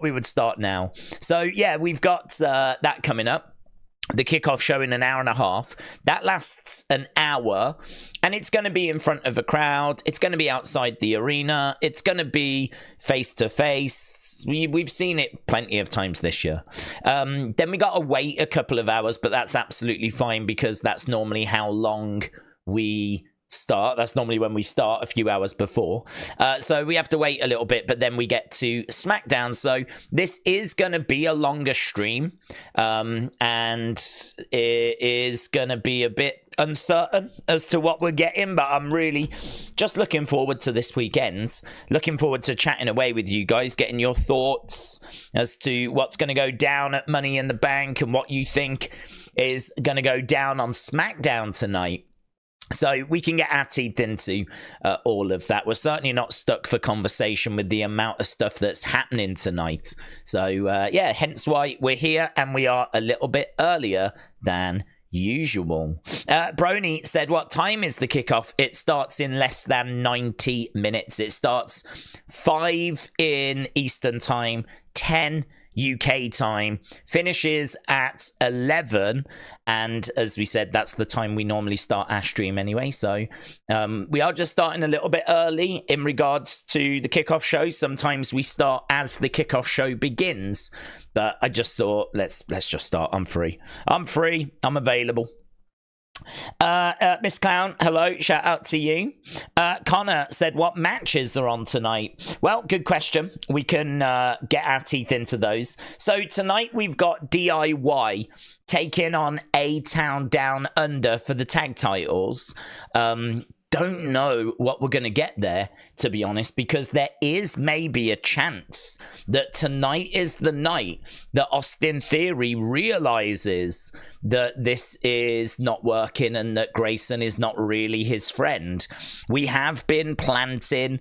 we would start now. So yeah, we've got that coming up. The kickoff show in an hour and a half. That lasts an hour, and it's going to be in front of a crowd. It's going to be outside the arena. It's going to be face-to-face. We've seen it plenty of times this year. Then we got to wait a couple of hours, but that's absolutely fine because that's normally how long we start. That's normally when we start, a few hours before. So we have to wait a little bit, but then we get to SmackDown. So this is going to be a longer stream, and it is going to be a bit uncertain as to what we're getting, but I'm really just looking forward to this weekend. Looking forward to chatting away with you guys, getting your thoughts as to what's going to go down at Money in the Bank and what you think is going to go down on SmackDown tonight. So we can get our teeth into all of that. We're certainly not stuck for conversation with the amount of stuff that's happening tonight. So, yeah, hence why we're here, and we are a little bit earlier than usual. Brony said, what time is the kickoff? It starts in less than 90 minutes. It starts 5 in Eastern time, 10 UK time, finishes at 11, and as we said, that's the time we normally start our stream anyway. So we are just starting a little bit early in regards to the kickoff show. Sometimes we start as the kickoff show begins, but I just thought let's just start. I'm free, I'm available. Miss Clown, hello, shout out to you. Connor said, what matches are on tonight? Well, good question. We can get our teeth into those. So tonight we've got DIY taking on A-Town Down Under for the tag titles. Don't know what we're going to get there, to be honest, because there is maybe a chance that tonight is the night that Austin Theory realizes that this is not working and that Grayson is not really his friend. We have been planting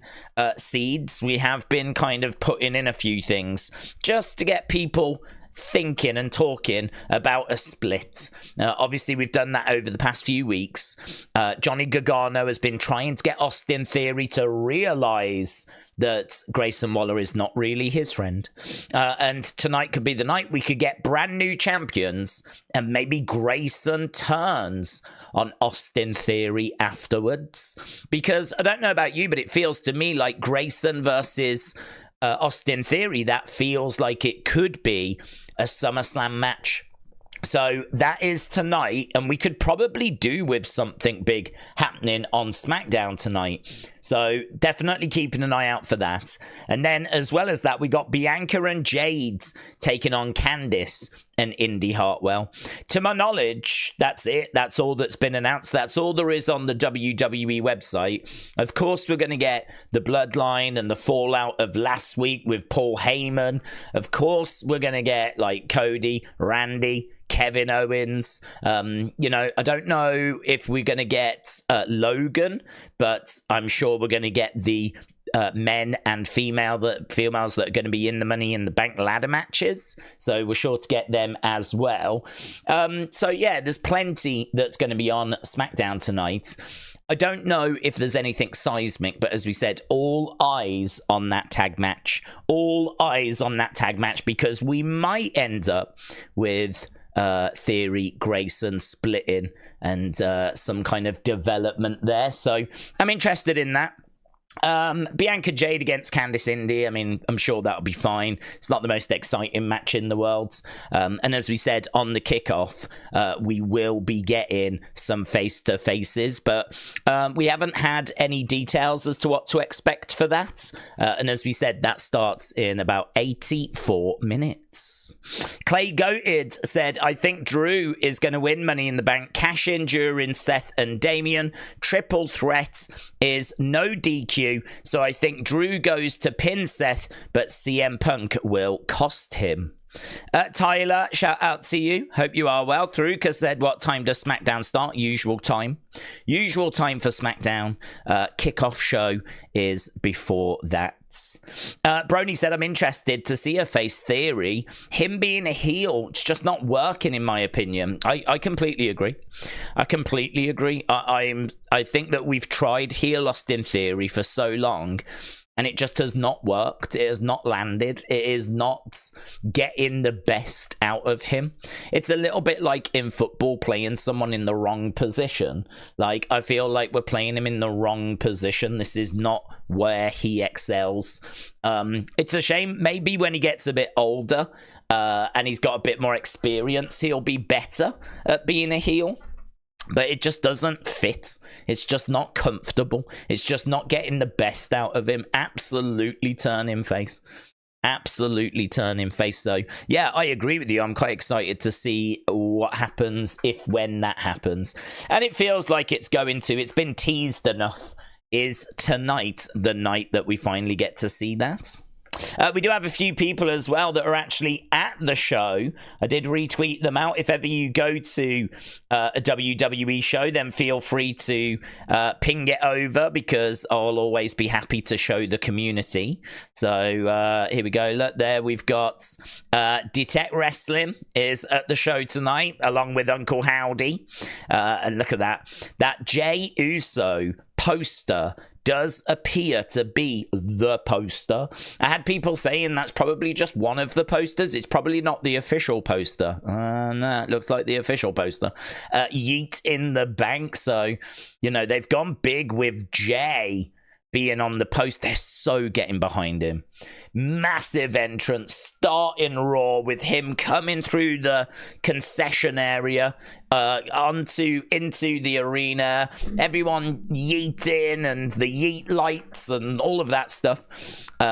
seeds. We have been kind of putting in a few things just to get people thinking and talking about a split. Obviously, we've done that over the past few weeks. Johnny Gargano has been trying to get Austin Theory to realize that Grayson Waller is not really his friend. And tonight could be the night we could get brand new champions, and maybe Grayson turns on Austin Theory afterwards. Because I don't know about you, but it feels to me like Grayson versus Austin Theory, that feels like it could be a SummerSlam match. So that is tonight, and we could probably do with something big happening on SmackDown tonight. So definitely keeping an eye out for that. And then as well as that, we got Bianca and Jade taking on Candice and Indi Hartwell. To my knowledge, that's it. That's all that's been announced. That's all there is on the WWE website. Of course, we're going to get the bloodline and the fallout of last week with Paul Heyman. Of course, we're going to get like Cody, Randy, Kevin Owens. You know, I don't know if we're going to get Logan, but I'm sure we're going to get the men and females that are going to be in the Money in the Bank ladder matches. So we're sure to get them as well. So yeah, there's plenty that's going to be on SmackDown tonight. I don't know if there's anything seismic, but as we said, all eyes on that tag match. All eyes on that tag match, because we might end up with Theory, Grayson splitting and some kind of development there. So I'm interested in that. Bianca Jade against Candice Indi. I mean, I'm sure that'll be fine. It's not the most exciting match in the world. And as we said on the kickoff, we will be getting some face-to-faces, but we haven't had any details as to what to expect for that. And as we said, that starts in about 84 minutes. Clay Goated said, I think Drew is going to win Money in the Bank. Cash in during Seth and Damian. Triple threat is no DQ. So I think Drew goes to pin Seth, but CM Punk will cost him. Tyler, shout out to you. Hope you are well. Tharuka said, what time does SmackDown start? Usual time. Usual time for SmackDown. Kickoff show is before that. Brony said, I'm interested to see a face Theory. Him being a heel, it's just not working in my opinion. I completely agree. I completely agree. I think that we've tried heel Austin Theory for so long, and it just has not worked. It has not landed. It is not getting the best out of him. It's a little bit like in football, playing someone in the wrong position. Like, I feel like we're playing him in the wrong position. This is not where he excels. It's a shame. Maybe when he gets a bit older and he's got a bit more experience, he'll be better at being a heel. But it just doesn't fit. It's just not comfortable. It's just not getting the best out of him. Absolutely turning face. Absolutely turning face. So, yeah, I agree with you. I'm quite excited to see what happens when that happens. And it feels like it's been teased enough. Is tonight the night that we finally get to see that? We do have a few people as well that are actually at the show. I did retweet them out. If ever you go to a WWE show, then feel free to ping it over, because I'll always be happy to show the community. So here we go. Look, there we've got Detect Wrestling is at the show tonight, along with Uncle Howdy. And look at that. That Jey Uso poster does appear to be the poster. I had people saying that's probably just one of the posters. It's probably not the official poster. No, it looks like the official poster. Yeet in the bank. So, you know, they've gone big with Jey being on the post. They're so getting behind him. Massive entrance starting Raw with him coming through the concession area into the arena, everyone yeeting and the yeet lights and all of that stuff.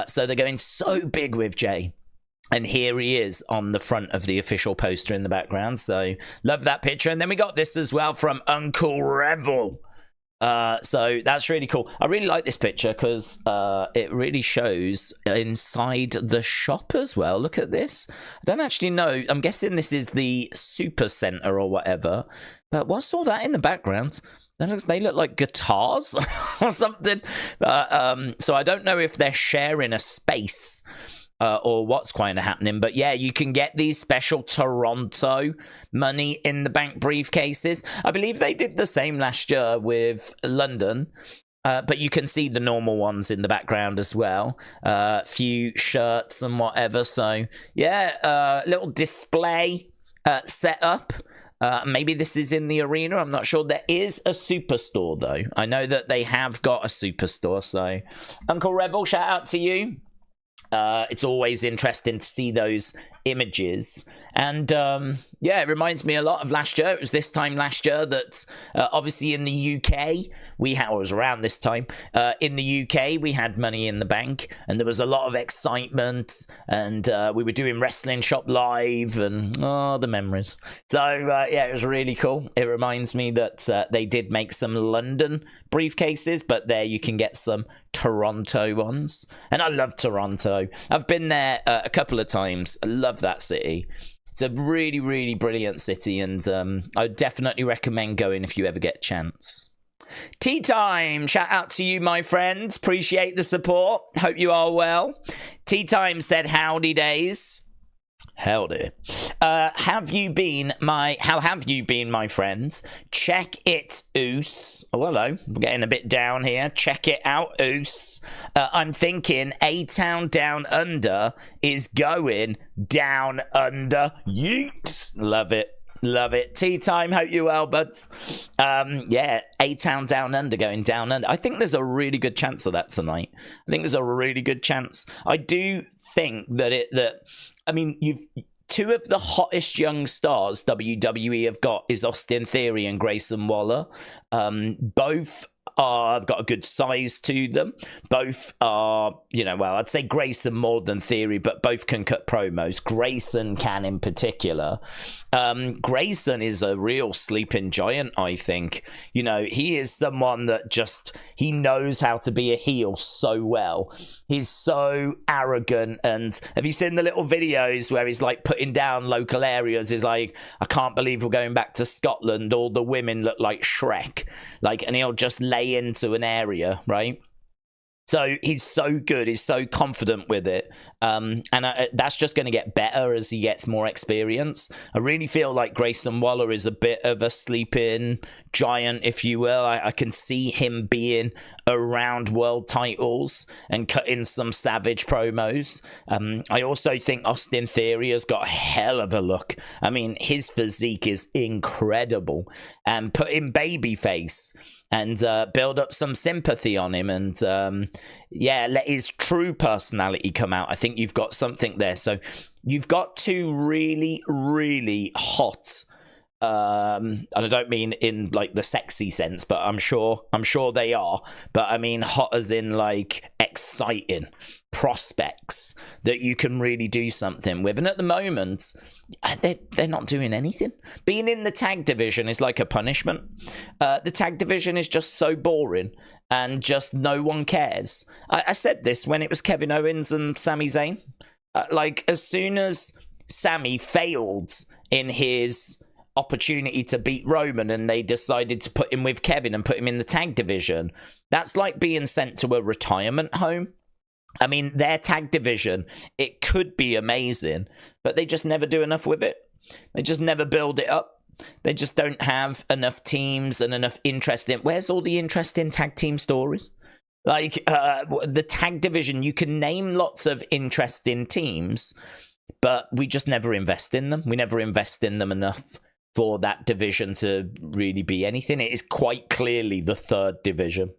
So they're going so big with Jey. And here he is on the front of the official poster in the background. So love that picture. And then we got this as well from Uncle Revel. So that's really cool. I really like this picture because it really shows inside the shop as well. Look at this. I don't actually know. I'm guessing this is the Super Center or whatever. But what's all that in the background? They look like guitars or something. So I don't know if they're sharing a space or what's kind of happening. But yeah, you can get these special Toronto Money in the Bank briefcases. I believe they did the same last year with London. But you can see the normal ones in the background as well. Few shirts and whatever. So yeah, little display set up. Maybe this is in the arena. I'm not sure. There is a superstore though. I know that they have got a superstore. So Uncle Revel, shout out to you. It's always interesting to see those images. And yeah, it reminds me a lot of last year. It was this time last year that obviously in the UK, it was around this time, in the UK, we had Money in the Bank, and there was a lot of excitement, and we were doing Wrestling Shop Live, and the memories. So yeah, it was really cool. It reminds me that they did make some London briefcases, but there you can get some Toronto ones. And I love Toronto. I've been there a couple of times. I love that city. It's a really, really brilliant city, and I would definitely recommend going if you ever get a chance. Tea time! Shout out to you, my friend. Appreciate the support. Hope you are well. Tea time said howdy days. Howdy. How have you been, my friends? Check it, Oos. Oh, hello. We're getting a bit down here. Check it out, Oos. I'm thinking A-Town Down Under is going down under. Yeet. Love it. Love it. Tea time. Hope you're well, buds. Yeah, A-Town Down Under going down under. I think there's a really good chance of that tonight. I think there's a really good chance. I do think that I mean, two of the hottest young stars WWE have got is Austin Theory and Grayson Waller. Both have got a good size to them. Both are, well, I'd say Grayson more than Theory, but both can cut promos. Grayson can in particular. Grayson is a real sleeping giant, I think. He is someone that he knows how to be a heel so well. He's so arrogant. And have you seen the little videos where he's like putting down local areas? He's like, I can't believe we're going back to Scotland. All the women look like Shrek. And he'll just lay into an area, right? So he's so good. He's so confident with it. And that's just going to get better as he gets more experience. I really feel like Grayson Waller is a bit of a sleeping giant, if you will. I can see him being around world titles and cutting some savage promos. I also think Austin Theory has got a hell of a look. I mean, his physique is incredible. And put him babyface and build up some sympathy on him, and yeah, let his true personality come out. I think you've got something there. So you've got two really, really hot, and I don't mean in like the sexy sense, but I'm sure they are, but I mean hot as in like exciting prospects that you can really do something with. And at the moment, they're not doing anything. Being in the tag division is like a punishment. The tag division is just so boring and just no one cares. I said this when it was Kevin Owens and Sami Zayn. Like, as soon as Sami failed in his opportunity to beat Roman and they decided to put him with Kevin and put him in the tag division, that's like being sent to a retirement home. I mean, their tag division, it could be amazing, but they just never do enough with it. They just never build it up. They just don't have enough teams and enough interest in... Where's all the interesting tag team stories? Like, the tag division, you can name lots of interesting teams, but we just never invest in them. We never invest in them enough for that division to really be anything. It is quite clearly the third division.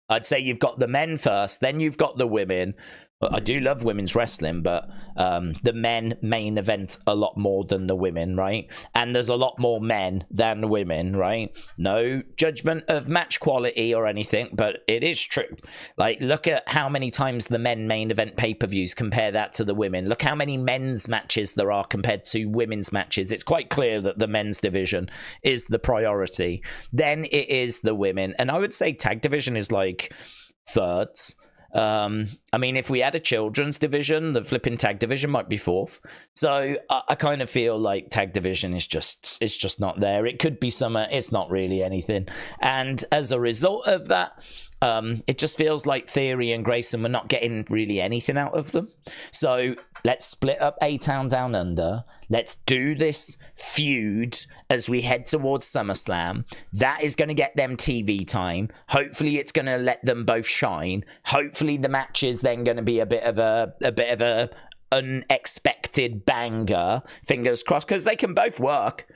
I'd say you've got the men first, then you've got the women. I do love women's wrestling, but the men main event a lot more than the women, right? And there's a lot more men than the women, right? No judgment of match quality or anything, but it is true. Like, look at how many times the men main event pay-per-views, compare that to the women. Look how many men's matches there are compared to women's matches. It's quite clear that the men's division is the priority. Then it is the women. And I would say tag division is like thirds. I mean, if we had a children's division, the flipping tag division might be fourth. So I kind of feel like tag division is just not there. It could be summer. It's not really anything. And as a result of that, it just feels like Theory and Grayson were not getting really anything out of them. So let's split up A-Town Down Under. Let's do this feud as we head towards SummerSlam. That is going to get them TV time. Hopefully it's going to let them both shine. Hopefully the match is then going to be a bit of a unexpected banger. Fingers crossed, because they can both work.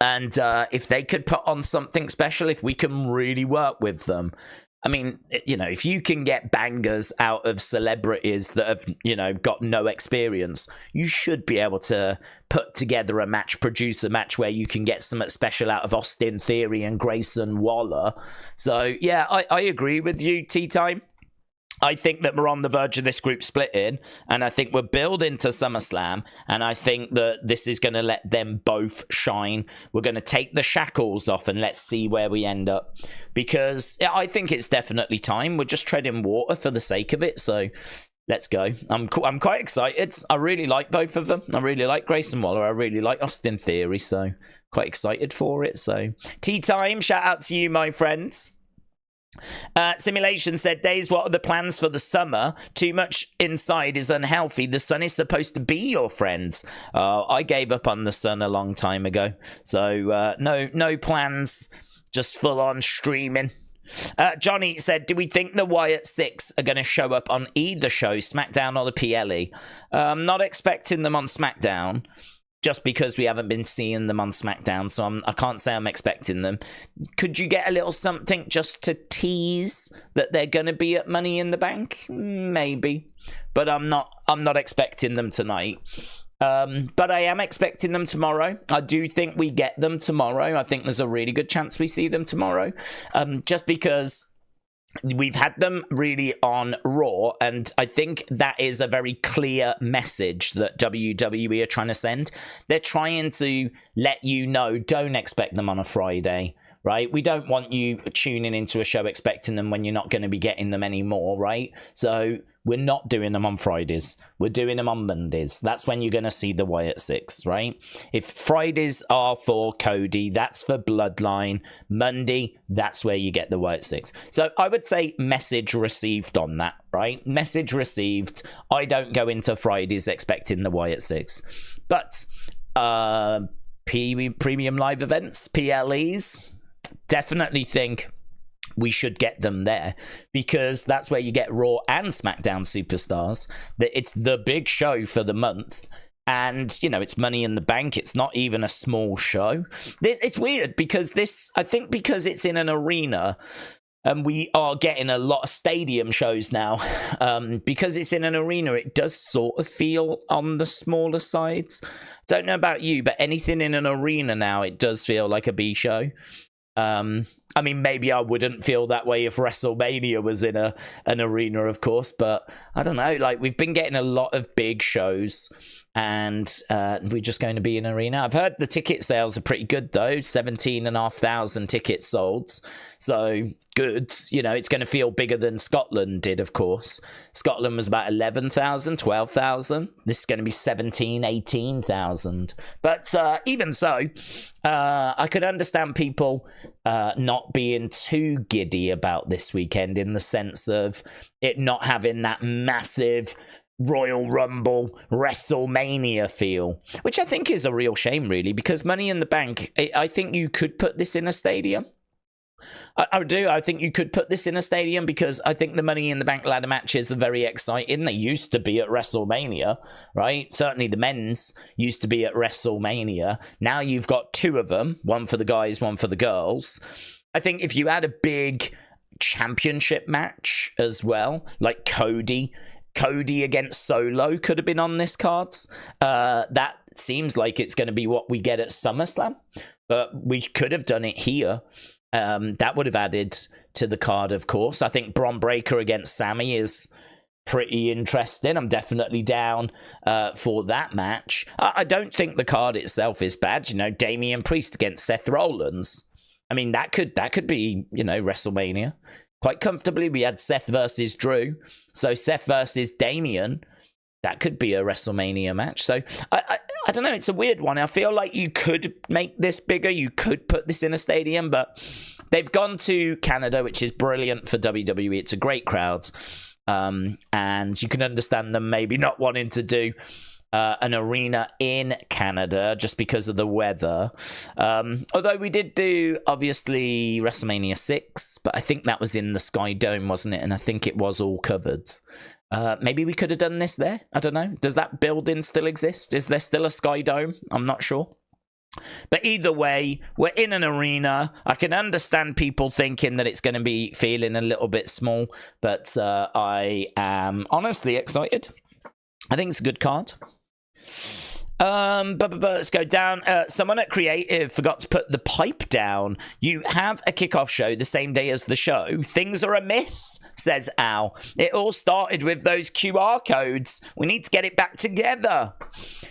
And if they could put on something special, if we can really work with them, I mean, you know, if you can get bangers out of celebrities that have, you know, got no experience, you should be able to put together a match, produce a match where you can get something special out of Austin Theory and Grayson Waller. So, yeah, I agree with you, Tea Time. I think that we're on the verge of this group splitting, and I think we're building to SummerSlam, and I think that this is going to let them both shine. We're going to take the shackles off, and let's see where we end up, because I think it's definitely time. We're just treading water for the sake of it, so let's go. I'm quite excited. I really like both of them. I really like Grayson Waller. I really like Austin Theory, so quite excited for it. So, Tea Time, shout out to you, my friends. Simulation said, Days, what are the plans for the summer? Too much inside is unhealthy. The sun is supposed to be your friends. I gave up on the sun a long time ago, so no plans, just full on streaming. Johnny said, do we think the Wyatt Six are going to show up on either show, SmackDown or the PLE? Not expecting them on SmackDown, just because we haven't been seeing them on SmackDown, so I can't say I'm expecting them. Could you get a little something just to tease that they're going to be at Money in the Bank? Maybe, but I'm not expecting them tonight. But I am expecting them tomorrow. I do think we get them tomorrow. I think there's a really good chance we see them tomorrow, just because we've had them really on Raw, and I think that is a very clear message that WWE are trying to send. They're trying to let you know, don't expect them on a Friday, right? We don't want you tuning into a show expecting them when you're not going to be getting them anymore, right? So we're not doing them on Fridays. We're doing them on Mondays. That's when you're going to see the Wyatt Six, right? If Fridays are for Cody, that's for Bloodline. Monday, that's where you get the Wyatt Six. So I would say message received on that, right? Message received. I don't go into Fridays expecting the Wyatt Six. But premium live events, PLEs. Definitely think we should get them there, because that's where you get Raw and SmackDown superstars. That it's the big show for the month. And, you know, it's Money in the Bank. It's not even a small show. It's weird because I think because it's in an arena, and we are getting a lot of stadium shows now. Because it's in an arena, it does sort of feel on the smaller sides. Don't know about you, but anything in an arena now, it does feel like a B show. I mean, maybe I wouldn't feel that way if WrestleMania was in an arena, of course, but I don't know. Like, we've been getting a lot of big shows, and we're just going to be in an arena. I've heard the ticket sales are pretty good, though. 17,500 tickets sold. So good. You know, it's going to feel bigger than Scotland did, of course. Scotland was about 11,000, 12,000. This is going to be 17, 18,000. But even so, I could understand people not being too giddy about this weekend, in the sense of it not having that massive Royal Rumble WrestleMania feel, which I think is a real shame, really, because Money in the Bank, I think you could put this in a stadium. I do. I think you could put this in a stadium, because I think the Money in the Bank ladder matches are very exciting. They used to be at WrestleMania, right? Certainly the men's used to be at WrestleMania. Now you've got two of them, one for the guys, one for the girls. I think if you had a big championship match as well, like Cody against Solo could have been on this cards. That seems like it's going to be what we get at SummerSlam, but we could have done it here. That would have added to the card, of course. I think Bron Breakker against Sammy is pretty interesting. I'm definitely down for that match. I don't think the card itself is bad. You know, Damian Priest against Seth Rollins. I mean, that could be, you know, WrestleMania. Quite comfortably, we had Seth versus Drew. So Seth versus Damian, that could be a WrestleMania match. So I don't know. It's a weird one. I feel like you could make this bigger. You could put this in a stadium, but they've gone to Canada, which is brilliant for WWE. It's a great crowd. And you can understand them maybe not wanting to do an arena in Canada just because of the weather. Although we did do, obviously, WrestleMania 6, but I think that was in the Sky Dome, wasn't it? And I think it was all covered. Maybe we could have done this there. I don't know. Does that building still exist? Is there still a Sky Dome? I'm not sure. But either way, we're in an arena. I can understand people thinking that it's going to be feeling a little bit small, but I am honestly excited. I think it's a good card. But let's go down. Someone at Creative forgot to put the pipe down. You have a kickoff show the same day as the show. Things are amiss, says Al. It all started with those QR codes. We need to get it back together.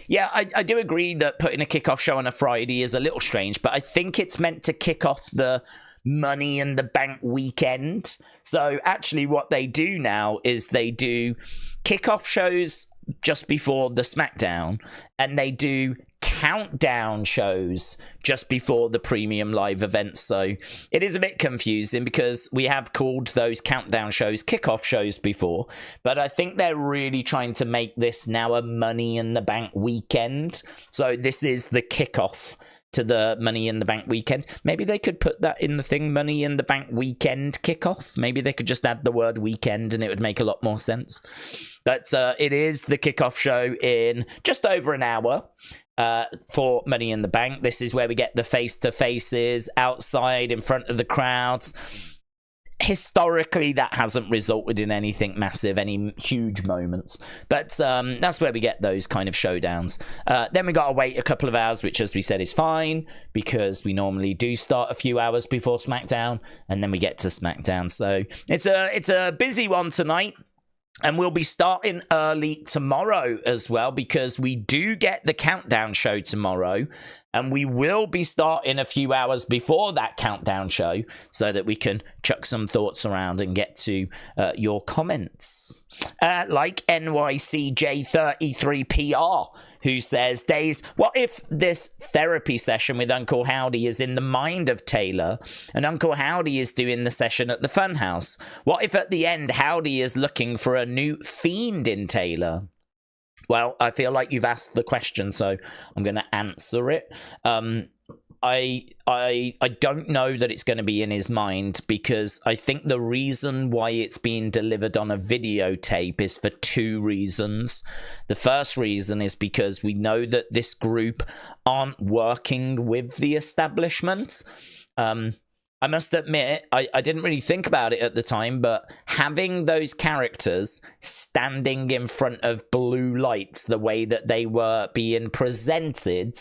Yeah, I do agree that putting a kickoff show on a Friday is a little strange, but I think it's meant to kick off the Money in the Bank weekend. So actually what they do now is they do kickoff shows just before the SmackDown, and they do countdown shows just before the premium live events. So it is a bit confusing because we have called those countdown shows kickoff shows before, but I think they're really trying to make this now a Money in the Bank weekend. So this is the kickoff to the Money in the Bank weekend. Maybe they could put that in the thing, Money in the Bank weekend kickoff. Maybe they could just add the word weekend and it would make a lot more sense. But it is the kickoff show in just over an hour for Money in the Bank. This is where we get the face-to-faces outside in front of the crowds. Historically, that hasn't resulted in anything massive, any huge moments. But that's where we get those kind of showdowns. Then we got to wait a couple of hours, which, as we said, is fine, because we normally do start a few hours before SmackDown, and then we get to SmackDown. So it's a busy one tonight. And we'll be starting early tomorrow as well, because we do get the countdown show tomorrow. And we will be starting a few hours before that countdown show so that we can chuck some thoughts around and get to your comments. Like NYCJ33PR, who says, Days, what if this therapy session with Uncle Howdy is in the mind of Taylor and Uncle Howdy is doing the session at the Funhouse? What if at the end Howdy is looking for a new fiend in Taylor? Well, I feel like you've asked the question, so I'm going to answer it. I don't know that it's going to be in his mind, because I think the reason why it's being delivered on a videotape is for two reasons. The first reason is because we know that this group aren't working with the establishment. I must admit, I didn't really think about it at the time, but having those characters standing in front of blue lights the way that they were being presented,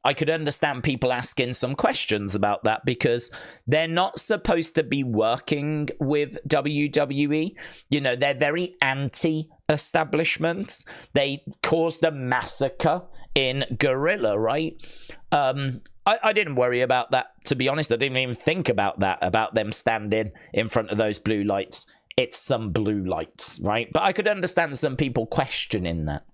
I could understand people asking some questions about that, because they're not supposed to be working with WWE. You know, they're very anti-establishment. They caused a massacre in Gorilla, right? I didn't worry about that, to be honest. I didn't even think about that, about them standing in front of those blue lights. It's some blue lights, right? But I could understand some people questioning that.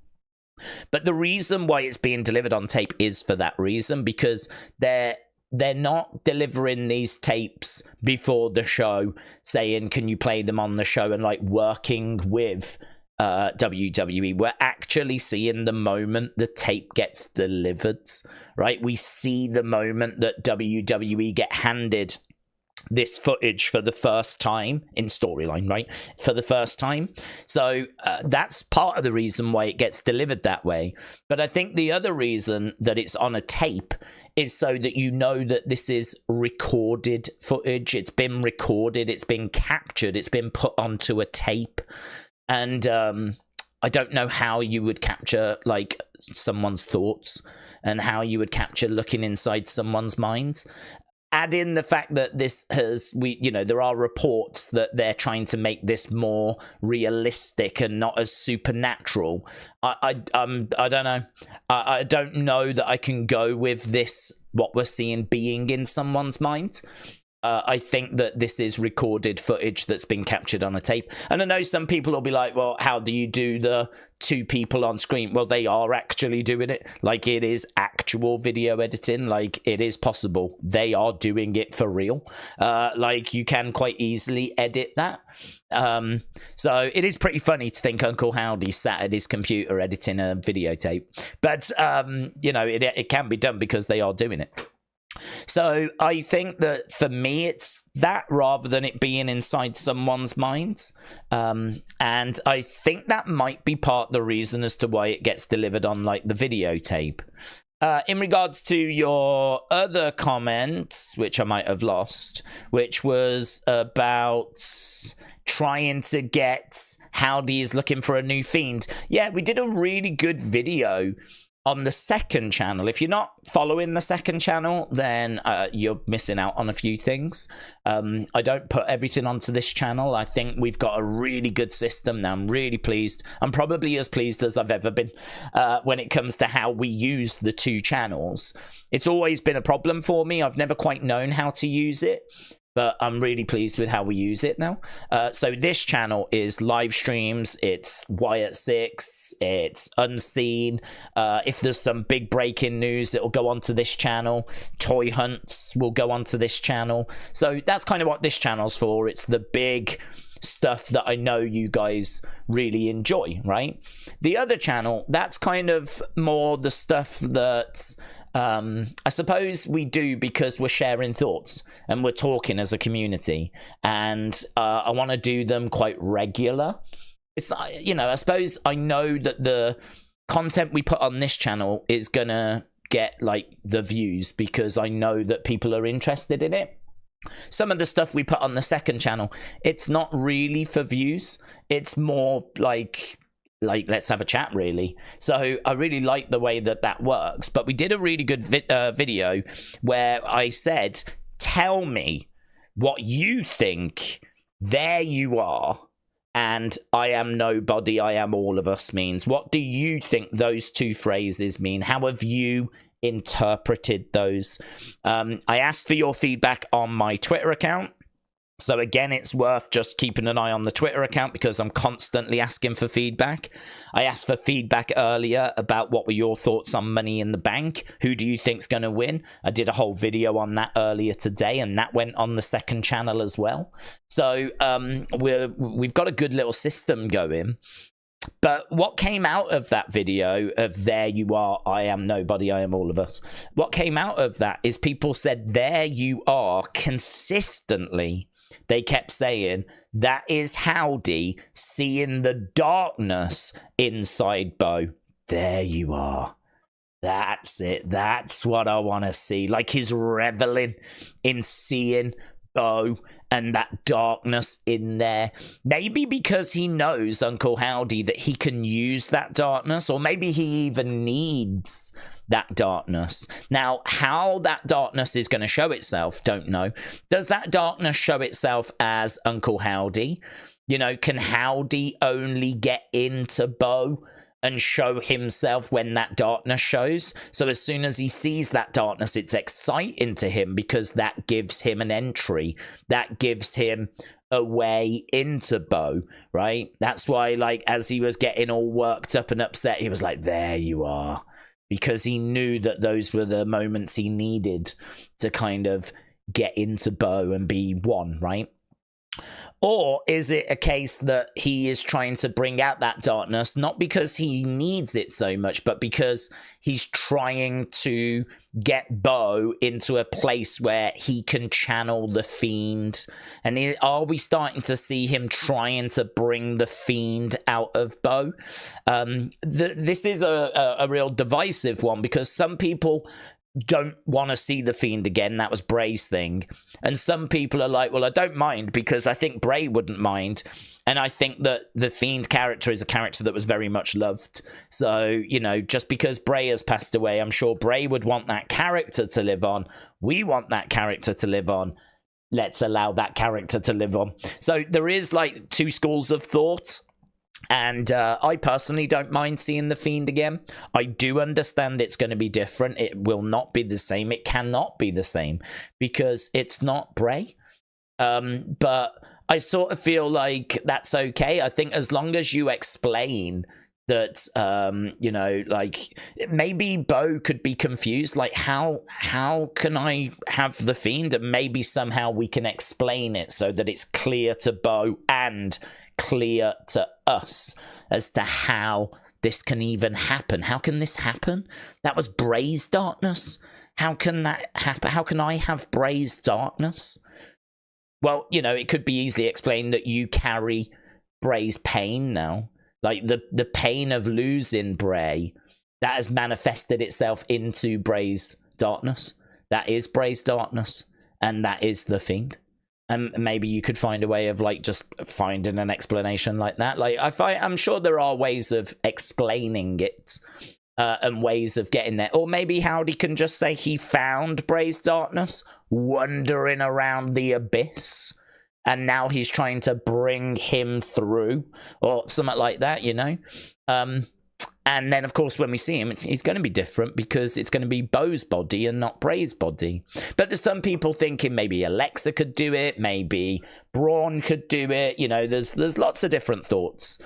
But the reason why it's being delivered on tape is for that reason, because they're not delivering these tapes before the show saying, can you play them on the show, and like working with WWE. We're actually seeing the moment the tape gets delivered, right? We see the moment that WWE get handed this footage for the first time in storyline, right? For the first time. So that's part of the reason why it gets delivered that way. But I think the other reason that it's on a tape is so that you know that this is recorded footage. It's been recorded, it's been captured, it's been put onto a tape. And I don't know how you would capture like someone's thoughts and how you would capture looking inside someone's minds. Add in the fact that this has, there are reports that they're trying to make this more realistic and not as supernatural. I don't know. I don't know that I can go with this, what we're seeing being in someone's mind. I think that this is recorded footage that's been captured on a tape. And I know some people will be like, well, how do you do the two people on screen? Well, they are actually doing it. Like, it is actual video editing. Like, it is possible. They are doing it for real. Like, you can quite easily edit that. So it is pretty funny to think Uncle Howdy sat at his computer editing a videotape. But, it can be done because they are doing it. So I think that for me, it's that rather than it being inside someone's minds. And I think that might be part of the reason as to why it gets delivered on like the videotape. In regards to your other comments, which I might have lost, which was about trying to get Howdy is looking for a new Fiend. Yeah, we did a really good video on the second channel. If you're not following the second channel, then you're missing out on a few things. I don't put everything onto this channel. I think we've got a really good system now. I'm really pleased. I'm probably as pleased as I've ever been when it comes to how we use the two channels. It's always been a problem for me. I've never quite known how to use it, but I'm really pleased with how we use it now. So this channel is live streams, it's Wyatt 6, it's Unseen. If there's some big breaking news, it'll go onto this channel. Toy hunts will go onto this channel. So that's kind of what this channel's for. It's the big stuff that I know you guys really enjoy, right? The other channel, that's kind of more the stuff that I suppose we do because we're sharing thoughts and we're talking as a community, and I want to do them quite regular. It's, I suppose I know that the content we put on this channel is gonna get like the views because I know that people are interested in it. Some of the stuff we put on the second channel, it's not really for views. It's more like let's have a chat, really. So I really like the way that works. But we did a really good video where I said, tell me what you think there you are and I am nobody, I am all of us means. What do you think those two phrases mean? How have you interpreted those? I asked for your feedback on my Twitter account. So again, it's worth just keeping an eye on the Twitter account because I'm constantly asking for feedback. I asked for feedback earlier about what were your thoughts on Money in the Bank. Who do you think's going to win? I did a whole video on that earlier today, and that went on the second channel as well. So we've got a good little system going. But what came out of that video of "There you are, I am nobody, I am all of us," what came out of that is people said "There you are" consistently. They kept saying, that is Howdy seeing the darkness inside Bo. There you are. That's it. That's what I want to see. Like he's reveling in seeing Bo and that darkness in there. Maybe because he knows Uncle Howdy that he can use that darkness, or maybe he even needs that darkness. Now, how that darkness is going to show itself, don't know. Does that darkness show itself as Uncle Howdy? You know, can Howdy only get into Bo and show himself when that darkness shows? So as soon as he sees that darkness, it's exciting to him because that gives him an entry. That gives him a way into Bo, right? That's why, like, as he was getting all worked up and upset, he was like, there you are. Because he knew that those were the moments he needed to kind of get into Bo and be one, right? Or is it a case that he is trying to bring out that darkness, not because he needs it so much, but because he's trying to get Bo into a place where he can channel the Fiend? And are we starting to see him trying to bring the Fiend out of Bo? This is a real divisive one, because some people don't want to see the Fiend again. That was Bray's thing. And some people are like, well, I don't mind, because I think Bray wouldn't mind. And I think that the Fiend character is a character that was very much loved. So, you know, just because Bray has passed away, I'm sure Bray would want that character to live on. We want that character to live on. Let's allow that character to live on. So there is like two schools of thought. And I personally don't mind seeing the Fiend again. I do understand it's going to be different. It will not be the same. It cannot be the same because it's not Bray. But I sort of feel like that's okay. I think as long as you explain that, you know, like maybe Bo could be confused. Like, how can I have the Fiend? And maybe somehow we can explain it so that it's clear to Bo and clear to us as to how this can even happen. How can this happen? That was Bray's darkness. How can that happen? How can I have Bray's darkness? Well, you know, it could be easily explained that you carry Bray's pain now. Like the pain of losing Bray, that has manifested itself into Bray's darkness. That is Bray's darkness. And that is the Fiend. And maybe you could find a way of like just finding an explanation like that. Like I'm sure there are ways of explaining it and ways of getting there. Or maybe Howdy can just say he found Bray's darkness wandering around the abyss, and now he's trying to bring him through, or something like that, you know. And then, of course, when we see him, he's going to be different because it's going to be Bo's body and not Bray's body. But there's some people thinking maybe Alexa could do it, maybe Braun could do it. You know, there's lots of different thoughts.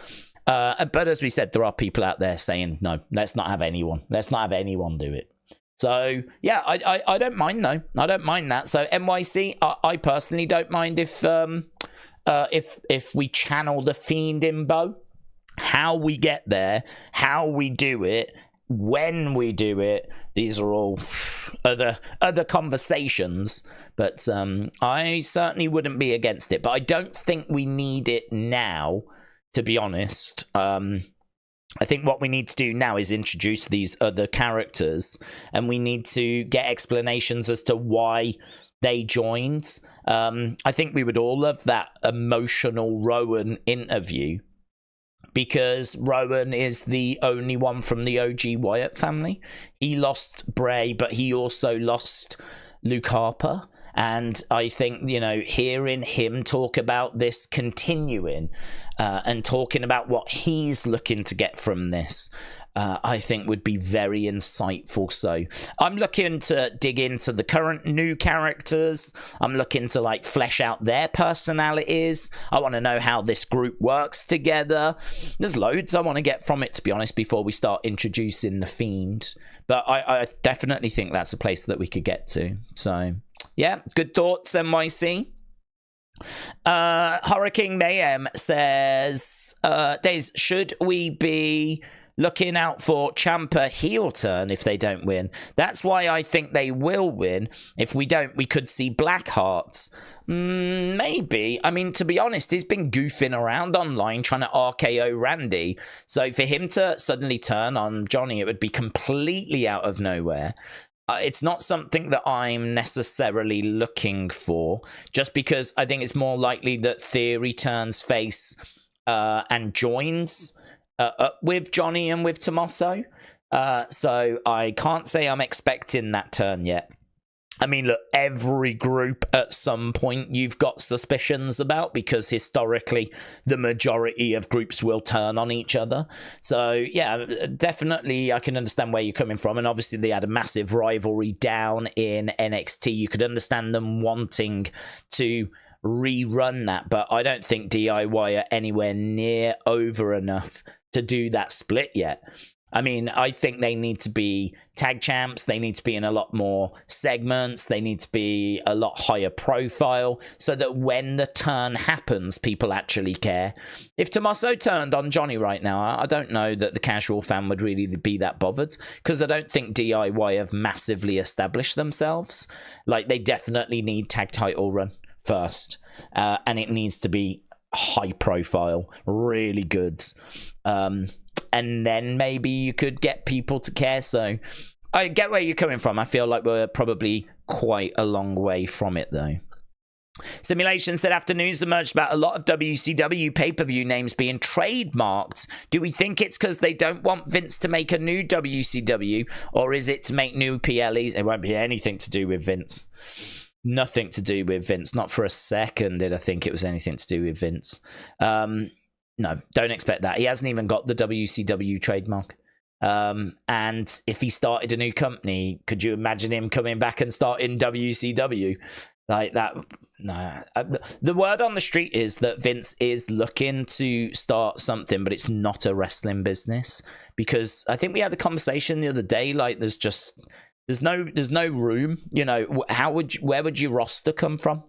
But as we said, there are people out there saying, no, let's not have anyone. Let's not have anyone do it. So, yeah, I don't mind, though. I don't mind that. So, NYC, I personally don't mind if we channel the Fiend in Bo. How we get there, how we do it, when we do it, these are all other conversations. But I certainly wouldn't be against it. But I don't think we need it now, to be honest. I think what we need to do now is introduce these other characters, and we need to get explanations as to why they joined. I think we would all love that emotional Rowan interview, because Rowan is the only one from the OG Wyatt family. He lost Bray, but he also lost Luke Harper. And I think, you know, hearing him talk about this continuing and talking about what he's looking to get from this, I think would be very insightful. So I'm looking to dig into the current new characters. I'm looking to like flesh out their personalities. I want to know how this group works together. There's loads I want to get from it, to be honest, before we start introducing the Fiend. But I definitely think that's a place that we could get to. So yeah, good thoughts, NYC. Hurricane Mayhem says, Days, should we be looking out for Ciampa heel turn if they don't win? That's why I think they will win. If we don't, we could see Blackhearts. Maybe. I mean, to be honest, he's been goofing around online trying to RKO Randy. So for him to suddenly turn on Johnny, it would be completely out of nowhere. It's not something that I'm necessarily looking for, just because I think it's more likely that Theory turns face and joins up with Johnny and with Tommaso. So I can't say I'm expecting that turn yet. I mean, look, every group at some point you've got suspicions about, because historically the majority of groups will turn on each other. So yeah, definitely I can understand where you're coming from. And obviously they had a massive rivalry down in NXT. You could understand them wanting to rerun that, but I don't think DIY are anywhere near over enough to do that split yet. I mean, I think they need to be tag champs. They need to be in a lot more segments. They need to be a lot higher profile so that when the turn happens, people actually care. If Tommaso turned on Johnny right now, I don't know that the casual fan would really be that bothered, because I don't think DIY have massively established themselves. Like, they definitely need tag title run first, and it needs to be high profile, really good. And then maybe you could get people to care. So I get where you're coming from. I feel like we're probably quite a long way from it, though. Simulation said, after news emerged about a lot of WCW pay-per-view names being trademarked, do we think it's because they don't want Vince to make a new WCW, or is it to make new PLEs? It won't be anything to do with Vince. Nothing to do with Vince. Not for a second did I think it was anything to do with Vince. No, don't expect that. He hasn't even got the WCW trademark. And if he started a new company, could you imagine him coming back and starting WCW? Like that? No. The word on the street is that Vince is looking to start something, but it's not a wrestling business. Because I think we had a conversation the other day, like there's no room. You know, where would your roster come from?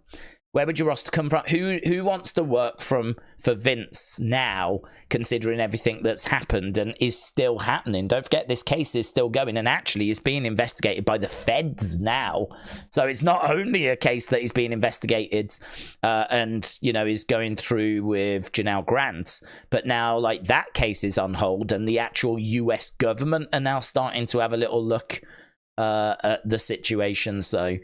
Where would your roster come from? Who wants to work for Vince now, considering everything that's happened and is still happening? Don't forget, this case is still going and actually is being investigated by the feds now. So it's not only a case that is being investigated and, you know, is going through with Janelle Grant, but now, like, that case is on hold and the actual US government are now starting to have a little look at the situation. So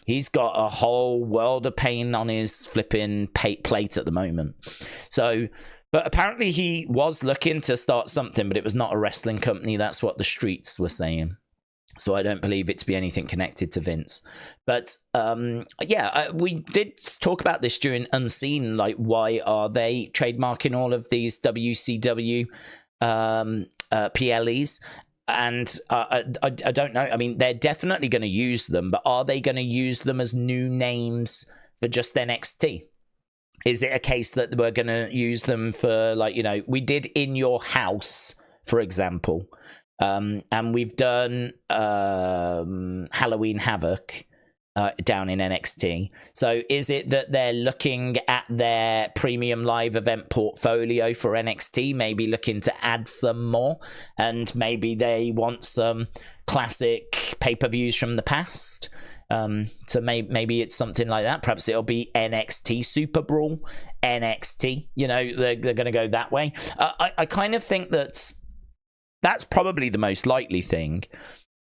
he's got a whole world of pain on his flipping plate at the moment. So, but apparently he was looking to start something, but it was not a wrestling company. That's what the streets were saying. So I don't believe it to be anything connected to Vince. But yeah, we did talk about this during Unseen. Like, why are they trademarking all of these WCW PLEs? And I don't know. I mean, they're definitely going to use them, but are they going to use them as new names for just NXT? Is it a case that we're going to use them for, like, you know, we did In Your House, for example, and we've done Halloween Havoc down in NXT. So is it that they're looking at their premium live event portfolio for NXT, maybe looking to add some more, and maybe they want some classic pay-per-views from the past? So maybe it's something like that. Perhaps it'll be NXT Super Brawl, NXT, you know, they're going to go that way. I kind of think that's probably the most likely thing.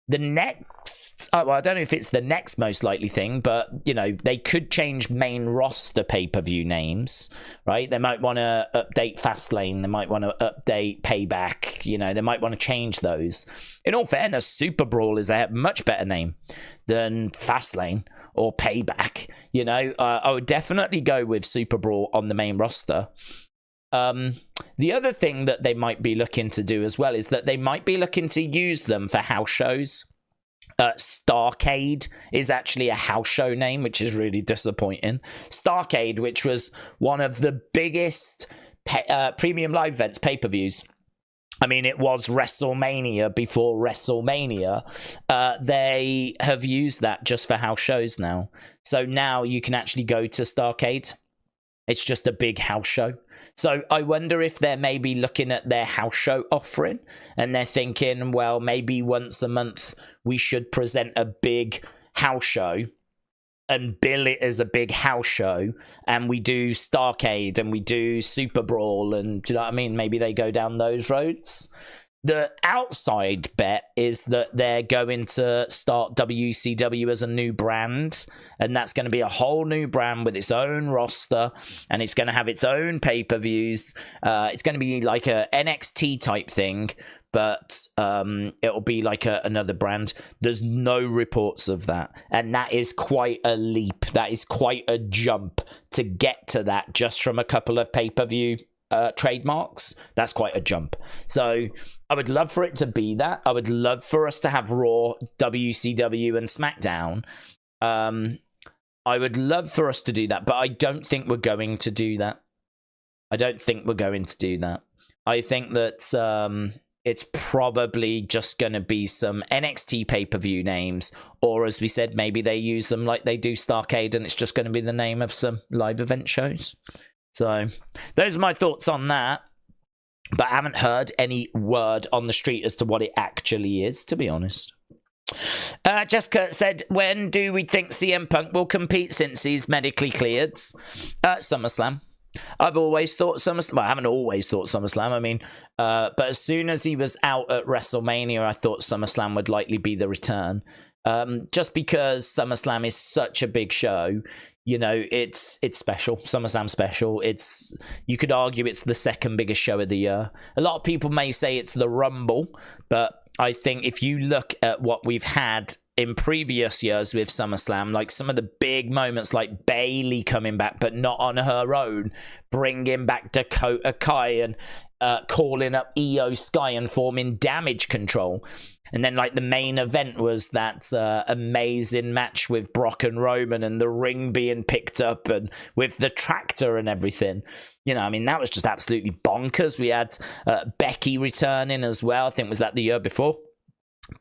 The next, well, I don't know if it's the next most likely thing, but, you know, they could change main roster pay-per-view names, right? They might want to update Fastlane. They might want to update Payback. You know, they might want to change those. In all fairness, Super Brawl is a much better name than Fastlane or Payback. You know, I would definitely go with Super Brawl on the main roster. The other thing that they might be looking to do as well is that they might be looking to use them for house shows. Starcade is actually a house show name, which is really disappointing. Starcade, which was one of the biggest premium live events, pay-per-views. I mean, it was WrestleMania before WrestleMania. They have used that just for house shows now. So now you can actually go to Starcade It's just a big house show. So I wonder if they're maybe looking at their house show offering and they're thinking, well, maybe once a month we should present a big house show and bill it as a big house show, and we do Starrcade and we do Super Brawl, and do you know what I mean? Maybe they go down those roads. The outside bet is that they're going to start WCW as a new brand, and that's going to be a whole new brand with its own roster, and it's going to have its own pay-per-views. It's going to be like a NXT type thing, but it'll be like another brand. There's no reports of that, and that is quite a leap. That is quite a jump to get to that just from a couple of pay-per-view trademarks. That's quite a jump. So I would love for it to be that. I would love for us to have Raw, WCW, and SmackDown. I would love for us to do that, but I don't think we're going to do that. I think that it's probably just going to be some NXT pay-per-view names, or as we said, maybe they use them like they do Starrcade, and it's just going to be the name of some live event shows. So those are my thoughts on that, but I haven't heard any word on the street as to what it actually is, to be honest. Jessica said, when do we think CM Punk will compete since he's medically cleared? SummerSlam. I've always thought SummerSlam. Well, I haven't always thought SummerSlam. I mean, but as soon as he was out at WrestleMania, I thought SummerSlam would likely be the return. Just because SummerSlam is such a big show, you know, it's special. SummerSlam special. You could argue it's the second biggest show of the year. A lot of people may say it's the Rumble, but I think if you look at what we've had in previous years with SummerSlam, like some of the big moments like Bayley coming back, but not on her own, bringing back Dakota Kai and calling up Io Sky and forming Damage Control. And then like the main event was that amazing match with Brock and Roman and the ring being picked up and with the tractor and everything. You know, I mean, that was just absolutely bonkers. We had Becky returning as well. I think was that the year before?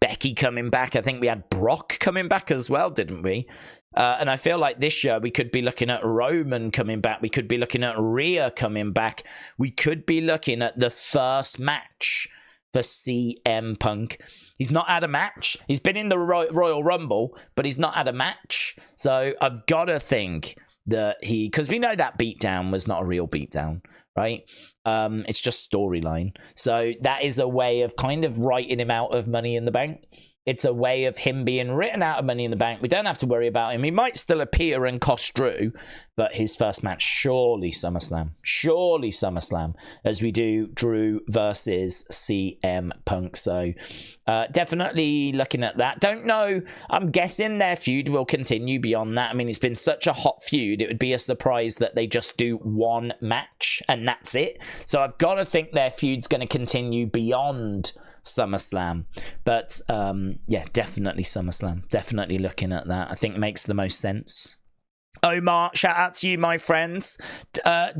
Becky coming back. I think we had Brock coming back as well, didn't we? And I feel like this year we could be looking at Roman coming back. We could be looking at Rhea coming back. We could be looking at the first match for CM Punk. He's not had a match. He's been in the Royal Rumble, but he's not had a match. So I've got to think that because we know that beatdown was not a real beatdown, right? It's just storyline. So that is a way of kind of writing him out of Money in the Bank. It's a way of him being written out of Money in the Bank. We don't have to worry about him. He might still appear and cost Drew, but his first match, surely SummerSlam. Surely SummerSlam, as we do Drew versus CM Punk. So definitely looking at that. Don't know. I'm guessing their feud will continue beyond that. I mean, it's been such a hot feud. It would be a surprise that they just do one match and that's it. So I've got to think their feud's going to continue beyond SummerSlam, but yeah, definitely SummerSlam. Definitely looking at that. I think it makes the most sense. Omar, shout out to you, my friends.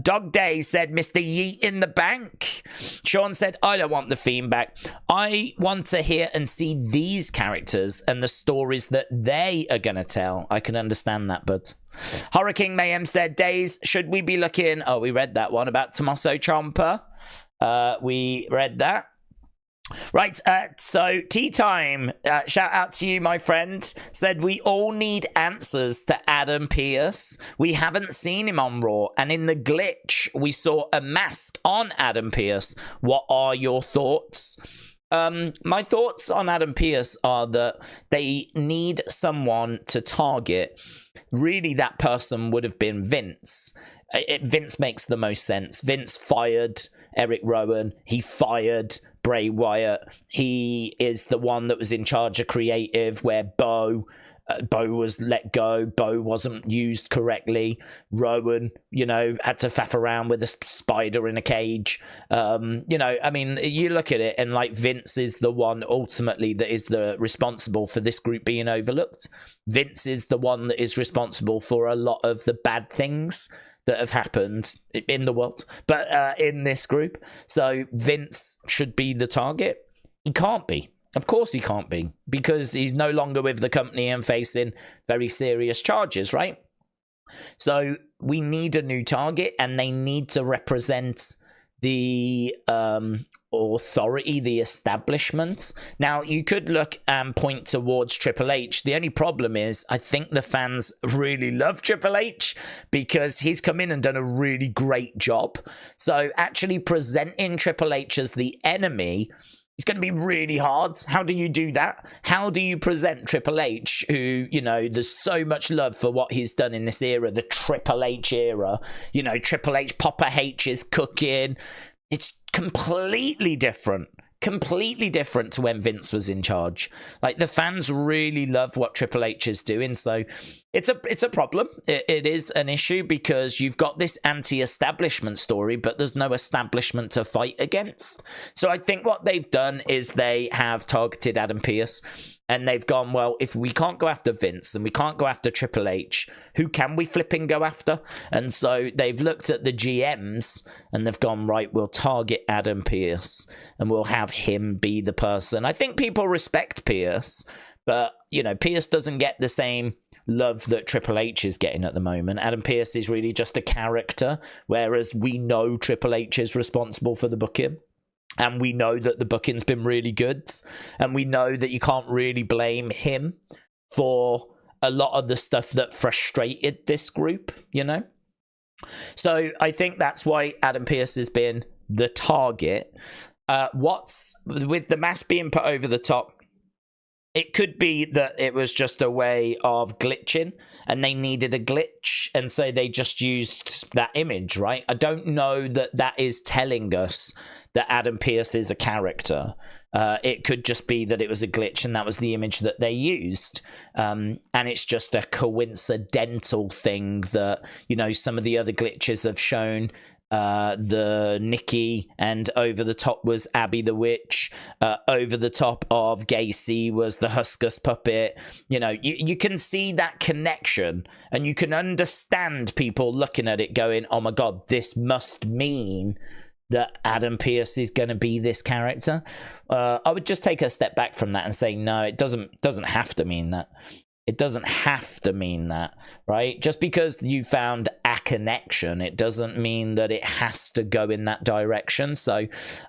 Dog Day said, Mr. Yeet in the bank. Sean said, I don't want the Fiend back. I want to hear and see these characters and the stories that they are going to tell. I can understand that, but Hurricane Mayhem said, Days, should we be looking... Oh, we read that one about Tommaso Ciampa. We read that. Right, so Tea Time, shout out to you, my friend, said we all need answers to Adam Pearce. We haven't seen him on Raw, and in the glitch, we saw a mask on Adam Pearce. What are your thoughts? My thoughts on Adam Pearce are that they need someone to target. Really, that person would have been Vince. Vince makes the most sense. Vince fired Eric Rowan. He fired Bray Wyatt. He is the one that was in charge of creative, where Bo was let go. Bo wasn't used correctly. Rowan, you know, had to faff around with a spider in a cage. You know, I mean, you look at it and like Vince is the one ultimately that is the responsible for this group being overlooked. Vince is the one that is responsible for a lot of the bad things that have happened in the world, but in this group. So Vince should be the target. He can't be. Of course he can't be, because he's no longer with the company and facing very serious charges, right? So we need a new target, and they need to represent the authority, the establishment. Now, you could look and point towards Triple H. The only problem is, I think the fans really love Triple H because he's come in and done a really great job. So actually presenting Triple H as the enemy, it's going to be really hard. How do you do that? How do you present Triple H, who, you know, there's so much love for what he's done in this era, the Triple H era, you know, Triple H, Papa H is cooking. It's completely different to when Vince was in charge. Like, the fans really love what Triple H is doing, so it's a problem. It is an issue because you've got this anti-establishment story, but there's no establishment to fight against. So I think what they've done is they have targeted Adam Pearce, and they've gone, well, if we can't go after Vince and we can't go after Triple H, who can we flipping go after? And so they've looked at the GMs and they've gone, right, we'll target Adam Pearce and we'll have him be the person. I think people respect Pearce, but, you know, Pearce doesn't get the same love that Triple H is getting at the moment. Adam Pearce is really just a character, whereas we know Triple H is responsible for the booking. And we know that the booking's been really good. And we know that you can't really blame him for a lot of the stuff that frustrated this group, you know? So I think that's why Adam Pearce has been the target. What's with the mask being put over the top, it could be that it was just a way of glitching and they needed a glitch. And so they just used that image, right? I don't know that that is telling us that Adam Pearce is a character. It could just be that it was a glitch and that was the image that they used. And it's just a coincidental thing that, you know, some of the other glitches have shown the Nikki, and over the top was Abby the Witch. Over the top of Gacy was the Huskus puppet. You know, you can see that connection and you can understand people looking at it going, oh my God, this must mean that Adam Pearce is going to be this character. I would just take a step back from that and say, no, it doesn't have to mean that. It doesn't have to mean that, right? Just because you found a connection, it doesn't mean that it has to go in that direction. So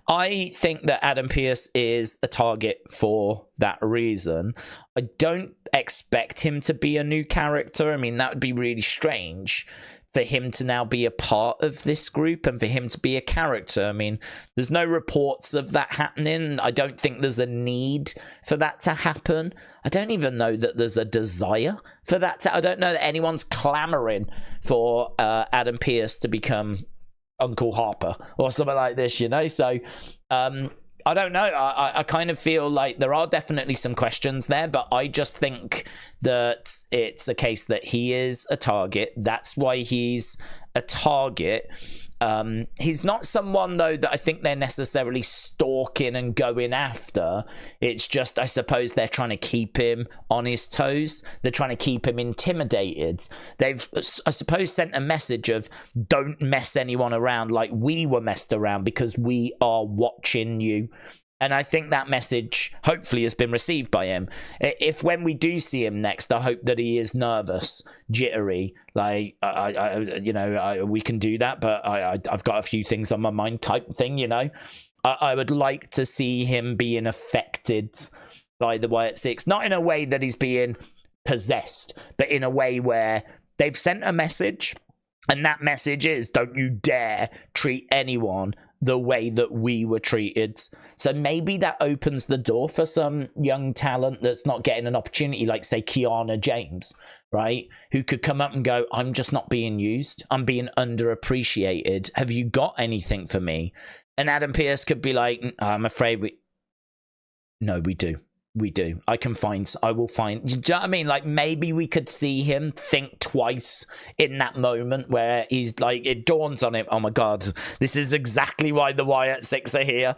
I think that Adam Pearce is a target for that reason. I don't expect him to be a new character. I mean, that would be really strange for him to now be a part of this group and for him to be a character. I mean, there's no reports of that happening. I don't think there's a need for that to happen. I don't even know that there's a desire for that to... I don't know that anyone's clamoring for Adam Pearce to become Uncle Harper or something like this, you know? So, I don't know. I kind of feel like there are definitely some questions there, but I just think that it's a case that he is a target. That's why he's a target. He's not someone, though, that I think they're necessarily stalking and going after. It's just, I suppose, they're trying to keep him on his toes. They're trying to keep him intimidated. They've, I suppose, sent a message of don't mess anyone around like we were messed around because we are watching you. And I think that message hopefully has been received by him. If when we do see him next, I hope that he is nervous, jittery, like, we can do that, but I've got a few things on my mind type thing, you know. I would like to see him being affected by the Wyatt Six, not in a way that he's being possessed, but in a way where they've sent a message, and that message is, don't you dare treat anyone the way that we were treated. So maybe that opens the door for some young talent that's not getting an opportunity, like, say, Kiana James, right? Who could come up and go, I'm just not being used. I'm being underappreciated. Have you got anything for me? And Adam Pearce could be like, I'm afraid we do. We do. I will find. Do you know what I mean? Like, maybe we could see him think twice in that moment where he's like, it dawns on him, oh my God, this is exactly why the Wyatt Six are here.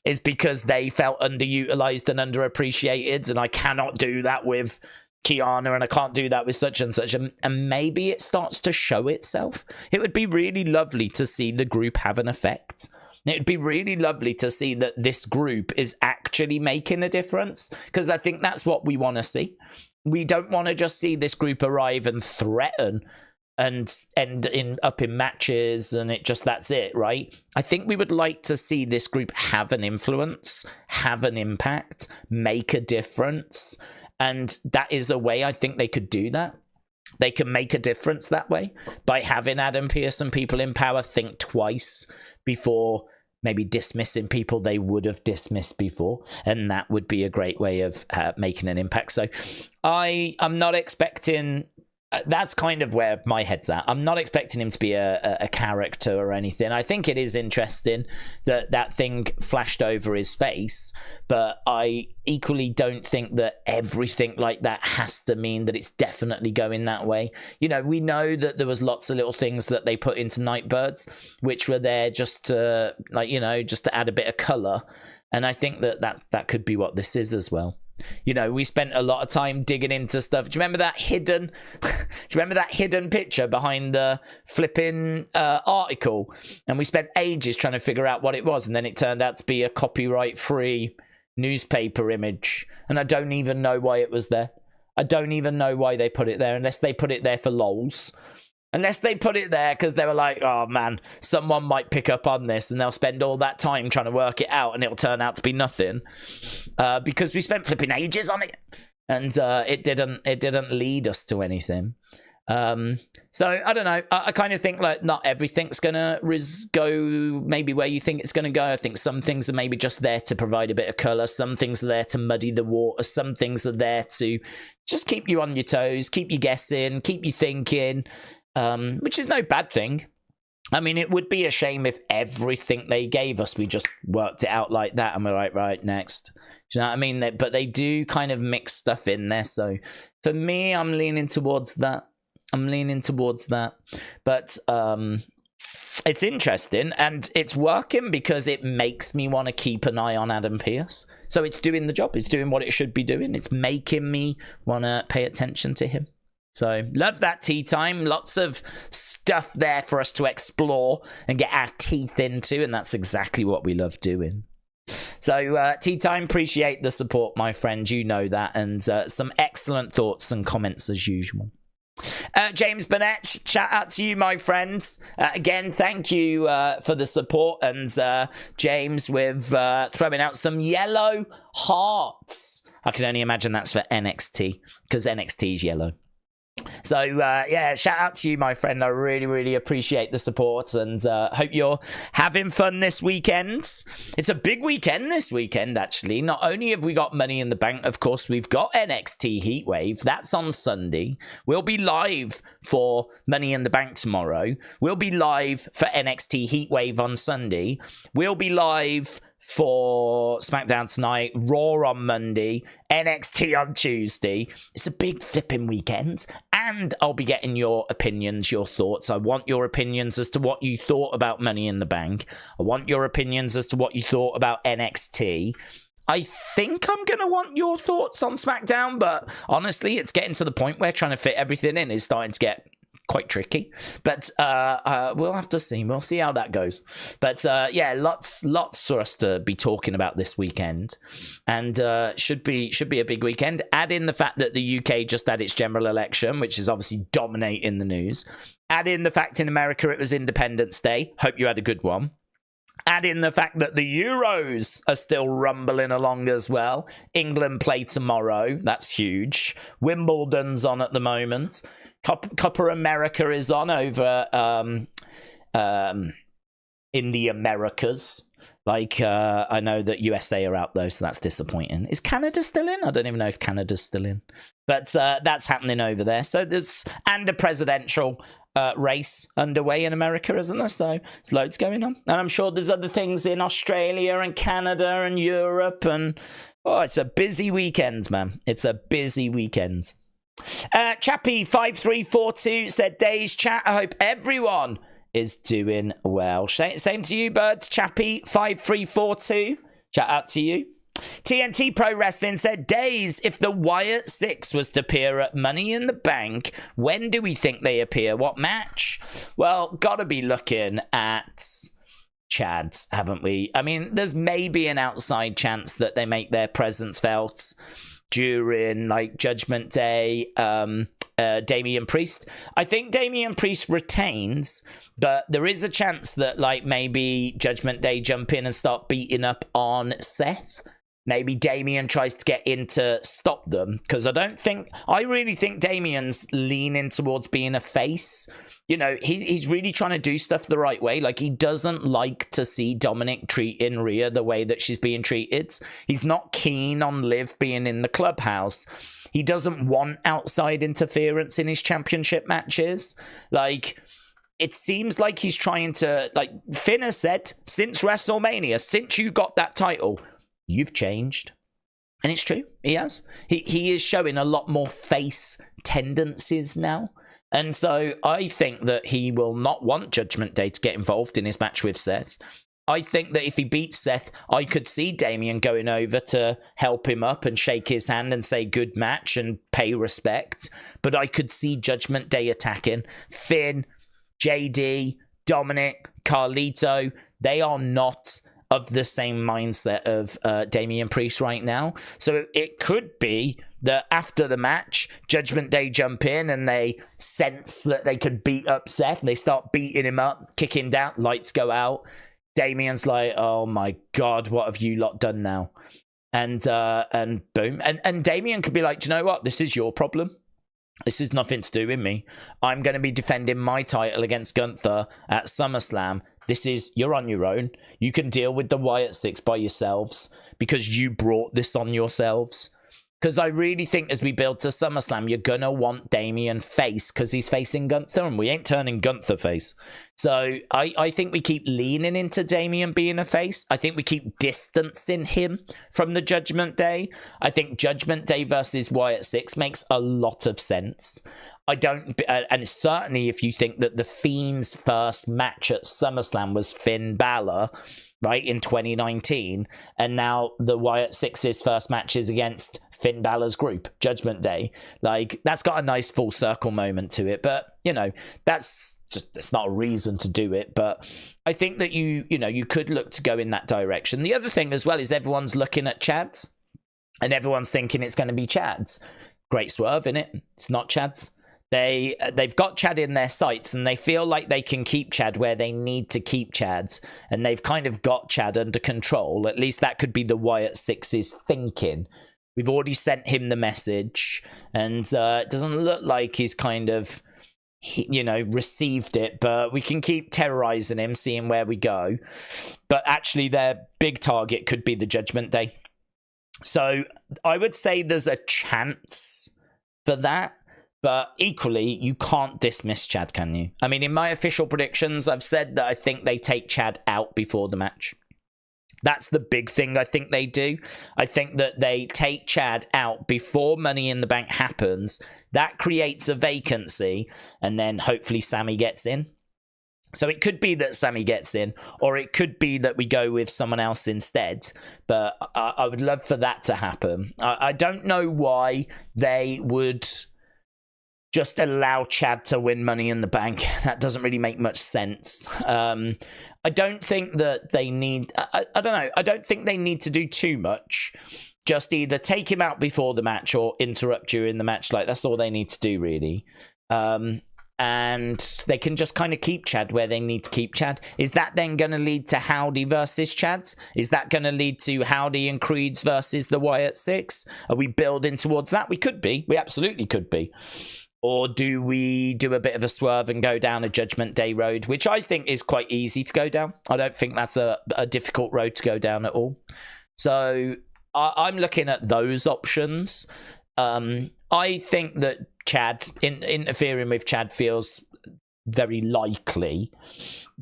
Is because they felt underutilized and underappreciated, and I cannot do that with Kiana, and I can't do that with such and such. And maybe it starts to show itself. It would be really lovely to see the group have an effect. It'd be really lovely to see that this group is actually making a difference, because I think that's what we want to see. We don't want to just see this group arrive and threaten and end up in matches, and that's it, right? I think we would like to see this group have an influence, have an impact, make a difference, and that is a way I think they could do that. They can make a difference that way by having Adam Pearce and people in power think twice before maybe dismissing people they would have dismissed before, and that would be a great way of making an impact. So I'm not expecting... that's kind of where my head's at. I'm not expecting him to be a character or anything. I think it is interesting that that thing flashed over his face, but I equally don't think that everything like that has to mean that it's definitely going that way. You know, we know that there was lots of little things that they put into Nightbirds, which were there just to, like, you know, just to add a bit of color. And I think that could be what this is as well. You know, we spent a lot of time digging into stuff. Do you remember that hidden picture behind the flipping article? And we spent ages trying to figure out what it was, and then it turned out to be a copyright-free newspaper image. And I don't even know why it was there. I don't even know why they put it there, unless they put it there for lols. Unless they put it there because they were like, oh man, someone might pick up on this, and they'll spend all that time trying to work it out, and it'll turn out to be nothing. Because we spent flipping ages on it, and it didn't lead us to anything. So I don't know. I kind of think like not everything's gonna go maybe where you think it's gonna go. I think some things are maybe just there to provide a bit of color. Some things are there to muddy the water. Some things are there to just keep you on your toes, keep you guessing, keep you thinking. Which is no bad thing. I mean, it would be a shame if everything they gave us, we just worked it out like that and we're like, right, next. Do you know what I mean? But they do kind of mix stuff in there. So for me, I'm leaning towards that. But it's interesting, and it's working because it makes me want to keep an eye on Adam Pearce. So it's doing the job. It's doing what it should be doing. It's making me want to pay attention to him. So, love that tea time. Lots of stuff there for us to explore and get our teeth into, and that's exactly what we love doing. So, tea time, appreciate the support, my friend. You know that, and some excellent thoughts and comments as usual. James Burnett, shout out to you, my friends. Again, thank you for the support, and James with throwing out some yellow hearts. I can only imagine that's for NXT, because NXT is yellow. So, yeah, shout out to you, my friend. I really, really appreciate the support, and hope you're having fun this weekend. It's a big weekend this weekend, actually. Not only have we got Money in the Bank, of course, we've got NXT Heatwave. That's on Sunday. We'll be live for Money in the Bank tomorrow. We'll be live for NXT Heatwave on Sunday. We'll be live for SmackDown tonight, Raw on Monday, NXT on Tuesday. It's a big flipping weekend, and I'll be getting your opinions, your thoughts. I want your opinions as to what you thought about Money in the Bank. I want your opinions as to what you thought about NXT. I think I'm going to want your thoughts on SmackDown, but honestly, it's getting to the point where trying to fit everything in is starting to get quite tricky, but we'll have to see. We'll see how that goes. But yeah, lots for us to be talking about this weekend, and should be a big weekend. Add in the fact that the UK just had its general election, which is obviously dominating the news. Add in the fact in America it was Independence Day. Hope you had a good one. Add in the fact that the Euros are still rumbling along as well. England play tomorrow. That's huge. Wimbledon's on at the moment. Copper America is on over in the Americas. Like, I know that USA are out, though, so that's disappointing. Is Canada still in? I don't even know if Canada's still in. But that's happening over there. So there's... And a presidential race underway in America, isn't there? So there's loads going on. And I'm sure there's other things in Australia and Canada and Europe. And, oh, it's a busy weekend, man. It's a busy weekend. Chappie5342 said, Days chat, I hope everyone is doing well. Same to you, birds. Chappie5342, shout out to you. TNT Pro Wrestling said, Days, if the Wyatt Six was to appear at Money in the Bank, when do we think they appear? What match? Well, gotta be looking at Chads, haven't we? I mean, there's maybe an outside chance that they make their presence felt during like Judgment Day, Damian Priest. I think Damian Priest retains, but there is a chance that like maybe Judgment Day jump in and start beating up on Seth. Maybe Damian tries to get in to stop them, because I really think Damian's leaning towards being a face. You know, he's really trying to do stuff the right way. Like, he doesn't like to see Dominic treating Rhea the way that she's being treated. He's not keen on Liv being in the clubhouse. He doesn't want outside interference in his championship matches. Like, it seems like he's trying to, like Finn has said, since WrestleMania, since you got that title, you've changed. And it's true, he has. He is showing a lot more face tendencies now. And so I think that he will not want Judgment Day to get involved in his match with Seth. I think that if he beats Seth, I could see Damian going over to help him up and shake his hand and say good match and pay respect. But I could see Judgment Day attacking. Finn, JD, Dominic, Carlito, they are not of the same mindset of Damian Priest right now. So it could be that after the match, Judgment Day jump in and they sense that they could beat up Seth. And they start beating him up, kicking down, lights go out. Damian's like, oh my God, what have you lot done now? And boom. And Damian could be like, do you know what? This is your problem. This is nothing to do with me. I'm going to be defending my title against Gunther at SummerSlam. You're on your own. You can deal with the Wyatt Six by yourselves because you brought this on yourselves. Because I really think as we build to SummerSlam, you're going to want Damian face because he's facing Gunther and we ain't turning Gunther face. So I think we keep leaning into Damian being a face. I think we keep distancing him from the Judgment Day. I think Judgment Day versus Wyatt Six makes a lot of sense. And certainly if you think that the Fiend's first match at SummerSlam was Finn Balor, right, in 2019, and now the Wyatt Six's first match is against Finn Balor's group, Judgment Day. Like, that's got a nice full circle moment to it, but you know, that's not a reason to do it. But I think that you could look to go in that direction. The other thing as well is everyone's looking at Chad's and everyone's thinking it's going to be Chad's. Great swerve, innit? It's not Chad's. They've got Chad in their sights and they feel like they can keep Chad where they need to keep Chad's, and they've kind of got Chad under control. At least that could be the Wyatt Six's thinking. We've already sent him the message, and it doesn't look like he's kind of, received it, but we can keep terrorizing him, seeing where we go. But actually their big target could be the Judgment Day. So I would say there's a chance for that. But equally, you can't dismiss Chad, can you? I mean, in my official predictions, I've said that I think they take Chad out before the match. That's the big thing I think they do. I think that they take Chad out before Money in the Bank happens. That creates a vacancy, and then hopefully Sammy gets in. So it could be that Sammy gets in, or it could be that we go with someone else instead. But I would love for that to happen. I don't know why they would just allow Chad to win Money in the Bank. That doesn't really make much sense. I don't think that they need... I don't know. I don't think they need to do too much. Just either take him out before the match or interrupt during the match. Like, that's all they need to do, really. And they can just kind of keep Chad where they need to keep Chad. Is that then going to lead to Howdy versus Chads? Is that going to lead to Howdy and Creeds versus the Wyatt Six? Are we building towards that? We could be. We absolutely could be. Or do we do a bit of a swerve and go down a Judgment Day road, which I think is quite easy to go down. I don't think that's a difficult road to go down at all. So I'm looking at those options. I think that Chad, interfering with Chad feels very likely.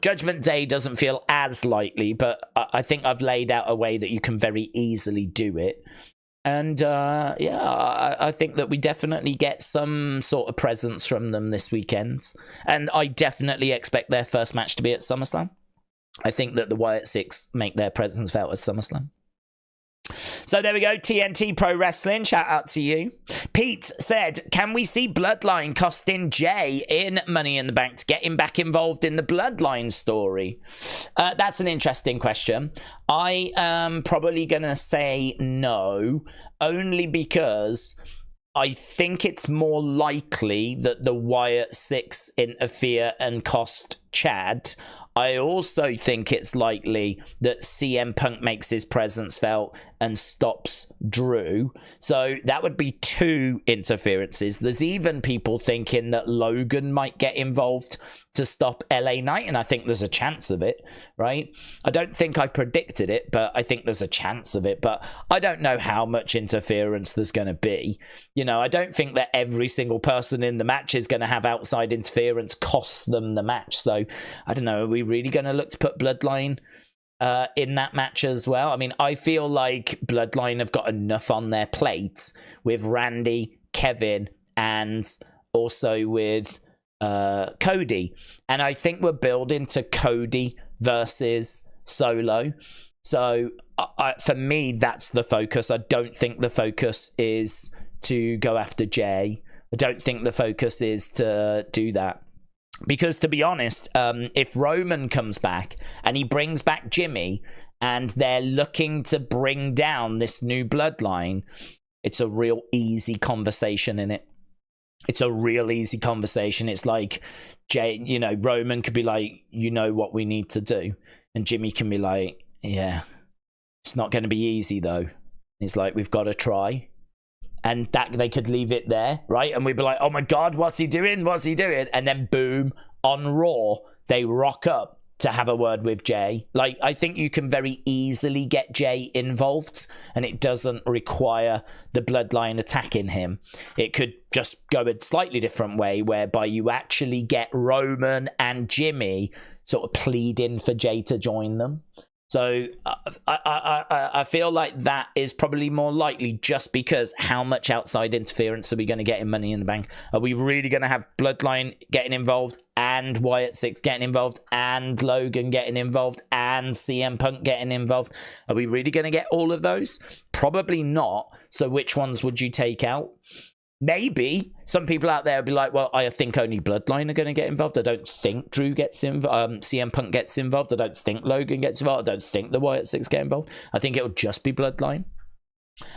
Judgment Day doesn't feel as likely, but I think I've laid out a way that you can very easily do it. And I think that we definitely get some sort of presence from them this weekend. And I definitely expect their first match to be at SummerSlam. I think that the Wyatt Six make their presence felt at SummerSlam. So there we go, TNT Pro Wrestling, shout out to you. Pete said, can we see Bloodline costing Jay in Money in the Bank to get him back involved in the Bloodline story? That's an interesting question. I am probably going to say no, only because I think it's more likely that the Wyatt Six interfere and cost Chad. I also think it's likely that CM Punk makes his presence felt and stops Drew. So that would be 2 interferences. There's even people thinking that Logan might get involved to stop LA Knight, and I think there's a chance of it, right? I don't think I predicted it, but I think there's a chance of it. But I don't know how much interference there's going to be. You know, I don't think that every single person in the match is going to have outside interference cost them the match. So I don't know, are we really going to look to put Bloodline in that match as well? I mean, I feel like Bloodline have got enough on their plates with Randy, Kevin, and also with Cody. And I think we're building to Cody versus Solo. So for me, that's the focus. I don't think the focus is to go after Jay. I don't think the focus is to do that. Because to be honest, if Roman comes back and he brings back Jimmy and they're looking to bring down this new bloodline, it's a real easy conversation, in it. It's a real easy conversation. It's like, you know, Roman could be like, you know what we need to do. And Jimmy can be like, yeah, it's not going to be easy though. He's like, we've got to try. And that they could leave it there, right? And we'd be like, oh my God, what's he doing? What's he doing? And then boom, on Raw, they rock up to have a word with Jay. Like, I think you can very easily get Jay involved, and it doesn't require the bloodline attacking him. It could just go a slightly different way, whereby you actually get Roman and Jimmy sort of pleading for Jay to join them. So I feel like that is probably more likely, just because how much outside interference are we going to get in Money in the Bank? Are we really going to have Bloodline getting involved and Wyatt Six getting involved and Logan getting involved and CM Punk getting involved? Are we really going to get all of those? Probably not. So which ones would you take out? Maybe some people out there will be like, well, I think only Bloodline are going to get involved. I don't think Drew gets involved. CM Punk gets involved. I don't think Logan gets involved. I don't think the Wyatt Six get involved. I think it'll just be Bloodline.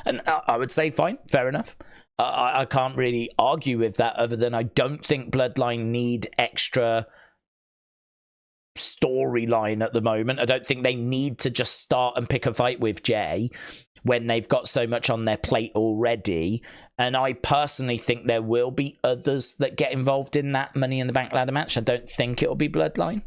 And I would say, fine, fair enough. I can't really argue with that, other than I don't think Bloodline need extra storyline at the moment. I don't think they need to just start and pick a fight with Jay when they've got so much on their plate already. And I personally think there will be others that get involved in that Money in the Bank ladder match. I don't think it'll be Bloodline.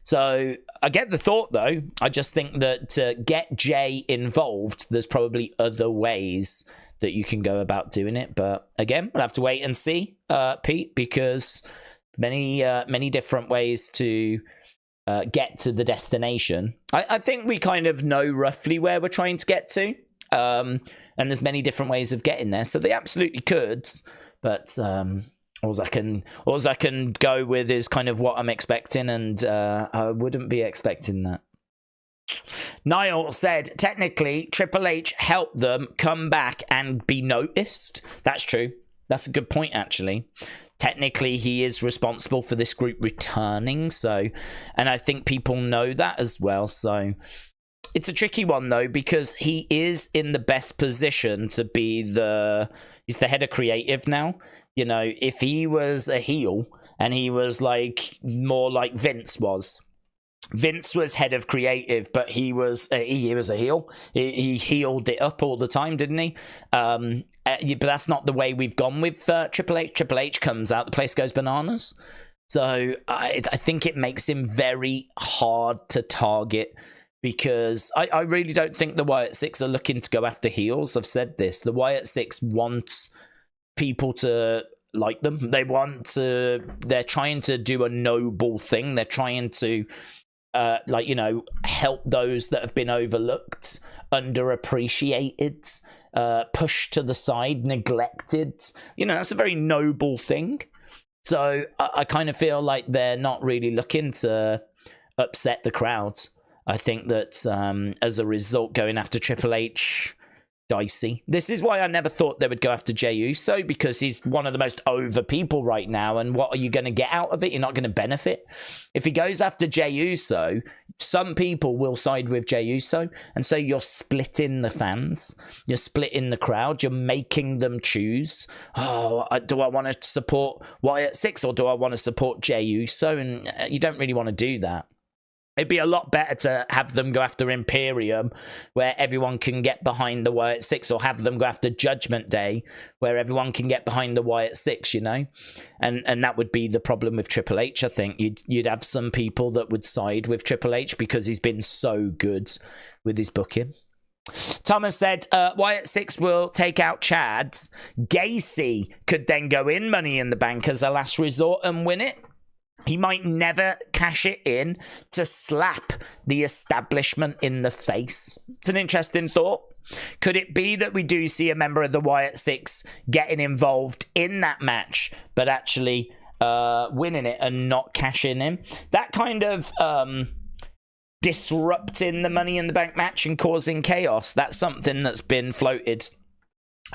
So I get the thought, though. I just think that to get Jay involved, there's probably other ways that you can go about doing it. But again, we'll have to wait and see, Pete, because many different ways to get to the destination. I think we kind of know roughly where we're trying to get to, and there's many different ways of getting there, so they absolutely could, but all I can go with is kind of what I'm expecting, and I wouldn't be expecting that. Niall said, technically, Triple H helped them come back and be noticed. That's true. That's a good point, actually. Technically, he is responsible for this group returning, so, and I think people know that as well, so it's a tricky one, though, because he is in the best position to be he's the head of creative now. You know, if he was a heel and he was like more like Vince was head of creative, but he was a heel. He heeled it up all the time, didn't he? But that's not the way we've gone with Triple H. Triple H comes out, the place goes bananas. So I think it makes him very hard to target, because I really don't think the Wyatt Six are looking to go after heels. I've said this. The Wyatt Six wants people to like them. They're trying to do a noble thing. They're trying to help those that have been overlooked, underappreciated, pushed to the side, neglected. That's a very noble thing. So I kind of feel like they're not really looking to upset the crowds. I think that as a result, going after Triple H dicey. This is why I never thought they would go after Jey Uso, because he's one of the most over people right now, and what are you going to get out of it? You're not going to benefit. If he goes after Jey Uso, some people will side with Jey Uso, and so you're splitting the fans, you're splitting the crowd, you're making them choose, do I want to support Wyatt Six or do I want to support Jey Uso? And you don't really want to do that. It'd be a lot better to have them go after Imperium, where everyone can get behind the Wyatt Six, or have them go after Judgment Day, where everyone can get behind the Wyatt Six, you know? And that would be the problem with Triple H, I think. You'd have some people that would side with Triple H because he's been so good with his booking. Thomas said, Wyatt Six will take out Chad's. Gacy could then go in Money in the Bank as a last resort and win it. He might never cash it in to slap the establishment in the face. It's an interesting thought. Could it be that we do see a member of the Wyatt Six getting involved in that match, but actually winning it and not cashing in? That kind of disrupting the Money in the Bank match and causing chaos, that's something that's been floated.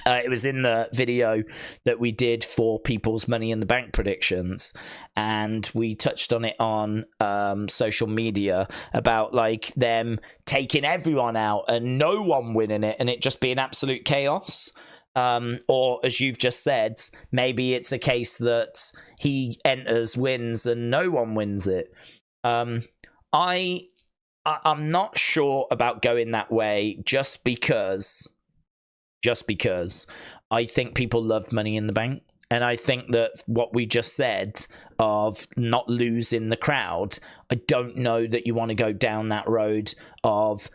It was in the video that we did for people's Money in the Bank predictions, and we touched on it on social media about like them taking everyone out and no one winning it and it just being absolute chaos. Or as you've just said, maybe it's a case that he enters, wins, and no one wins it. I'm not sure about going that way just because I think people love Money in the Bank. And I think that what we just said of not losing the crowd, I don't know that you want to go down that road of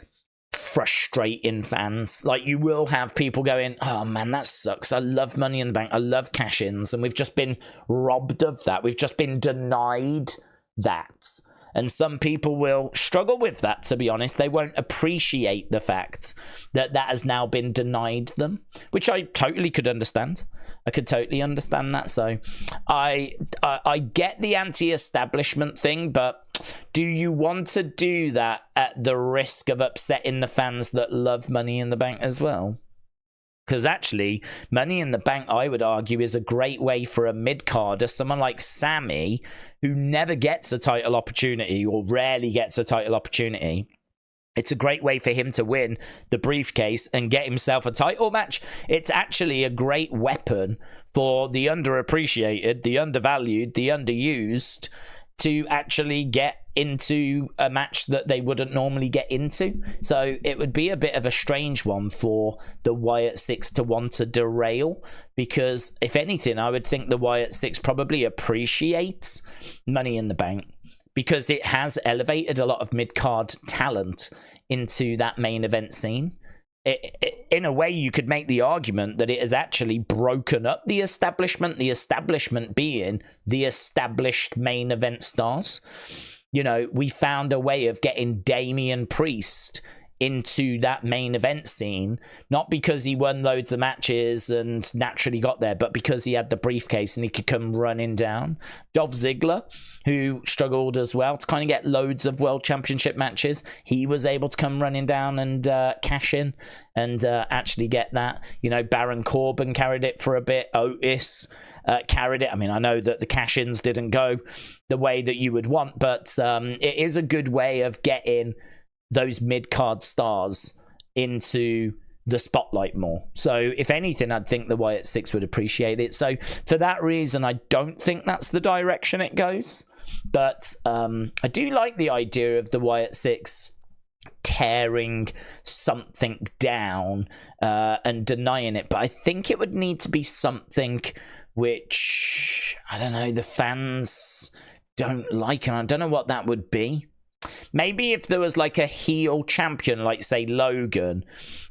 frustrating fans. Like, you will have people going, oh man, that sucks. I love Money in the Bank. I love cash-ins. And we've just been robbed of that. We've just been denied that. And some people will struggle with that, to be honest. They won't appreciate the fact that that has now been denied them, which I totally could understand. I could totally understand that. So I get the anti-establishment thing, but do you want to do that at the risk of upsetting the fans that love Money in the Bank as well? Because actually, Money in the Bank, I would argue, is a great way for a mid-carder, someone like Sammy, who never gets a title opportunity or rarely gets a title opportunity. It's a great way for him to win the briefcase and get himself a title match. It's actually a great weapon for the underappreciated, the undervalued, the underused to actually get into a match that they wouldn't normally get into. So it would be a bit of a strange one for the Wyatt Six to want to derail, because if anything, I would think the Wyatt Six probably appreciates Money in the Bank because it has elevated a lot of mid-card talent into that main event scene. In a way, you could make the argument that it has actually broken up the establishment being the established main event stars. You know, we found a way of getting Damian Priest into that main event scene, not because he won loads of matches and naturally got there, but because he had the briefcase and he could come running down. Dolph Ziggler, who struggled as well to kind of get loads of world championship matches, he was able to come running down and cash in and actually get that. You know, Baron Corbin carried it for a bit. Otis carried it. I mean, I know that the cash-ins didn't go the way that you would want, but it is a good way of getting those mid-card stars into the spotlight more. So if anything, I'd think the Wyatt Six would appreciate it. So for that reason, I don't think that's the direction it goes. But I do like the idea of the Wyatt Six tearing something down and denying it. But I think it would need to be something which, I don't know, the fans don't like. And I don't know what that would be. Maybe if there was like a heel champion, like say Logan,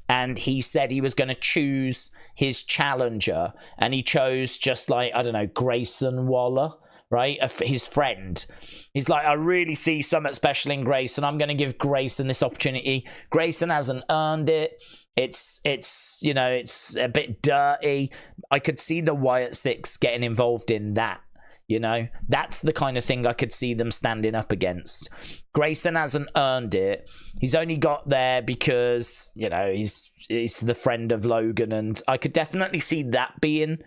and he said he was going to choose his challenger, and he chose just like, I don't know, Grayson Waller, right? His friend. He's like, I really see something special in Grayson. I'm going to give Grayson this opportunity. Grayson hasn't earned it. It's you know, it's a bit dirty. I could see the Wyatt Six getting involved in that. You know, that's the kind of thing I could see them standing up against. Grayson hasn't earned it. He's only got there because, you know, he's the friend of Logan, and I could definitely see that being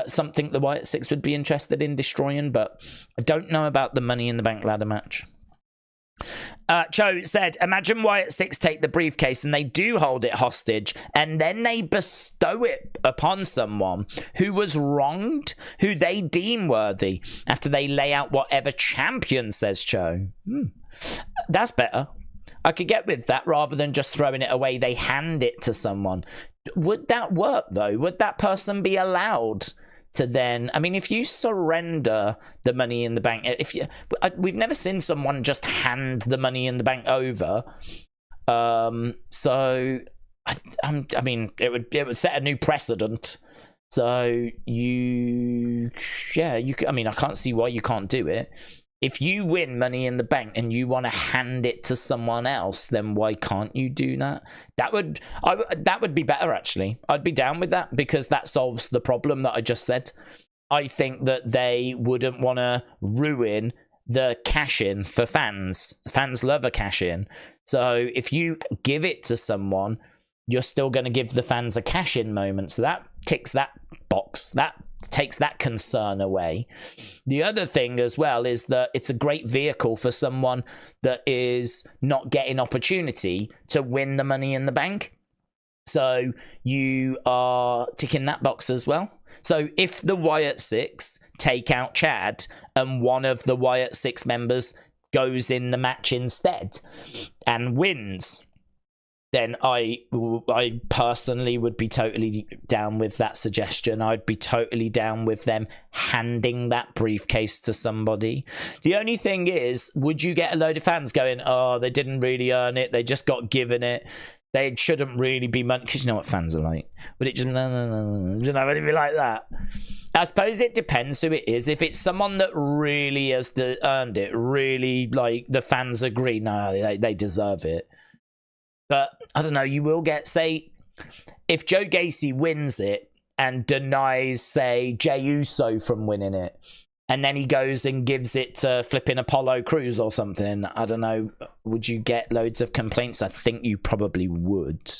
something the Wyatt Six would be interested in destroying, but I don't know about the Money in the Bank ladder match. Cho said, imagine Wyatt Six take the briefcase and they do hold it hostage, and then they bestow it upon someone who was wronged, who they deem worthy, after they lay out whatever champion, says Cho. That's better. I could get with that rather than just throwing it away. They hand it to someone. Would that work, though? Would that person be allowed to then... I mean, if you surrender the Money in the Bank... we've never seen someone just hand the Money in the Bank over. So, I mean, it would set a new precedent. So, I mean, I can't see why you can't do it. If you win Money in the Bank and you want to hand it to someone else, then why can't you do that? That would be better, actually. I'd be down with that, because that solves the problem that I just said. I think that they wouldn't want to ruin the cash-in for fans. Fans love a cash-in. So if you give it to someone, you're still going to give the fans a cash-in moment. So that ticks that box. That takes that concern away. The other thing as well is that it's a great vehicle for someone that is not getting opportunity to win the Money in the Bank. So you are ticking that box as well. So if the Wyatt Six take out Chad and one of the Wyatt Six members goes in the match instead and wins, then I personally would be totally down with that suggestion. I'd be totally down with them handing that briefcase to somebody. The only thing is, would you get a load of fans going, oh, they didn't really earn it, they just got given it, they shouldn't really be money? Because you know what fans are like. Would it just, no, you know, anything like that? I suppose it depends who it is. If it's someone that really has earned it, really, like, the fans agree, no, they deserve it. But, I don't know, you will get, say, if Joe Gacy wins it and denies, say, Jey Uso from winning it, and then he goes and gives it to flipping Apollo Crews or something, I don't know, would you get loads of complaints? I think you probably would.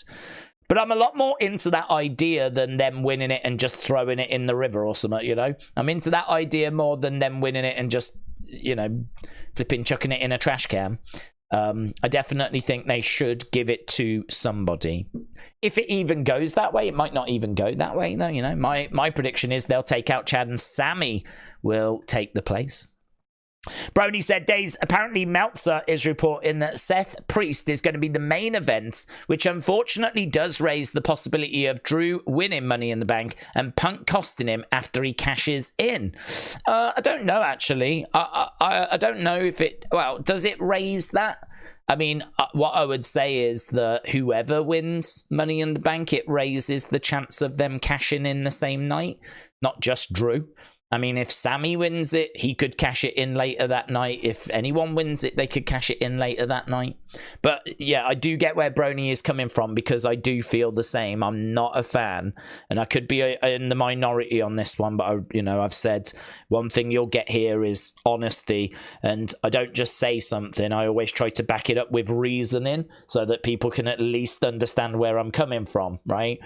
But I'm a lot more into that idea than them winning it and just throwing it in the river or something, you know? I'm into that idea more than them winning it and just, you know, flipping chucking it in a trash can. I definitely think they should give it to somebody. If it even goes that way, it might not even go that way, though. You know, my prediction is they'll take out Chad and Sammy will take the place. Brony said, Days, apparently Meltzer is reporting that Seth Priest is going to be the main event, which unfortunately does raise the possibility of Drew winning Money in the Bank and Punk costing him after he cashes in. I don't know, actually. I don't know if it... Well, does it raise that? I mean, what I would say is that whoever wins Money in the Bank, it raises the chance of them cashing in the same night, not just Drew. I mean, if Sammy wins it, he could cash it in later that night. If anyone wins it, they could cash it in later that night. But yeah, I do get where Brony is coming from, because I do feel the same. I'm not a fan, and I could be in the minority on this one, but I've said one thing you'll get here is honesty, and I don't just say something. I always try to back it up with reasoning so that people can at least understand where I'm coming from, right?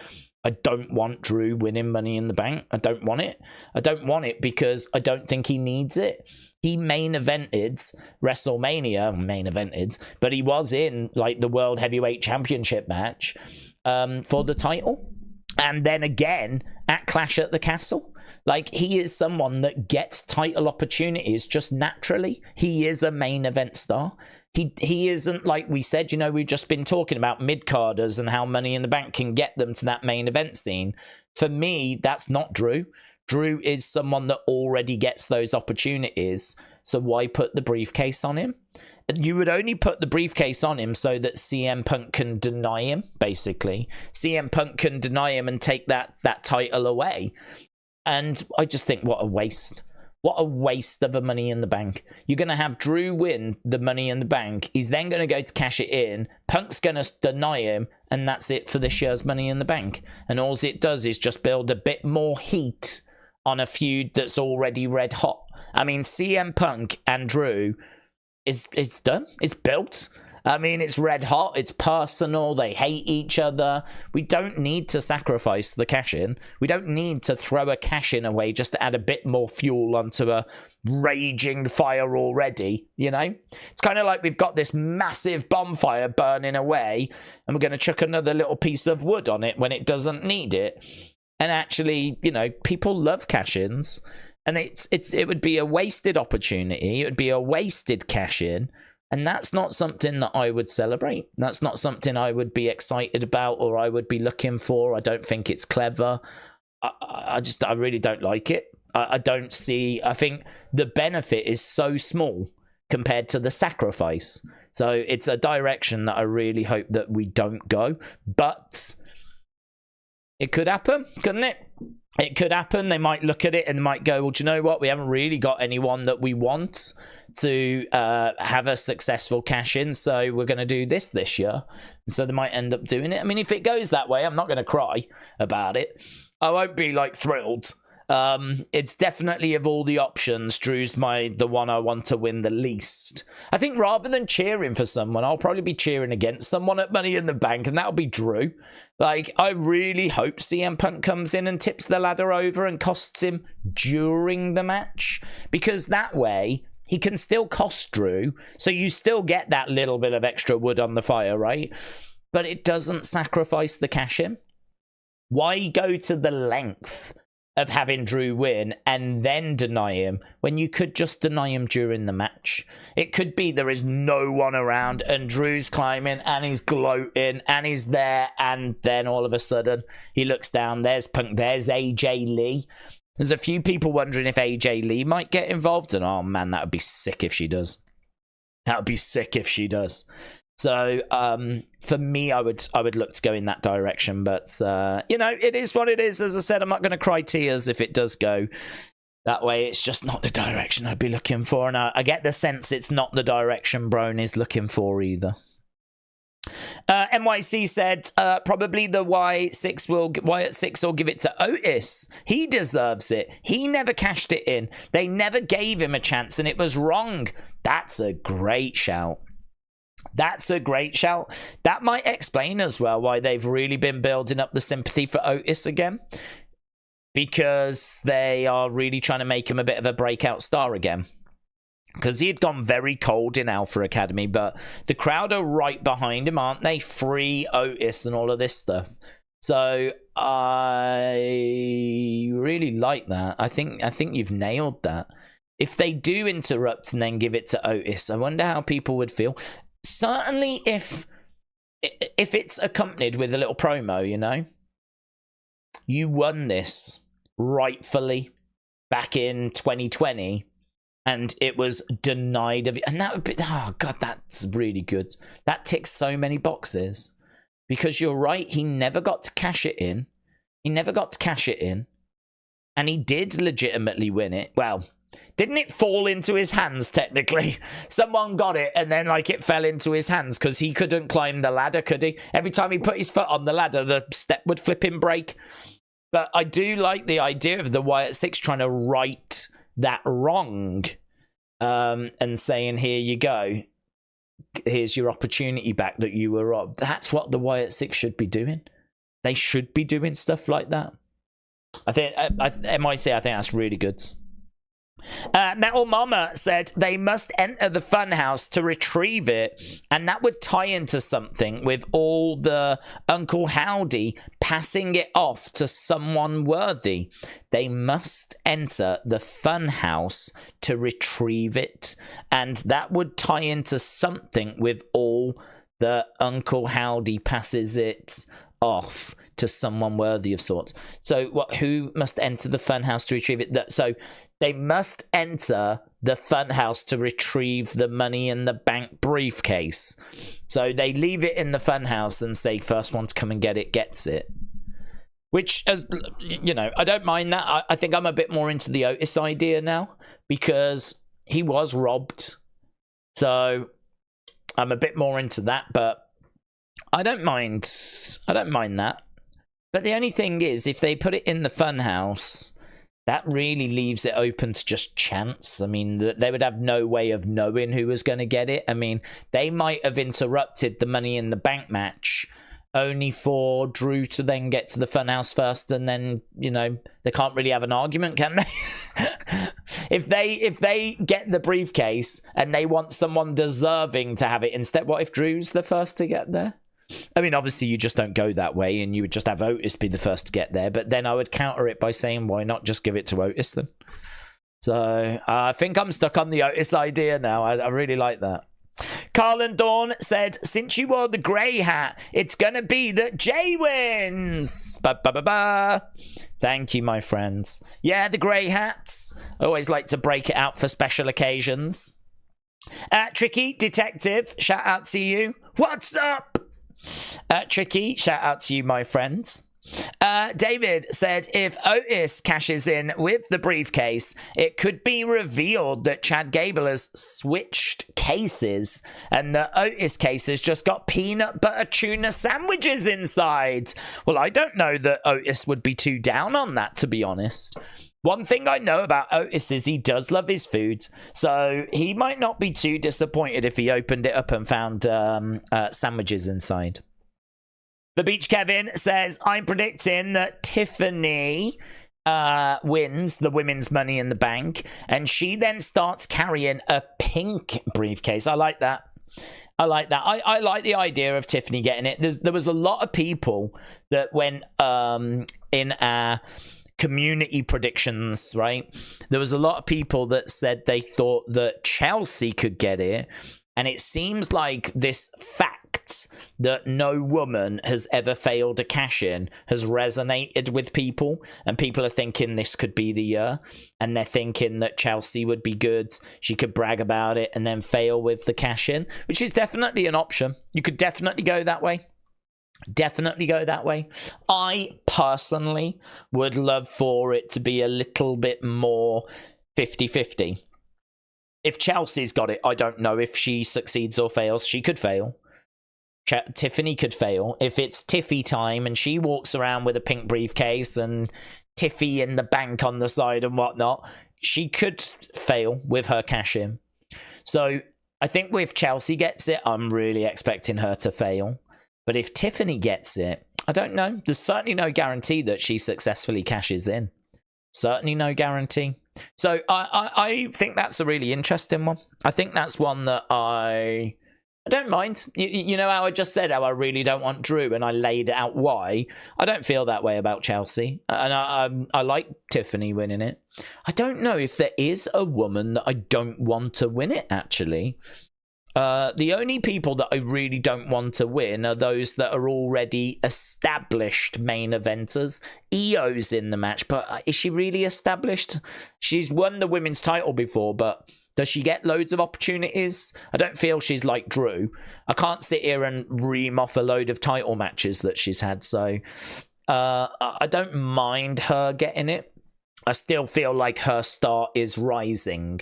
I don't want Drew winning Money in the Bank. I don't want it. I don't want it because I don't think he needs it. He main evented WrestleMania, but he was in like the World Heavyweight Championship match for the title. And then again at Clash at the Castle. Like, he is someone that gets title opportunities just naturally. He is a main event star. He isn't, like we said, we've just been talking about mid-carders and how Money in the Bank can get them to that main event scene. For me, that's not Drew. Drew is someone that already gets those opportunities. So why put the briefcase on him? You would only put the briefcase on him so that CM Punk can deny him, basically. CM Punk can deny him and take that title away. And I just think, what a waste. What a waste of a Money in the Bank. You're going to have Drew win the Money in the Bank. He's then going to go to cash it in. Punk's going to deny him. And that's it for this year's Money in the Bank. And all it does is just build a bit more heat on a feud that's already red hot. I mean, CM Punk and Drew is done. It's built. I mean, it's red hot. It's personal. They hate each other. We don't need to sacrifice the cash-in. We don't need to throw a cash-in away just to add a bit more fuel onto a raging fire already, you know? It's kind of like we've got this massive bonfire burning away, and we're going to chuck another little piece of wood on it when it doesn't need it. And actually, you know, people love cash-ins, and it would be a wasted opportunity. It would be a wasted cash-in. And that's not something that I would celebrate. That's not something I would be excited about or I would be looking for. I don't think it's clever. I really don't like it. I don't see... I think the benefit is so small compared to the sacrifice. So it's a direction that I really hope that we don't go. But it could happen, couldn't it? It could happen. They might look at it and might go, well, do you know what? We haven't really got anyone that we want to have a successful cash-in, so we're going to do this year. And so they might end up doing it. I mean, if it goes that way, I'm not going to cry about it. I won't be, like, thrilled. It's definitely, of all the options, Drew's the one I want to win the least. I think rather than cheering for someone, I'll probably be cheering against someone at Money in the Bank, and that'll be Drew. Like, I really hope CM Punk comes in and tips the ladder over and costs him during the match, because that way he can still cost Drew, so you still get that little bit of extra wood on the fire, right? But it doesn't sacrifice the cash-in. Why go to the length of having Drew win and then deny him when you could just deny him during the match? It could be there is no one around and Drew's climbing and he's gloating and he's there, and then all of a sudden he looks down, there's Punk, there's AJ Lee. There's a few people wondering if AJ Lee might get involved, and oh man, that would be sick if she does. That would be sick if she does. So for me, I would look to go in that direction, but you know, it is what it is. As I said, I'm not going to cry tears if it does go that way. It's just not the direction I'd be looking for, and I get the sense it's not the direction Brown is looking for either. NYC said probably the Wyatt 6 will give it to Otis. He deserves it. He never cashed it in. They never gave him a chance, and it was wrong. That's a great shout. That's a great shout. That might explain as well why they've really been building up the sympathy for Otis again, because they are really trying to make him a bit of a breakout star again. Because he had gone very cold in Alpha Academy, but the crowd are right behind him, aren't they? Free Otis and all of this stuff. So I really like that. I think you've nailed that. If they do interrupt and then give it to Otis, I wonder how people would feel. Certainly if it's accompanied with a little promo, you know. You won this rightfully back in 2020. And it was denied of you. And that would be, oh God, that's really good. That ticks so many boxes. Because you're right, he never got to cash it in. And he did legitimately win it. Well, didn't it fall into his hands, technically? Someone got it, and then, like, it fell into his hands, because he couldn't climb the ladder, could he? Every time he put his foot on the ladder, the step would flip and break. But I do like the idea of the Wyatt 6 trying to right that wrong, and saying, here you go, here's your opportunity back that you were robbed. That's what the Wyatt 6 should be doing. They should be doing stuff like that. I think that's really good. Metal Mama said they must enter the funhouse to retrieve it, and that would tie into something with all the Uncle Howdy passing it off to someone worthy. They must enter the funhouse to retrieve it, and that would tie into something with all the Uncle Howdy passes it off to someone worthy of sorts. So who must enter the funhouse to retrieve it? So they must enter the funhouse to retrieve the Money in the Bank briefcase. So they leave it in the funhouse and say, first one to come and get it gets it. Which, as you know, I don't mind that. I think I'm a bit more into the Otis idea now, because he was robbed. So I'm a bit more into that, but I don't mind that. But the only thing is, if they put it in the funhouse, that really leaves it open to just chance. I mean, they would have no way of knowing who was going to get it. I mean, they might have interrupted the Money in the Bank match only for Drew to then get to the Funhouse first, and then, you know, they can't really have an argument, can they? if they get the briefcase and they want someone deserving to have it instead, what if Drew's the first to get there? I mean, obviously you just don't go that way, and you would just have Otis be the first to get there, but then I would counter it by saying, why not just give it to Otis then? So I think I'm stuck on the Otis idea now. I really like that. Carl and Dawn said, since you wore the grey hat, it's gonna be that Jay wins. Ba-ba-ba-ba. Thank you, my friends. Yeah, the grey hats. I always like to break it out for special occasions. Tricky Detective, shout out to you. What's up? Tricky, shout out to you, my friends. David said, if Otis cashes in with the briefcase, it could be revealed that Chad Gable has switched cases and the Otis case has just got peanut butter tuna sandwiches inside. Well, I don't know that Otis would be too down on that, to be honest. One thing I know about Otis is he does love his food, so he might not be too disappointed if he opened it up and found sandwiches inside. The Beach Kevin says, I'm predicting that Tiffany wins the women's Money in the Bank, and she then starts carrying a pink briefcase. I like that. I like that. I like the idea of Tiffany getting it. There was a lot of people that went in our community predictions, right? There was a lot of people that said they thought that Chelsea could get it, and it seems like this fact that no woman has ever failed to cash in has resonated with people, and people are thinking this could be the year, and they're thinking that Chelsea would be good, she could brag about it and then fail with the cash in, which is definitely an option. You could definitely go that way. Definitely go that way. I personally would love for it to be a little bit more 50-50. If Chelsea's got it, I don't know if she succeeds or fails. She could fail. Tiffany could fail. If it's Tiffy time and she walks around with a pink briefcase and Tiffy in the bank on the side and whatnot, she could fail with her cash in. So I think if Chelsea gets it, I'm really expecting her to fail. But if Tiffany gets it, I don't know. There's certainly no guarantee that she successfully cashes in. Certainly no guarantee. So I think that's a really interesting one. I think that's one that I don't mind. You know how I just said how I really don't want Drew, and I laid out why. I don't feel that way about Chelsea, and I like Tiffany winning it. I don't know if there is a woman that I don't want to win it, actually. The only people that I really don't want to win are those that are already established main eventers. Io's in the match, but is she really established? She's won the women's title before, but does she get loads of opportunities? I don't feel she's like Drew. I can't sit here and ream off a load of title matches that she's had, so I don't mind her getting it. I still feel like her star is rising.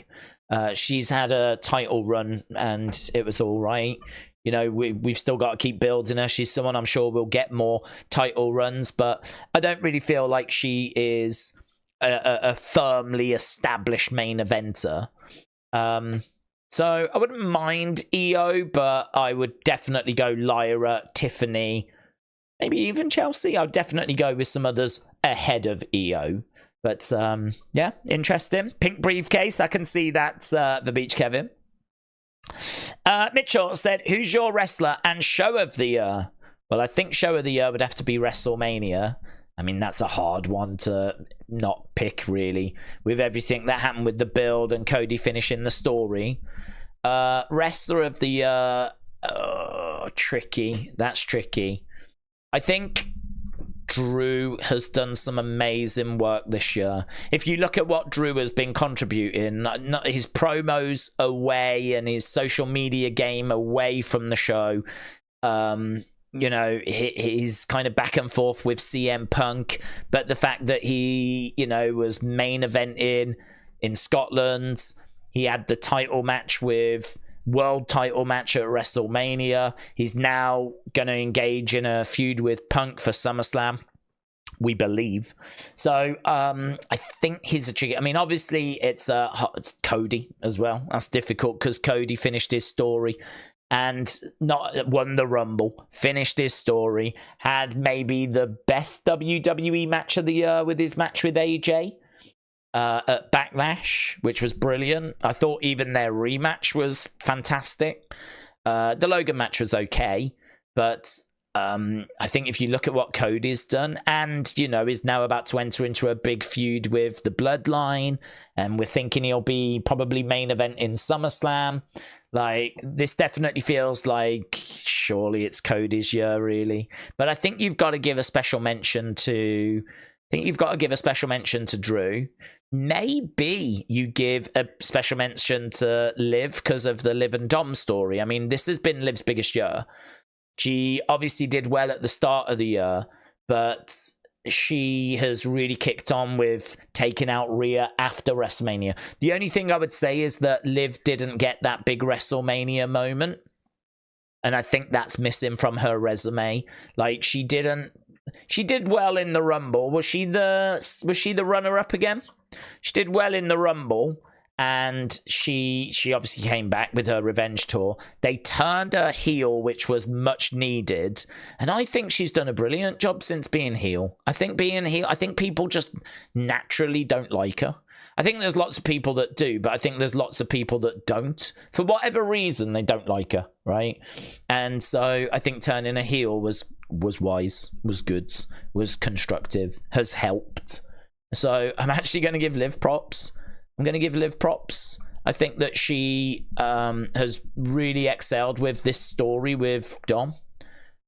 She's had a title run and it was all right. You know, we've still got to keep building her. She's someone I'm sure will get more title runs, but I don't really feel like she is a firmly established main eventer. So I wouldn't mind Io, but I would definitely go Lyra, Tiffany, maybe even Chelsea. I'll definitely go with some others ahead of Io. But, yeah, interesting. Pink briefcase, I can see that, the Beach Kevin. Mitchell said, who's your wrestler and show of the year? Well, I think show of the year would have to be WrestleMania. I mean, that's a hard one to not pick, really, with everything that happened with the build and Cody finishing the story. Wrestler of the year, tricky. That's tricky. I think Drew has done some amazing work this year. If you look at what Drew has been contributing, his promos away and his social media game away from the show, you know, his kind of back and forth with CM Punk, but the fact that he, you know, was main eventing in Scotland, he had the title match with world title match at WrestleMania. He's now going to engage in a feud with Punk for SummerSlam. we believe. So I think he's a tricky. I mean, obviously it's Cody as well. That's difficult because Cody finished his story and not won the Rumble, finished his story, had maybe the best WWE match of the year with his match with AJ at Backlash, which was brilliant. I thought even their rematch was fantastic. The Logan match was okay, but I think if you look at what Cody's done, and you know, is now about to enter into a big feud with the Bloodline, and we're thinking he'll be probably main event in SummerSlam. Like, this definitely feels like surely it's Cody's year, really. But I think you've got to give a special mention to. I think you've got to give a special mention to Drew. Maybe you give a special mention to Liv because of the Liv and Dom story. I mean, this has been Liv's biggest year. She obviously did well at the start of the year, but she has really kicked on with taking out Rhea after WrestleMania. The only thing I would say is that Liv didn't get that big WrestleMania moment, and I think that's missing from her resume. Like, she did well in the Rumble. Was she the runner-up again? She did well in the Rumble. And she obviously came back with her revenge tour. They turned her heel, which was much needed. And I think she's done a brilliant job since being heel. I think people just naturally don't like her. I think there's lots of people that do, but I think there's lots of people that don't. For whatever reason, they don't like her, right? And so I think turning a heel was wise, was good, was constructive, has helped. So I'm actually going to give Liv props. I think that she has really excelled with this story with Dom.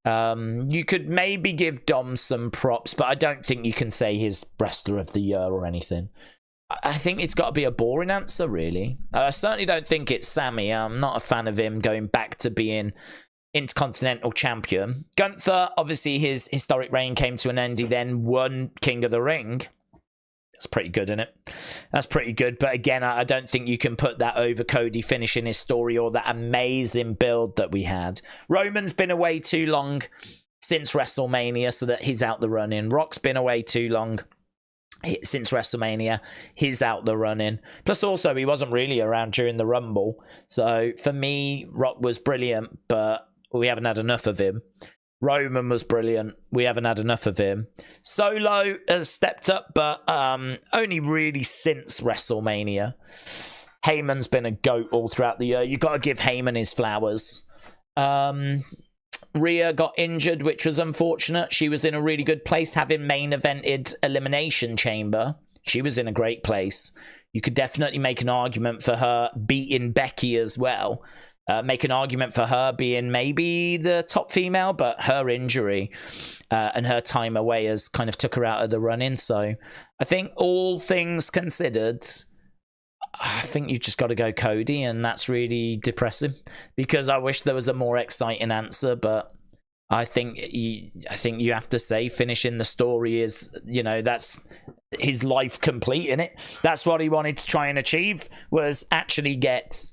You could maybe give Dom some props, but I don't think you can say he's wrestler of the year or anything. I think it's got to be a boring answer, really. I certainly don't think it's Sammy. I'm not a fan of him going back to being Intercontinental Champion. Gunther, obviously his historic reign came to an end. He then won King of the Ring. That's pretty good, isn't it? That's pretty good. But again, I don't think you can put that over Cody finishing his story or that amazing build that we had. Roman's been away too long since WrestleMania, so that he's out the running. Rock's been away too long since WrestleMania. He's out the running. Plus, also, he wasn't really around during the Rumble. So for me, Rock was brilliant, but we haven't had enough of him. Roman was brilliant. We haven't had enough of him. Solo has stepped up, but only really since WrestleMania. Heyman's been a goat all throughout the year. You've got to give Heyman his flowers. Rhea got injured, which was unfortunate. She was in a really good place, having main evented Elimination Chamber. She was in a great place. You could definitely make an argument for her beating Becky as well. Make an argument for her being maybe the top female, but her injury and her time away has kind of took her out of the running. So I think all things considered, I think you've just got to go Cody, and that's really depressing because I wish there was a more exciting answer, but I think you have to say finishing the story is, you know, that's his life complete, innit? That's what he wanted to try and achieve, was actually get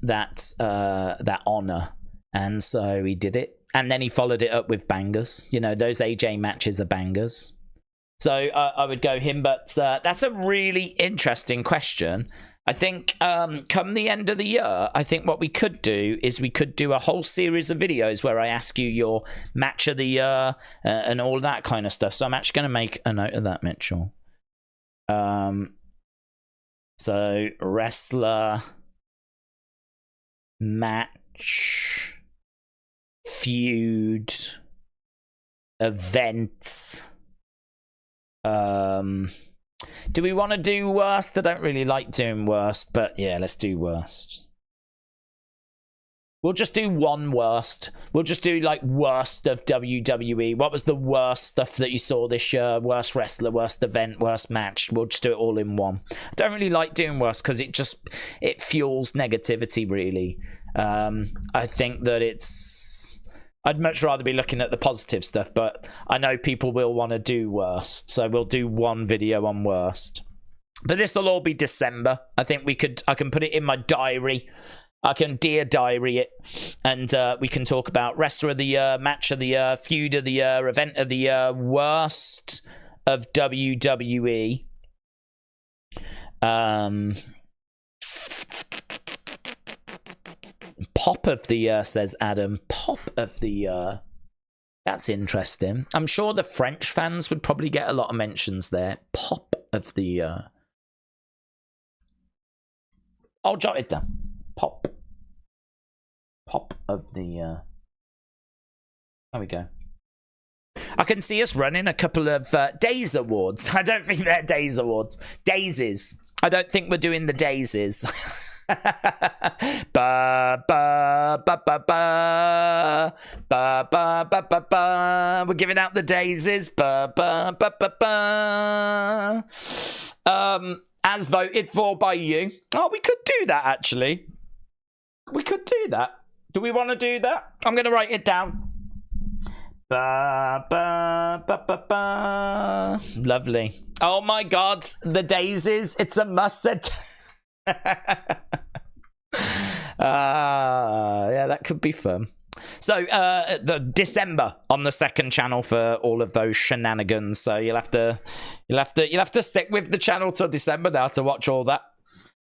that honor, and so he did it, and then he followed it up with bangers. You know, those AJ matches are bangers. So I would go him, but that's a really interesting question. I think come the end of the year, I think what we could do is we could do a whole series of videos where I ask you your match of the year and all that kind of stuff. So I'm actually going to make a note of that, Mitchell. So wrestler, match, feud, event. Do we want to do worst? I don't really like doing worst, but yeah, let's do worst. We'll just do one worst. We'll just do like worst of WWE. What was the worst stuff that you saw this year? Worst wrestler, worst event, worst match. We'll just do it all in one. I don't really like doing worst because it fuels negativity, really. I think that I'd much rather be looking at the positive stuff, but I know people will want to do worst, so we'll do one video on worst. But this will all be December. I think I can put it in my diary. I can Dear Diary it, and we can talk about Wrestler of the Year, Match of the Year, Feud of the Year, Event of the Year, Worst of WWE. Pop of the Year, says Adam. Pop of the Year. That's interesting. I'm sure the French fans would probably get a lot of mentions there. Pop of the Year. I'll jot it down. Pop. Pop of the Year. There we go. I can see us running a couple of Days Awards. I don't think they're Days Awards. Daisies. I don't think we're doing the Daisies. Ba ba ba ba ba ba ba ba ba ba. We're giving out the daisies. Ba ba ba ba ba. As voted for by you. Oh, we could do that actually. We could do that. Do we want to do that? I'm going to write it down. Ba ba ba ba ba. Lovely. Oh my God, the daisies. It's a must. Yeah, that could be fun. So the December on the second channel for all of those shenanigans. So you'll have to stick with the channel till December now to watch all that.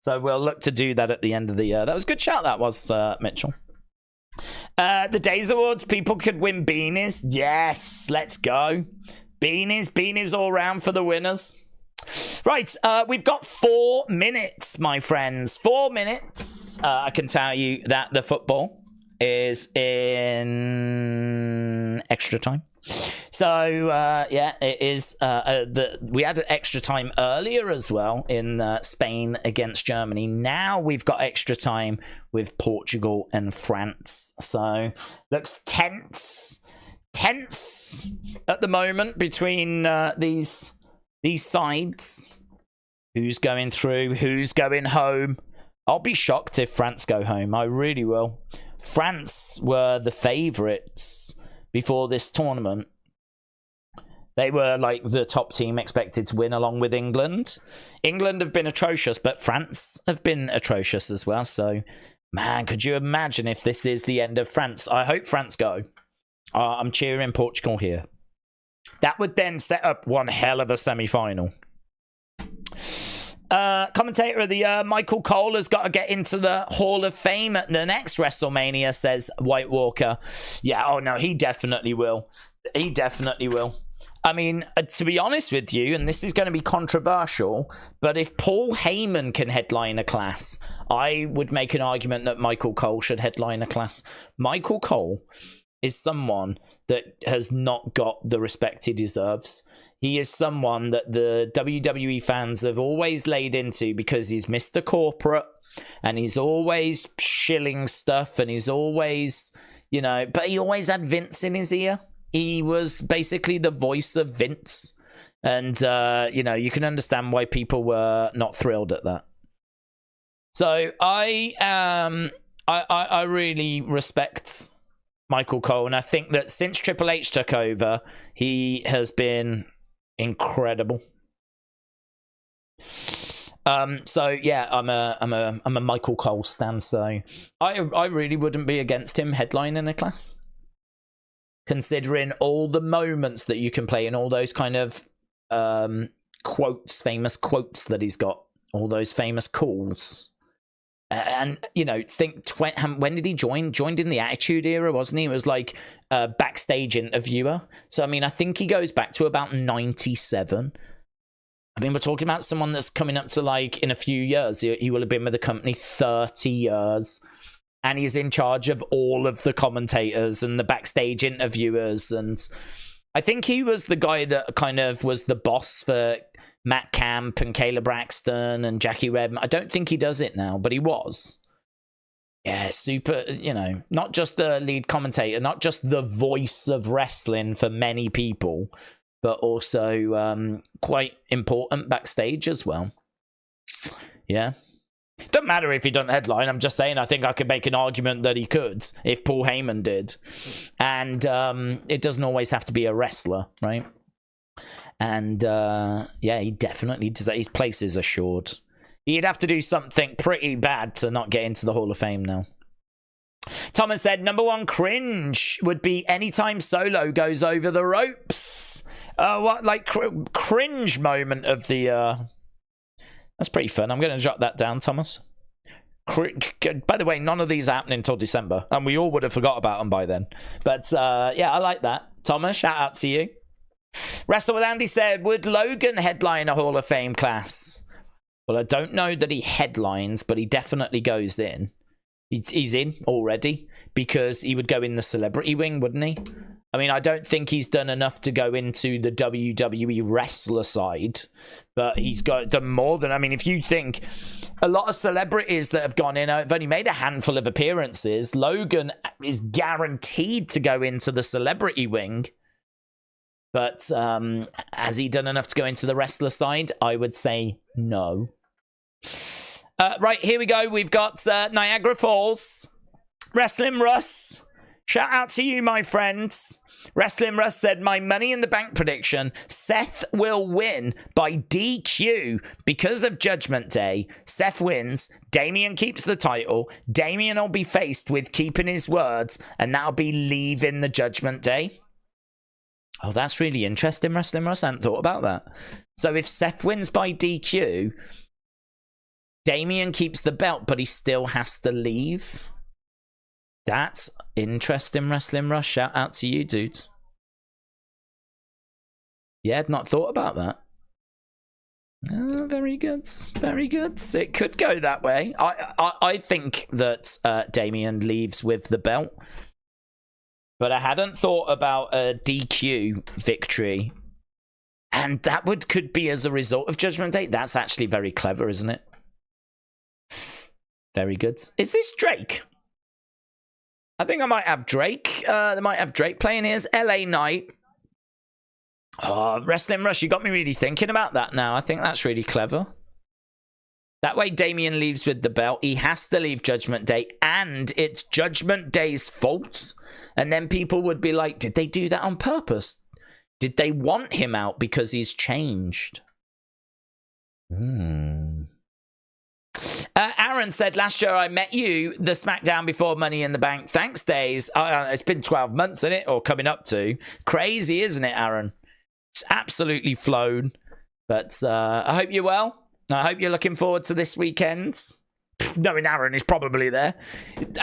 So we'll look to do that at the end of the year. That was a good shout. That was Mitchell. The Days Awards, people could win beanies. Yes, let's go. Beanies all round for the winners. Right, we've got 4 minutes, my friends. 4 minutes. I can tell you that the football is in extra time. So, yeah, it is. We had extra time earlier as well in Spain against Germany. Now we've got extra time with Portugal and France. So, looks tense at the moment between these sides. Who's going through? Who's going home? I'll be shocked if France go home. I really will. France were the favourites before this tournament. They were like the top team expected to win along with England. England have been atrocious, but France have been atrocious as well. So, man, could you imagine if this is the end of France? I hope France go. I'm cheering Portugal here. That would then set up one hell of a semi-final. Commentator of the year, Michael Cole has got to get into the Hall of Fame at the next WrestleMania, says White Walker. Yeah, oh no, he definitely will. He definitely will. I mean, to be honest with you, and this is going to be controversial, but if Paul Heyman can headline a class, I would make an argument that Michael Cole should headline a class. Michael Cole is someone that has not got the respect he deserves. He is someone that the WWE fans have always laid into because he's Mr. Corporate and he's always shilling stuff and he's always, you know, but he always had Vince in his ear. He was basically the voice of Vince. And, you know, you can understand why people were not thrilled at that. So I really respect Michael Cole. And I think that since Triple H took over, he has been incredible. So yeah, I'm a Michael Cole stan. So I really wouldn't be against him headlining a class, considering all the moments that you can play and all those kind of quotes, famous quotes that he's got, all those famous calls. And, you know, think when did he join? Joined in the Attitude Era, wasn't he? It was like a backstage interviewer. So, I mean, I think he goes back to about 97. I mean, we're talking about someone that's coming up to, like, in a few years. He will have been with the company 30 years. And he's in charge of all of the commentators and the backstage interviewers. And I think he was the guy that kind of was the boss for Matt Camp and Kayla Braxton and Jackie Redmond. I don't think he does it now, but he was. Yeah, super, you know, not just the lead commentator, not just the voice of wrestling for many people, but also quite important backstage as well. Yeah. Doesn't matter if he doesn't headline. I'm just saying I think I could make an argument that he could if Paul Heyman did. And it doesn't always have to be a wrestler, right? And yeah, he definitely does. His place is assured. He'd have to do something pretty bad to not get into the Hall of Fame now. Thomas said, #1 cringe would be anytime Solo goes over the ropes. What, like, cringe moment of the... That's pretty fun. I'm going to jot that down, Thomas. By the way, none of these are happening until December, and we all would have forgot about them by then. But, yeah, I like that. Thomas, shout out to you. Wrestle with Andy said, would Logan headline a Hall of Fame class? Well, I don't know that he headlines, but he definitely goes in. He's in already, because he would go in the celebrity wing, wouldn't he? I mean, I don't think he's done enough to go into the WWE wrestler side, but he's done more than... I mean, if you think a lot of celebrities that have gone in have only made a handful of appearances, Logan is guaranteed to go into the celebrity wing. But has he done enough to go into the wrestler side? I would say no. Right, here we go. We've got Niagara Falls. Wrestling Russ. Shout out to you, my friends. Wrestling Russ said, my Money in the Bank prediction, Seth will win by DQ because of Judgment Day. Seth wins. Damian keeps the title. Damian will be faced with keeping his words, and that'll be leaving the Judgment Day. Oh, that's really interesting, Wrestling Russ. I hadn't thought about that. So if Seth wins by DQ... Damian keeps the belt, but he still has to leave. That's interesting, Wrestling Rush. Shout out to you, dude. Yeah, I'd not thought about that. Oh, very good. Very good. It could go that way. I think that Damian leaves with the belt. But I hadn't thought about a DQ victory. And that could be as a result of Judgment Day. That's actually very clever, isn't it? Very good. Is this Drake? I think I might have Drake. They might have Drake playing here. LA Knight. Oh, Wrestling Rush, you got me really thinking about that now. I think that's really clever. That way Damian leaves with the belt. He has to leave Judgment Day, and it's Judgment Day's fault. And then people would be like, did they do that on purpose? Did they want him out because he's changed? Aaron said, last year I met you, the SmackDown before Money in the Bank. Thanks, Days. It's been 12 months, isn't it? Or coming up to. Crazy, isn't it, Aaron? It's absolutely flown. But I hope you're well. I hope you're looking forward to this weekend. Knowing Aaron is probably there.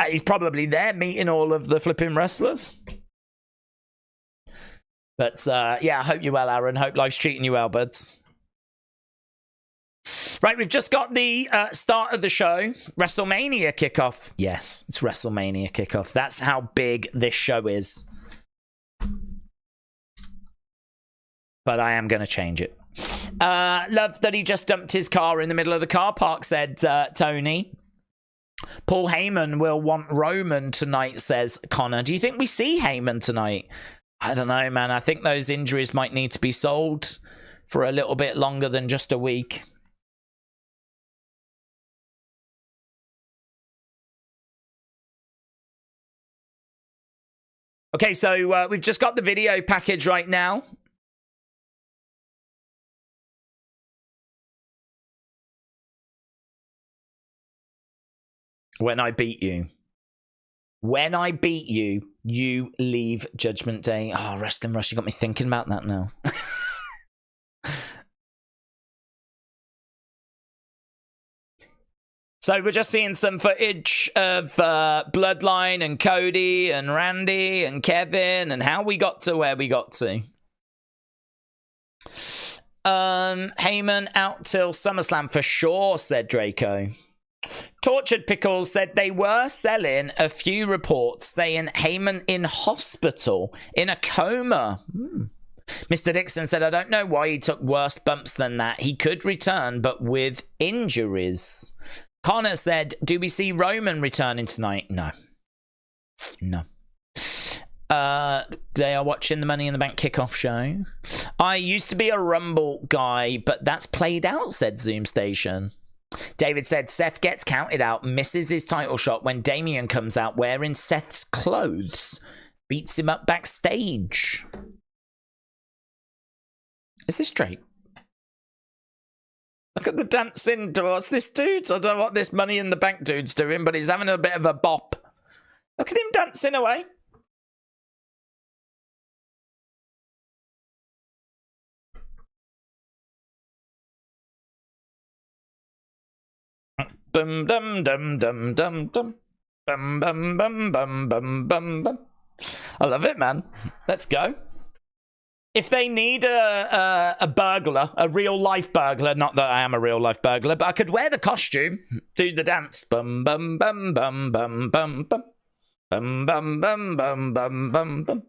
He's probably there meeting all of the flipping wrestlers. But yeah, I hope you're well, Aaron. Hope life's treating you well, buds. Right, we've just got the start of the show. WrestleMania kickoff. Yes, it's WrestleMania kickoff. That's how big this show is. But I am going to change it. Love that he just dumped his car in the middle of the car park, said Tony. Paul Heyman will want Roman tonight, says Connor. Do you think we see Heyman tonight? I don't know, man. I think those injuries might need to be sold for a little bit longer than just a week. Okay, so we've just got the video package right now. When I beat you. When I beat you, you leave Judgment Day. Oh, Wrestling Rush, you got me thinking about that now. So we're just seeing some footage of Bloodline and Cody and Randy and Kevin and how we got to where we got to. Heyman out till SummerSlam for sure, said Draco. Tortured Pickles said they were selling a few reports saying Heyman in hospital, in a coma. Mr. Dixon said, I don't know why he took worse bumps than that. He could return, but with injuries. Connor said, do we see Roman returning tonight? No. No. They are watching the Money in the Bank kickoff show. I used to be a Rumble guy, but that's played out, said Zoom Station. David said, Seth gets counted out, misses his title shot when Damian comes out wearing Seth's clothes. Beats him up backstage. Is this straight? Look at the dancing. What's this dude? I don't know what this Money in the Bank dude's doing, but he's having a bit of a bop. Look at him dancing away. Bum dum dum dum dum dum. Bum bum bum bum bum bum bum. I love it, man. Let's go. If they need a burglar, a real life burglar, not that I am a real life burglar, but I could wear the costume, do the dance. Bum bum bum bum bum bum bum. Bum bum bum bum bum bum bum.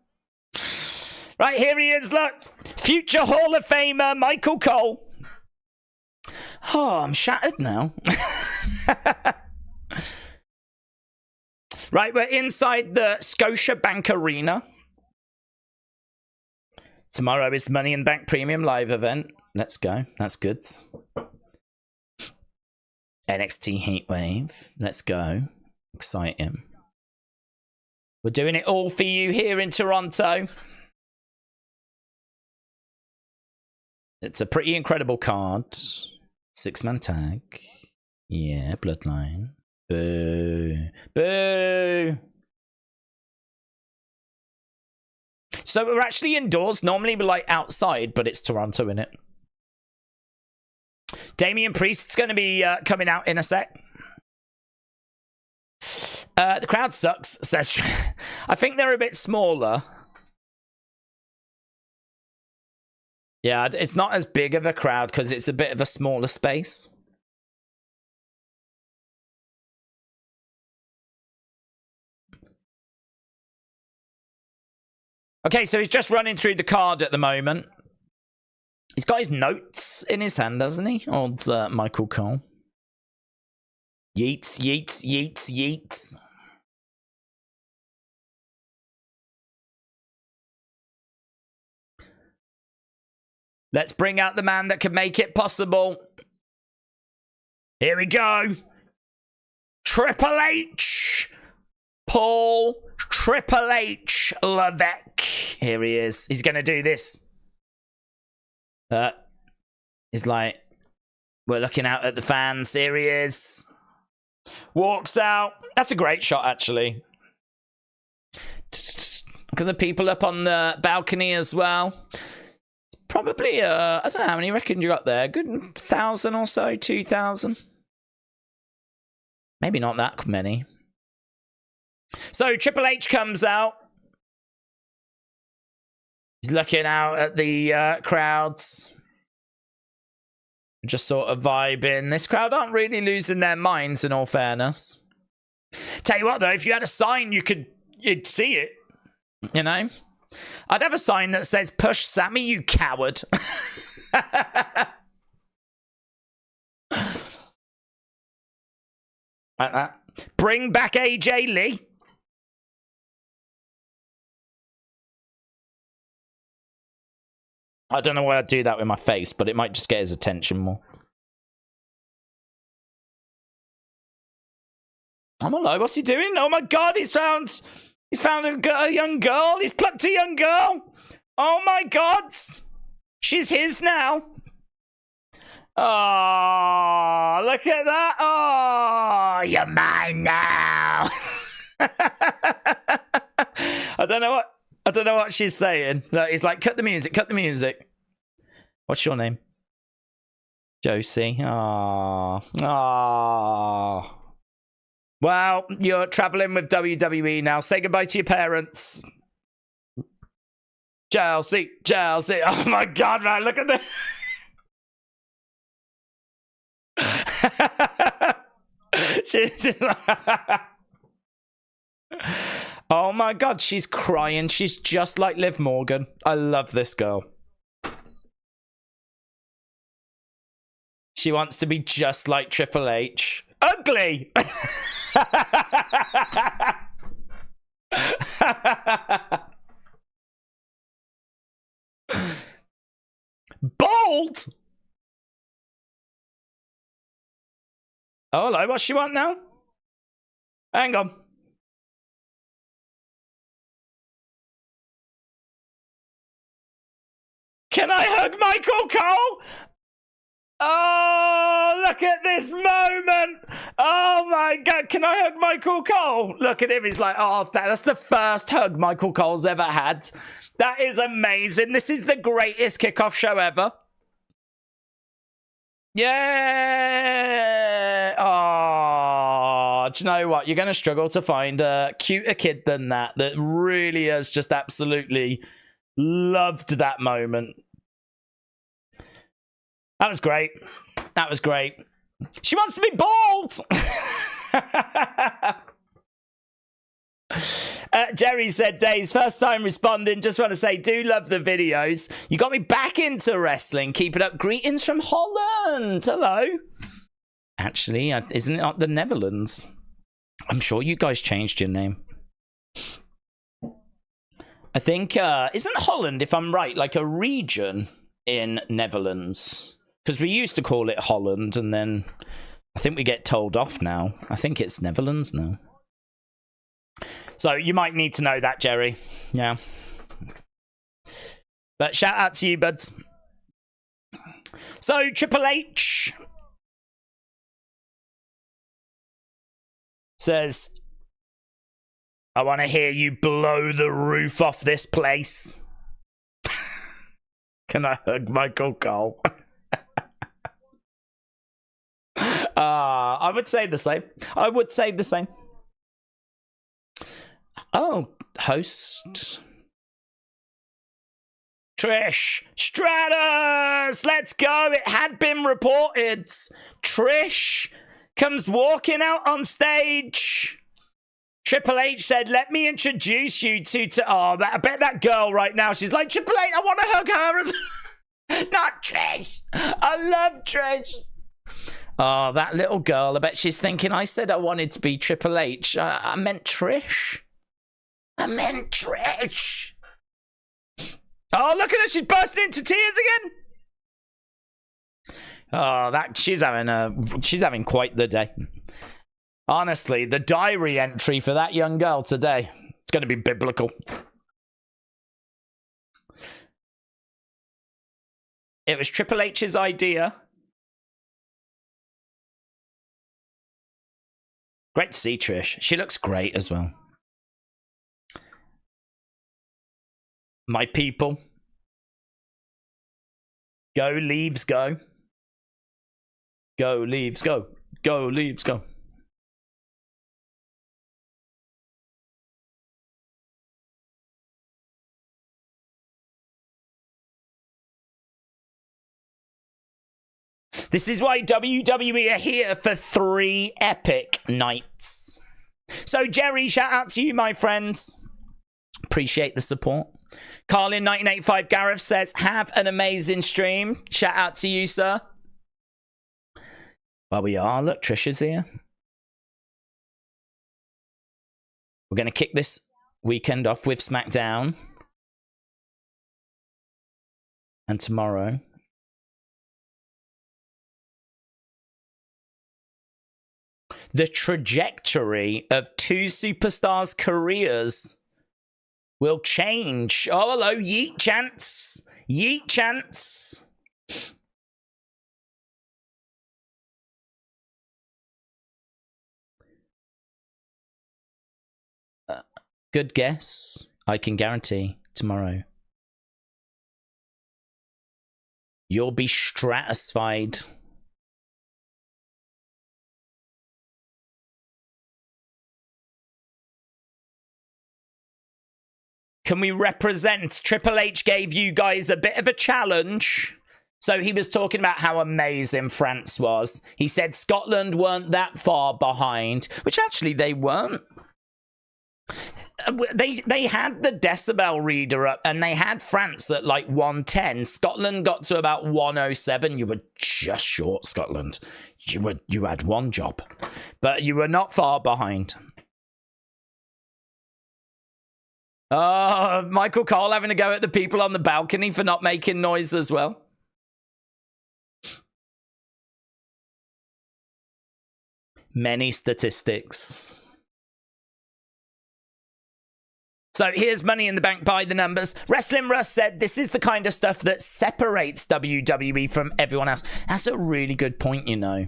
Right, here he is, look. Future Hall of Famer Michael Cole. Oh, I'm shattered now. Right, we're inside the Scotiabank Arena. Tomorrow is Money in the Bank Premium Live event. Let's go. That's good. NXT Heatwave. Let's go. Exciting. We're doing it all for you here in Toronto. It's a pretty incredible card. 6-man tag. Yeah, Bloodline. Boo. Boo. So we're actually indoors. Normally we're like outside, but it's Toronto, innit? Damian Priest's going to be coming out in a sec. The crowd sucks, says. I think they're a bit smaller. Yeah, it's not as big of a crowd because it's a bit of a smaller space. Okay, so he's just running through the card at the moment. He's got his notes in his hand, hasn't he? Old Michael Cole. Yeets, yeets, yeets, yeets. Let's bring out the man that can make it possible. Here we go. Triple H. Paul Triple H Levesque. Here he is. He's going to do this. He's like, we're looking out at the fans. Here he is. Walks out. That's a great shot, actually. Look at the people up on the balcony as well. Probably, I don't know how many reckon you got there. Good 1,000 or so, 2,000. Maybe not that many. So Triple H comes out. He's looking out at the crowds. Just sort of vibing. This crowd aren't really losing their minds, in all fairness. Tell you what, though, if you had a sign, you'd see it. You know? I'd have a sign that says, "Push Sammy, you coward." Like that. Bring back AJ Lee. I don't know why I'd do that with my face, but it might just get his attention more. Oh my lord, what's he doing? Oh my god, he's found a young girl. He's plucked a young girl. Oh my god. She's his now. Oh, look at that. Oh, you're mine now. I don't know what she's saying. Look, he's like, cut the music, cut the music. What's your name? Josie. Oh. Oh. Well, you're traveling with WWE now. Say goodbye to your parents. Chelsea, Chelsea. Oh my god, man, look at this. Oh my god, she's crying. She's just like Liv Morgan. I love this girl. She wants to be just like Triple H. Ugly! Bold! Oh, hello, what's she want now? Hang on. Can I hug Michael Cole? Oh, look at this moment. Oh, my God. Can I hug Michael Cole? Look at him. He's like, oh, that's the first hug Michael Cole's ever had. That is amazing. This is the greatest kickoff show ever. Yeah. Oh, do you know what? You're going to struggle to find a cuter kid than that really has just absolutely loved that moment. That was great. That was great. She wants to be bald. Jerry said, Days, first time responding. Just want to say, do love the videos. You got me back into wrestling. Keep it up. Greetings from Holland. Hello. Actually, isn't it the Netherlands? I'm sure you guys changed your name. I think, isn't Holland, if I'm right, like a region in Netherlands? Because we used to call it Holland, and then I think we get told off now. I think it's Netherlands now. So you might need to know that, Jerry. Yeah. But shout out to you, buds. So, Triple H says, I want to hear you blow the roof off this place. Can I hug Michael Cole? I would say the same. I would say the same. Oh, host. Trish Stratus, let's go. It had been reported. Trish comes walking out on stage. Triple H said, let me introduce you to oh, I bet that girl right now, she's like, Triple H, I want to hug her. Not Trish. I love Trish. Oh, that little girl, I bet she's thinking, I said I wanted to be Triple H. I meant Trish. I meant Trish. Oh, look at her. She's bursting into tears again. Oh, she's having quite the day. Honestly, the diary entry for that young girl today, it's going to be biblical. It was Triple H's idea. Great to see Trish. She looks great as well. My people. Go, Leaves, go. Go, Leaves, go. Go, Leaves, go. This is why WWE are here for 3 epic nights. So, Jerry, shout out to you, my friends. Appreciate the support. Carlin 1985 Gareth says, have an amazing stream. Shout out to you, sir. Well, we are. Look, Trisha's here. We're going to kick this weekend off with Smackdown. And tomorrow. The trajectory of 2 superstars' careers will change. Oh, hello, Yeet Chance. Yeet Chance. Good guess. I can guarantee tomorrow. You'll be stratified. Can we represent? Triple H gave you guys a bit of a challenge. So he was talking about how amazing France was. He said Scotland weren't that far behind, which actually they weren't. They had the decibel reader up and they had France at like 110. Scotland got to about 107. You were just short, Scotland. You had one job, but you were not far behind. Oh, Michael Cole having to go at the people on the balcony for not making noise as well. Many statistics. So here's Money in the Bank by the numbers. Wrestling Russ said this is the kind of stuff that separates WWE from everyone else. That's a really good point, you know.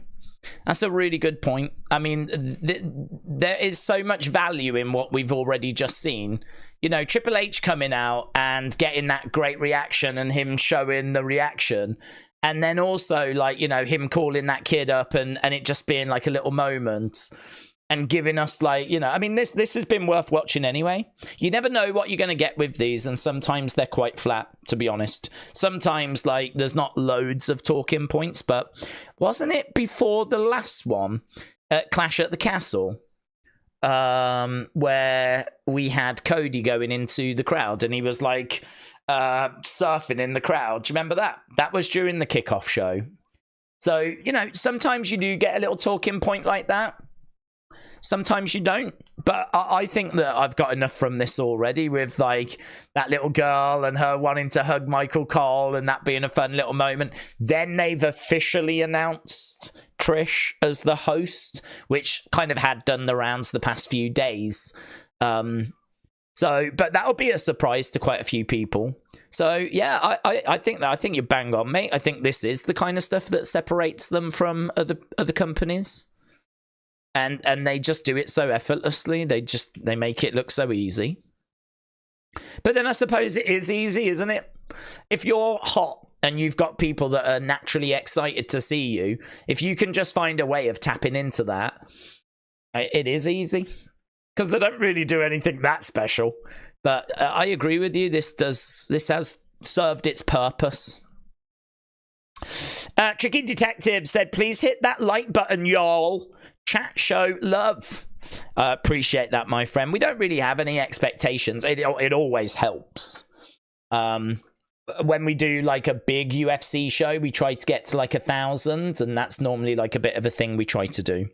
That's a really good point. I mean, there is so much value in what we've already just seen. You know, Triple H coming out and getting that great reaction and him showing the reaction. And then also, like, you know, him calling that kid up and it just being like a little moment. And giving us, like, you know, I mean, this has been worth watching anyway. You never know what you're going to get with these, and sometimes they're quite flat, to be honest. Sometimes, like, there's not loads of talking points, but wasn't it before the last one, Clash at the Castle, where we had Cody going into the crowd, and he was, like, surfing in the crowd? Do you remember that? That was during the kickoff show. So, you know, sometimes you do get a little talking point like that. Sometimes you don't, but I think that I've got enough from this already, with like that little girl and her wanting to hug Michael Cole and that being a fun little moment. Then they've officially announced Trish as the host, which kind of had done the rounds the past few days. But that'll be a surprise to quite a few people. So yeah, I think you're bang on, mate. I think this is the kind of stuff that separates them from other companies. And they just do it so effortlessly. They make it look so easy. But then I suppose it is easy, isn't it? If you're hot and you've got people that are naturally excited to see you, if you can just find a way of tapping into that, it is easy. Because they don't really do anything that special. But I agree with you. This has served its purpose. Tricky Detective said, please hit that like button, y'all. Chat show love. Appreciate that, my friend. We don't really have any expectations. It always helps. When we do like a big UFC show, we try to get to like 1,000, and that's normally like a bit of a thing we try to do.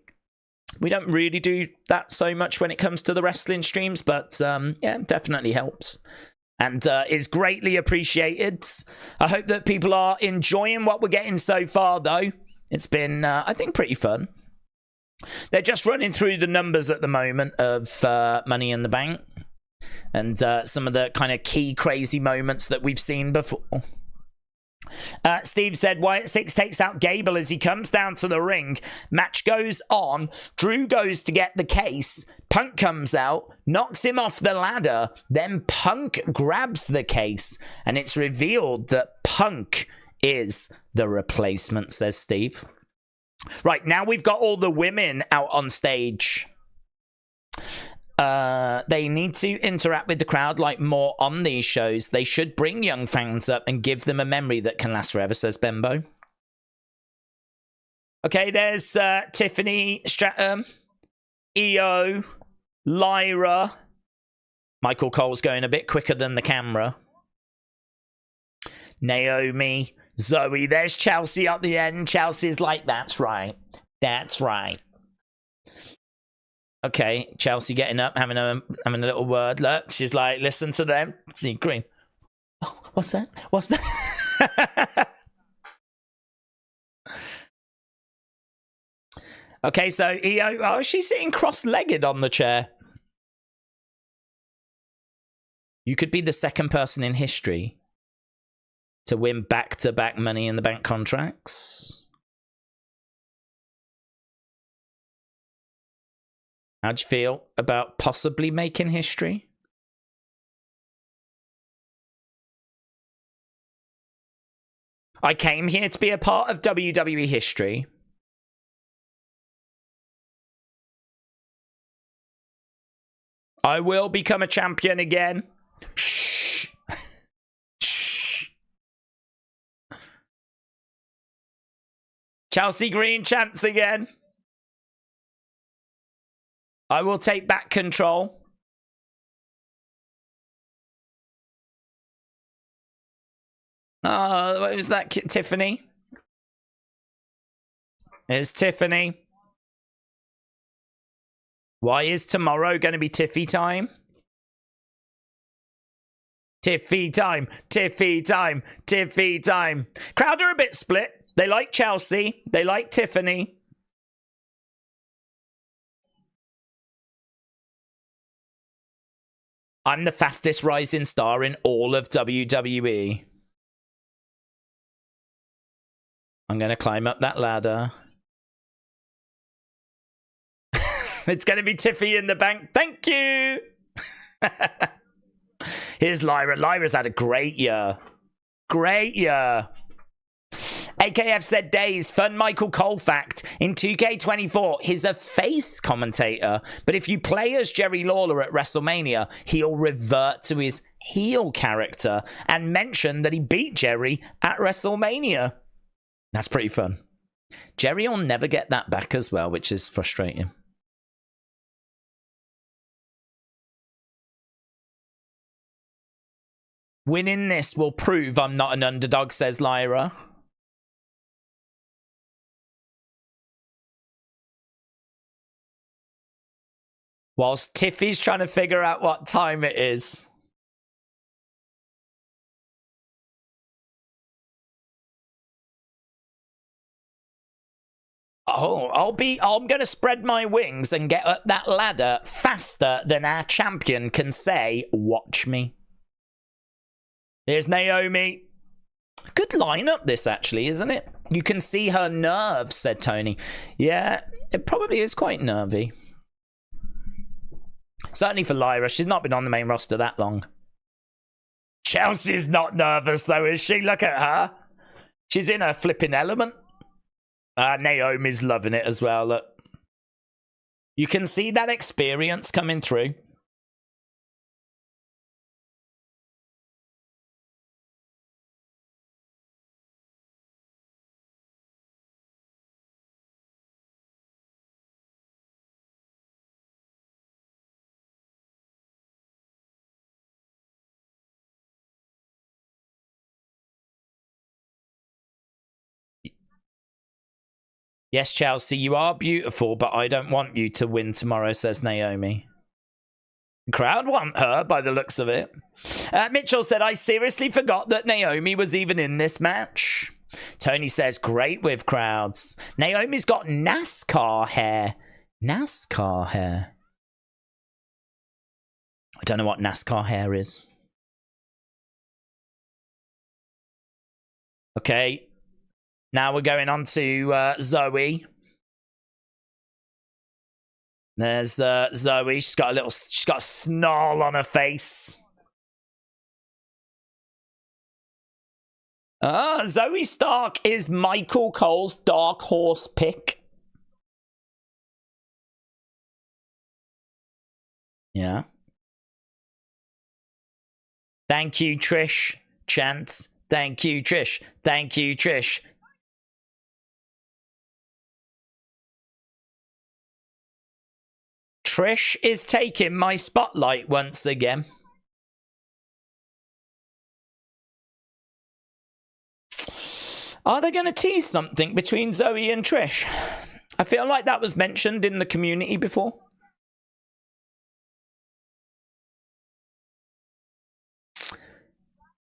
We don't really do that so much when it comes to the wrestling streams, but yeah, definitely helps. And is greatly appreciated. I hope that people are enjoying what we're getting so far, though. It's been, I think, pretty fun. They're just running through the numbers at the moment of Money in the Bank. And some of the kind of key crazy moments that we've seen before. Steve said, Wyatt Six takes out Gable as he comes down to the ring. Match goes on. Drew goes to get the case. Punk comes out, knocks him off the ladder. Then Punk grabs the case. And it's revealed that Punk is the replacement, says Steve. Right, now we've got all the women out on stage. They need to interact with the crowd like more on these shows. They should bring young fans up and give them a memory that can last forever, says Bembo. Okay, there's Tiffany Stratton, EO, Lyra. Michael Cole's going a bit quicker than the camera. Naomi, Zoe. There's Chelsea at the end. Chelsea's like, that's right. That's right. Okay, Chelsea getting up, having a little word. Look, she's like, listen to them. See, green. Oh, what's that? What's that? Okay, so EO, oh, she's sitting cross-legged on the chair. You could be the second person in history to win back-to-back Money in the Bank contracts. How'd you feel about possibly making history? I came here to be a part of WWE history. I will become a champion again. Shh. Shh. Chelsea Green chants again. I will take back control. Oh, what was that, Tiffany? It's Tiffany. Why is tomorrow going to be Tiffy time? Tiffy time, Tiffy time, Tiffy time. Crowd are a bit split. They like Chelsea. They like Tiffany. I'm the fastest rising star in all of WWE. I'm going to climb up that ladder. It's going to be Tiffy in the bank. Thank you. Here's Lyra. Lyra's had a great year. Great year. AKF said days. Fun Michael Cole fact. In 2K24, he's a face commentator. But if you play as Jerry Lawler at WrestleMania, he'll revert to his heel character and mention that he beat Jerry at WrestleMania. That's pretty fun. Jerry will never get that back as well, which is frustrating. Winning this will prove I'm not an underdog, says Lyra. Whilst Tiffy's trying to figure out what time it is. Oh, I'm going to spread my wings and get up that ladder faster than our champion can say, watch me. Here's Naomi. Good lineup this actually, isn't it? You can see her nerves, said Tony. Yeah, it probably is quite nervy. Certainly for Lyra, she's not been on the main roster that long. Chelsea's not nervous though, is she? Look at her. She's in her flipping element. Naomi's loving it as well, look. You can see that experience coming through. Yes, Chelsea, you are beautiful, but I don't want you to win tomorrow, says Naomi. The crowd want her, by the looks of it. Mitchell said, I seriously forgot that Naomi was even in this match. Tony says, great with crowds. Naomi's got NASCAR hair. NASCAR hair. I don't know what NASCAR hair is. Okay. Now we're going on to Zoe. There's Zoe. She's got a snarl on her face. Zoe Stark is Michael Cole's dark horse pick. Yeah. Thank you, Trish. Chance. Thank you, Trish. Thank you, Trish. Trish is taking my spotlight once again. Are they going to tease something between Zoe and Trish? I feel like that was mentioned in the community before.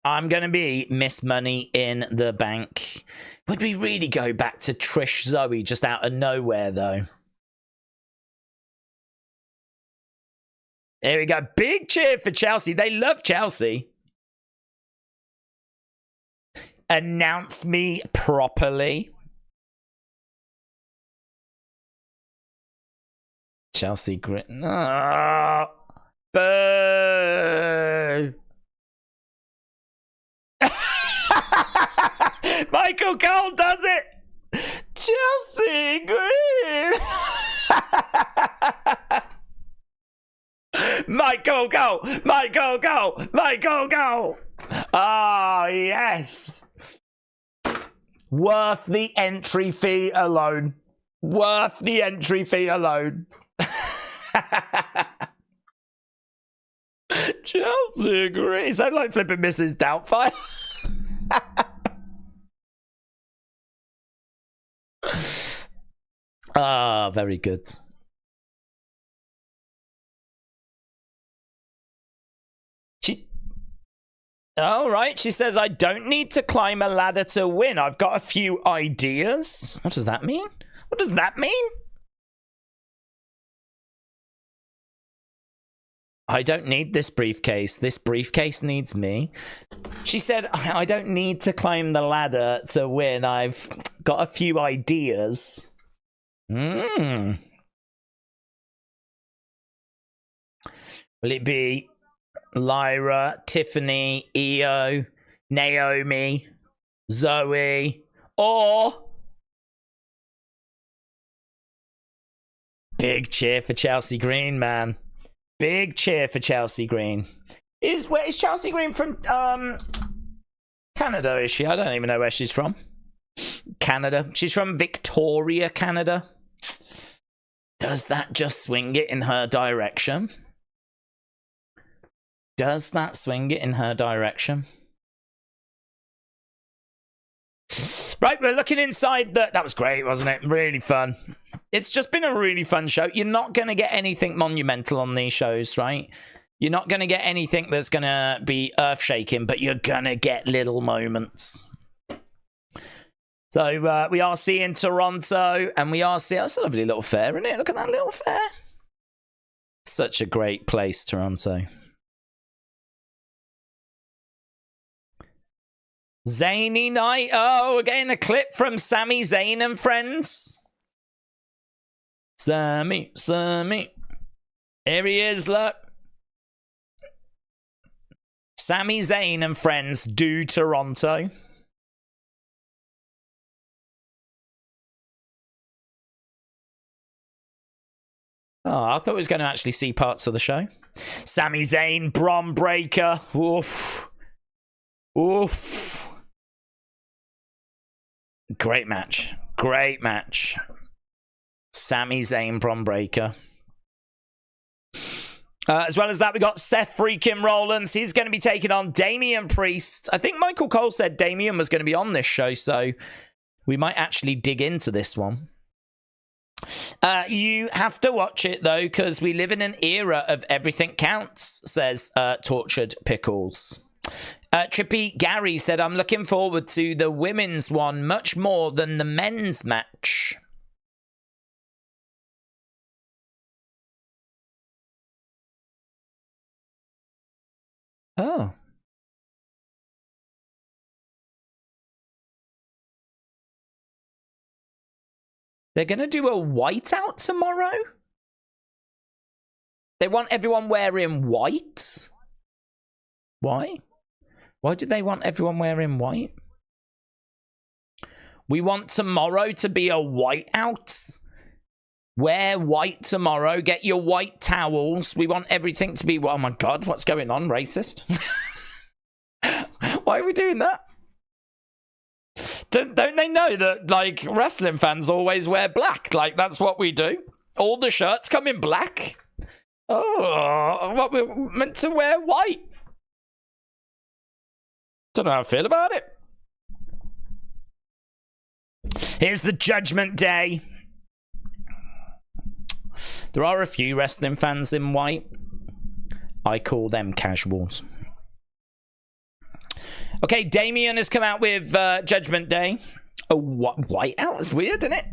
I'm going to be Miss Money in the Bank. Would we really go back to Trish Zoe just out of nowhere, though? There we go. Big cheer for Chelsea. They love Chelsea. Announce me properly. Chelsea grit. Oh, boo. Michael Cole does it. Chelsea Green. Michael Cole. Michael Cole. Michael Cole. Oh, yes. Worth the entry fee alone. Worth the entry fee alone. Chelsea Green. Is that like flipping Mrs. Doubtfire? Ah, very good. All right, she says, I don't need to climb a ladder to win. I've got a few ideas. What does that mean? What does that mean? I don't need this briefcase. This briefcase needs me. She said, I don't need to climb the ladder to win. I've got a few ideas. Will it be Lyra, Tiffany, Io, Naomi, Zoe, or big cheer for Chelsea Green, man. Big cheer for Chelsea Green. Where is Chelsea Green from? Canada, is she? I don't even know where she's from. Canada. She's from Victoria, Canada. Does that just swing it in her direction? Does that swing it in her direction? Right, we're looking inside the... That was great, wasn't it? Really fun. It's just been a really fun show. You're not going to get anything monumental on these shows, right? You're not going to get anything that's going to be earth-shaking, but you're going to get little moments. So we are seeing Toronto, and we are seeing... That's a lovely little fair, isn't it? Look at that little fair. Such a great place, Toronto. Zany night. Oh, we're getting a clip from Sami Zayn and friends. Sami. Here he is, look. Sami Zayn and friends do Toronto. Oh, I thought we was going to actually see parts of the show. Sami Zayn, Bron Breakker. Oof. Oof. Great match. Great match. Sami Zayn, Bron Breakker. As well as that, we got Seth freaking Rollins. He's going to be taking on Damian Priest. I think Michael Cole said Damian was going to be on this show, so we might actually dig into this one. You have to watch it, though, because we live in an era of everything counts, says Tortured Pickles. Trippy Gary said, I'm looking forward to the women's one much more than the men's match. Oh. They're going to do a whiteout tomorrow? They want everyone wearing white? Why? Why did they want everyone wearing white? We want tomorrow to be a whiteout. Wear white tomorrow. Get your white towels. We want everything to be... Oh my God, what's going on? Racist? Why are we doing that? Don't they know that, like, wrestling fans always wear black? Like, that's what we do. All the shirts come in black. Oh, what, we're meant to wear white. Don't know how I feel about it. Here's the Judgment Day. There are a few wrestling fans in white. I call them casuals. Okay, Damien has come out with Judgment Day. Oh, what? White out? It's weird, isn't it?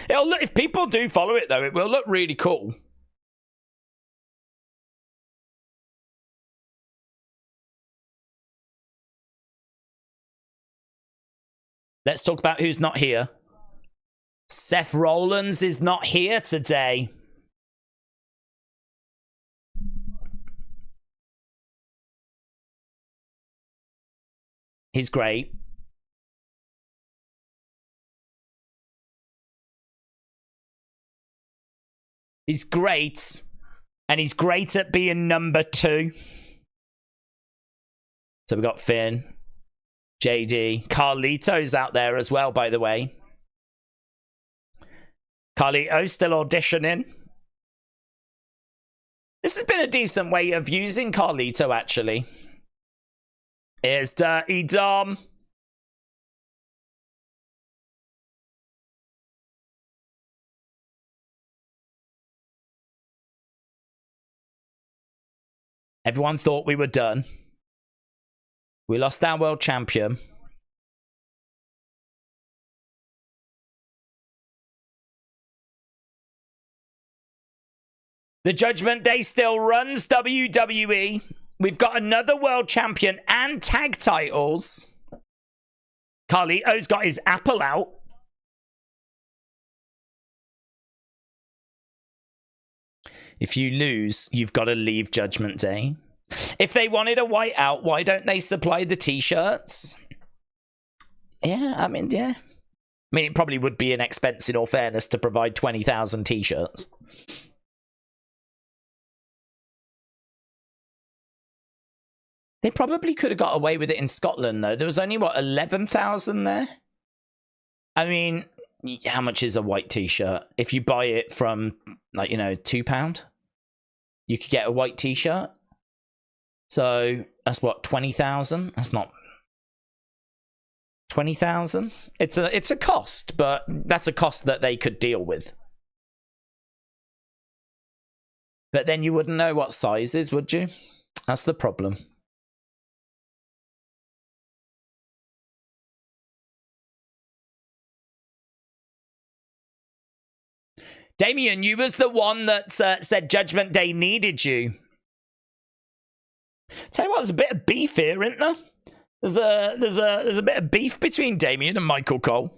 It'll look, if people do follow it, though, it will look really cool. Let's talk about who's not here. Seth Rollins is not here today. He's great. He's great. And he's great at being number 2. So we've got Finn. JD. Carlito's out there as well, by the way. Carlito's still auditioning. This has been a decent way of using Carlito, actually. Here's Dirty Dom. Everyone thought we were done. We lost our world champion. The Judgment Day still runs WWE. We've got another world champion and tag titles. Carlito's got his Apple out. If you lose, you've got to leave Judgment Day. If they wanted a white out, why don't they supply the t-shirts? Yeah, I mean, yeah. I mean, it probably would be an expense, in all fairness, to provide 20,000 t-shirts. They probably could have got away with it in Scotland, though. There was only, what, 11,000 there? I mean, how much is a white t-shirt? If you buy it from, like, you know, £2, you could get a white t-shirt. So, that's what, 20,000? That's not... 20,000? It's a cost, but that's a cost that they could deal with. But then you wouldn't know what sizes, would you? That's the problem. Damien, you was the one that said Judgment Day needed you. Tell you what, there's a bit of beef here, isn't there? There's a bit of beef between Damien and Michael Cole.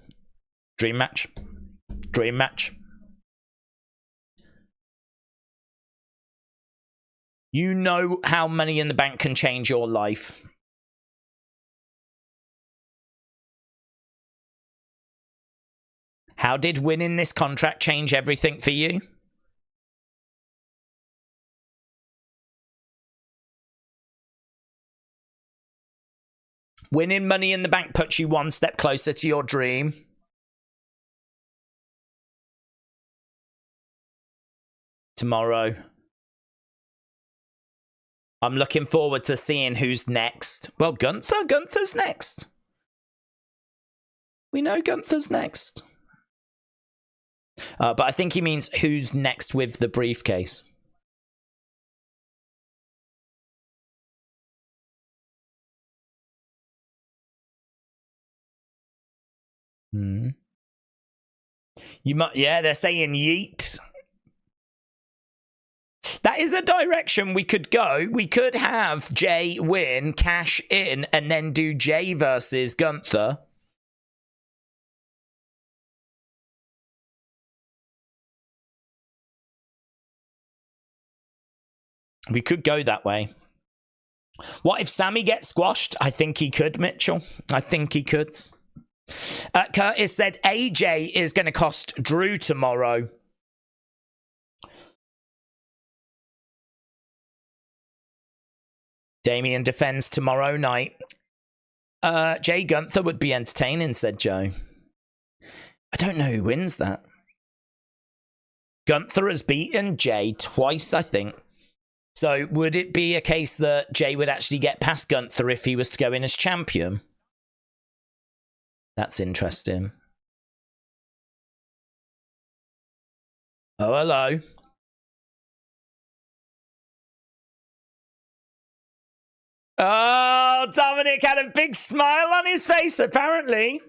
Dream match. Dream match. You know how Money in the Bank can change your life. How did winning this contract change everything for you? Winning Money in the Bank puts you one step closer to your dream. Tomorrow. I'm looking forward to seeing who's next. Well, Gunther. Gunther's next. We know Gunther's next. But I think he means who's next with the briefcase. You might, yeah, they're saying yeet. That is a direction we could go. We could have Jay win, cash in, and then do Jay versus Gunther. We could go that way. What if Sammy gets squashed? I think he could, Mitchell. I think he could. Curtis said AJ is going to cost Drew tomorrow. Damien defends tomorrow night. Jay Gunther would be entertaining, said Joe. I don't know who wins that. Gunther has beaten Jay twice, I think. So would it be a case that Jay would actually get past Gunther if he was to go in as champion? That's interesting. Oh, hello. Oh, Dominic had a big smile on his face, apparently.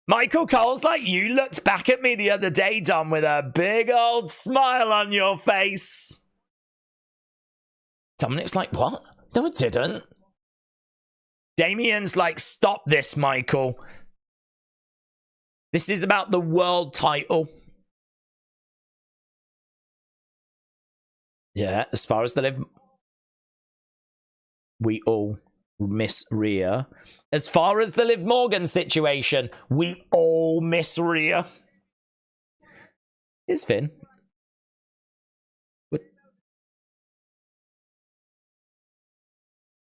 Michael Cole's like, you looked back at me the other day, Dom, with a big old smile on your face. Dominic's like, what? No, it didn't. Damien's like, stop this, Michael. This is about the world title. Yeah, as far as the live... We all miss Rhea. As far as the Liv Morgan situation, we all miss Rhea. Is Finn?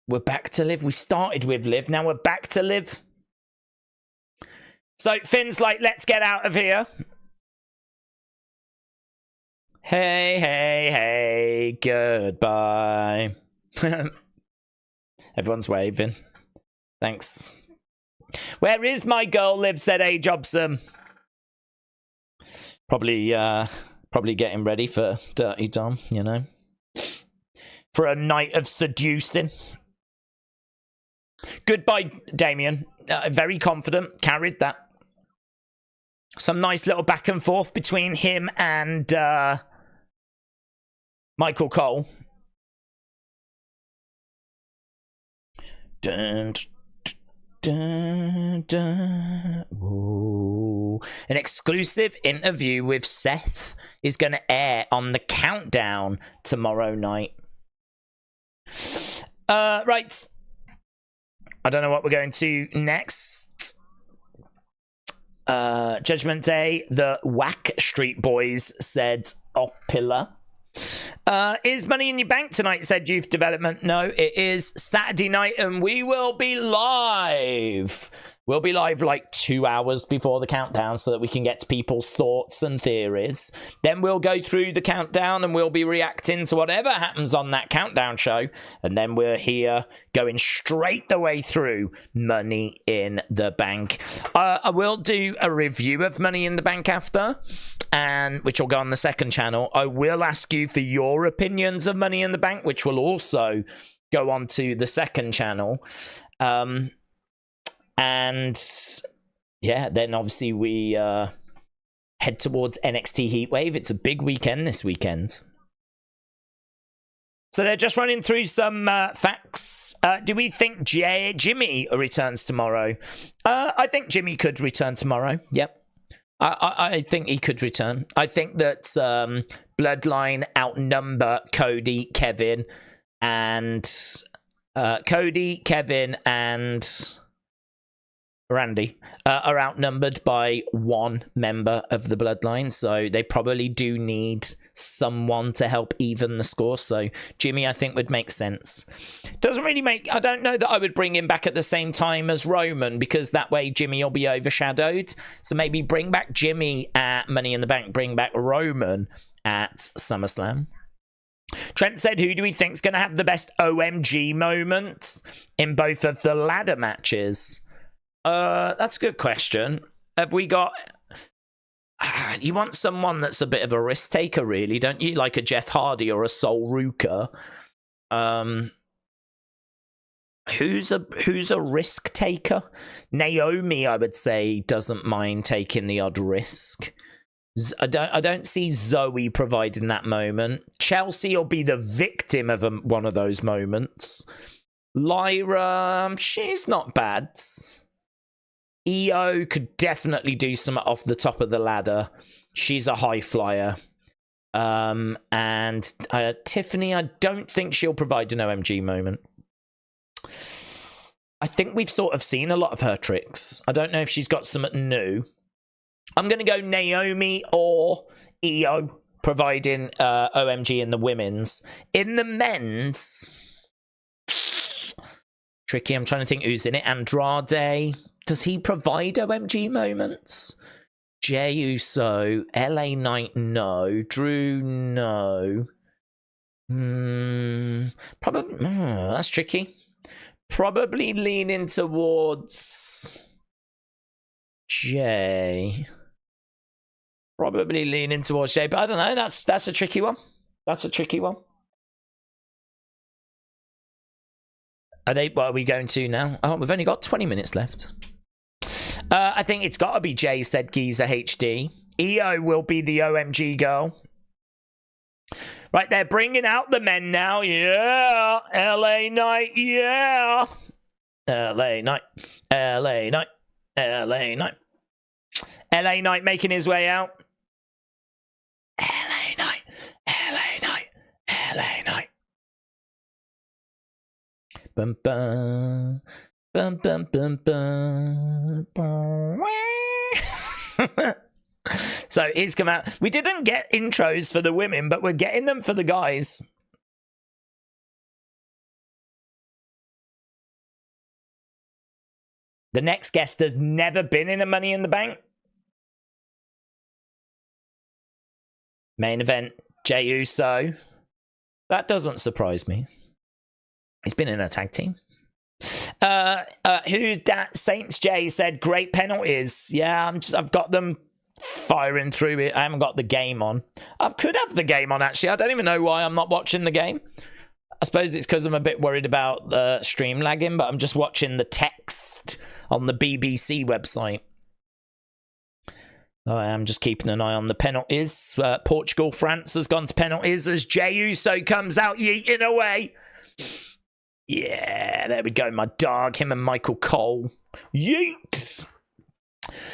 We're back to Liv. We started with Liv. Now we're back to Liv. So Finn's like, let's get out of here. Hey, hey, hey. Goodbye. Everyone's waving. Thanks. Where is my girl, Liv, said A. Jobson. Probably getting ready for Dirty Dom, you know. For a night of seducing. Goodbye, Damien. Very confident. Carried that. Some nice little back and forth between him and Michael Cole. Dun, dun, dun. Ooh. An exclusive interview with Seth is going to air on the Countdown tomorrow night. Right. I don't know what we're going to next. Judgment Day, the Whack Street Boys said, "Oh, pillar." Is Money in Your Bank tonight, said Youth Development. No, it is Saturday night and we will be live. We'll be live like 2 hours before the countdown so that we can get to people's thoughts and theories. Then we'll go through the countdown and we'll be reacting to whatever happens on that countdown show. And then we're here going straight the way through Money in the Bank. I will do a review of Money in the Bank after, and which will go on the second channel. I will ask you for your opinions of Money in the Bank, which will also go on to the second channel. And yeah, then obviously we head towards NXT Heatwave. It's a big weekend this weekend. So they're just running through some facts. Do we think Jimmy returns tomorrow? I think Jimmy could return tomorrow. Yep. I think he could return. I think that Bloodline outnumber Cody, Kevin, and Randy are outnumbered by one member of the Bloodline, so they probably do need someone to help even the score. So Jimmy, I think, would make sense. Doesn't really make... I don't know that I would bring him back at the same time as Roman, because that way Jimmy will be overshadowed. So maybe bring back Jimmy at Money in the Bank, bring back Roman at SummerSlam. Trent said, who do we think's going to have the best OMG moments in both of the ladder matches? That's a good question. Have we got... You want someone that's a bit of a risk taker, really, don't you? Like a Jeff Hardy or a Sol Ruka. Who's a risk taker? Naomi, I would say, doesn't mind taking the odd risk. I don't see Zoe providing that moment. Chelsea will be the victim of one of those moments. Lyra, she's not bad. EO could definitely do some off the top of the ladder. She's a high flyer. And Tiffany, I don't think she'll provide an OMG moment. I think we've sort of seen a lot of her tricks. I don't know if she's got something new. I'm going to go Naomi or EO providing OMG in the women's. In the men's... Tricky, I'm trying to think who's in it. Andrade... Does he provide OMG moments? Jey Uso, LA Knight, no. Drew, no. Probably, that's tricky. Probably leaning towards Jey. Probably leaning towards Jey, but I don't know. That's a tricky one. That's a tricky one. What are we going to now? Oh, we've only got 20 minutes left. I think it's got to be Jey, said Geezer HD. EO will be the OMG girl. Right, they're bringing out the men now. Yeah. LA Knight, yeah. LA Knight. LA Knight. LA Knight. LA Knight making his way out. LA Knight. LA Knight. LA Knight. Bum bum. Bum, bum, bum, bum, bum. So he's come out. We didn't get intros for the women, but we're getting them for the guys. The next guest has never been in a Money in the Bank. Main event, Jey Uso. That doesn't surprise me. He's been in a tag team. Who's that? Saints J said great penalties. Yeah, I've got them firing through it. I haven't got the game on. I could have the game on, actually. I don't even know why I'm not watching the game. I suppose it's because I'm a bit worried about the stream lagging, but I'm just watching the text on the BBC website. I am just keeping an eye on the penalties. Portugal, France has gone to penalties as Jey Uso comes out yeeting away. Yeah, there we go, my dog. Him and Michael Cole. Yeet!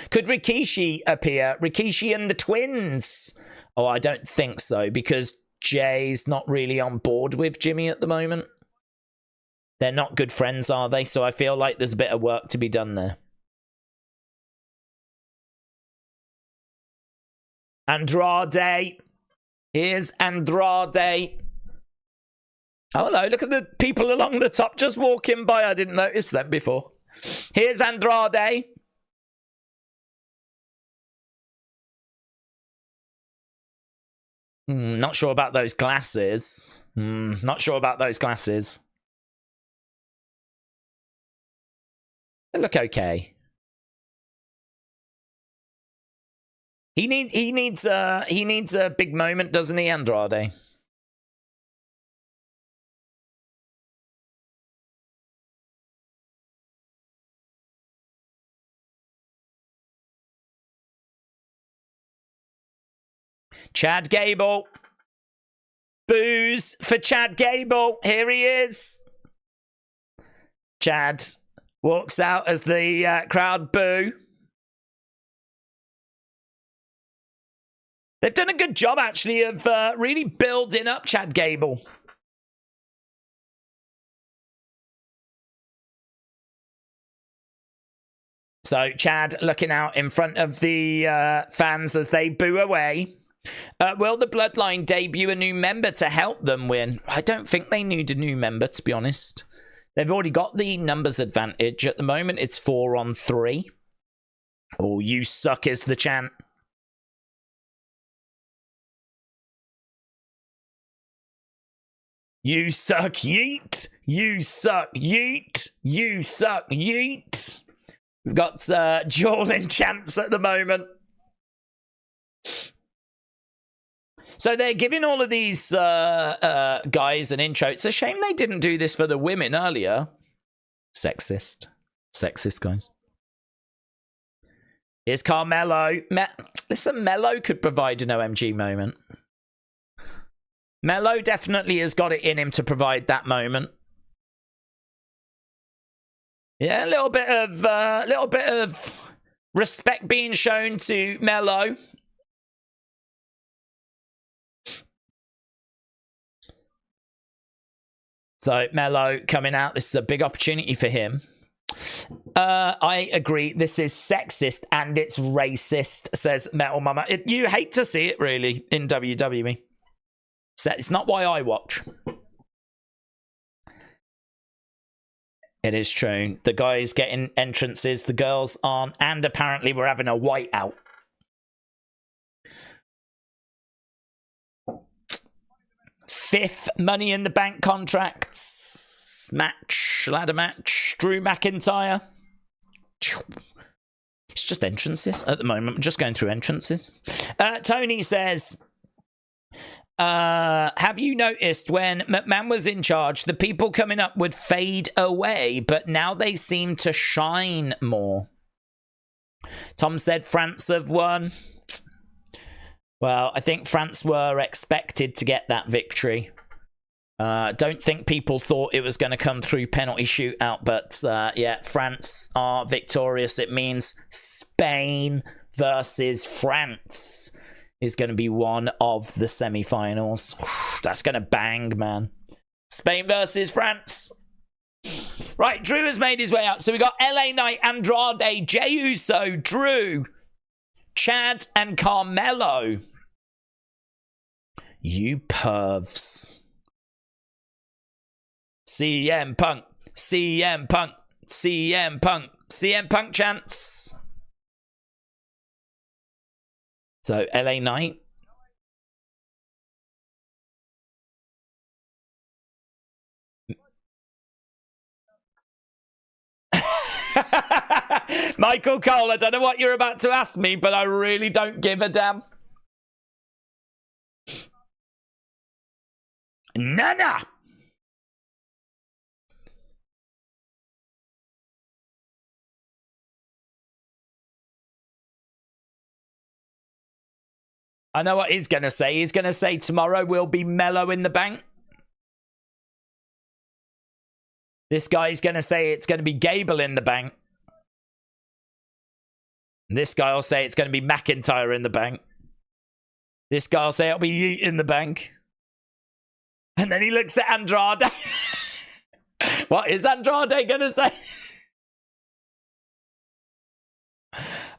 Could Rikishi appear? Rikishi and the twins? Oh, I don't think so, because Jay's not really on board with Jimmy at the moment. They're not good friends, are they? So I feel like there's a bit of work to be done there. Andrade. Here's Andrade. Oh, hello. Look at the people along the top just walking by. I didn't notice them before. Here's Andrade. Not sure about those glasses. Not sure about those glasses. They look okay. He needs a big moment, doesn't he, Andrade? Chad Gable. Boos for Chad Gable. Here he is. Chad walks out as the crowd boo. They've done a good job, actually, of really building up Chad Gable. So Chad looking out in front of the fans as they boo away. Will the Bloodline debut a new member to help them win? I don't think they need a new member, to be honest. They've already got the numbers advantage. At the moment, it's 4-on-3. Oh, you suck is the chant. You suck, yeet. You suck, yeet. You suck, yeet. We've got dueling chants at the moment. So they're giving all of these guys an intro. It's a shame they didn't do this for the women earlier. Sexist. Sexist, guys. Here's Carmelo. Listen, Melo could provide an OMG moment. Melo definitely has got it in him to provide that moment. Yeah, a little bit of respect being shown to Melo. So Melo coming out. This is a big opportunity for him. I agree. This is sexist and it's racist, says Metal Mama. You hate to see it, really, in WWE. So it's not why I watch. It is true. The guys getting entrances, the girls aren't. And apparently we're having a whiteout. Fifth Money in the Bank contracts match, ladder match. Drew McIntyre. It's just entrances at the moment. I'm just going through entrances. Tony says, have you noticed when McMahon was in charge, the people coming up would fade away, but now they seem to shine more? Tom said France have won. Well, I think France were expected to get that victory. Don't think people thought it was going to come through penalty shootout, but yeah, France are victorious. It means Spain versus France is going to be one of the semi-finals. That's going to bang, man. Spain versus France. Right, Drew has made his way out. So we got LA Knight, Andrade, Jey Uso, Drew, Chad, and Carmelo. You pervs. CM Punk, CM Punk, CM Punk, CM Punk chants. So LA Knight. Michael Cole, I don't know what you're about to ask me, but I really don't give a damn. Nana. I know what he's going to say. He's going to say tomorrow will be mellow in the bank. This guy's going to say it's going to be Gable in the bank. And this guy will say it's going to be McIntyre in the bank. This guy will say it'll be Yeet in the bank. And then he looks at Andrade. What is Andrade going to say?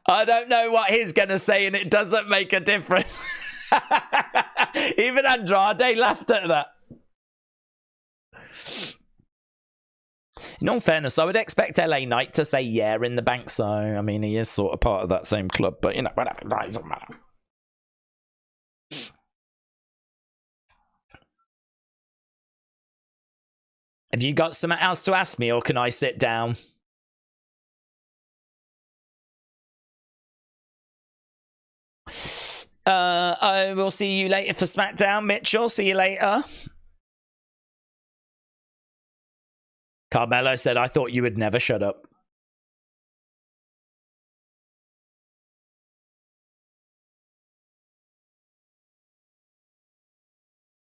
I don't know what he's going to say, and it doesn't make a difference. Even Andrade laughed at that. In all fairness, I would expect LA Knight to say yeah in the bank, so, I mean, he is sort of part of that same club, but, you know, whatever, that doesn't matter. Have you got something else to ask me, or can I sit down? I will see you later for SmackDown, Mitchell. See you later. Carmelo said, I thought you would never shut up.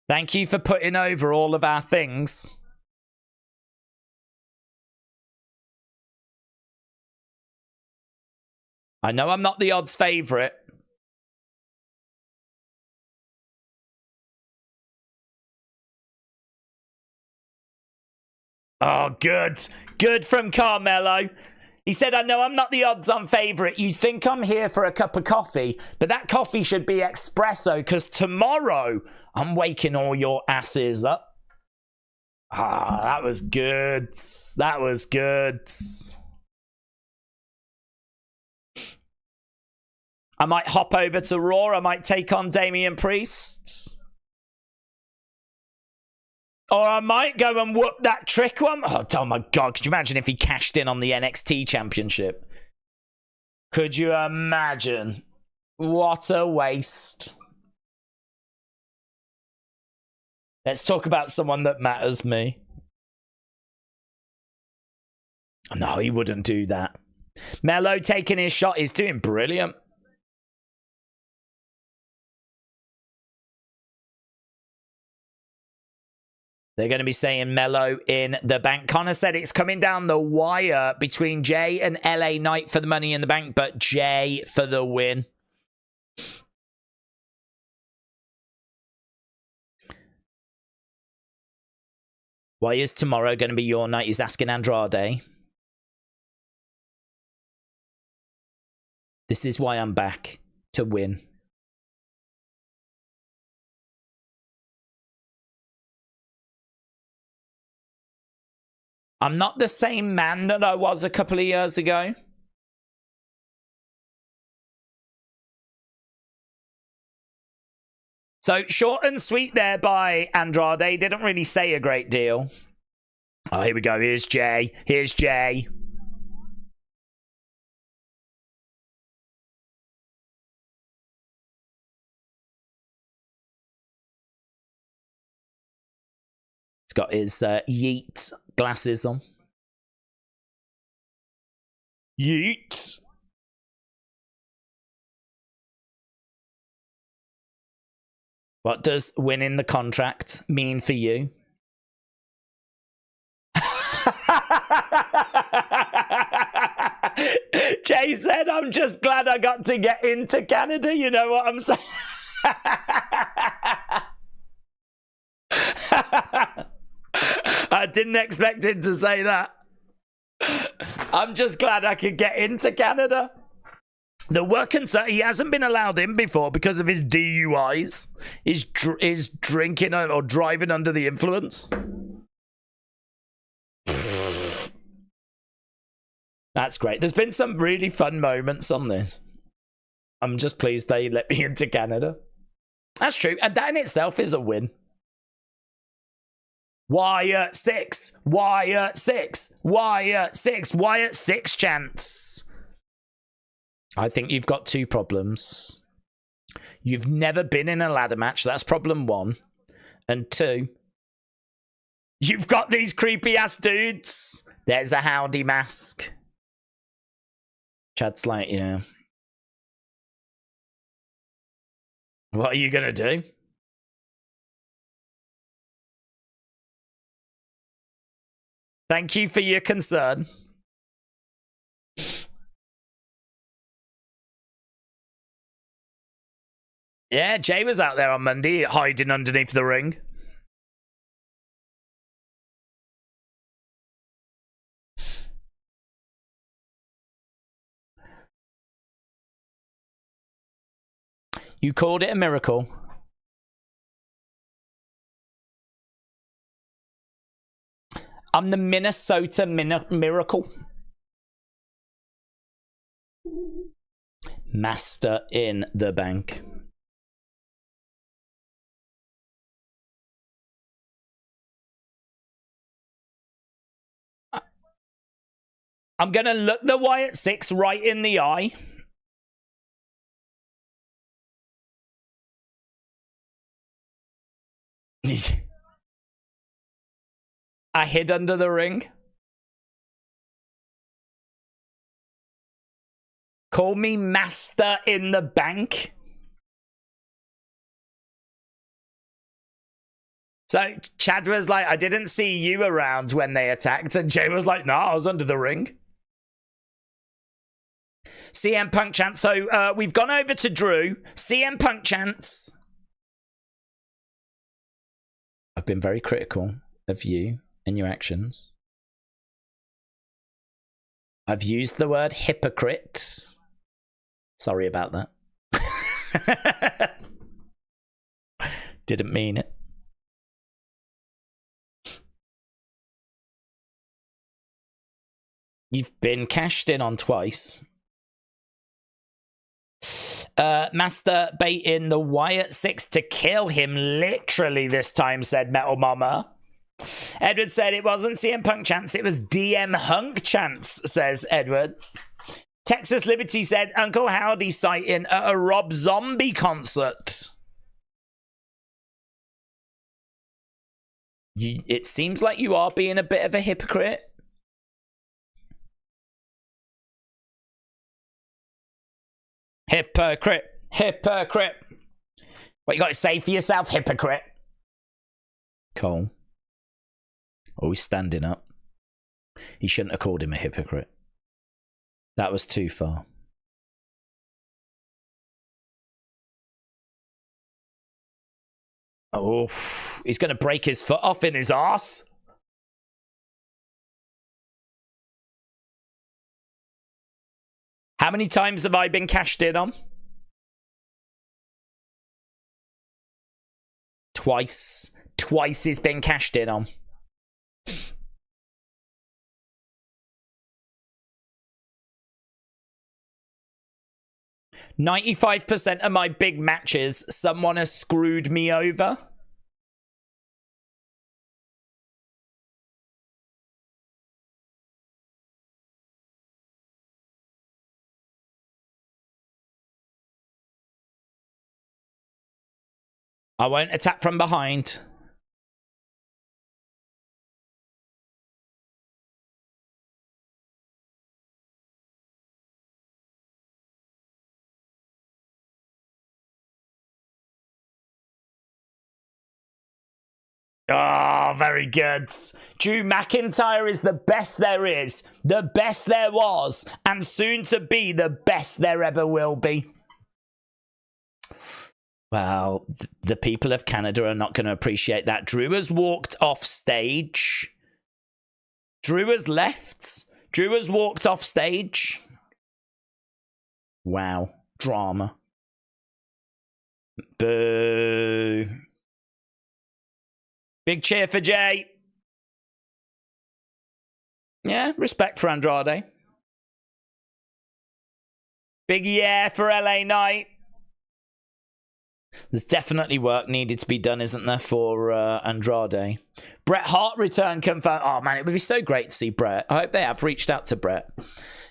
Thank you for putting over all of our things. I know I'm not the odds favourite. Oh, good. Good from Carmelo. He said, I know I'm not the odds-on favourite. You think I'm here for a cup of coffee, but that coffee should be espresso, because tomorrow I'm waking all your asses up. Ah, that was good. That was good. I might hop over to Raw. I might take on Damian Priest. Or I might go and whoop that trick one. Oh my God. Could you imagine if he cashed in on the NXT Championship? Could you imagine? What a waste. Let's talk about someone that matters me. No, he wouldn't do that. Melo taking his shot. He's doing brilliant. They're going to be saying Melo in the bank. Connor said it's coming down the wire between Jay and LA Knight for the Money in the Bank, but Jay for the win. Why is tomorrow going to be your night? He's asking Andrade. This is why I'm back, to win. I'm not the same man that I was a couple of years ago. So, short and sweet there by Andrade. Didn't really say a great deal. Oh, here we go. Here's Jay. Here's Jay. He's got his Yeet glasses on. Yeet. What does winning the contract mean for you? Jay said, I'm just glad I got to get into Canada. You know what I'm saying? I didn't expect him to say that. I'm just glad I could get into Canada. The working, so he hasn't been allowed in before because of his DUIs. His drinking or driving under the influence. That's great. There's been some really fun moments on this. I'm just pleased they let me into Canada. That's true. And that in itself is a win. Wyatt 6. Wyatt 6. Wyatt 6. Wyatt 6 chance. I think you've got two problems. You've never been in a ladder match. That's problem one. And two, you've got these creepy ass dudes. There's a howdy mask. Chad's like, yeah. What are you going to do? Thank you for your concern. Yeah, Jay was out there on Monday hiding underneath the ring. You called it a miracle. I'm the Minnesota Miracle. Master in the Bank. I'm going to look the Wyatt Six right in the eye. I hid under the ring. Call me Master in the Bank. So Chad was like, I didn't see you around when they attacked. And Jay was like, no, I was under the ring. CM Punk chants. So we've gone over to Drew. CM Punk chants. I've been very critical of you and your actions. I've used the word hypocrite. Sorry about that. Didn't mean it. You've been cashed in on twice. Master baiting the Wyatt Six to kill him literally this time, said Metal Mama. Edward said it wasn't CM Punk chance, it was DM Hunk chance, says Edwards. Texas Liberty said Uncle Howdy sighting at a Rob Zombie concert. It seems like you are being a bit of a hypocrite. Hypocrite. Hypocrite. What you got to say for yourself, hypocrite? Cole. Always standing up. He shouldn't have called him a hypocrite. That was too far. Oh, he's going to break his foot off in his arse. How many times have I been cashed in on? Twice. Twice he's been cashed in on. "95% of my big matches, someone has screwed me over." I won't attack from behind. Oh, very good. Drew McIntyre is the best there is, the best there was, and soon to be the best there ever will be. Well, the people of Canada are not going to appreciate that. Drew has walked off stage. Drew has left. Drew has walked off stage. Wow. Drama. Boo. Big cheer for Jay. Yeah, respect for Andrade. Big yeah for LA Knight. There's definitely work needed to be done, isn't there, for Andrade? Bret Hart return confirmed. Oh, man, it would be so great to see Bret. I hope they have reached out to Bret.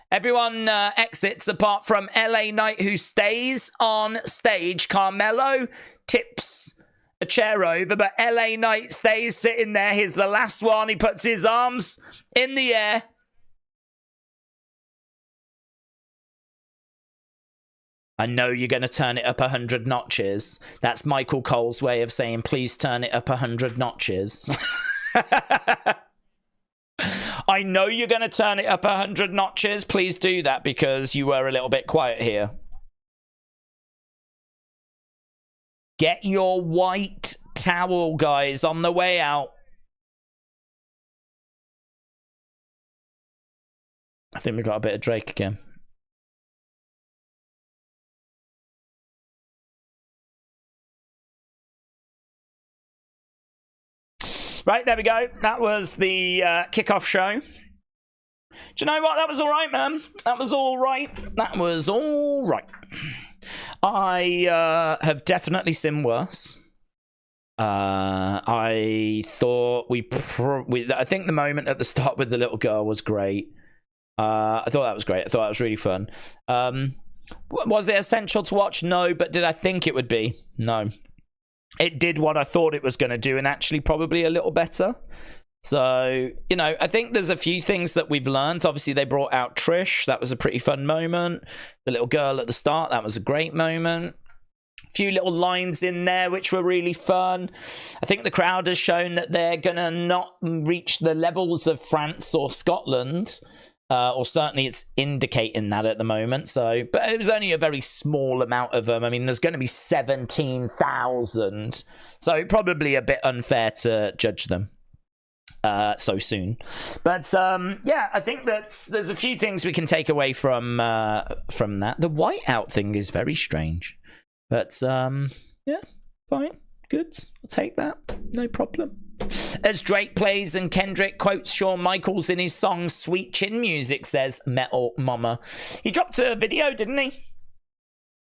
Everyone exits apart from LA Knight, who stays on stage. Carmelo tips a chair over, but LA Knight stays sitting there. Here's the last one. He puts his arms in the air. I know you're going to turn it up 100 notches. That's Michael Cole's way of saying, please turn it up 100 notches. I know you're going to turn it up 100 notches. Please do that because you were a little bit quiet here. Get your white towel, guys, on the way out. I think we got a bit of Drake again. Right, there we go. That was the kickoff show. Do you know what? That was all right, man. That was all right. That was all right. I have definitely seen worse. I thought I think the moment at the start with the little girl was great. I thought that was great. I thought that was really fun. Was it essential to watch? No, but did I think it would be? No. It did what I thought it was going to do, and actually probably a little better. So, you know, I think there's a few things that we've learned. Obviously, they brought out Trish. That was a pretty fun moment. The little girl at the start, that was a great moment. A few little lines in there which were really fun. I think the crowd has shown that they're going to not reach the levels of France or Scotland. Or certainly it's indicating that at the moment. So, but it was only a very small amount of them. I mean, there's going to be 17,000. So probably a bit unfair to judge them so soon. But yeah, I think that there's a few things we can take away from that. The whiteout thing is very strange. But yeah, fine. Good. I'll take that. No problem. As Drake plays and Kendrick quotes Shawn Michaels in his song Sweet Chin Music, says Metal Mama. He dropped a video, didn't he?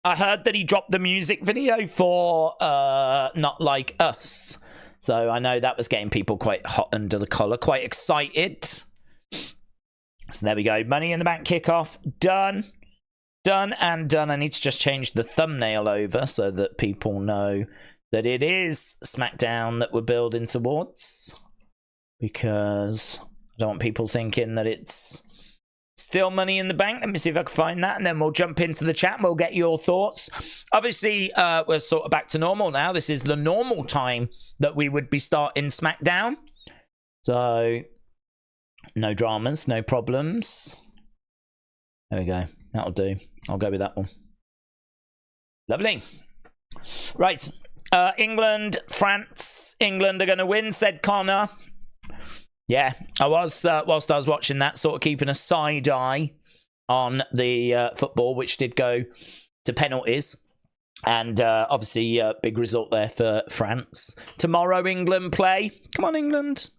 I heard that he dropped the music video for Not Like Us. So I know that was getting people quite hot under the collar, quite excited. So there we go. Money in the Bank kickoff. Done. Done and done. I need to just change the thumbnail over so that people know that it is SmackDown that we're building towards, because I don't want people thinking that it's still Money in the Bank. Let me see if I can find that, and then we'll jump into the chat and we'll get your thoughts. Obviously, we're sort of back to normal now. This is the normal time that we would be starting SmackDown. So, no dramas, no problems. There we go. That'll do. I'll go with that one. Lovely. Right. England, France. England are going to win, said Connor. Yeah, I was, whilst I was watching that, sort of keeping a side eye on the football, which did go to penalties. And obviously, big result there for France. Tomorrow, England play. Come on, England.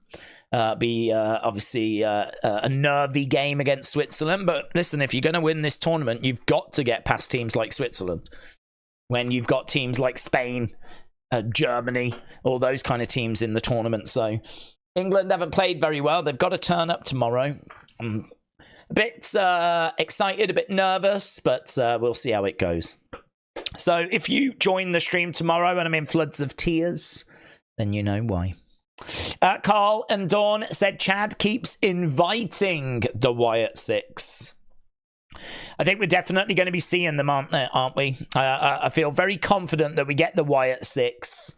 Be obviously a nervy game against Switzerland. But listen, if you're going to win this tournament, you've got to get past teams like Switzerland. When you've got teams like Spain, Germany, all those kind of teams in the tournament. So England haven't played very well. They've got to turn up tomorrow. I'm a bit excited, a bit nervous, but we'll see how it goes. So if you join the stream tomorrow and I'm in floods of tears, then you know why. Carl and Dawn said Chad keeps inviting the Wyatt Six. I think we're definitely going to be seeing them, aren't we? I feel very confident that we get the Wyatt Six.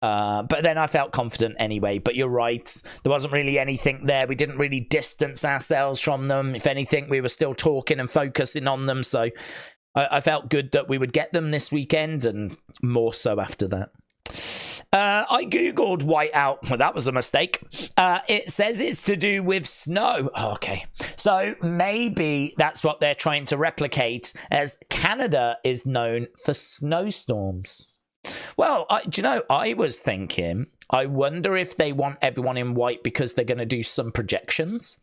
But then I felt confident anyway. But you're right. There wasn't really anything there. We didn't really distance ourselves from them. If anything, we were still talking and focusing on them. So I felt good that we would get them this weekend, and more so after that. I googled whiteout. Well, that was a mistake. It says it's to do with snow. Oh, okay, so maybe that's what they're trying to replicate, as Canada is known for snowstorms. Well, do you know, I was thinking, I wonder if they want everyone in white because they're going to do some projections.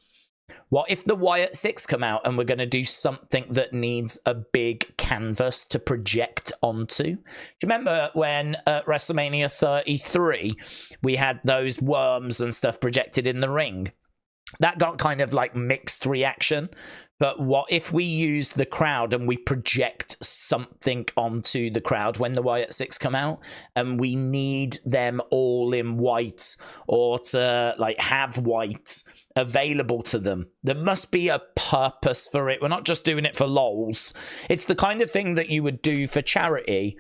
What if the Wyatt Six come out and we're going to do something that needs a big canvas to project onto? Do you remember when at WrestleMania 33 we had those worms and stuff projected in the ring? That got kind of like mixed reaction. But what if we use the crowd and we project something onto the crowd when the Wyatt Six come out, and we need them all in white, or to like have white, available to them. There must be a purpose for it. We're not just doing it for lols. It's the kind of thing that you would do for charity.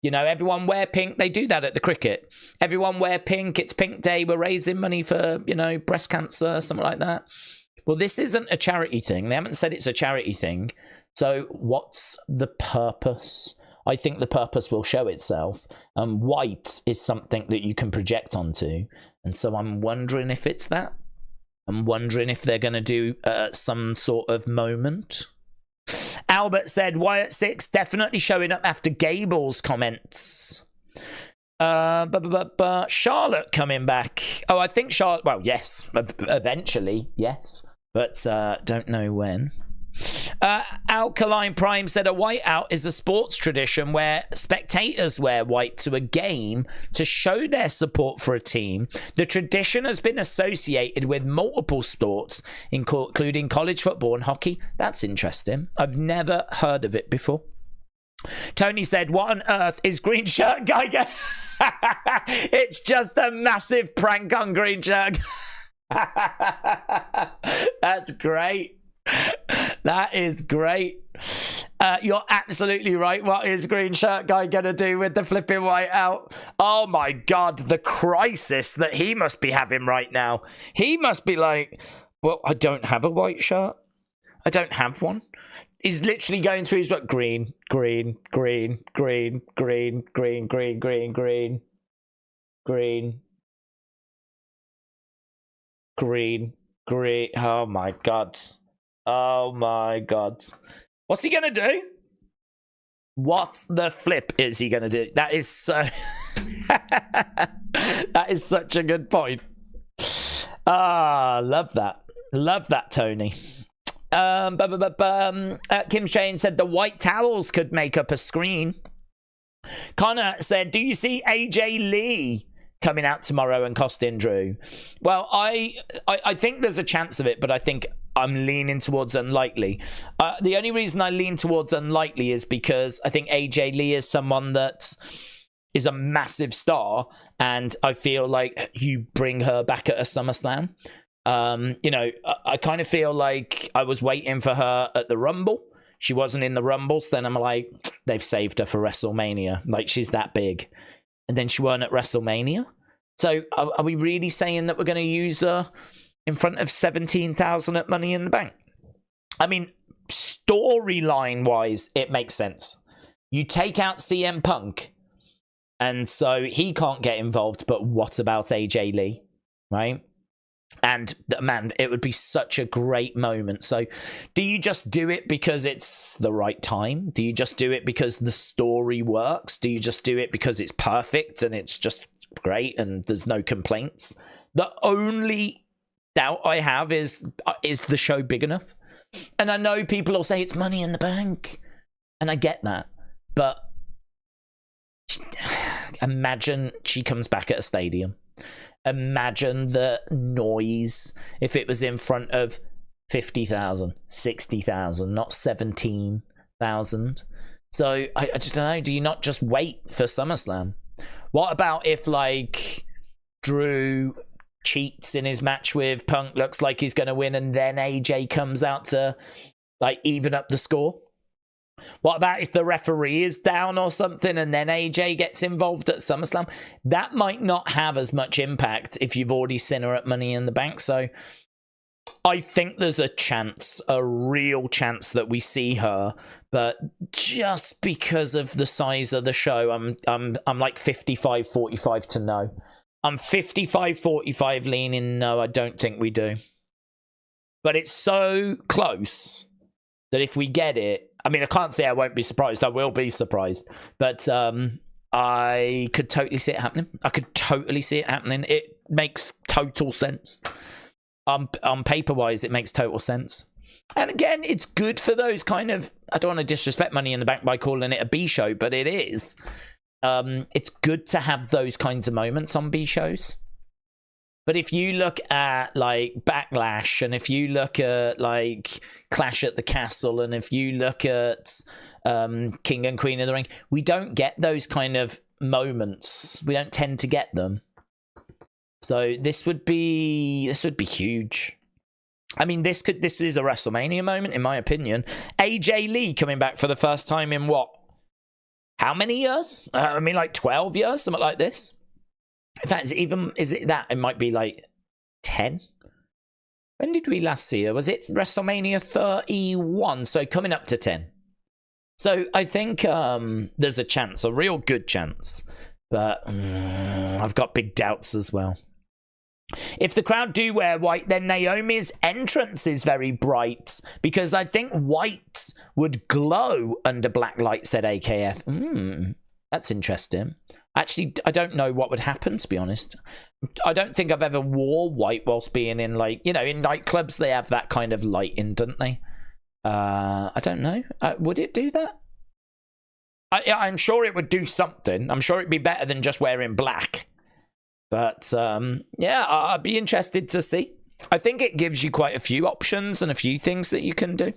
You know, everyone wear pink. They do that at the cricket. Everyone wear pink. It's Pink Day. We're raising money for, you know, breast cancer, something like that. Well, this isn't a charity thing. They haven't said it's a charity thing. So what's the purpose? I think the purpose will show itself. White is something that you can project onto. And so I'm wondering if it's that. I'm wondering if they're going to do some sort of moment. Albert said, Wyatt 6 definitely showing up after Gable's comments. Charlotte coming back. Oh, I think Charlotte, well, yes, eventually, yes. But don't know when. Alkaline Prime said a whiteout is a sports tradition where spectators wear white to a game to show their support for a team. The tradition has been associated with multiple sports, including college football and hockey. That's interesting. I've never heard of it before. Tony said, what on earth is Green Shirt Guy? It's just a massive prank on Green Shirt. That's great. That is great. You're absolutely right. What is Green Shirt Guy gonna do with the flipping white out? Oh my god, the crisis that he must be having right now. He must be like, well, I don't have a white shirt. I don't have one. He's literally going through his like green, green, green, green, green, green, green, green, green, green, green, green. Oh my god. Oh my god. What's he gonna do? What the flip is he gonna do? That is so that is such a good point. Love that. Love that, Tony. Kim Shane said the white towels could make up a screen. Connor said, do you see AJ Lee coming out tomorrow and costing Drew? Well, I think there's a chance of it, but I think I'm leaning towards unlikely. The only reason I lean towards unlikely is because I think AJ Lee is someone that is a massive star, and I feel like you bring her back at a SummerSlam. You know, I kind of feel like I was waiting for her at the Rumble. She wasn't in the Rumbles. Then I'm like, they've saved her for WrestleMania. Like, she's that big. And then she weren't at WrestleMania. So are we really saying that we're going to use her in front of 17,000 at Money in the Bank? I mean, storyline-wise, it makes sense. You take out CM Punk, and so he can't get involved, but what about AJ Lee, right? And, man, it would be such a great moment. So do you just do it because it's the right time? Do you just do it because the story works? Do you just do it because it's perfect and it's just great and there's no complaints? The only doubt I have is the show big enough? And I know people will say it's Money in the Bank, and I get that, but imagine she comes back at a stadium. Imagine the noise if it was in front of 50,000, 60,000, not 17,000. So I just don't know. Do you not just wait for SummerSlam? What about if, like, Drew cheats in his match with Punk, looks like he's going to win, and then AJ comes out to, like, even up the score? What about if the referee is down or something and then AJ gets involved at SummerSlam? That might not have as much impact if you've already seen her at Money in the Bank. So I think there's a chance, a real chance that we see her, but just because of the size of the show, I'm like 55-45 to no. I'm 55-45 leaning no, I don't think we do. But it's so close that if we get it, I mean, I can't say I won't be surprised. I will be surprised. But I could totally see it happening. I could totally see it happening. It makes total sense. On paper-wise, it makes total sense. And again, it's good for those kind of... I don't want to disrespect Money in the Bank by calling it a B show, but it is. It's good to have those kinds of moments on B shows. But if you look at, like, Backlash, and if you look at, like, Clash at the Castle, and if you look at King and Queen of the Ring, we don't get those kind of moments. We don't tend to get them. So this would be huge. I mean, this is a WrestleMania moment, in my opinion. AJ Lee coming back for the first time in what? How many years? I mean, like 12 years, something like this. In fact, is it that? It might be like 10. When did we last see her? Was it WrestleMania 31? So coming up to 10. So I think there's a chance, a real good chance. But I've got big doubts as well. If the crowd do wear white, then Naomi's entrance is very bright, because I think white would glow under black light, said AKF. That's interesting. Actually, I don't know what would happen, to be honest. I don't think I've ever wore white whilst being in, like, you know, in nightclubs, they have that kind of lighting, don't they? I don't know. Would it do that? I'm sure it would do something. I'm sure it'd be better than just wearing black. But, yeah, I'd be interested to see. I think it gives you quite a few options and a few things that you can do.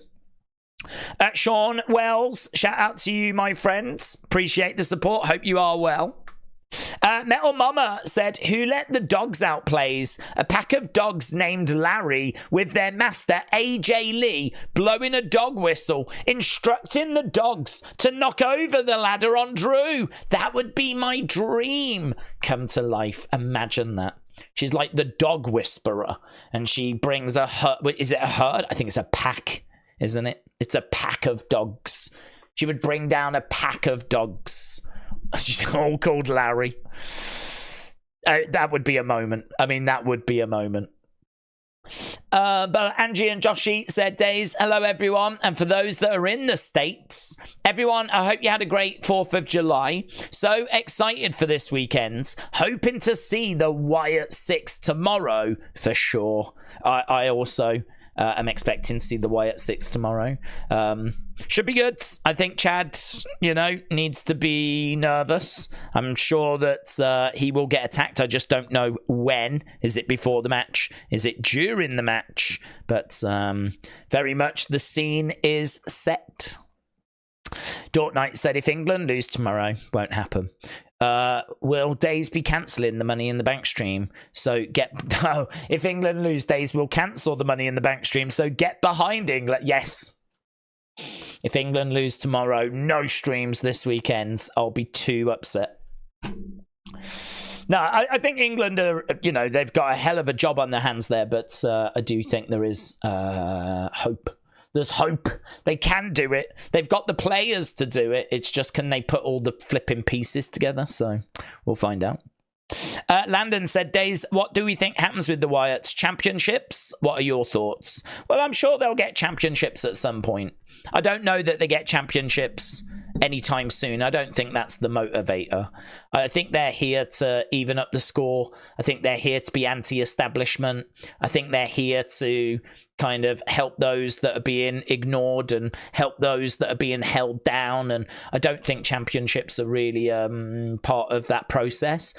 Sean Wells, shout out to you, my friends. Appreciate the support. Hope you are well. Metal Mama said, who let the dogs out, plays? A pack of dogs named Larry with their master AJ Lee blowing a dog whistle, instructing the dogs to knock over the ladder on Drew. That would be my dream come to life. Imagine that. She's like the dog whisperer, and she brings a herd. Is it a herd? I think it's a pack, isn't it? It's a pack of dogs. She would bring down a pack of dogs. She's all called Larry. That would be a moment. I mean, that would be a moment. But Angie and Joshy said, Days, hello everyone. And for those that are in the States, everyone, I hope you had a great 4th of July. So excited for this weekend. Hoping to see the Wyatt 6 tomorrow for sure. I also am expecting to see the Wyatt 6 tomorrow. Should be good. I think Chad, you know, needs to be nervous. I'm sure that he will get attacked. I just don't know when. Is it before the match? Is it during the match? But very much the scene is set. Dort Knight said, if England lose tomorrow, won't happen. Will Days be cancelling the Money in the Bank stream? So if England lose, Days will cancel the Money in the Bank stream. So get behind England. Yes. If England lose tomorrow, no streams this weekend. I'll be too upset. No, I think England are, you know, they've got a hell of a job on their hands there, but I do think there is hope. There's hope. They can do it. They've got the players to do it. It's just, can they put all the flipping pieces together? So we'll find out. Landon said, Days, what do we think happens with the Wyatts? Championships? What are your thoughts? Well, I'm sure they'll get championships at some point. I don't know that they get championships anytime soon. I don't think that's the motivator. I think they're here to even up the score. I think they're here to be anti-establishment. I think they're here to kind of help those that are being ignored and help those that are being held down. And I don't think championships are really part of that process.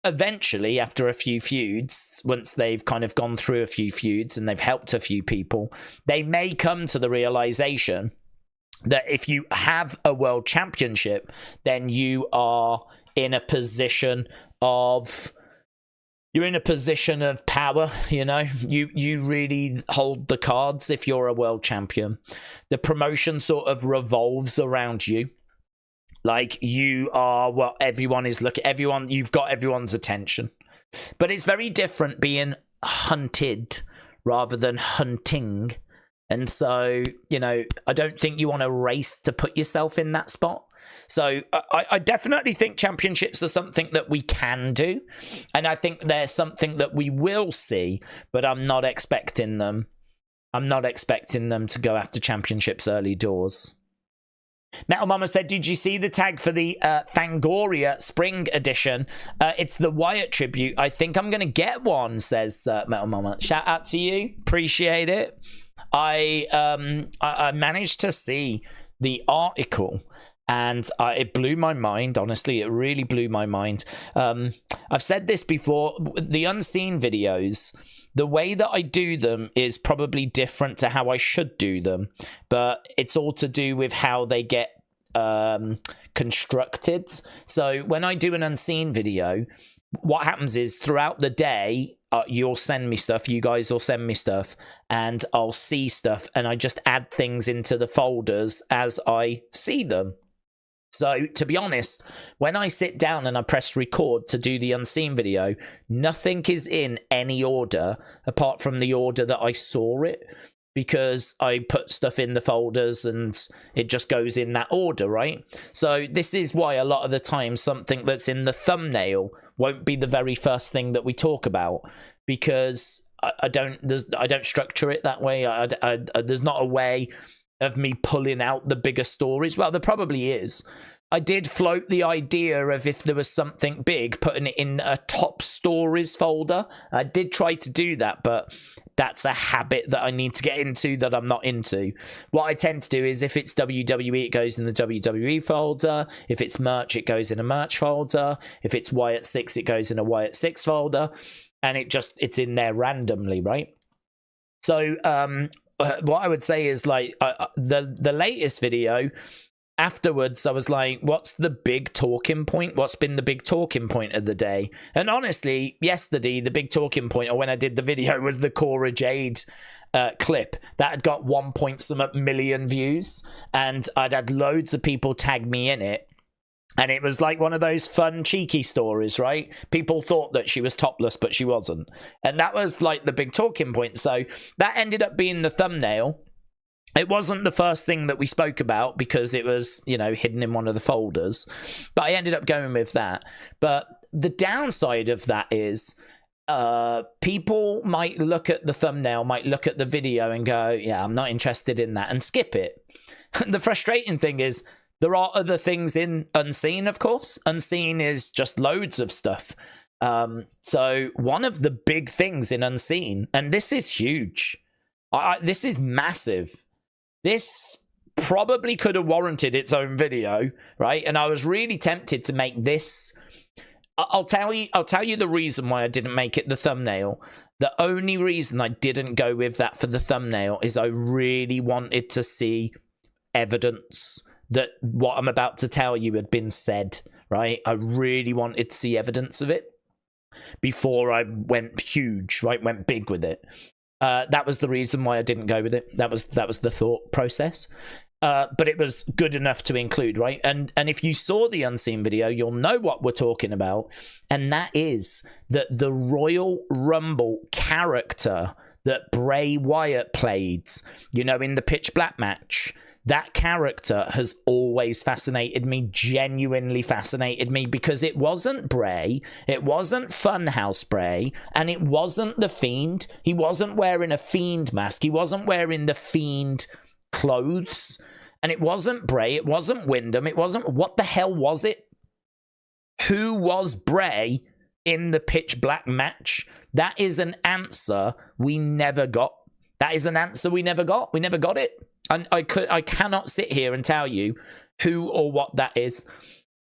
Eventually, after a few feuds, once they've kind of gone through a few feuds and they've helped a few people, they may come to the realization that if you have a world championship, then you are in a position of power. You know, you really hold the cards if you're a world champion. The promotion sort of revolves around you. Like, you are what everyone is looking. You've got everyone's attention. But it's very different being hunted rather than hunting. And so, you know, I don't think you want to race to put yourself in that spot. So I definitely think championships are something that we can do. And I think they're something that we will see, but I'm not expecting them. I'm not expecting them to go after championships early doors. Metal Mama said, did you see the tag for the Fangoria Spring Edition? It's the Wyatt tribute. I think I'm going to get one, says Metal Mama. Shout out to you. Appreciate it. I managed to see the article, and it blew my mind. Honestly, it really blew my mind. I've said this before. The unseen videos, the way that I do them is probably different to how I should do them, but it's all to do with how they get constructed. So when I do an unseen video, what happens is throughout the day, you'll send me stuff, you guys will send me stuff, and I'll see stuff, and I just add things into the folders as I see them. So, to be honest, when I sit down and I press record to do the Unseen video, nothing is in any order apart from the order that I saw it, because I put stuff in the folders and it just goes in that order, right? So this is why a lot of the time something that's in the thumbnail won't be the very first thing that we talk about, because I don't structure it that way. There's not a way of me pulling out the bigger stories. Well, there probably is. I did float the idea of, if there was something big, putting it in a top stories folder. I did try to do that, but that's a habit that I need to get into that I'm not into. What I tend to do is, if it's WWE, it goes in the WWE folder. If it's merch, it goes in a merch folder. If it's Wyatt 6, it goes in a Wyatt 6 folder. And it's in there randomly, right? So, what I would say is, like, the latest video, afterwards I was like, what's the big talking point? What's been the big talking point of the day? And honestly, yesterday, the big talking point, or when I did the video, was the Cora Jade clip that had got 1 million views, and I'd had loads of people tag me in it. And it was like one of those fun, cheeky stories, right? People thought that she was topless, but she wasn't. And that was like the big talking point. So that ended up being the thumbnail. It wasn't the first thing that we spoke about, because it was, you know, hidden in one of the folders. But I ended up going with that. But the downside of that is, people might look at the thumbnail, might look at the video and go, yeah, I'm not interested in that, and skip it. The frustrating thing is, there are other things in Unseen, of course. Unseen is just loads of stuff. So one of the big things in Unseen, and this is huge, this is massive. This probably could have warranted its own video, right? And I was really tempted to make this. I'll tell you the reason why I didn't make it the thumbnail. The only reason I didn't go with that for the thumbnail is I really wanted to see evidence that what I'm about to tell you had been said, right? I really wanted to see evidence of it before I went huge, right? Went big with it. That was the reason why I didn't go with it. That was the thought process. But it was good enough to include, right? And if you saw the Unseen video, you'll know what we're talking about. And that is that the Royal Rumble character that Bray Wyatt played, you know, in the Pitch Black match, that character has always fascinated me, genuinely fascinated me, because it wasn't Bray, it wasn't Funhouse Bray, and it wasn't The Fiend. He wasn't wearing a Fiend mask, he wasn't wearing the Fiend clothes, and it wasn't Bray, it wasn't Wyndham, it wasn't... What the hell was it? Who was Bray in the Pitch Black match? That is an answer we never got. That is an answer we never got. We never got it. And I cannot sit here and tell you who or what that is.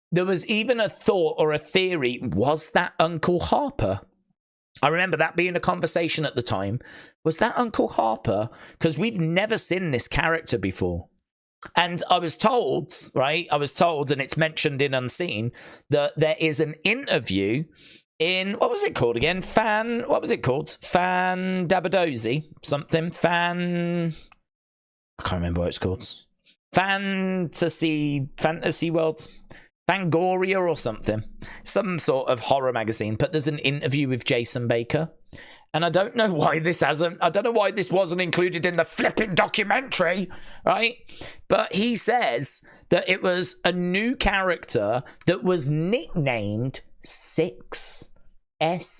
There was even a thought or a theory, was that Uncle Harper? I remember that being a conversation at the time. Was that Uncle Harper? Because we've never seen this character before. And I was told, right? I was told, and it's mentioned in Unseen, that there is an interview in, what was it called again? What was it called? Fan Dabadozi? Something? I can't remember what it's called. Fantasy World, Fangoria or something. Some sort of horror magazine. But there's an interview with Jason Baker. And I don't know why this wasn't included in the flipping documentary, right? But he says that it was a new character that was nicknamed Six. S-I-X-X.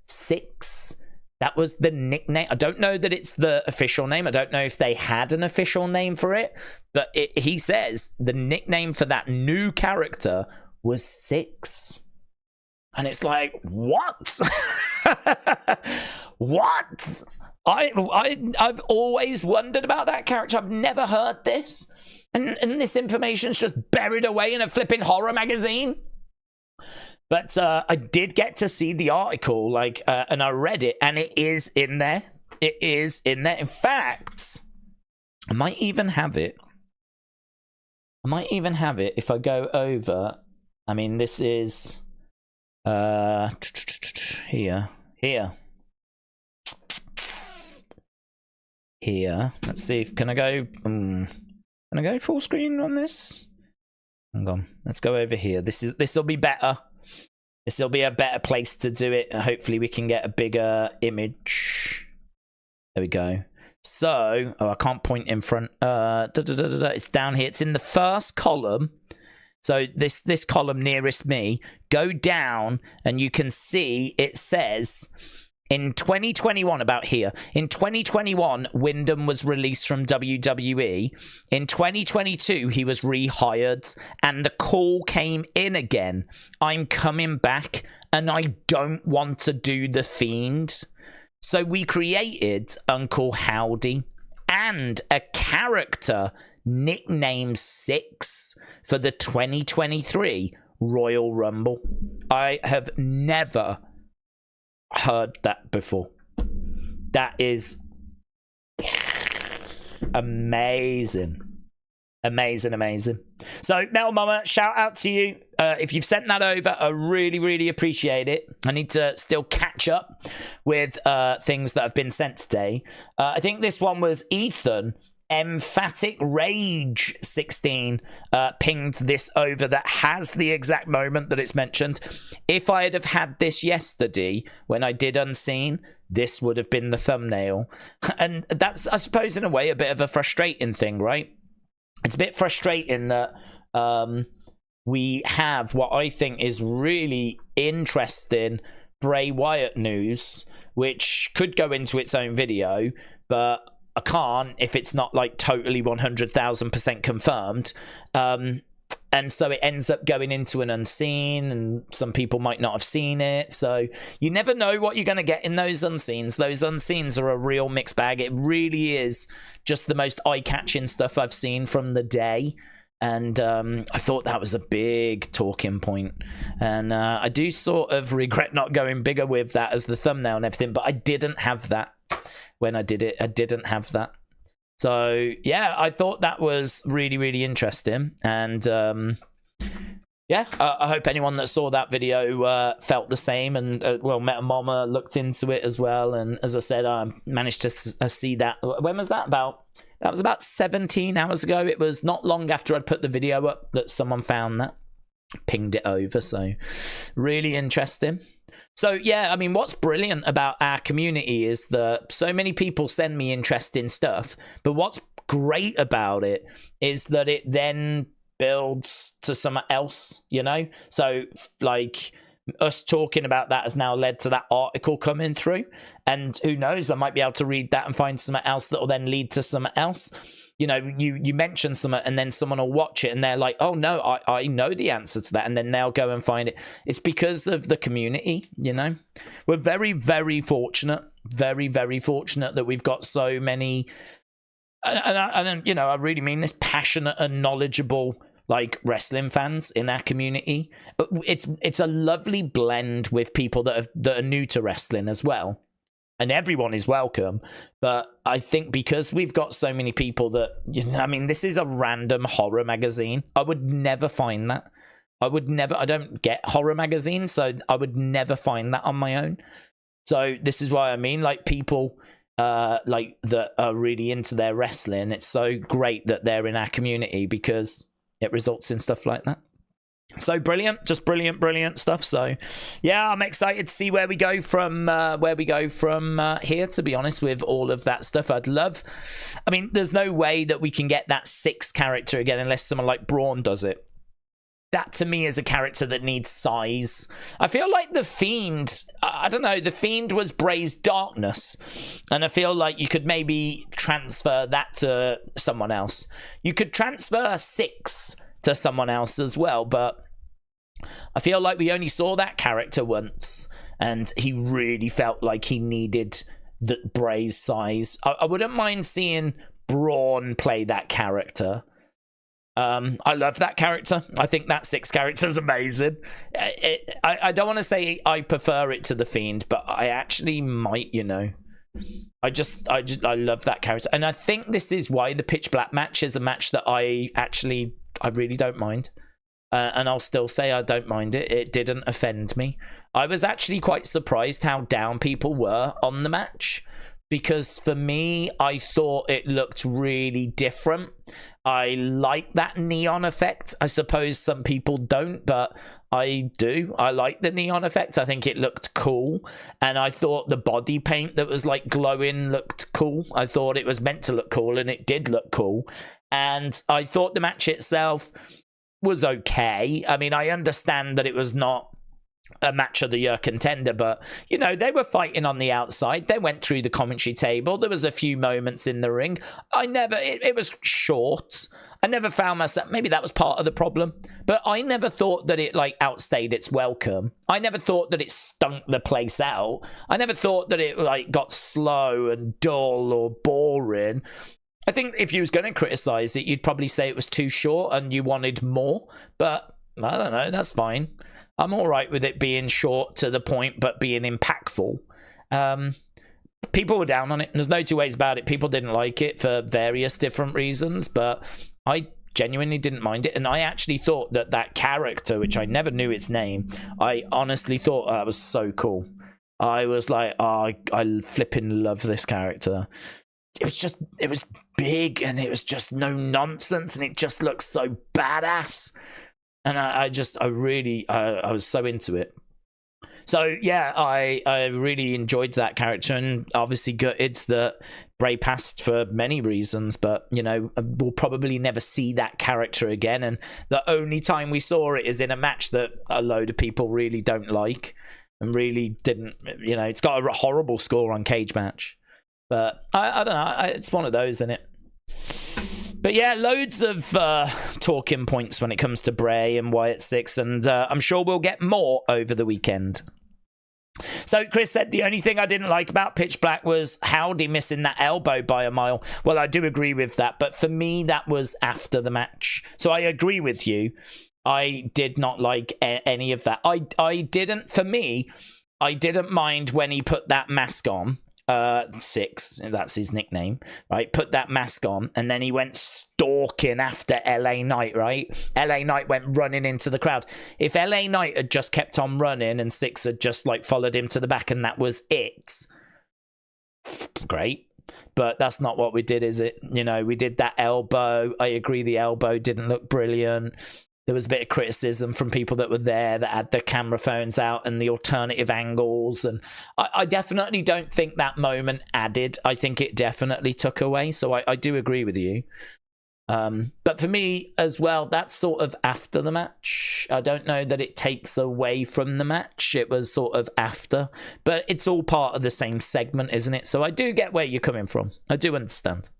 Six. That was the nickname. I don't know that it's the official name. I don't know if they had an official name for it. But he says the nickname for that new character was Six. And it's like, what? What? I've always wondered about that character. I've never heard this. And this information's just buried away in a flipping horror magazine. But I did get to see the article, and I read it, and it is in there. It is in there. In fact, I might even have it. If I go over. I mean, this is Here. Let's see if can I go. Can I go full screen on this? Hang on. Let's go over here. This will be better. This will be a better place to do it. Hopefully, we can get a bigger image. There we go. So, I can't point in front. It's down here. It's in the first column. So this column nearest me, go down and you can see it says in 2021, about here, in 2021, Wyndham was released from WWE. In 2022, he was rehired and the call came in again. I'm coming back and I don't want to do the Fiend. So we created Uncle Howdy and a character nickname 6 for the 2023 Royal Rumble. I have never heard that before. That is amazing. Amazing. So, Metal Mama, shout out to you. If you've sent that over, I really appreciate it. I need to still catch up with things that have been sent today. I think this one was Ethan Emphatic Rage 16 pinged this over that has the exact moment that it's mentioned. If I had had this yesterday when I did Unseen, this would have been the thumbnail. And that's, I suppose, in a way, a bit of a frustrating thing, right? It's a bit frustrating that we have what I think is really interesting Bray Wyatt news, which could go into its own video, but I can't if it's not like totally 100,000% confirmed. And so it ends up going into an Unseen, and some people might not have seen it. So you never know what you're going to get in those Unseens. Those Unseens are a real mixed bag. It really is just the most eye-catching stuff I've seen from the day. And I thought that was a big talking point. And I do sort of regret not going bigger with that as the thumbnail and everything, but I didn't have that when I did it. I didn't have that. So, yeah, I thought that was really interesting. And, yeah, I hope anyone that saw that video felt the same. And, well, Meta Mama looked into it as well. And as I said, I managed to see that. When was that? That was about 17 hours ago. It was not long after I'd put the video up that someone found that. Pinged it over. So, really interesting. So, yeah, I mean, what's brilliant about our community is that so many people send me interesting stuff. But what's great about it is that it then builds to something else, you know? So, like, us talking about that has now led to that article coming through. And who knows, I might be able to read that and find something else that will then lead to something else. You know, you mention something and then someone will watch it and they're like, oh, no, I know the answer to that. And then they'll go and find it. It's because of the community, you know. We're very fortunate, very fortunate that we've got so many. And you know, I really mean this, passionate and knowledgeable, like, wrestling fans in our community. It's a lovely blend with people that are new to wrestling as well. And everyone is welcome. But I think because we've got so many people that, you know, I mean, this is a random horror magazine. I would never find that. I don't get horror magazines, so I would never find that on my own. So this is why I mean, like, people like that are really into their wrestling. It's so great that they're in our community because it results in stuff like that. So brilliant, just brilliant stuff. So yeah, I'm excited to see where we go from here, to be honest, with all of that stuff. I mean, there's no way that we can get that 6 character again unless someone like Braun does it. That to me is a character that needs size. I feel like the Fiend, I don't know, the Fiend was Bray's darkness, and I feel like you could maybe transfer that to someone else. You could transfer 6 to someone else as well, but I feel like we only saw that character once and he really felt like he needed the Bray's size. I wouldn't mind seeing Braun play that character. I love that character. I think that 6 character is amazing. I don't want to say I prefer it to the Fiend, but I actually might, you know. I love that character, and I think this is why the Pitch Black match is a match that I really don't mind, and I'll still say I don't mind it. It didn't offend me. I was actually quite surprised how down people were on the match, because for me, I thought it looked really different. I like that neon effect. I suppose some people don't, but I do. I like the neon effect. I think it looked cool. And I thought the body paint that was like glowing looked cool. I thought it was meant to look cool, and it did look cool. And I thought the match itself was okay. I mean, I understand that it was not a match of the year contender, but you know, they were fighting on the outside. They went through the commentary table. There was a few moments in the ring. It was short. I never found myself, maybe that was part of the problem, but I never thought that it like outstayed its welcome. I never thought that it stunk the place out. I never thought that it like got slow and dull or boring. I think if you was going to criticize it, you'd probably say it was too short and you wanted more, but I don't know, that's fine. I'm all right with it being short to the point, but being impactful. People were down on it. There's no two ways about it. People didn't like it for various different reasons, but I genuinely didn't mind it. And I actually thought that that character, which I never knew its name, I honestly thought that was so cool. I was like, oh, I flipping love this character. It was big, and it was just no nonsense, and it just looked so badass. And I was so into it. So yeah, I really enjoyed that character, and obviously gutted that Bray passed for many reasons, but you know, we'll probably never see that character again. And the only time we saw it is in a match that a load of people really don't like and really didn't, you know, it's got a horrible score on Cage Match. But I don't know, it's one of those, isn't it? But yeah, loads of talking points when it comes to Bray and Wyatt Six, and I'm sure we'll get more over the weekend. So Chris said the only thing I didn't like about Pitch Black was Howdy missing that elbow by a mile. Well, I do agree with that, but for me, that was after the match. So I agree with you. I did not like any of that. I didn't mind when he put that mask on. Six, that's his nickname, right? Put that mask on, and then he went stalking after LA Knight, right? LA Knight went running into the crowd. If LA Knight had just kept on running and Six had just like followed him to the back and that was it, great. But that's not what we did, is it? You know, we did that elbow. I agree, the elbow didn't look brilliant. There was a bit of criticism from people that were there that had the camera phones out and the alternative angles. And I definitely don't think that moment added. I think it definitely took away. So I do agree with you. But for me as well, that's sort of after the match. I don't know that it takes away from the match. It was sort of after. But it's all part of the same segment, isn't it? So I do get where you're coming from. I do understand.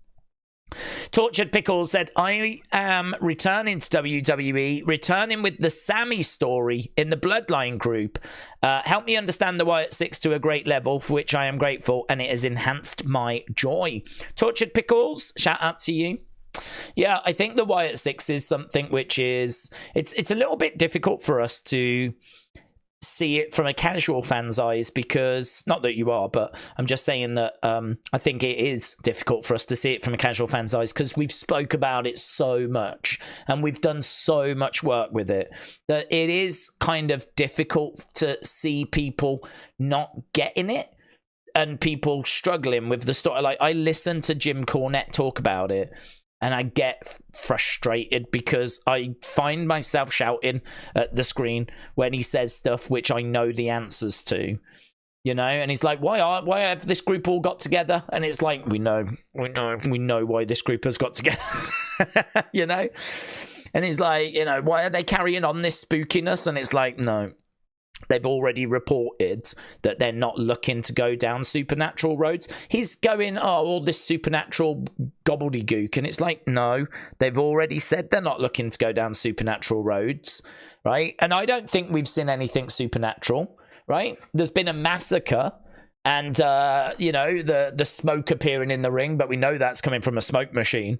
Tortured Pickles said, I am returning to WWE, returning with the Sammy story in the Bloodline group. Help me understand the Wyatt Six to a great level, for which I am grateful, and it has enhanced my joy. Tortured Pickles, shout out to you. Yeah, I think the Wyatt Six is something which is, it's a little bit difficult for us to see it from a casual fan's eyes, because not that you are, but I'm just saying that I think it is difficult for us to see it from a casual fan's eyes, because we've spoke about it so much and we've done so much work with it that it is kind of difficult to see people not getting it and people struggling with the story. Like, I listen to Jim Cornette talk about it and I get frustrated because I find myself shouting at the screen when he says stuff which I know the answers to, you know. And he's like, why have this group all got together? And it's like, we know why this group has got together, you know. And he's like, you know, why are they carrying on this spookiness? And it's like, no. They've already reported that they're not looking to go down supernatural roads. He's going, oh, all this supernatural gobbledygook. And it's like, no, they've already said they're not looking to go down supernatural roads, right? And I don't think we've seen anything supernatural, right? There's been a massacre and, you know, the smoke appearing in the ring, but we know that's coming from a smoke machine.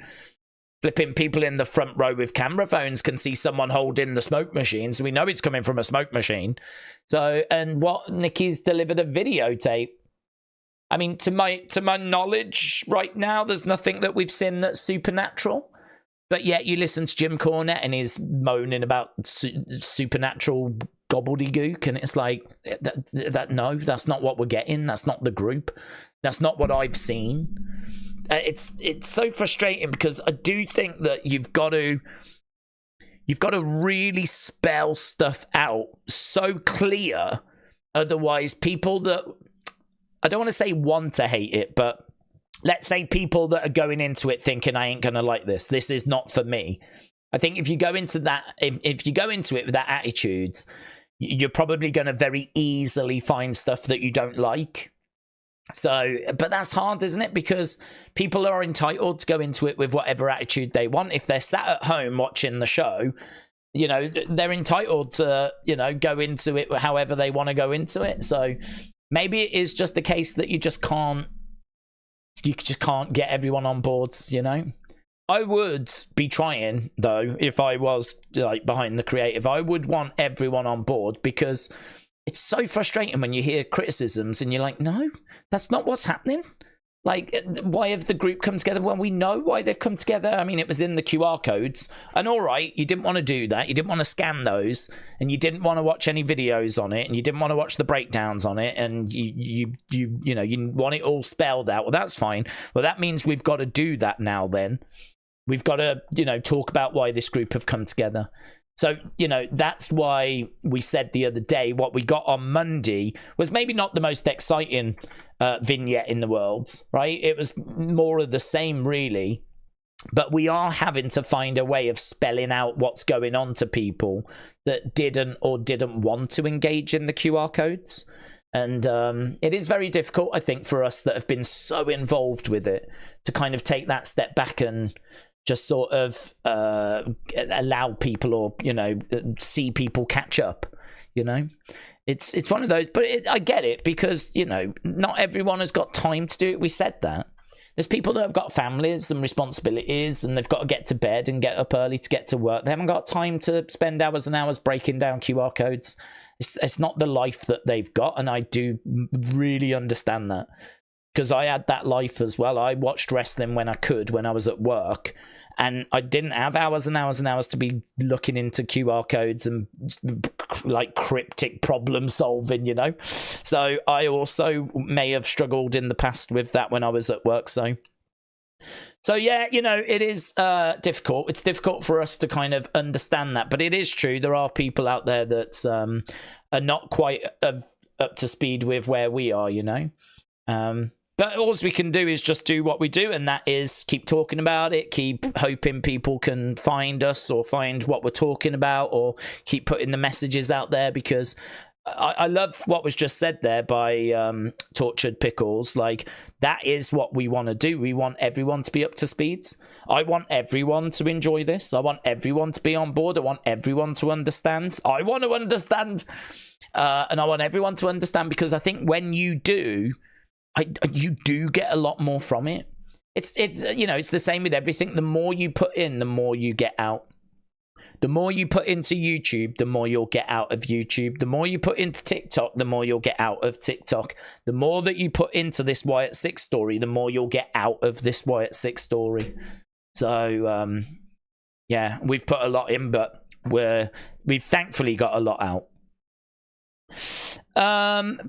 Flipping people in the front row with camera phones can see someone holding the smoke machine, so we know it's coming from a smoke machine. So, and what, Nikki's delivered a videotape. I mean, to my knowledge right now, there's nothing that we've seen that's supernatural. But yet you listen to Jim Cornette and he's moaning about supernatural gobbledygook, and it's like no, that's not what we're getting. That's not the group. That's not what I've seen. It's so frustrating because I do think that you've got to really spell stuff out so clear. Otherwise, people that, I don't want to say want to hate it, but let's say people that are going into it thinking, I ain't going to like this. This is not for me. I think if you go into that, if you go into it with that attitude, you're probably going to very easily find stuff that you don't like. So, but that's hard, isn't it? Because people are entitled to go into it with whatever attitude they want. If they're sat at home watching the show, you know, they're entitled to, you know, go into it however they want to go into it. So maybe it is just a case that you just can't get everyone on board, you know. I would be trying, though, if I was like behind the creative, I would want everyone on board, because it's so frustrating when you hear criticisms and you're like, no, that's not what's happening. Like, why have the group come together? Well, we know why they've come together. I mean, it was in the QR codes. And all right, you didn't want to do that. You didn't want to scan those. And you didn't want to watch any videos on it. And you didn't want to watch the breakdowns on it. And you know, you want it all spelled out. Well, that's fine. Well, that means we've got to do that now then. We've got to, you know, talk about why this group have come together. So, you know, that's why we said the other day what we got on Monday was maybe not the most exciting vignette in the world, right? It was more of the same, really. But we are having to find a way of spelling out what's going on to people that didn't want to engage in the QR codes. And it is very difficult, I think, for us that have been so involved with it to kind of take that step back and just sort of allow people, or, you know, see people catch up, you know. It's one of those, but I get it, because, you know, not everyone has got time to do it. We said that. There's people that have got families and responsibilities, and they've got to get to bed and get up early to get to work. They haven't got time to spend hours and hours breaking down QR codes. It's not the life that they've got, and I do really understand that, because I had that life as well. I watched wrestling when I could, when I was at work, and I didn't have hours and hours and hours to be looking into QR codes and like cryptic problem solving, you know. So I also may have struggled in the past with that when I was at work. So yeah, you know, it is difficult. It's difficult for us to kind of understand that, but it is true. There are people out there that are not quite up to speed with where we are, you know. But all we can do is just do what we do, and that is keep talking about it, keep hoping people can find us or find what we're talking about, or keep putting the messages out there, because I love what was just said there by Tortured Pickles. Like, that is what we want to do. We want everyone to be up to speed. I want everyone to enjoy this. I want everyone to be on board. I want everyone to understand. I want to understand. And I want everyone to understand, because I think when you do, you do get a lot more from it. It's you know, it's the same with everything. The more you put in, the more you get out. The more you put into YouTube, the more you'll get out of YouTube. The more you put into TikTok, the more you'll get out of TikTok. The more that you put into this Wyatt Six story, the more you'll get out of this Wyatt Six story. So yeah, we've put a lot in, but we've thankfully got a lot out.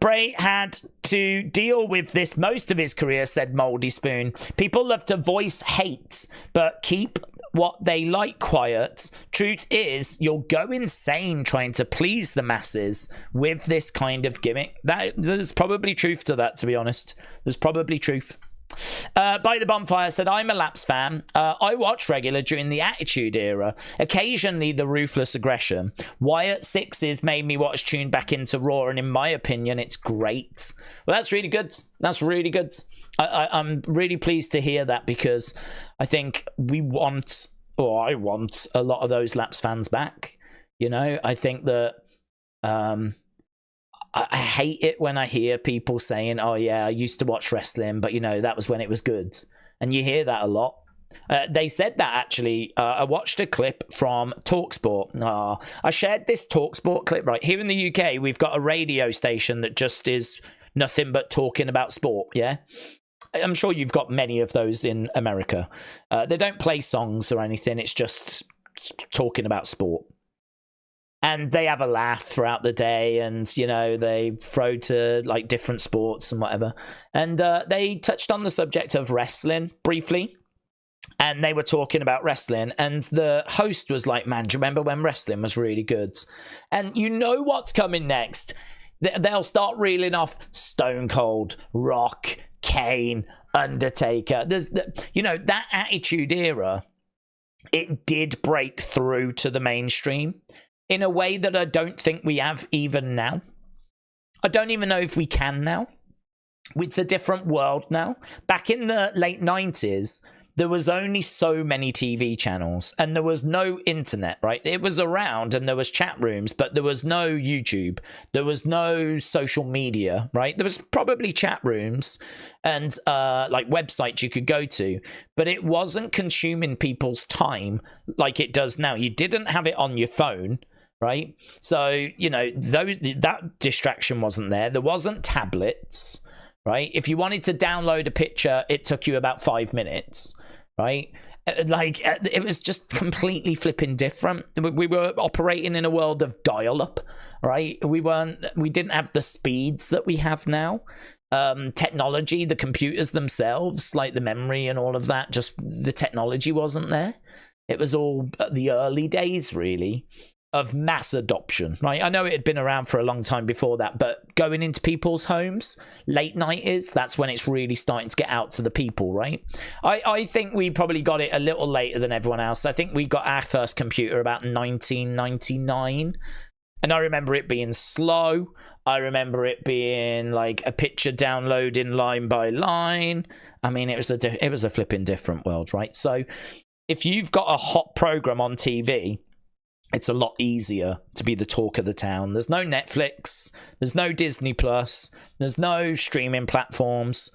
Bray had to deal with this most of his career, said Moldy Spoon. People love to voice hate, but keep what they like quiet. Truth is, you'll go insane trying to please the masses with this kind of gimmick. There's probably truth to that, to be honest. There's probably truth. By the Bonfire said, I'm a Laps fan. I watched regular during the Attitude Era, occasionally the Ruthless Aggression. Wyatt Sixes made me watch tune back into Raw, and in my opinion, it's great. Well, that's really good. That's really good. I'm really pleased to hear that, because I think I want a lot of those Laps fans back. You know, I think that I hate it when I hear people saying, oh yeah, I used to watch wrestling, but you know, that was when it was good. And you hear that a lot. They said that, actually. I watched a clip from TalkSport. I shared this TalkSport clip. Right here in the UK, we've got a radio station that just is nothing but talking about sport. Yeah, I'm sure you've got many of those in America. They don't play songs or anything. It's just talking about sport. And they have a laugh throughout the day, and you know, they throw to like different sports and whatever. And they touched on the subject of wrestling briefly, and they were talking about wrestling, and the host was like, man, do you remember when wrestling was really good? And you know what's coming next. They'll start reeling off Stone Cold, Rock, Kane, Undertaker. There's you know, that Attitude Era, it did break through to the mainstream in a way that I don't think we have even now. I don't even know if we can now. It's a different world now. Back in the late 90s, there was only so many TV channels, and there was no internet, right? It was around, and there was chat rooms, but there was no YouTube. There was no social media, right? There was probably chat rooms and like websites you could go to, but it wasn't consuming people's time like it does now. You didn't have it on your phone, right? So, you know, that distraction wasn't there. There wasn't tablets, right? If you wanted to download a picture, it took you about 5 minutes, right? Like, it was just completely flipping different. We were operating in a world of dial-up, right? We didn't have the speeds that we have now. Technology, the computers themselves, like the memory and all of that, just the technology wasn't there. It was all the early days, really, of mass adoption, right? I know it had been around for a long time before that, but going into people's homes, late 90s, that's when it's really starting to get out to the people, right? I think we probably got it a little later than everyone else. I think we got our first computer about 1999, and I remember it being slow. I remember it being like a picture downloading line by line. I mean, it was a flipping different world, right? So if you've got a hot program on TV, it's a lot easier to be the talk of the town. There's no Netflix, there's no Disney Plus, there's no streaming platforms,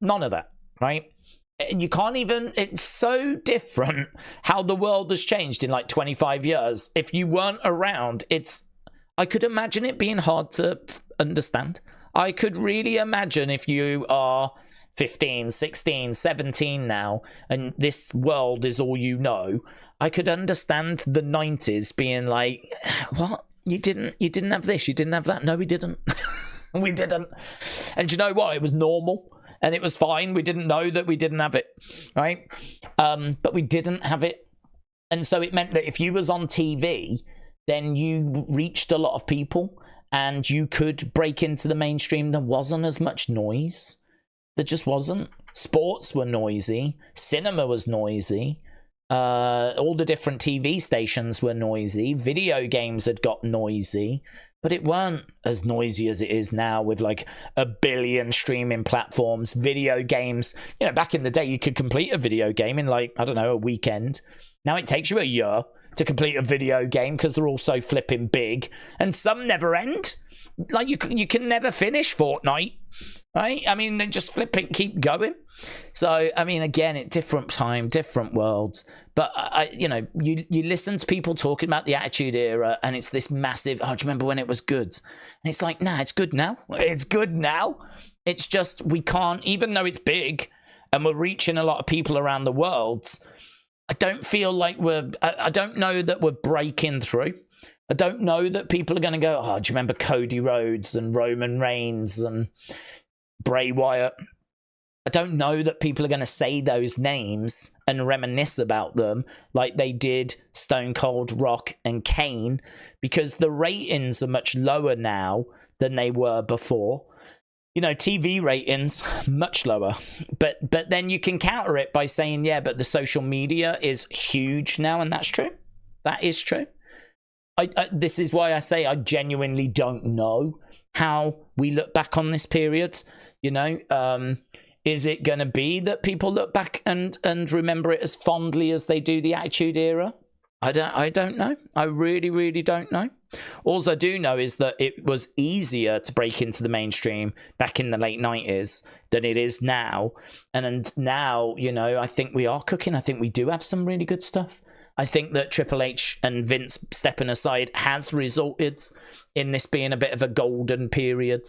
none of that, right? And you can't even, it's so different how the world has changed in like 25 years. If you weren't around, I could imagine it being hard to understand. I could really imagine if you are 15, 16, 17 now, and this world is all you know, I could understand the 90s being like, what? You didn't have this, you didn't have that. No, we didn't. We didn't. And you know what? It was normal and it was fine. We didn't know that we didn't have it, right? But we didn't have it. And so it meant that if you was on TV, then you reached a lot of people and you could break into the mainstream. There wasn't as much noise. There just wasn't. Sports were noisy. Cinema was noisy. All the different TV stations were noisy. Video games had got noisy, but it weren't as noisy as it is now with like 1 billion streaming platforms. Video games, you know, back in the day, you could complete a video game in like, I don't know, a weekend. Now it takes you a year to complete a video game because they're all so flipping big, and some never end. Like you can never finish Fortnite, right? I mean, they just keep going. So I mean, again, it's different time, different worlds. But you know, you listen to people talking about the Attitude Era, and it's this massive. Oh, do you remember when it was good? And it's like, nah, it's good now. It's good now. It's just we can't, even though it's big, and we're reaching a lot of people around the world. I don't feel like I don't know that we're breaking through. I don't know that people are going to go, oh, do you remember Cody Rhodes and Roman Reigns and Bray Wyatt? I don't know that people are going to say those names and reminisce about them like they did Stone Cold, Rock, and Kane, because the ratings are much lower now than they were before. You know, TV ratings, much lower. But then you can counter it by saying, yeah, but the social media is huge now, and that's true. That is true. This is why I say I genuinely don't know how we look back on this period. You know, is it going to be that people look back and remember it as fondly as they do the Attitude Era? I don't know. I really, really don't know. All I do know is that it was easier to break into the mainstream back in the late 90s than it is now. And now, you know, I think we are cooking. I think we do have some really good stuff. I think that Triple H and Vince stepping aside has resulted in this being a bit of a golden period.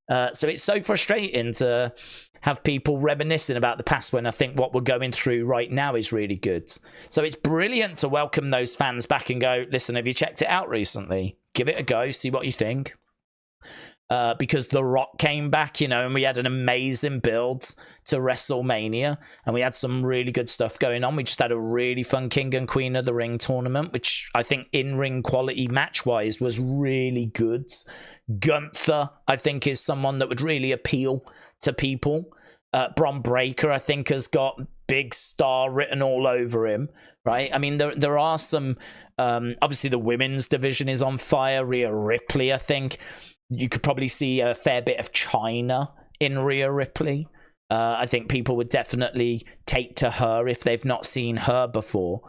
So it's so frustrating to have people reminiscing about the past when I think what we're going through right now is really good. So it's brilliant to welcome those fans back and go, listen, have you checked it out recently? Give it a go, see what you think. Because The Rock came back, you know, and we had an amazing build to WrestleMania, and we had some really good stuff going on. We just had a really fun King and Queen of the Ring tournament, which I think in-ring quality match-wise was really good. Gunther, I think, is someone that would really appeal to people. Bron Breakker, I think, has got big star written all over him, right? I mean, there are some... obviously, the women's division is on fire. Rhea Ripley, I think. You could probably see a fair bit of China in Rhea Ripley. I think people would definitely take to her if they've not seen her before.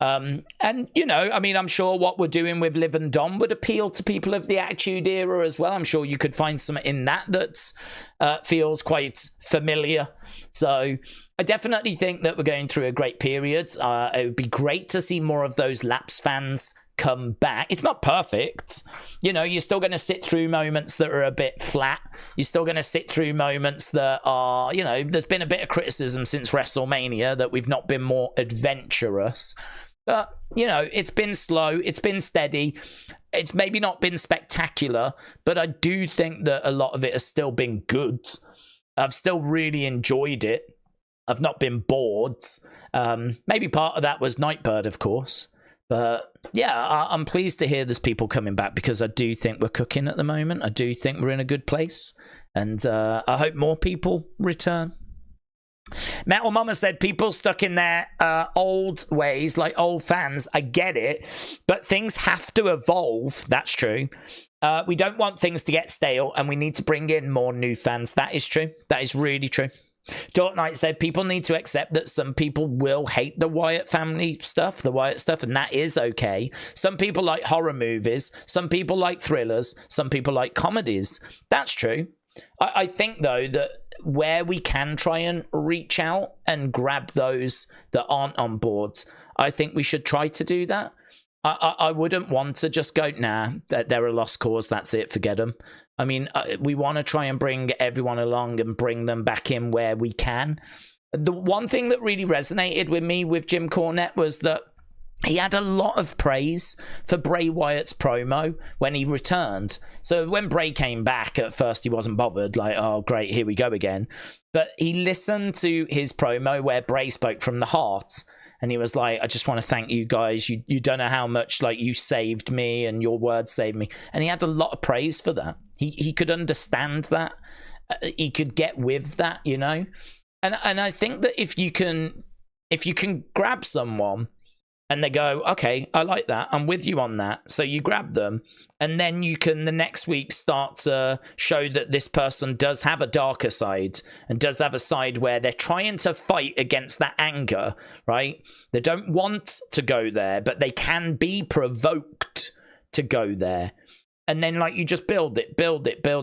And, you know, I mean, I'm sure what we're doing with Liv and Dom would appeal to people of the Attitude Era as well. I'm sure you could find some in that feels quite familiar. So I definitely think that we're going through a great period. It would be great to see more of those lapsed fans come back. It's not perfect, you know. You're still going to sit through moments that are a bit flat. You're still going to sit through moments that are, you know, there's been a bit of criticism since WrestleMania that we've not been more adventurous, but you know, it's been slow, it's been steady, it's maybe not been spectacular, but I do think that a lot of it has still been good. I've still really enjoyed it. I've not been bored. Maybe part of that was Nightbird, of course. But yeah, I'm pleased to hear there's people coming back, because I do think we're cooking at the moment. I do think we're in a good place. And I hope more people return. Metal Mama said, people stuck in their old ways, like old fans. I get it, but things have to evolve. That's true. We don't want things to get stale, and we need to bring in more new fans. That is true. That is really true. Dark Knight said, people need to accept that some people will hate the Wyatt family stuff, the Wyatt stuff, and that is okay. Some people like horror movies. Some people like thrillers. Some people like comedies. That's true. I think, though, that where we can try and reach out and grab those that aren't on board, I think we should try to do that. I wouldn't want to just go, nah, they're a lost cause, that's it, forget them. I mean, we want to try and bring everyone along and bring them back in where we can. The one thing that really resonated with me with Jim Cornette was that he had a lot of praise for Bray Wyatt's promo when he returned. So when Bray came back, at first he wasn't bothered, like, oh, great, here we go again. But he listened to his promo where Bray spoke from the heart. And he was like, I just want to thank you guys. You don't know how much, like, you saved me and your words saved me. And he had a lot of praise for that. He could understand that. He could get with that, you know. And I think that if you can grab someone and they go, okay, I like that, I'm with you on that. So you grab them, and then you can the next week start to show that this person does have a darker side and does have a side where they're trying to fight against that anger, right? They don't want to go there, but they can be provoked to go there. And then, like, you just build it.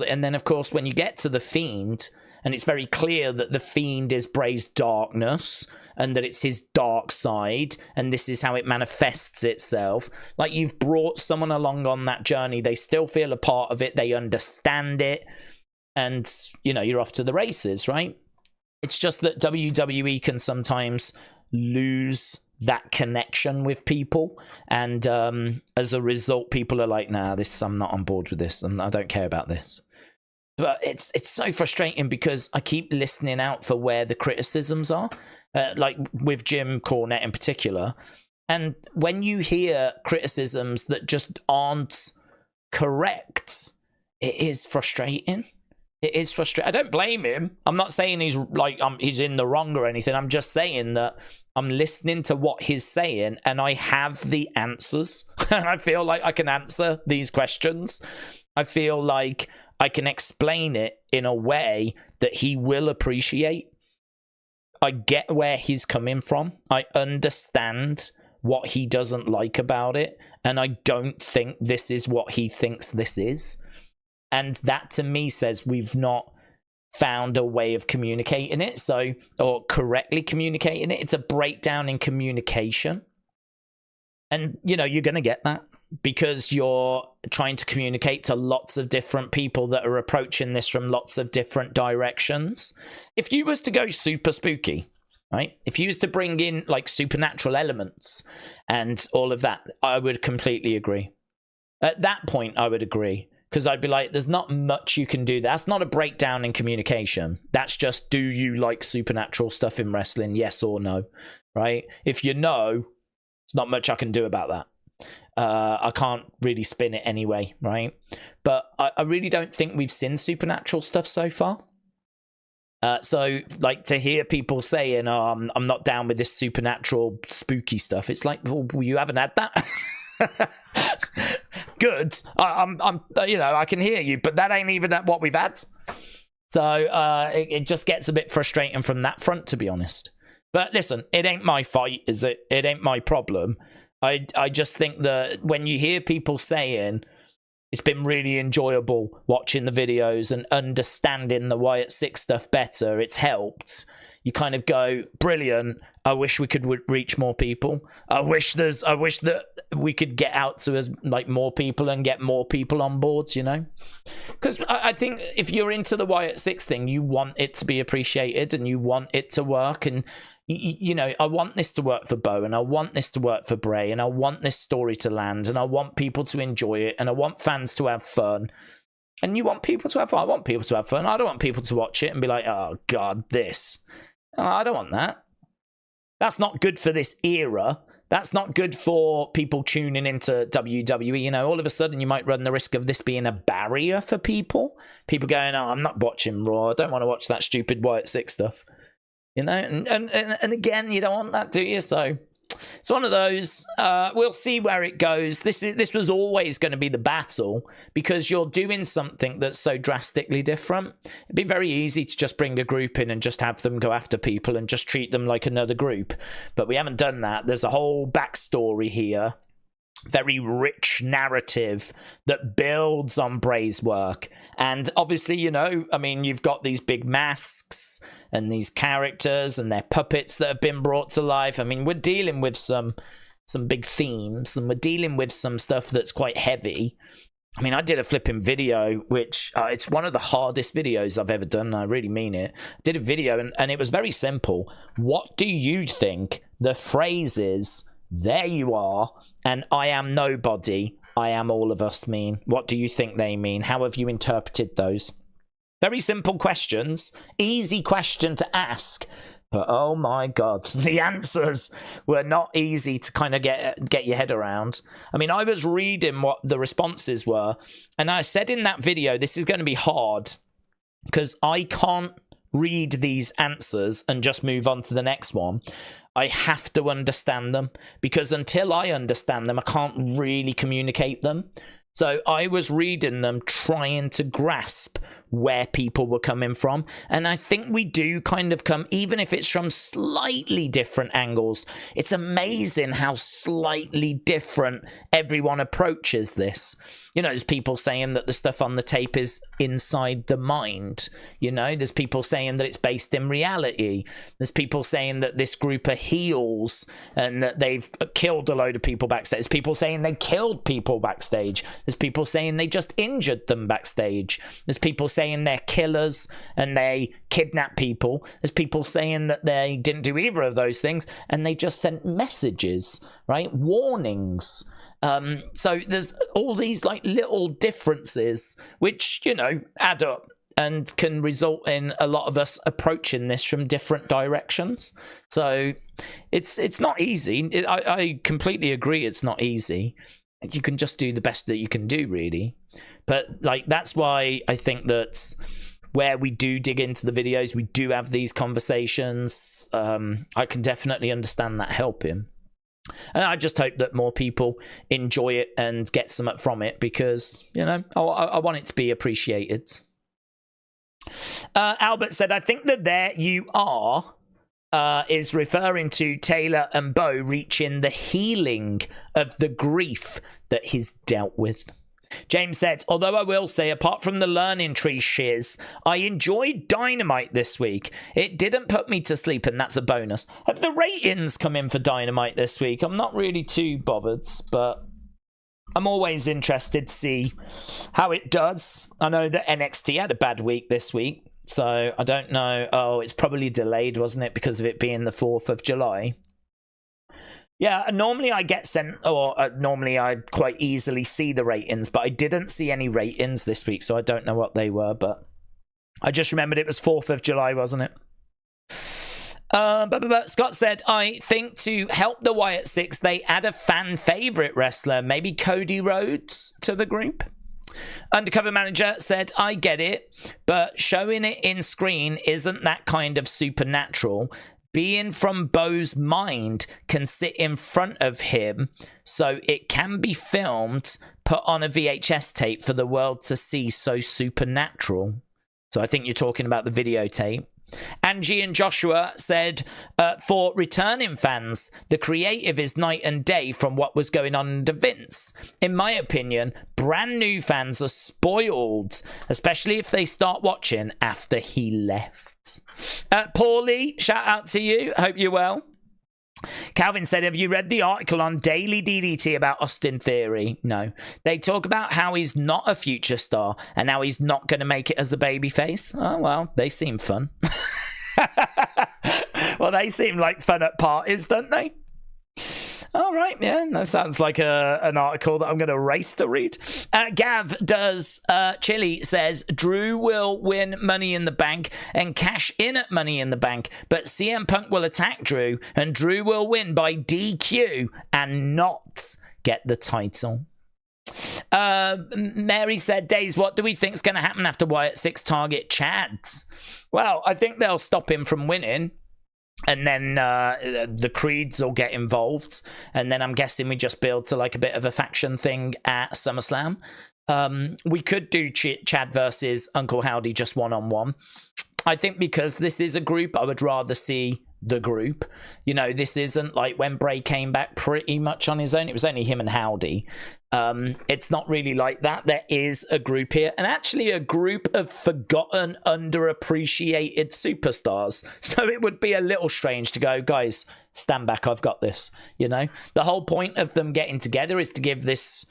And then, of course, when you get to the Fiend, and it's very clear that the Fiend is Bray's darkness and that it's his dark side, and this is how it manifests itself. Like, you've brought someone along on that journey. They still feel a part of it. They understand it. And, you know, you're off to the races, right? It's just that WWE can sometimes lose that connection with people, and as a result, people are like, nah, I'm not on board with this, and I don't care about this. But it's so frustrating, because I keep listening out for where the criticisms are, like with Jim Cornette in particular. And when you hear criticisms that just aren't correct, it is frustrating. It is frustrating. I don't blame him. I'm not saying he's in the wrong or anything. I'm just saying that I'm listening to what he's saying, and I have the answers. I feel like I can answer these questions. I feel like I can explain it in a way that he will appreciate. I get where he's coming from. I understand what he doesn't like about it, and I don't think this is what he thinks this is. And that, to me, says we've not found a way of communicating it, or correctly communicating it. It's a breakdown in communication. And, you know, you're going to get that because you're trying to communicate to lots of different people that are approaching this from lots of different directions. If you was to go super spooky, right? If you was to bring in like supernatural elements and all of that, I would completely agree. At that point, I would agree. Because I'd be like, there's not much you can do. That's not a breakdown in communication. That's just, do you like supernatural stuff in wrestling? Yes or no, right? If you know, there's not much I can do about that. I can't really spin it anyway, right? But I really don't think we've seen supernatural stuff so far. So, like, to hear people saying, oh, I'm not down with this supernatural spooky stuff. It's like, well, you haven't had that? Good. I'm you know, I can hear you, but that ain't even what we've had. So it just gets a bit frustrating from that front, to be honest. But listen, it ain't my fight, is it? It ain't my problem. I just think that when you hear people saying it's been really enjoyable watching the videos and understanding the Wyatt Six stuff better, it's helped. You kind of go, brilliant. I wish we could reach more people. I wish that we could get out to as like more people and get more people on boards, you know? Because I think if you're into the Wyatt Six thing, you want it to be appreciated and you want it to work. And, you know, I want this to work for Bo and I want this to work for Bray and I want this story to land and I want people to enjoy it and I want fans to have fun. And you want people to have fun. I want people to have fun. I don't want people to watch it and be like, oh, God, this. I don't want that. That's not good for this era. That's not good for people tuning into WWE. You know, all of a sudden you might run the risk of this being a barrier for people. People going, oh, I'm not watching Raw. I don't want to watch that stupid Wyatt Six stuff. You know, and again, you don't want that, do you? So it's one of those. We'll see where it goes. This was always going to be the battle because you're doing something that's so drastically different. It'd be very easy to just bring a group in and just have them go after people and just treat them like another group. But we haven't done that. There's a whole backstory here. Very rich narrative that builds on Bray's work. And obviously, you know, I mean, you've got these big masks and these characters and their puppets that have been brought to life. I mean, we're dealing with some big themes and we're dealing with some stuff that's quite heavy. I mean, I did a flipping video, which it's one of the hardest videos I've ever done. I really mean it. I did a video and it was very simple. What do you think the phrase is, there you are, and I am nobody, I am all of us mean? What do you think they mean? How have you interpreted those? Very simple questions. Easy question to ask. But oh my God, the answers were not easy to kind of get your head around. I mean, I was reading what the responses were, and I said in that video, this is going to be hard because I can't read these answers and just move on to the next one. I have to understand them because until I understand them, I can't really communicate them. So I was reading them, trying to grasp where people were coming from. And I think we do kind of come, even if it's from slightly different angles. It's amazing how slightly different everyone approaches this. You know, there's people saying that the stuff on the tape is inside the mind. You know, there's people saying that it's based in reality. There's people saying that this group are heels and that they've killed a load of people backstage. There's people saying they killed people backstage. There's people saying they just injured them backstage. There's people saying they're killers and they kidnap people. There's people saying that they didn't do either of those things and they just sent messages, right? Warnings. So there's all these like little differences which, you know, add up and can result in a lot of us approaching this from different directions. So it's not easy. I completely agree it's not easy. You can just do the best that you can do, really. But like that's why I think that's where we do dig into the videos, we do have these conversations. I can definitely understand that helping. And I just hope that more people enjoy it and get something from it because, you know, I want it to be appreciated. Albert said, I think that there you are is referring to Taylor and Bo reaching the healing of the grief that he's dealt with. James said, although I will say, apart from the learning tree shiz, I enjoyed Dynamite this week. It didn't put me to sleep, and that's a bonus. Have the ratings come in for Dynamite this week? I'm not really too bothered, but I'm always interested to see how it does. I know that NXT had a bad week this week, so I don't know. Oh, it's probably delayed, wasn't it, because of it being the 4th of July? Yeah, normally I get sent, or normally I quite easily see the ratings, but I didn't see any ratings this week, so I don't know what they were, but I just remembered it was 4th of July, wasn't it? Scott said, I think to help the Wyatt Six, they add a fan favorite wrestler, maybe Cody Rhodes, to the group. Undercover Manager said, I get it, but showing it in screen isn't that kind of supernatural. Being from Bo's mind can sit in front of him, so it can be filmed, put on a VHS tape for the world to see, so supernatural. So I think you're talking about the videotape. Angie and Joshua said, for returning fans, the creative is night and day from what was going on under Vince. In my opinion, brand new fans are spoiled, especially if they start watching after he left. Paulie, shout out to you. Hope you're well. Calvin said, have you read the article on Daily DDT about Austin Theory? No. They talk about how he's not a future star and how he's not going to make it as a babyface. Oh, well, they seem fun. Well, they seem like fun at parties, don't they? All right, yeah, that sounds like an article that I'm going to race to read. Gav does, Chili says, Drew will win Money in the Bank and cash in at Money in the Bank, but CM Punk will attack Drew, and Drew will win by DQ and not get the title. Mary said, Days, what do we think is going to happen after Wyatt Six target Chads? Well, I think they'll stop him from winning. And then the Creeds will get involved. And then I'm guessing we just build to like a bit of a faction thing at SummerSlam. We could do Chad versus Uncle Howdy just one-on-one. I think because this is a group, I would rather see the group. You know, this isn't like when Bray came back pretty much on his own. It was only him and Howdy. It's not really like that. There is a group here, and actually a group of forgotten, underappreciated superstars. So it would be a little strange to go, guys, stand back, I've got this. You know, the whole point of them getting together is to give these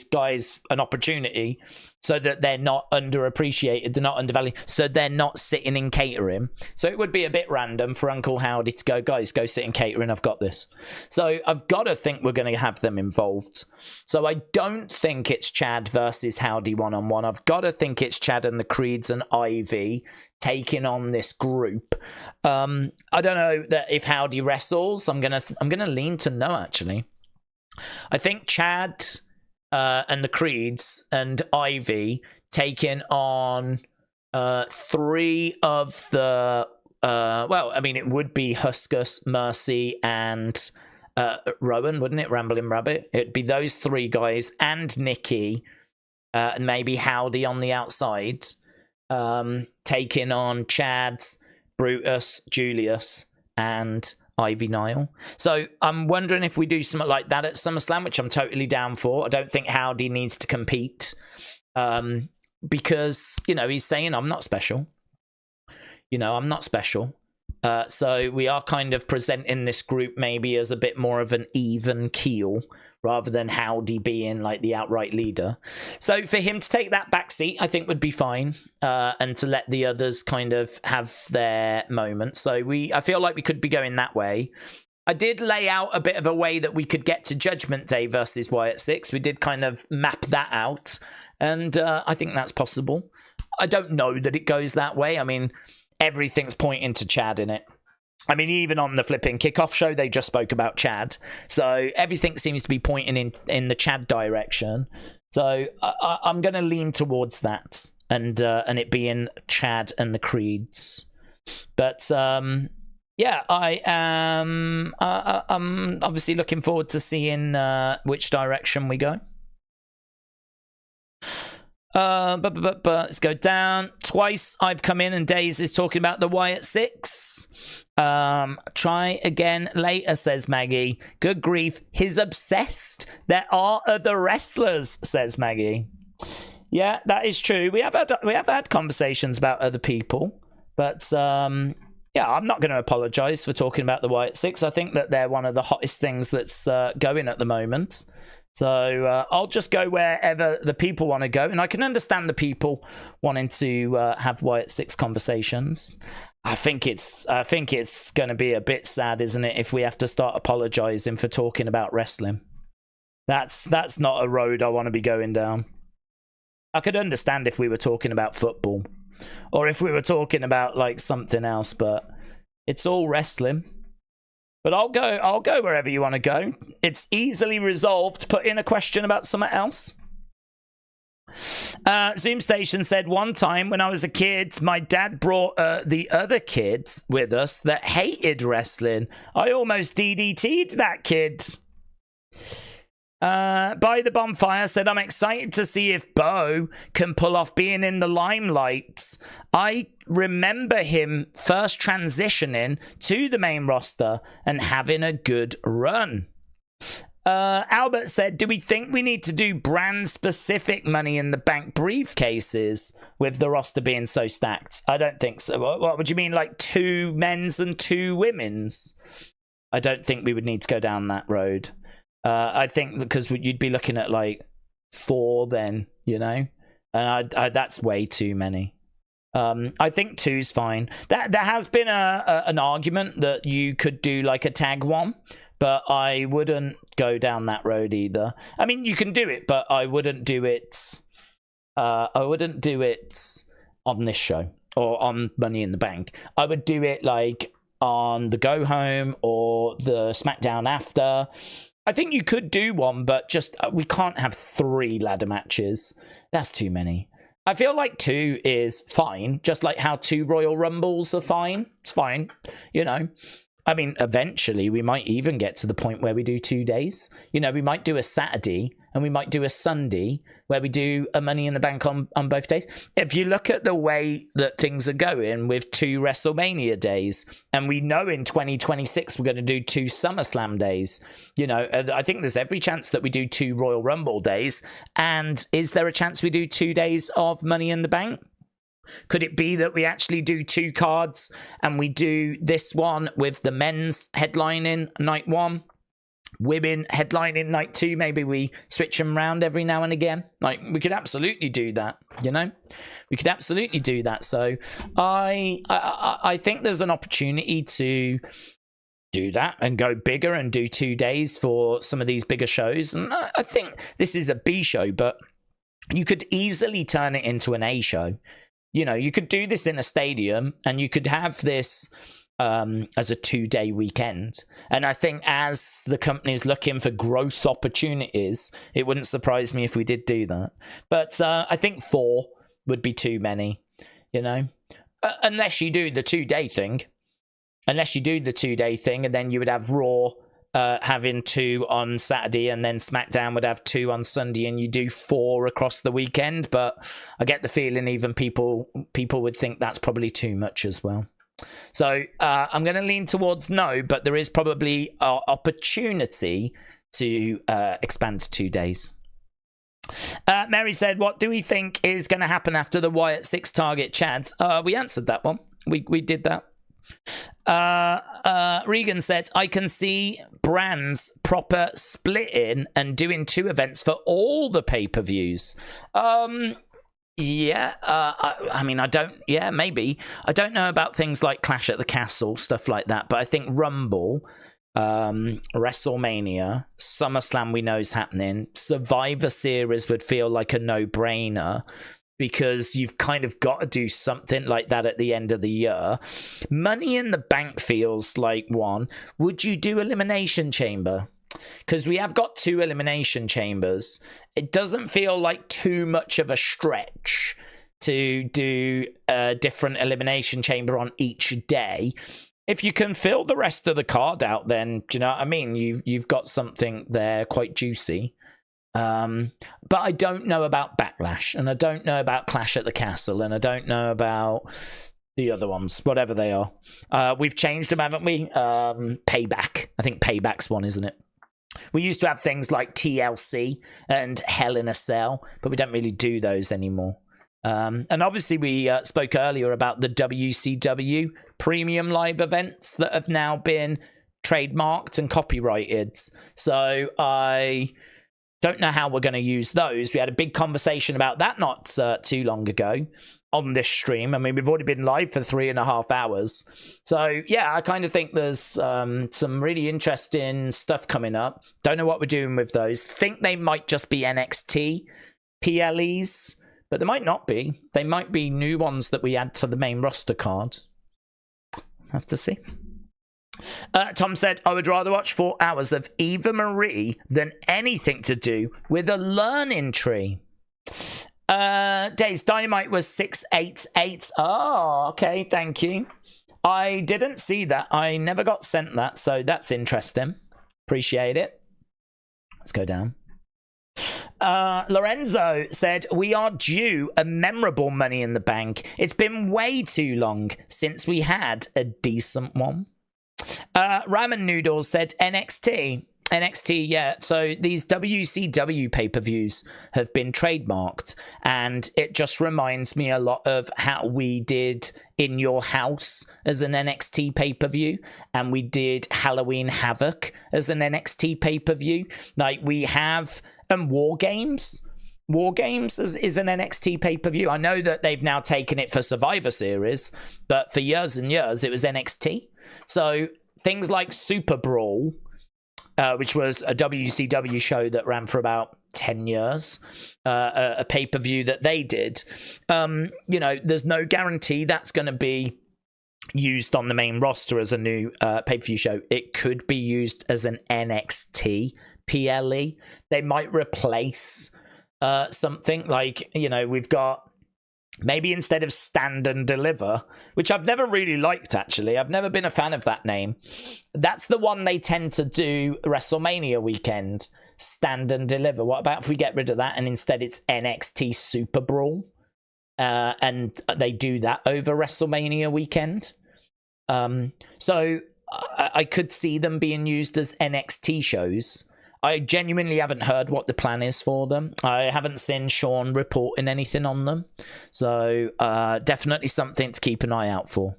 guys an opportunity so that they're not underappreciated, they're not undervalued, so they're not sitting in catering. So it would be a bit random for Uncle Howdy to go, guys, go sit in catering, I've got this. So I've got to think we're going to have them involved. So I don't think it's Chad versus Howdy one-on-one. I've got to think it's Chad and the Creeds and Ivy taking on this group. I don't know that if Howdy wrestles. I'm gonna lean to no, actually. I think Chad and the Creeds and Ivy taking on 3 of the well, I mean, it would be Huskus, Mercy, and Rowan, wouldn't it? Rambling Rabbit. It'd be those 3 guys and Nikki, and maybe Howdy on the outside, taking on Chad's Brutus, Julius, and Ivy Nile. So I'm wondering if we do something like that at SummerSlam, which I'm totally down for. I don't think Howdy needs to compete because, you know, he's saying I'm not special. You know, I'm not special. So we are kind of presenting this group maybe as a bit more of an even keel rather than Howdy being like the outright leader. So for him to take that back seat, I think would be fine, and to let the others kind of have their moment. So I feel like we could be going that way. I did lay out a bit of a way that we could get to Judgment Day versus Wyatt Six. We did kind of map that out, and I think that's possible. I don't know that it goes that way. I mean, everything's pointing to Chad in it. I mean, even on the flipping kickoff show, they just spoke about Chad. So everything seems to be pointing in the Chad direction. So I'm going to lean towards that and it being Chad and the Creeds. But yeah, I'm obviously looking forward to seeing which direction we go. But let's go down. Twice I've come in and Days is talking about the Wyatt Six. Try again later, says Maggie. Good grief, he's obsessed. There are other wrestlers, says Maggie. Yeah, that is true. We have had conversations about other people, but yeah, I'm not going to apologize for talking about the Wyatt Six. I think that they're one of the hottest things that's going at the moment. So I'll just go wherever the people want to go, and I can understand the people wanting to have Wyatt Six conversations. I think it's going to be a bit sad, isn't it, if we have to start apologizing for talking about wrestling. That's not a road I want to be going down. I could understand if we were talking about football, or if we were talking about like something else, but it's all wrestling. But I'll go wherever you want to go. It's easily resolved. Put in a question about something else. Zoom Station said, one time when I was a kid, my dad brought the other kids with us that hated wrestling. I almost DDT'd that kid. By the Bonfire said, I'm excited to see if Bo can pull off being in the limelight. I remember him first transitioning to the main roster and having a good run. Albert said, do we think we need to do brand-specific Money in the Bank briefcases with the roster being so stacked? I don't think so. What would you mean, like 2 men's and 2 women's? I don't think we would need to go down that road. I think because you'd be looking at like 4 then, you know? And that's way too many. I think 2's fine. There has been an argument that you could do like a tag one, but I wouldn't go down that road either. I mean, you can do it, but I wouldn't do it. I wouldn't do it on this show or on Money in the Bank. I would do it like on the Go Home or the SmackDown after. I think you could do one, but just we can't have 3 ladder matches. That's too many. I feel like 2 is fine, just like how 2 Royal Rumbles are fine. It's fine, you know. I mean, eventually we might even get to the point where we do 2 days. You know, we might do a Saturday and we might do a Sunday where we do a Money in the Bank on both days. If you look at the way that things are going with 2 WrestleMania days, and we know in 2026 we're going to do 2 SummerSlam days, you know, I think there's every chance that we do 2 Royal Rumble days. And is there a chance we do 2 days of Money in the Bank? Could it be that we actually do 2 cards and we do this one with the men's headlining night 1, women headlining night 2? Maybe we switch them around every now and again. Like, we could absolutely do that, you know? We could absolutely do that. So I think there's an opportunity to do that and go bigger and do 2 days for some of these bigger shows. And I think this is a B show, but you could easily turn it into an A show. You know, you could do this in a stadium and you could have this as a 2-day weekend. And I think as the company's looking for growth opportunities, it wouldn't surprise me if we did do that. But I think 4 would be too many, you know, unless you do the 2-day thing. Unless you do the 2-day thing, and then you would have Raw having 2 on Saturday, and then SmackDown would have 2 on Sunday, and you do 4 across the weekend. But I get the feeling even people would think that's probably too much as well. So I'm going to lean towards no, but there is probably opportunity to expand to 2 days. Mary said, what do we think is going to happen after the Wyatt 6 target Chads? We answered that one. We did that. Regan said, I can see brands proper splitting and doing 2 events for all the pay-per-views. Yeah, I mean, maybe. I don't know about things like Clash at the Castle, stuff like that, but I think Rumble, WrestleMania, SummerSlam we know is happening. Survivor Series would feel like a no-brainer, because you've kind of got to do something like that at the end of the year. Money in the Bank feels like one. Would you do Elimination Chamber? Because we have got 2 Elimination Chambers. It doesn't feel like too much of a stretch to do a different Elimination Chamber on each day. If you can fill the rest of the card out, then, do you know what I mean? You've got something there quite juicy. But I don't know about Backlash, and I don't know about Clash at the Castle, and I don't know about the other ones, whatever they are. We've changed them, haven't we? Payback. I think Payback's one, isn't it? We used to have things like TLC and Hell in a Cell, but we don't really do those anymore. And obviously we spoke earlier about the WCW premium live events that have now been trademarked and copyrighted. So I don't know how we're going to use those. We had a big conversation about that not too long ago on this stream. I mean, we've already been live for 3.5 hours. So, yeah, I kind of think there's some really interesting stuff coming up. Don't know what we're doing with those. Think they might just be NXT PLEs, but they might not be. They might be new ones that we add to the main roster card. Have to see. Tom said, I would rather watch 4 hours of Eva Marie than anything to do with a learning tree. Days Dynamite was 688. Oh, okay, thank you. I didn't see that. I never got sent that, so that's interesting. Appreciate it. Let's go down. Lorenzo said, we are due a memorable Money in the Bank. It's been way too long since we had a decent one. Ramen Noodles said NXT, yeah. So these WCW pay-per-views have been trademarked, and it just reminds me a lot of how we did In Your House as an NXT pay-per-view, and we did Halloween Havoc as an NXT pay-per-view. Like we have, War Games. War Games is an NXT pay-per-view. I know that they've now taken it for Survivor Series, but for years and years it was NXT. So things like Super Brawl, which was a WCW show that ran for about 10 years, a pay-per-view that they did, you know, there's no guarantee that's going to be used on the main roster as a new pay-per-view show. It could be used as an NXT PLE. They might replace something like, you know, we've got maybe instead of Stand and Deliver, which I've never really liked, actually. I've never been a fan of that name. That's the one they tend to do WrestleMania weekend, Stand and Deliver. What about if we get rid of that and instead it's NXT Super Brawl? And they do that over WrestleMania weekend. So I could see them being used as NXT shows. I genuinely haven't heard what the plan is for them. I haven't seen Sean reporting anything on them. So definitely something to keep an eye out for.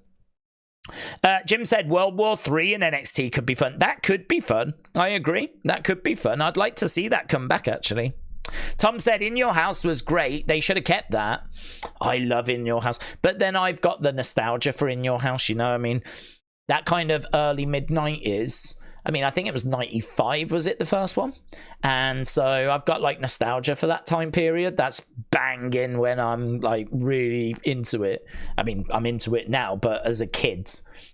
Jim said World War III in NXT could be fun. That could be fun. I agree. That could be fun. I'd like to see that come back, actually. Tom said In Your House was great. They should have kept that. I love In Your House. But then I've got the nostalgia for In Your House, you know. I mean, that kind of early mid-90s. I mean, I think it was 95, was it, the first one? And so I've got, like, nostalgia for that time period. That's banging when I'm, like, really into it. I mean, I'm into it now, but as a kid,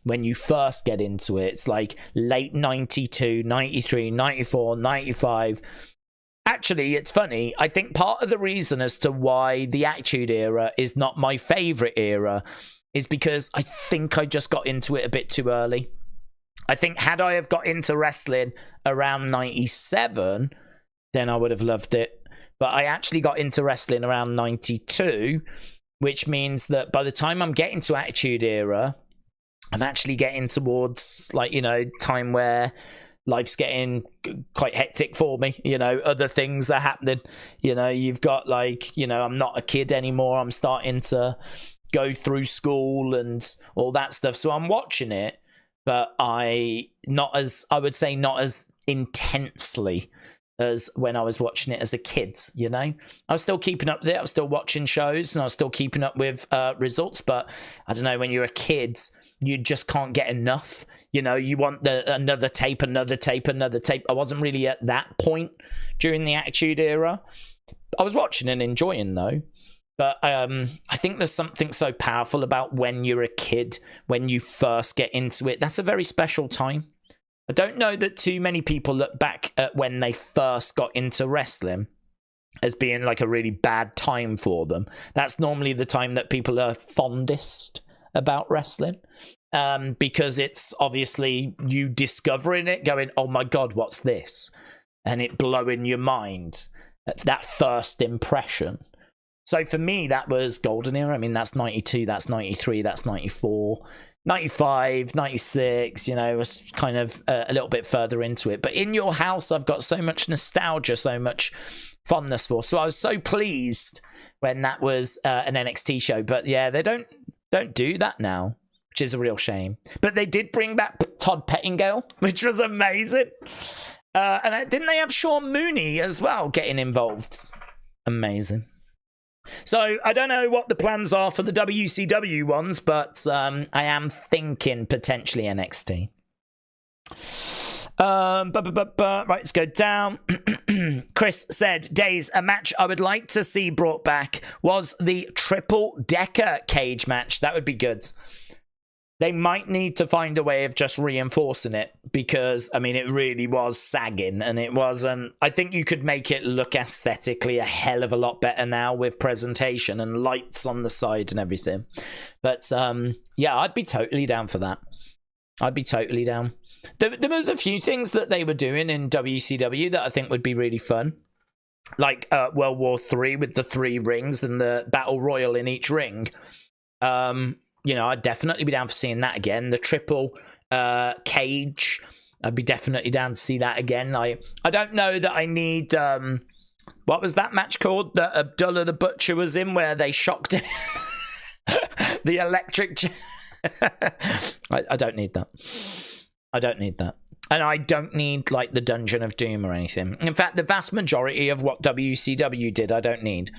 when you first get into it, it's, like, late 92, 93, 94, 95. Actually, it's funny. I think part of the reason as to why the Attitude Era is not my favourite era is because I think I just got into it a bit too early. I think had I have got into wrestling around 97, then I would have loved it. But I actually got into wrestling around 92, which means that by the time I'm getting to Attitude Era, I'm actually getting towards, like, you know, time where life's getting quite hectic for me. You know, other things are happening. You know, you've got, like, you know, I'm not a kid anymore. I'm starting to go through school and all that stuff. So I'm watching it. But not as intensely as when I was watching it as a kid, you know? I was still keeping up with it. I was still watching shows and I was still keeping up with results. But I don't know, when you're a kid, you just can't get enough. You know, you want another tape. I wasn't really at that point during the Attitude Era. I was watching and enjoying, though. But I think there's something so powerful about when you're a kid, when you first get into it. That's a very special time. I don't know that too many people look back at when they first got into wrestling as being like a really bad time for them. That's normally the time that people are fondest about wrestling, because it's obviously you discovering it, going, oh my God, what's this? And it blowing your mind. That first impression. So for me, that was golden era. I mean, that's 92, that's 93, that's 94, 95, 96, you know, was kind of a little bit further into it. But In Your House, I've got so much nostalgia, so much fondness for. So I was so pleased when that was an NXT show. But yeah, they don't do that now, which is a real shame. But they did bring back Todd Pettingale, which was amazing. And didn't they have Sean Mooney as well getting involved? Amazing. So I don't know what the plans are for the WCW ones, but I am thinking potentially NXT. Right, let's go down. Chris said, Days, a match I would like to see brought back was the triple decker cage match. That would be good. They might need to find a way of just reinforcing it because, I mean, it really was sagging and it wasn't. I think you could make it look aesthetically a hell of a lot better now with presentation and lights on the side and everything. But yeah, I'd be totally down for that. I'd be totally down. There was a few things that they were doing in WCW that I think would be really fun. Like World War III with the 3 rings and the Battle Royal in each ring. You know, I'd definitely be down for seeing that again. The triple cage, I'd be definitely down to see that again. I don't know that I need... what was that match called that Abdullah the Butcher was in where they shocked him? The electric... I don't need that. I don't need that. And I don't need, like, the Dungeon of Doom or anything. In fact, the vast majority of what WCW did, I don't need.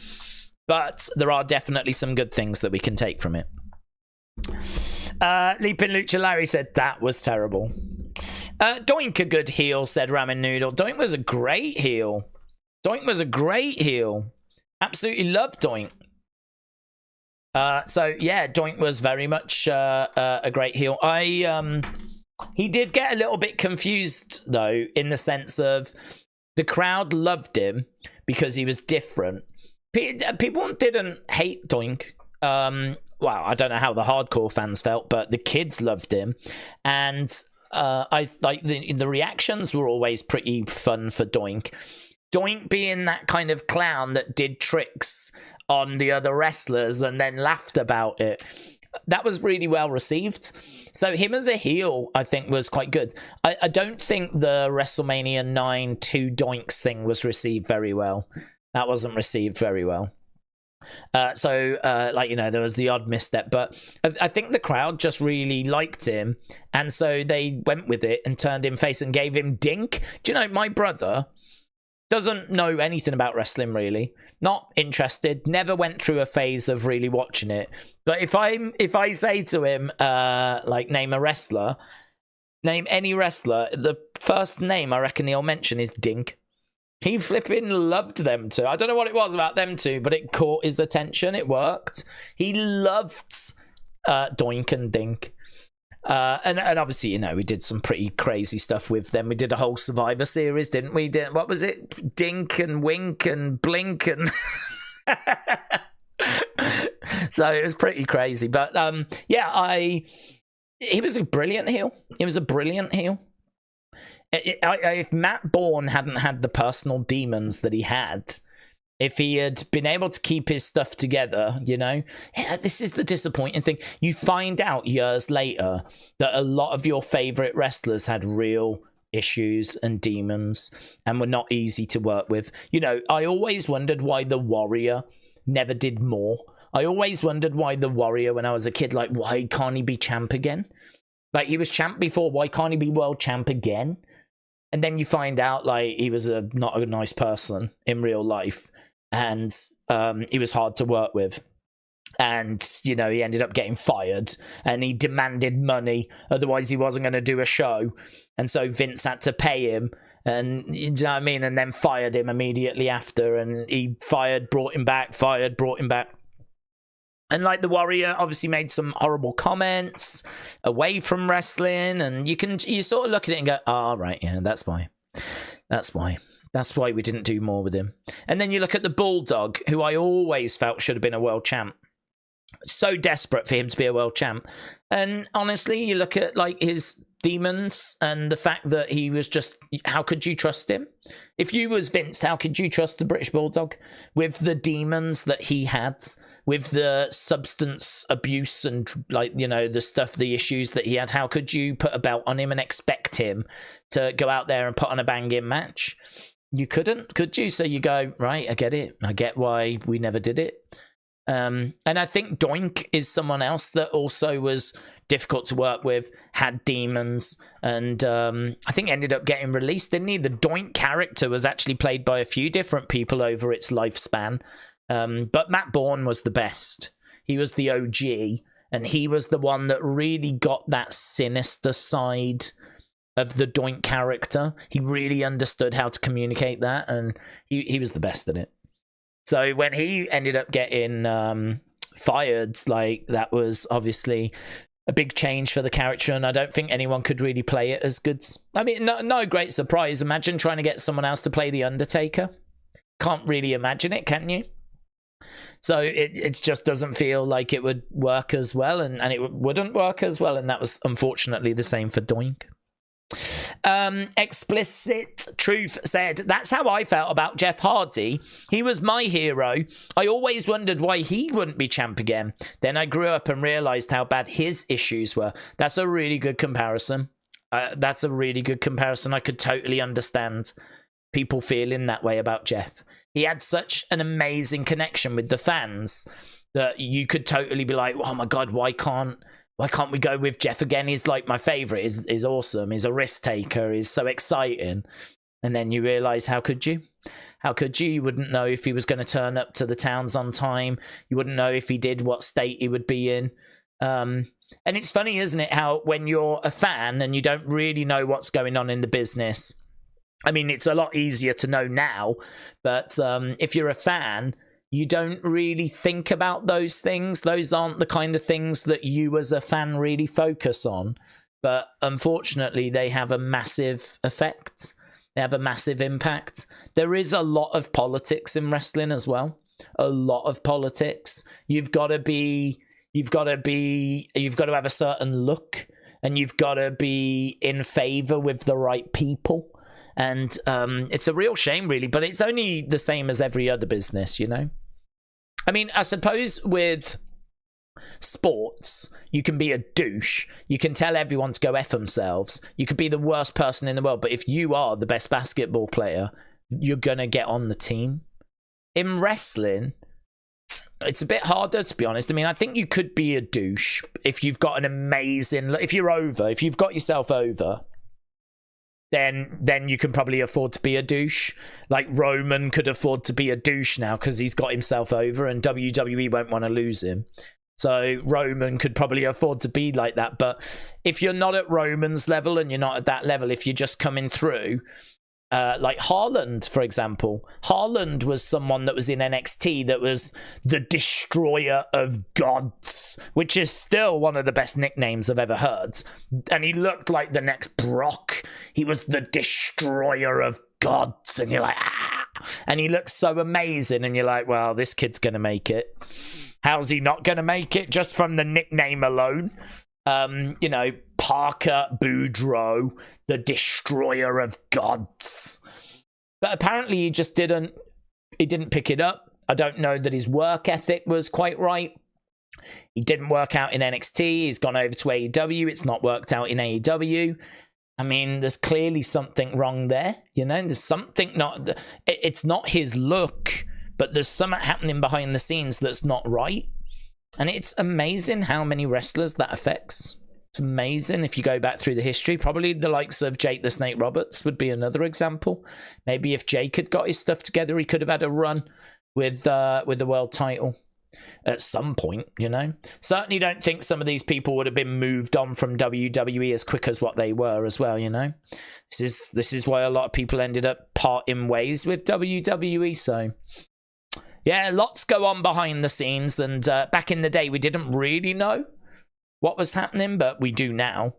But there are definitely some good things that we can take from it. Leaping Lucha Larry said that was terrible. Doink a good heel, said Ramen Noodle. Doink was a great heel. Doink was a great heel. Absolutely loved Doink. So yeah, Doink was very much a great heel. He did get a little bit confused though, in the sense of the crowd loved him because he was different. People didn't hate Doink. Well, I don't know how the hardcore fans felt, but the kids loved him. And I like the reactions were always pretty fun for Doink. Doink being that kind of clown that did tricks on the other wrestlers and then laughed about it. That was really well received. So him as a heel, I think, was quite good. I don't think the WrestleMania 9 2 Doinks thing was received very well. That wasn't received very well. Like, you know, there was the odd misstep, but I think the crowd just really liked him, and so they went with it and turned him face and gave him Dink. Do you know, my brother doesn't know anything about wrestling, really. Not interested, never went through a phase of really watching it. But if I say to him, like, name a wrestler, name any wrestler, the first name I reckon he'll mention is Dink. He flipping loved them two. I don't know what it was about them two, but it caught his attention. It worked. He loved Doink and Dink. And obviously, you know, we did some pretty crazy stuff with them. We did a whole Survivor series, didn't we? What was it? Dink and Wink and Blink and... So it was pretty crazy. But yeah, he was a brilliant heel. He was a brilliant heel. If Matt Bourne hadn't had the personal demons that he had, if he had been able to keep his stuff together, you know, yeah, this is the disappointing thing. You find out years later that a lot of your favorite wrestlers had real issues and demons and were not easy to work with. You know, I always wondered why the Warrior never did more. I always wondered why the Warrior, when I was a kid, like, why can't he be champ again? Like, he was champ before, why can't he be world champ again? And then you find out, like, he was not a nice person in real life. And he was hard to work with. And, you know, he ended up getting fired. And he demanded money. Otherwise, he wasn't going to do a show. And so Vince had to pay him. And, you know what I mean? And then fired him immediately after. And he brought him back, brought him back. And, like, the Warrior obviously made some horrible comments away from wrestling. And you sort of look at it and go, oh, right, yeah, that's why. That's why. That's why we didn't do more with him. And then you look at the Bulldog, who I always felt should have been a world champ. So desperate for him to be a world champ. And honestly, you look at, like, his demons and the fact that he was just, how could you trust him? If you was Vince, how could you trust the British Bulldog with the demons that he had, with the substance abuse and, like, you know, the stuff, the issues that he had? How could you put a belt on him and expect him to go out there and put on a banging match? You couldn't, could you? So you go, right, I get it. I get why we never did it. And I think Doink is someone else that also was difficult to work with, had demons, and I think ended up getting released, didn't he? The Doink character was actually played by a few different people over its lifespan, but Matt Bourne was the best. He was the OG, and he was the one that really got that sinister side of the Doink character. He really understood how to communicate that, and he was the best at it. So when he ended up getting fired, like, that was obviously a big change for the character, and I don't think anyone could really play it as good. I mean, no great surprise. Imagine trying to get someone else to play The Undertaker. Can't really imagine it, can you? So it just doesn't feel like it would work as well, and it wouldn't work as well, and that was unfortunately the same for Doink. Explicit Truth said, that's how I felt about Jeff Hardy. He was my hero. I always wondered why he wouldn't be champ again. Then I grew up and realized how bad his issues were. That's a really good comparison. I could totally understand people feeling that way about Jeff. He had such an amazing connection with the fans that you could totally be like, oh my God, why can't we go with Jeff again? He's like my favorite. He's awesome. He's a risk taker. He's so exciting. And then you realize, how could you? How could you? You wouldn't know if he was going to turn up to the towns on time. You wouldn't know if he did, what state he would be in. And it's funny, isn't it, how when you're a fan and you don't really know what's going on in the business, I mean, it's a lot easier to know now, but if you're a fan, you don't really think about those things. Those aren't the kind of things that you as a fan really focus on. But unfortunately, they have a massive effect. They have a massive impact. There is a lot of politics in wrestling as well. A lot of politics. You've got to have a certain look, and you've got to be in favor with the right people. And it's a real shame, really, but it's only the same as every other business, you know? I mean, I suppose with sports, you can be a douche. You can tell everyone to go F themselves. You could be the worst person in the world, but if you are the best basketball player, you're going to get on the team. In wrestling, it's a bit harder, to be honest. I mean, I think you could be a douche if you've got an amazing... If you've got yourself over... Then you can probably afford to be a douche. Like Roman could afford to be a douche now because he's got himself over, and WWE won't want to lose him. So Roman could probably afford to be like that. But if you're not at Roman's level and you're not at that level, if you're just coming through, like Haaland, for example. Haaland was someone that was in NXT that was the Destroyer of Gods, which is still one of the best nicknames I've ever heard. And he looked like the next Brock. He was the Destroyer of Gods. And you're like, ah! And he looks so amazing. And you're like, well, this kid's going to make it. How's he not going to make it? Just from the nickname alone. You know, Parker Boudreaux, the Destroyer of Gods. But apparently he just didn't pick it up. I don't know that his work ethic was quite right. He didn't work out in NXT. He's gone over to AEW. It's not worked out in AEW. I mean, there's clearly something wrong there. You know, there's something not... It's not his look, but there's something happening behind the scenes that's not right. And it's amazing how many wrestlers that affects. It's amazing if you go back through the history. Probably the likes of Jake the Snake Roberts would be another example. Maybe if Jake had got his stuff together, he could have had a run with the world title at some point, you know. Certainly don't think some of these people would have been moved on from WWE as quick as what they were as well, you know. This is why a lot of people ended up parting ways with WWE, so... Yeah, lots go on behind the scenes, and back in the day, we didn't really know what was happening, but we do now.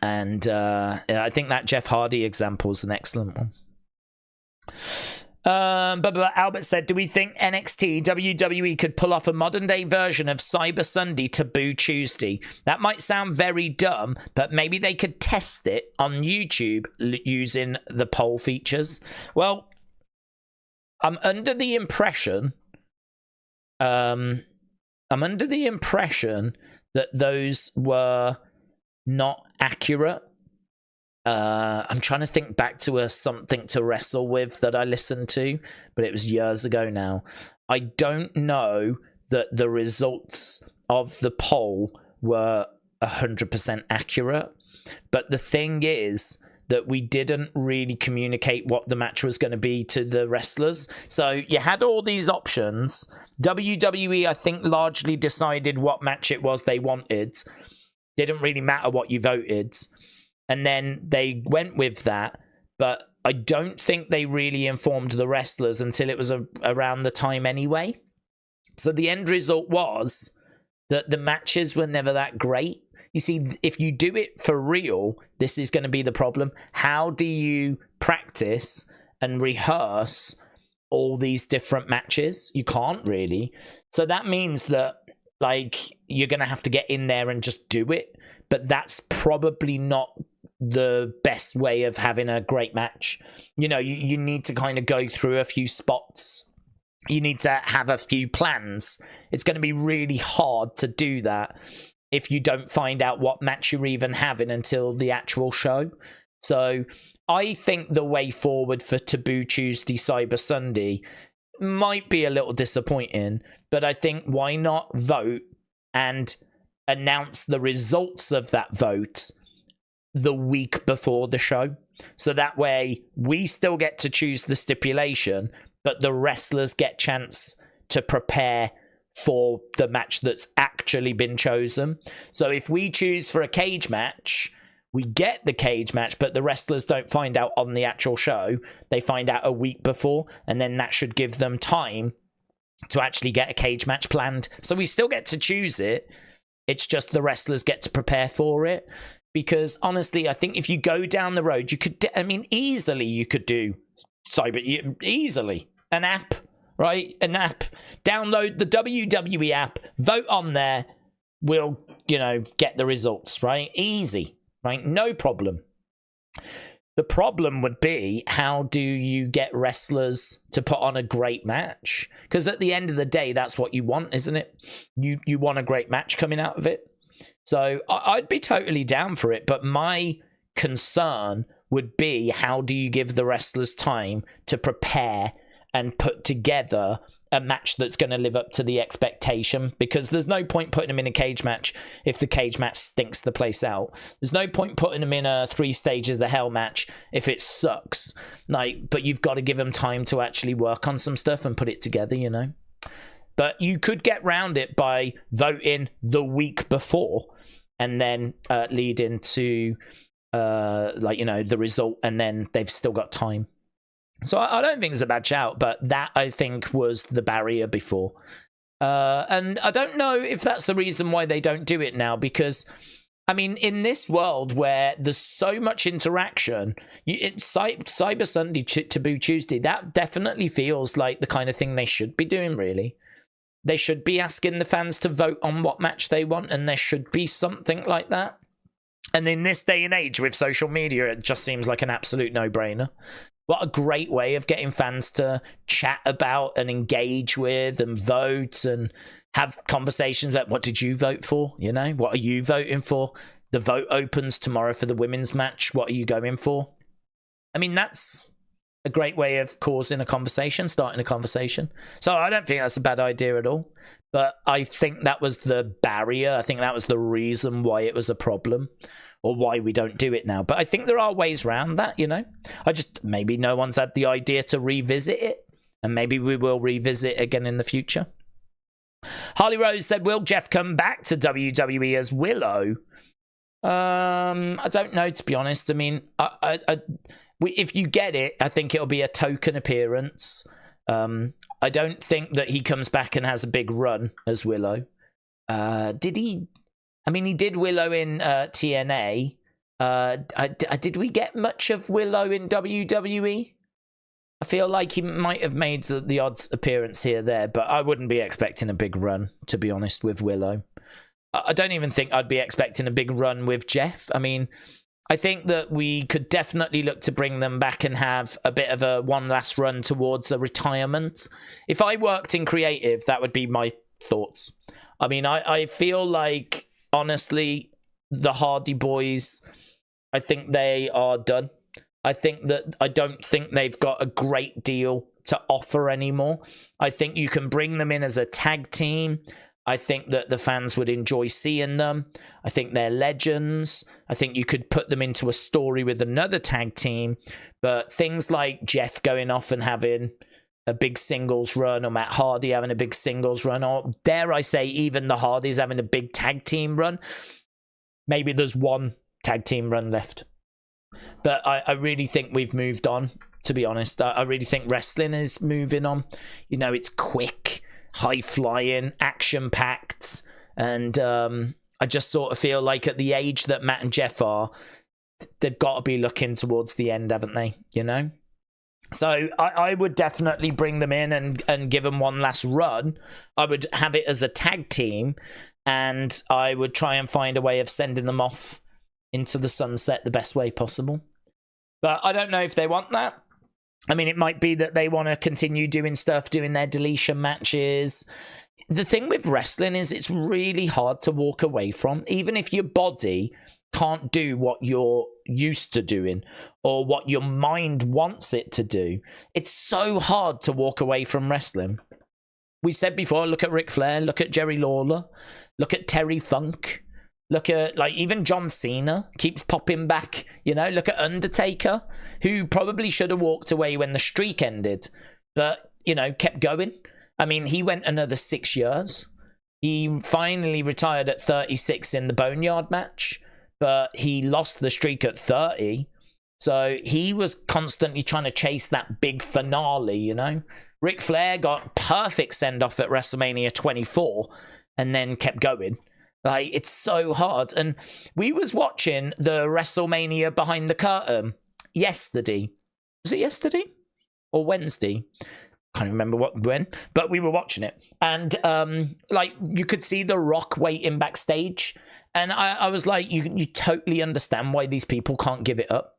And I think that Jeff Hardy example is an excellent one. But Albert said, do we think NXT WWE could pull off a modern day version of Cyber Sunday Taboo Tuesday? That might sound very dumb, but maybe they could test it on YouTube using the poll features. Well, I'm under the impression that those were not accurate. I'm trying to think back to something to wrestle with that I listened to, but it was years ago now. I don't know that the results of the poll were 100% accurate, but the thing is that we didn't really communicate what the match was going to be to the wrestlers. So you had all these options. WWE, I think, largely decided what match it was they wanted. Didn't really matter what you voted. And then they went with that, but I don't think they really informed the wrestlers until it was around the time anyway. So the end result was that the matches were never that great. You see, if you do it for real, this is going to be the problem. How do you practice and rehearse all these different matches? You can't really. So that means that, like, you're going to have to get in there and just do it. But that's probably not the best way of having a great match. You know, you need to kind of go through a few spots. You need to have a few plans. It's going to be really hard to do that if you don't find out what match you're even having until the actual show. So I think the way forward for Taboo Tuesday, Cyber Sunday might be a little disappointing, but I think why not vote and announce the results of that vote the week before the show, so that way we still get to choose the stipulation, but the wrestlers get chance to prepare for the match that's actually been chosen. So if we choose for a cage match, we get the cage match, but the wrestlers don't find out on the actual show. They find out a week before, and then that should give them time to actually get a cage match planned. So we still get to choose it. It's just the wrestlers get to prepare for it. Because honestly, I think if you go down the road, you could, easily you could do cyber, easily. An app, right? An app. Download the WWE app, vote on there, we'll, get the results, right? Easy, right? No problem. The problem would be, how do you get wrestlers to put on a great match? Because at the end of the day, that's what you want, isn't it? You want a great match coming out of it. So I'd be totally down for it, but my concern would be, how do you give the wrestlers time to prepare and put together a match that's going to live up to the expectation? Because there's no point putting them in a cage match if the cage match stinks the place out. There's no point putting them in a 3 stages of hell match if it sucks. But you've got to give them time to actually work on some stuff and put it together, But you could get round it by voting the week before and then lead into, the result, and then they've still got time. So I don't think it's a bad shout, but that, I think, was the barrier before. And I don't know if that's the reason why they don't do it now, because, in this world where there's so much interaction, Cyber Sunday, Taboo Tuesday, that definitely feels like the kind of thing they should be doing, really. They should be asking the fans to vote on what match they want, and there should be something like that. And in this day and age with social media, it just seems like an absolute no-brainer. What a great way of getting fans to chat about and engage with and vote and have conversations about, what did you vote for? What are you voting for? The vote opens tomorrow for the women's match. What are you going for? That's a great way of causing a conversation, starting a conversation. So I don't think that's a bad idea at all. But I think that was the barrier. I think that was the reason why it was a problem, or why we don't do it now. But I think there are ways around that, maybe no one's had the idea to revisit it, and maybe we will revisit it again in the future. Harley Rose said, will Jeff come back to WWE as Willow? I don't know, to be honest. If you get it, I think it'll be a token appearance. I don't think that he comes back and has a big run as Willow. Did he? He did Willow in TNA. Did we get much of Willow in WWE? I feel like he might have made the odd appearance here there, but I wouldn't be expecting a big run, to be honest, with Willow. I don't even think I'd be expecting a big run with Jeff. I mean, I think that we could definitely look to bring them back and have a bit of a one last run towards a retirement. If I worked in creative, that would be my thoughts. I mean, I feel like, honestly, the Hardy Boys, I think they are done. I don't think they've got a great deal to offer anymore. I think you can bring them in as a tag team. I think that the fans would enjoy seeing them. I think they're legends. I think you could put them into a story with another tag team. But things like Jeff going off and having a big singles run, or Matt Hardy having a big singles run, or dare I say even the Hardys having a big tag team run. Maybe there's one tag team run left. But I really think we've moved on, to be honest. I really think wrestling is moving on. You know, it's quick, high-flying, action-packed. And I just sort of feel like at the age that Matt and Jeff are, they've got to be looking towards the end, haven't they? You know? So I would definitely bring them in and give them one last run. I would have it as a tag team, and I would try and find a way of sending them off into the sunset the best way possible. But I don't know if they want that. I mean, it might be that they want to continue doing stuff, doing their deletion matches. The thing with wrestling is it's really hard to walk away from, even if your body can't do what you're used to doing or what your mind wants it to do. It's so hard to walk away from wrestling. We said before, look at Ric Flair, look at Jerry Lawler, look at Terry Funk. Look at, like, even John Cena keeps popping back, you know? Look at Undertaker, who probably should have walked away when the streak ended, but, you know, kept going. I mean, he went another 6 years. He finally retired at 36 in the Boneyard match, but he lost the streak at 30. So he was constantly trying to chase that big finale, you know? Ric Flair got perfect send-off at WrestleMania 24 and then kept going. Like, it's so hard. And we was watching the WrestleMania Behind the Curtain yesterday. Was it yesterday? Or Wednesday? Can't remember when. But we were watching it. And, like, you could see The Rock waiting backstage. And I was like, you totally understand why these people can't give it up.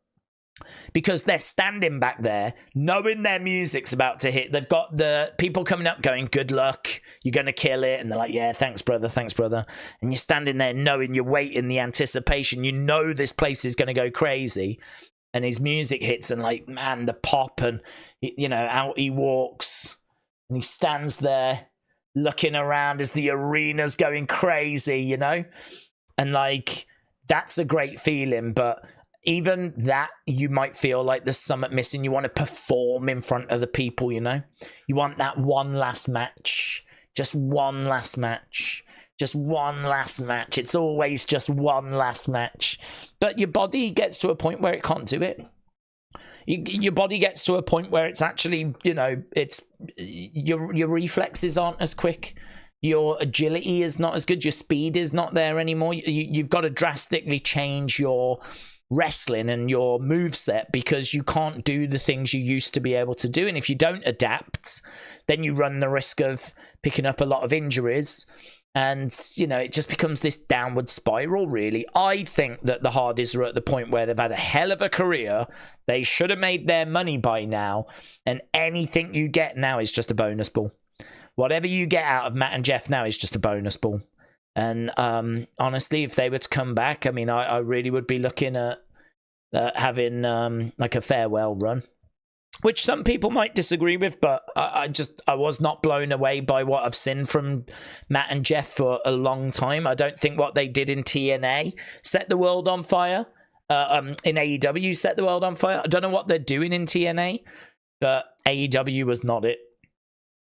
Because they're standing back there, knowing their music's about to hit. They've got the people coming up going, good luck, you're going to kill it. And they're like, yeah, thanks, brother, thanks, brother. And you're standing there knowing, you're waiting, the anticipation. You know this place is going to go crazy. And his music hits and, like, man, the pop, and, you know, out he walks. And he stands there looking around as the arena's going crazy, you know? And, like, that's a great feeling, but even that, you might feel like there's something missing. You want to perform in front of the people, you know? You want that one last match. Just one last match. Just one last match. It's always just one last match. But your body gets to a point where it can't do it. Your body gets to a point where it's actually, you know, it's your reflexes aren't as quick. Your agility is not as good. Your speed is not there anymore. You've got to drastically change your wrestling and your moveset because you can't do the things you used to be able to do. And if you don't adapt, then you run the risk of picking up a lot of injuries. And, you know, it just becomes this downward spiral, really. I think that the Hardys are at the point where they've had a hell of a career. They should have made their money by now. And anything you get now is just a bonus ball. Whatever you get out of Matt and Jeff now is just a bonus ball. And honestly, if they were to come back, I mean, I really would be looking at having like a farewell run, which some people might disagree with, but I was not blown away by what I've seen from Matt and Jeff for a long time. I don't think what they did in TNA set the world on fire. In AEW set the world on fire. I don't know what they're doing in TNA, but AEW was not it.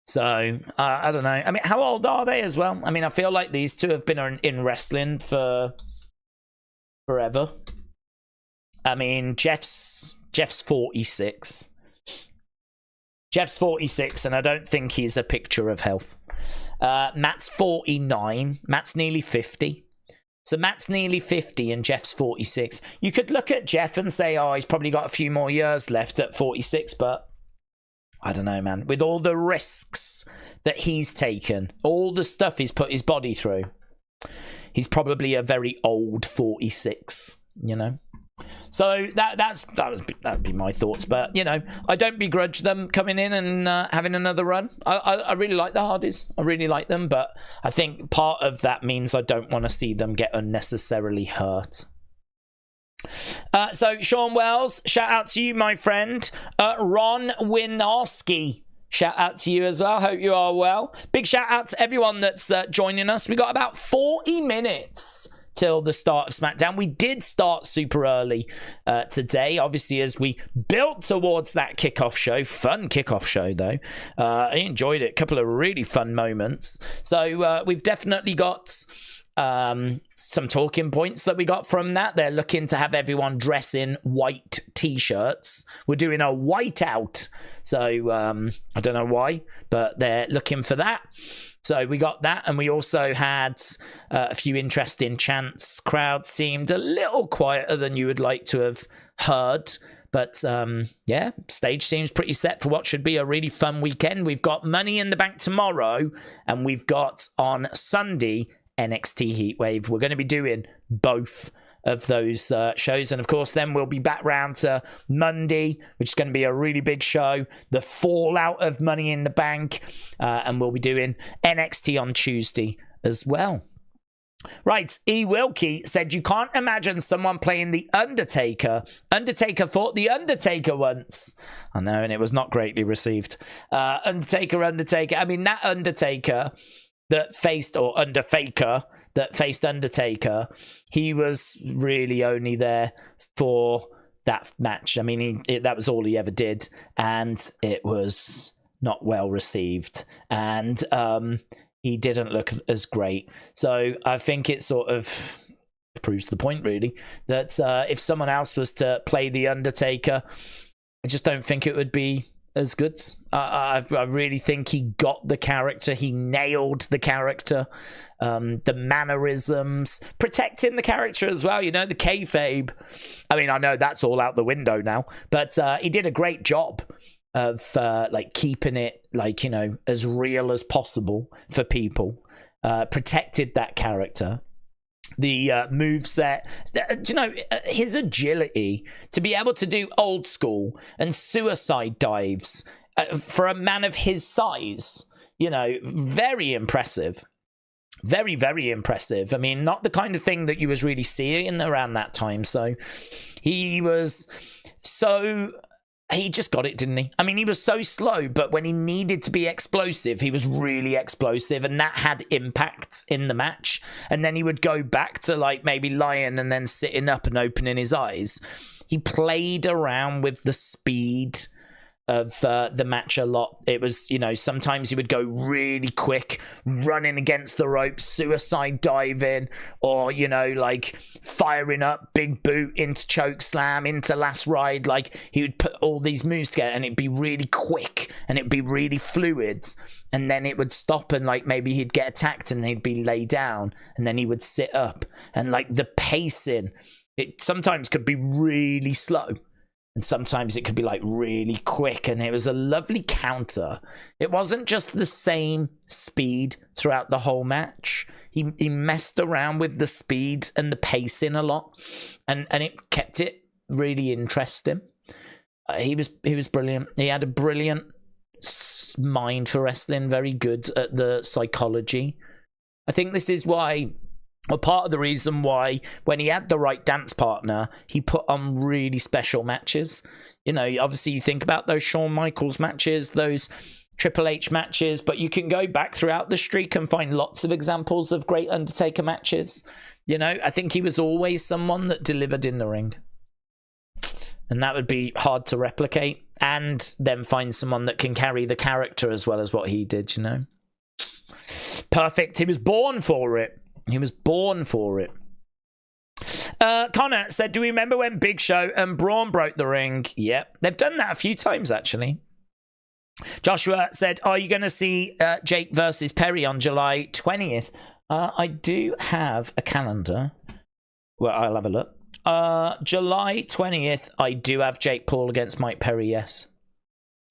So, I don't know. I mean, how old are they as well? I mean, I feel like these two have been in wrestling for forever. I mean, Jeff's 46. Jeff's 46, and I don't think he's a picture of health. Matt's 49. Matt's nearly 50. So Matt's nearly 50 and Jeff's 46. You could look at Jeff and say, oh, he's probably got a few more years left at 46, but I don't know, man. With all the risks that he's taken, all the stuff he's put his body through, he's probably a very old 46, you know. So that'd be my thoughts. But, you know, I don't begrudge them coming in and having another run. I really like the Hardys. I really like them. But I think part of that means I don't want to see them get unnecessarily hurt. So Sean Wells, shout out to you, my friend. Ron Winarski, shout out to you as well. Hope you are well. Big shout out to everyone that's joining us. We got about 40 minutes till the start of SmackDown. We did start super early today, obviously, as we built towards that kickoff show. Fun kickoff show, though. I enjoyed it. A couple of really fun moments. So we've definitely got some talking points that we got from that. They're looking to have everyone dress in white t-shirts. We're doing a white out, so I don't know why, but they're looking for that. So we got that, and we also had a few interesting chants. Crowd seemed a little quieter than you would like to have heard, but yeah, stage seems pretty set for what should be a really fun weekend. We've got Money in the Bank tomorrow, and we've got on Sunday NXT Heatwave. We're going to be doing both of those shows, and of course then we'll be back round to Monday, which is going to be a really big show, the fallout of Money in the Bank, and we'll be doing NXT on Tuesday as well. Right, E. Wilkie said, you can't imagine someone playing The Undertaker. Undertaker fought The Undertaker once. I know, and it was not greatly received. Undertaker. I mean, that Undertaker that faced, or Underfaker that faced Undertaker, he was really only there for that match. I mean, that was all he ever did, and it was not well received, and he didn't look as great. So I think it sort of proves the point, really, that if someone else was to play The Undertaker, I just don't think it would be as good. I really think he got the character. He nailed the character. The mannerisms, protecting the character as well. You know, the kayfabe. I mean, I know that's all out the window now, but he did a great job of like keeping it, like, you know, as real as possible for people. Protected that character. The moveset, you know, his agility to be able to do old school and suicide dives for a man of his size, you know, very impressive. Very, very impressive. I mean, not the kind of thing that you was really seeing around that time. So he was so... He just got it, didn't he? I mean, he was so slow, but when he needed to be explosive, he was really explosive, and that had impact in the match. And then he would go back to, like, maybe lying and then sitting up and opening his eyes. He played around with the speed of the match a lot. It was, you know, sometimes he would go really quick, running against the ropes, suicide diving, or, you know, like firing up, big boot into choke slam, into last ride. Like, he would put all these moves together, and it'd be really quick and it'd be really fluid, and then it would stop, and like maybe he'd get attacked and he'd be laid down, and then he would sit up, and like the pacing, it sometimes could be really slow, and sometimes it could be like really quick, and it was a lovely counter. It wasn't just the same speed throughout the whole match. He messed around with the speed and the pacing a lot, and it kept it really interesting. He was brilliant. He had a brilliant mind for wrestling, very good at the psychology. I think this is why, or part of the reason why, when he had the right dance partner, he put on really special matches. You know, obviously you think about those Shawn Michaels matches, those Triple H matches, but you can go back throughout the streak and find lots of examples of great Undertaker matches. You know, I think he was always someone that delivered in the ring, and that would be hard to replicate, and then find someone that can carry the character as well as what he did, you know. Perfect. He was born for it. He was born for it. Connor said, do we remember when Big Show and Braun broke the ring? Yep. They've done that a few times, actually. Joshua said, are you going to see Jake versus Perry on July 20th? I do have a calendar. Well, I'll have a look. July 20th, I do have Jake Paul against Mike Perry, yes.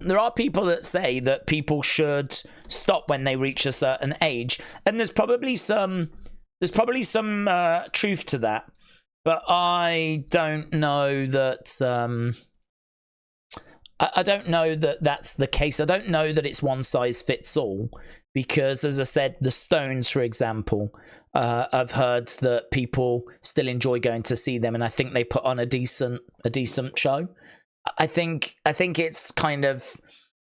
there are people that say that people should stop when they reach a certain age, and there's probably some truth to that, but I don't know that I don't know that that's the case. I don't know that it's one size fits all, because as I said, the Stones, for example, I've heard that people still enjoy going to see them, and I think they put on a decent show. I think it's kind of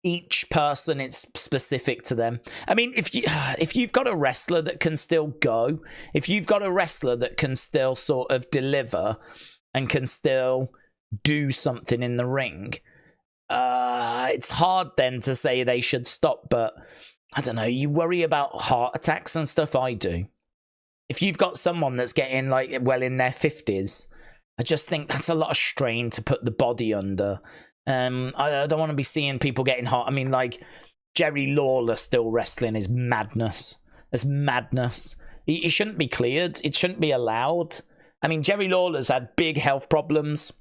each person, it's specific to them. I mean, if you've got a wrestler that can still go, if you've got a wrestler that can still sort of deliver and can still do something in the ring, it's hard then to say they should stop. But I don't know, you worry about heart attacks and stuff. I do. If you've got someone that's getting like well in their 50s, I just think that's a lot of strain to put the body under. I don't want to be seeing people getting hot. I mean, like, Jerry Lawler still wrestling is madness. It's madness. He shouldn't be cleared. It shouldn't be allowed. I mean, Jerry Lawler's had big health problems,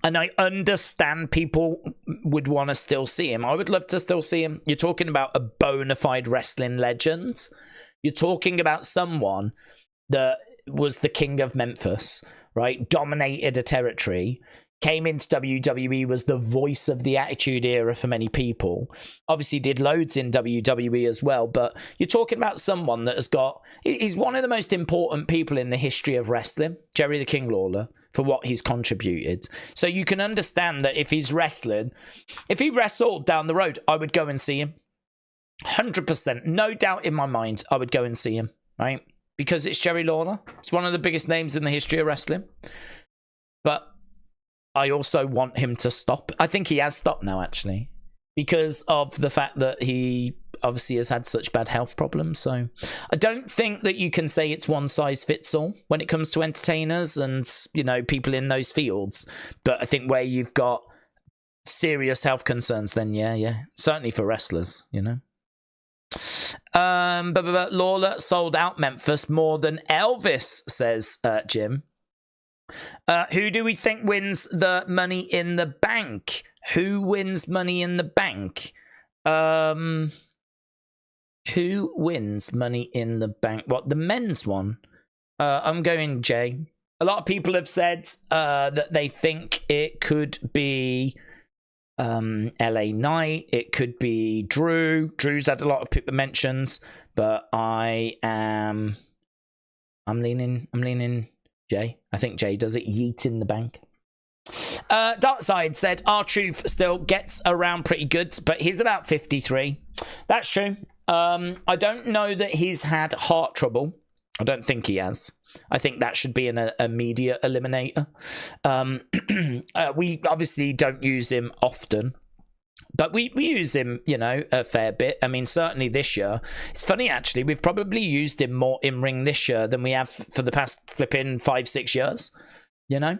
and I understand people would want to still see him. I would love to still see him. You're talking about a bona fide wrestling legend. You're talking about someone that was the king of Memphis, right? Dominated a territory. Came into WWE, was the voice of the Attitude Era for many people. Obviously did loads in WWE as well, but you're talking about someone that has got... He's one of the most important people in the history of wrestling, Jerry the King Lawler, for what he's contributed. So you can understand that if he's wrestling, if he wrestled down the road, I would go and see him. 100%, no doubt in my mind, I would go and see him, right? Because it's Jerry Lawler. It's one of the biggest names in the history of wrestling. But I also want him to stop. I think he has stopped now, actually, because of the fact that he obviously has had such bad health problems. So I don't think that you can say it's one size fits all when it comes to entertainers and, you know, people in those fields. But I think where you've got serious health concerns, then yeah, certainly for wrestlers, you know. But Lawler sold out Memphis more than Elvis, says Jim. Who do we think wins the Money in the Bank? Who wins Money in the Bank? Who wins Money in the Bank? What, the men's one? I'm going Jay. A lot of people have said that they think it could be LA Knight. It could be Drew. Drew's had a lot of people mentions, but I'm leaning Jay. I think Jay does it. Yeet in the bank. Darkside said R-Truth still gets around pretty good, but he's about 53. That's true. I don't know that he's had heart trouble. I don't think he has. I think that should be an immediate eliminator. We obviously don't use him often, but we use him, you know, a fair bit. I mean, certainly this year. It's funny, actually. We've probably used him more in ring this year than we have for the past flipping 5-6 years. You know?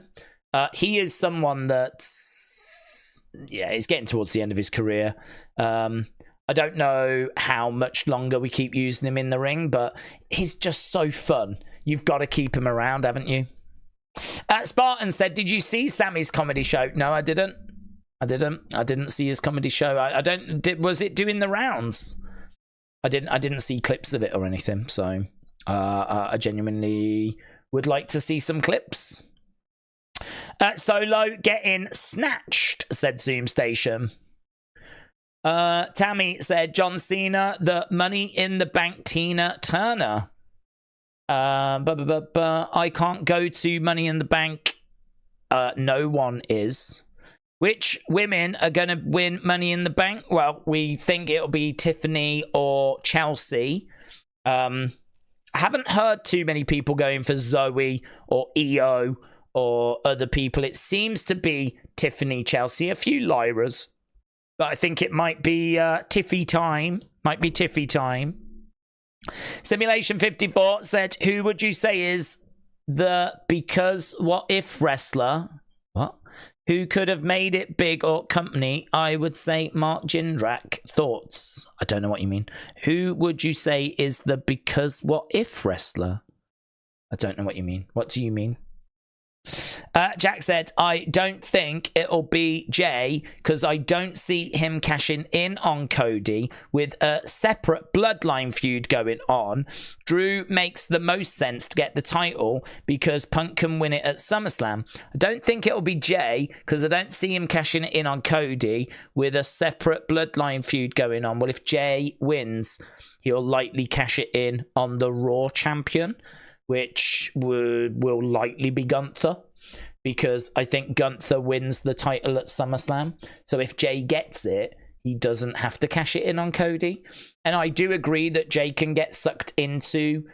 He is someone that's... Yeah, he's getting towards the end of his career. I don't know how much longer we keep using him in the ring, but he's just so fun. You've got to keep him around, haven't you? Spartan said, did you see Sammy's comedy show? No, I didn't. I didn't see his comedy show. Was it doing the rounds? I didn't see clips of it or anything. So I genuinely would like to see some clips. Solo getting snatched, said Zoom Station. Tammy said John Cena, the Money in the Bank Tina Turner. I can't go to Money in the Bank. No one is. Which women are going to win Money in the Bank? Well, we think it'll be Tiffany or Chelsea. I haven't heard too many people going for Zoe or Io or other people. It seems to be Tiffany, Chelsea, a few Lyras. But I think it might be Tiffy time. Might be Tiffy time. Simulation 54 said, who would you say is the because what if wrestler? What? Who could have made it big or company? I would say Mark Jindrak. Thoughts? I don't know what you mean. Who would you say is the because what if wrestler? I don't know what you mean. What do you mean? Jack said, I don't think it'll be Jay because I don't see him cashing in on Cody with a separate bloodline feud going on. Drew makes the most sense to get the title because Punk can win it at SummerSlam. I don't think it'll be Jay because I don't see him cashing it in on Cody with a separate bloodline feud going on. Well, if Jay wins, he'll likely cash it in on the Raw champion, which will likely be Gunther, because I think Gunther wins the title at SummerSlam. So if Jay gets it, he doesn't have to cash it in on Cody. And I do agree that Jay can get sucked into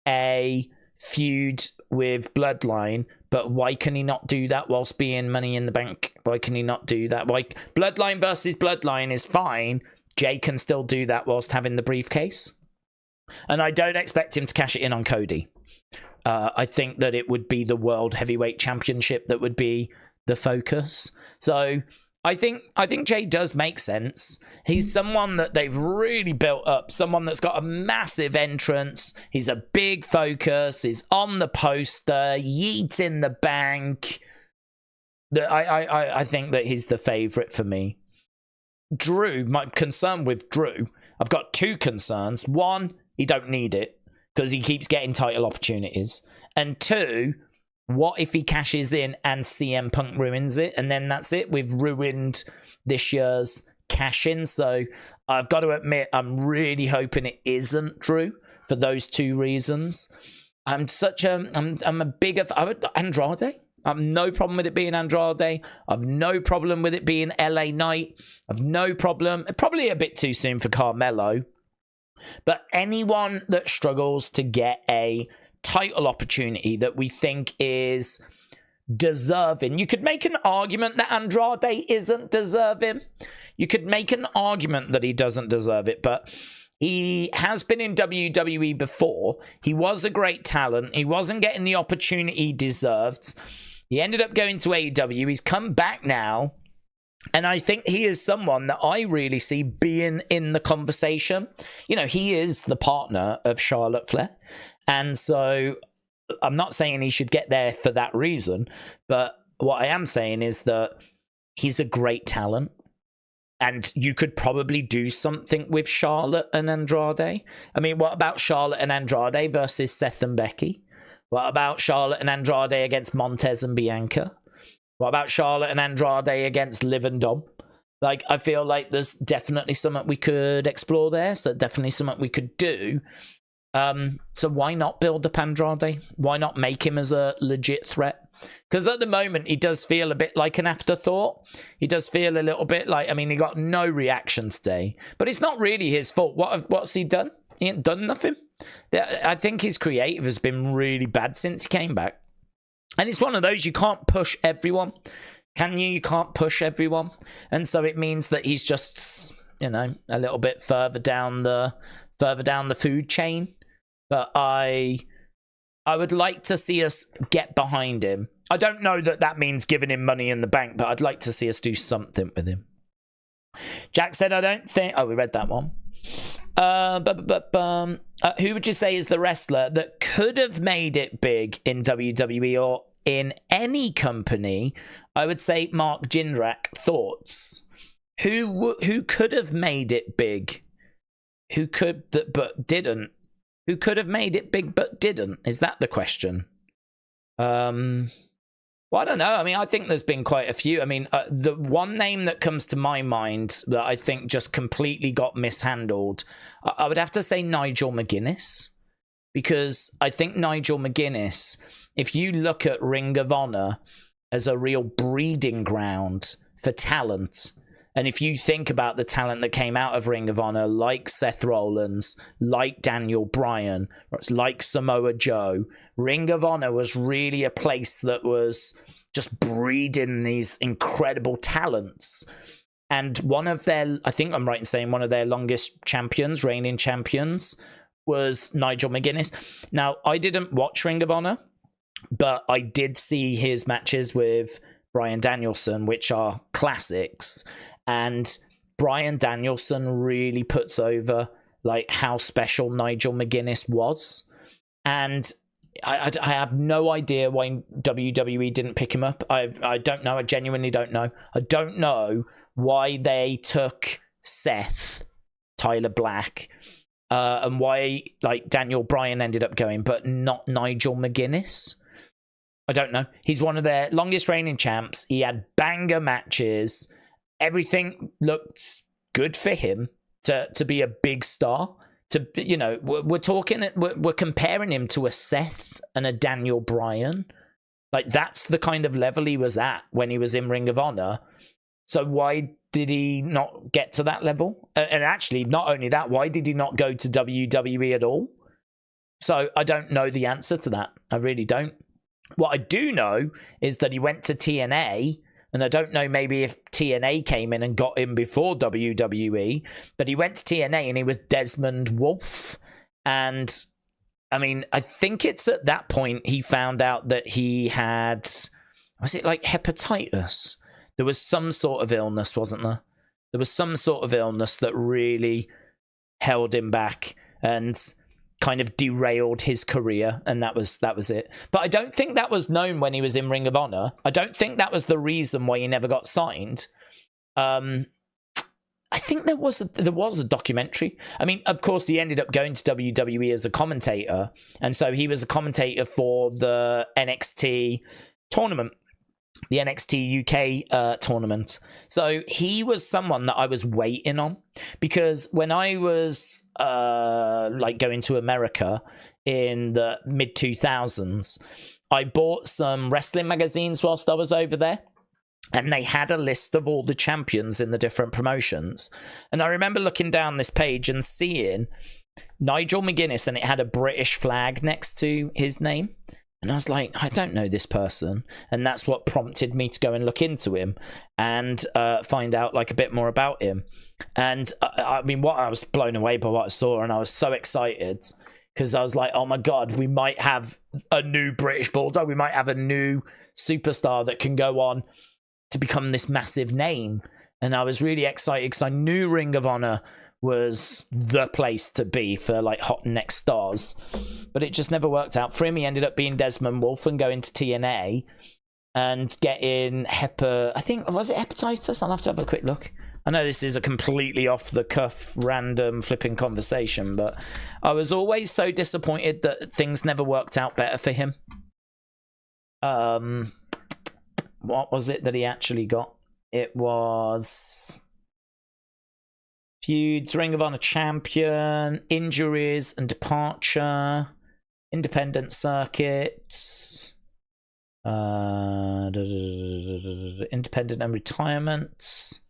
a feud with Bloodline, but why can he not do that whilst being Money in the Bank? Why can he not do that? Why Bloodline versus Bloodline is fine. Jay can still do that whilst having the briefcase. And I don't expect him to cash it in on Cody. I think that it would be the World Heavyweight Championship that would be the focus. So I think Jay does make sense. He's someone that they've really built up, someone that's got a massive entrance. He's a big focus. He's on the poster. Yeet in the bank. I think that he's the favorite for me. Drew, my concern with Drew, I've got two concerns. One, he don't need it, because he keeps getting title opportunities. And two, what if he cashes in and CM Punk ruins it? And then that's it. We've ruined this year's cash-in. So I've got to admit, I'm really hoping it isn't Drew for those two reasons. I'm a big of Andrade. I've no problem with it being Andrade. I've no problem with it being LA Knight. I've no problem. Probably a bit too soon for Carmelo. But anyone that struggles to get a title opportunity that we think is deserving, you could make an argument that Andrade isn't deserving. You could make an argument that he doesn't deserve it, but he has been in WWE before. He was a great talent. He wasn't getting the opportunity he deserved. He ended up going to AEW. He's come back now. And I think he is someone that I really see being in the conversation. You know, he is the partner of Charlotte Flair. And so I'm not saying he should get there for that reason. But what I am saying is that he's a great talent. And you could probably do something with Charlotte and Andrade. I mean, what about Charlotte and Andrade versus Seth and Becky? What about Charlotte and Andrade against Montez and Bianca? What about Charlotte and Andrade against Liv and Dom? Like, I feel like there's definitely something we could explore there. So definitely something we could do. So why not build up Andrade? Why not make him as a legit threat? Because at the moment, he does feel a bit like an afterthought. He does feel a little bit like, I mean, he got no reaction today. But it's not really his fault. What's he done? He ain't done nothing. I think his creative has been really bad since he came back. And it's one of those, you can't push everyone. Can you? You can't push everyone. And so it means that he's just, you know, a little bit further down the food chain. But I would like to see us get behind him. I don't know that that means giving him Money in the Bank, but I'd like to see us do something with him. Jack said, I don't think... Oh, we read that one. Who would you say is the wrestler that could have made it big in WWE or in any company? I would say Mark Jindrak. Thoughts? Who could have made it big? Who could but didn't? Who could have made it big but didn't? Is that the question? Well, I don't know. I mean, I think there's been quite a few. I mean, the one name that comes to my mind that I think just completely got mishandled, I would have to say Nigel McGuinness. Because I think Nigel McGuinness, if you look at Ring of Honor as a real breeding ground for talent, and if you think about the talent that came out of Ring of Honor, like Seth Rollins, like Daniel Bryan, like Samoa Joe, Ring of Honor was really a place that was just breeding these incredible talents. And one of their, I think I'm right in saying one of their longest champions, reigning champions, was Nigel McGuinness. Now, I didn't watch Ring of Honor, but I did see his matches with Bryan Danielson, which are classics. And Bryan Danielson really puts over like how special Nigel McGuinness was. And I have no idea why WWE didn't pick him up. I don't know. I genuinely don't know. I don't know why they took Seth, Tyler Black, and why like Daniel Bryan ended up going, but not Nigel McGuinness. I don't know. He's one of their longest reigning champs. He had banger matches. Everything looked good for him to be a big star. To, you know, we're comparing him to a Seth and a Daniel Bryan. Like, that's the kind of level he was at when he was in Ring of Honor. So why did he not get to that level? And actually, not only that, why did he not go to WWE at all? So I don't know the answer to that. I really don't. What I do know is that he went to TNA, and I don't know maybe if TNA came in and got him before WWE, but he went to TNA and he was Desmond Wolfe. And I mean, I think it's at that point he found out that he had, was it like hepatitis? There was some sort of illness, wasn't there? There was some sort of illness that really held him back and kind of derailed his career, and that was it. But I don't think that was known when he was in Ring of Honor. I don't think that was the reason why he never got signed. I think there was a documentary. I mean, of course, he ended up going to WWE as a commentator, and so he was a commentator for the NXT tournament, the NXT UK tournament. So he was someone that I was waiting on, because when I was like going to America in the mid 2000s, I bought some wrestling magazines whilst I was over there, and they had a list of all the champions in the different promotions. And I remember looking down this page and seeing Nigel McGuinness, and it had a British flag next to his name. And I was like, I don't know this person. And that's what prompted me to go and look into him and find out like a bit more about him. And I mean, I was blown away by what I saw, and I was so excited because I was like, oh my God, we might have a new British Bulldog. We might have a new superstar that can go on to become this massive name. And I was really excited because I knew Ring of Honor was the place to be for like hot next stars, but it just never worked out for him. He ended up being Desmond Wolfe and going to TNA and getting I think, was it hepatitis? I'll have to have a quick look. I know this is a completely off the cuff random flipping conversation, but I was always so disappointed that things never worked out better for him. What was it that he actually got? It was feuds, Ring of Honor champion, injuries and departure, independent circuits, independent and retirements.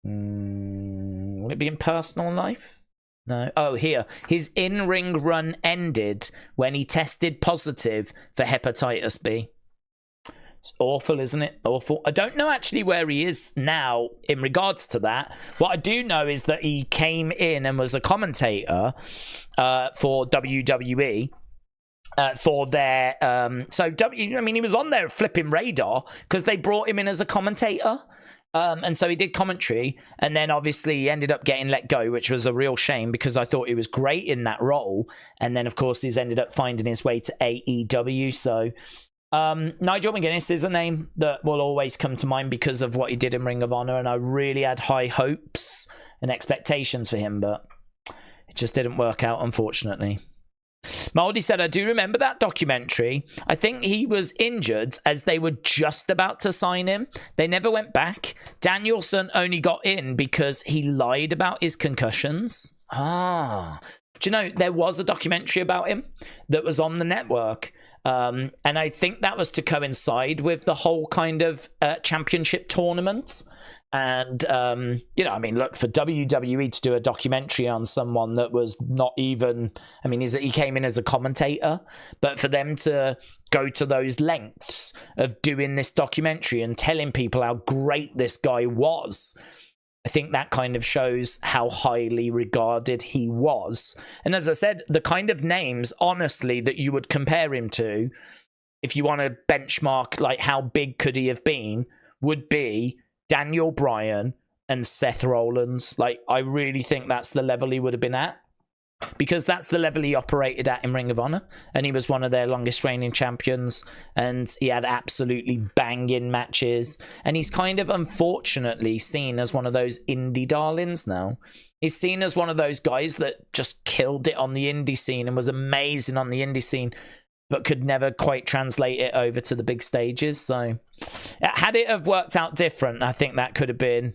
Will it be in personal life? No. Oh, here. His in-ring run ended when he tested positive for hepatitis B. It's awful, isn't it? Awful. I don't know actually where he is now in regards to that. What I do know is that he came in and was a commentator for WWE for their I mean, he was on their flipping radar because they brought him in as a commentator. And so he did commentary, and then obviously he ended up getting let go, which was a real shame because I thought he was great in that role. And then of course he's ended up finding his way to AEW. So Nigel McGuinness is a name that will always come to mind because of what he did in Ring of Honor, and I really had high hopes and expectations for him, but it just didn't work out, unfortunately. Moldy said, I do remember that documentary. I think he was injured as they were just about to sign him. They never went back. Danielson only got in because he lied about his concussions. Do you know, there was a documentary about him that was on the network. And I think that was to coincide with the whole kind of championship tournament. And, you know, I mean, look, for WWE to do a documentary on someone that was not even, I mean, he came in as a commentator, but for them to go to those lengths of doing this documentary and telling people how great this guy was, I think that kind of shows how highly regarded he was. And as I said, the kind of names, honestly, that you would compare him to, if you want to benchmark, like, how big could he have been, would be Daniel Bryan and Seth Rollins. Like, I really think that's the level he would have been at. because that's the level he operated at in Ring of Honor, and he was one of their longest reigning champions, and he had absolutely banging matches, and he's kind of unfortunately seen as one of those indie darlings now. He's seen as one of those guys that just killed it on the indie scene and was amazing on the indie scene, but could never quite translate it over to the big stages. So had it have worked out different, I think that could have been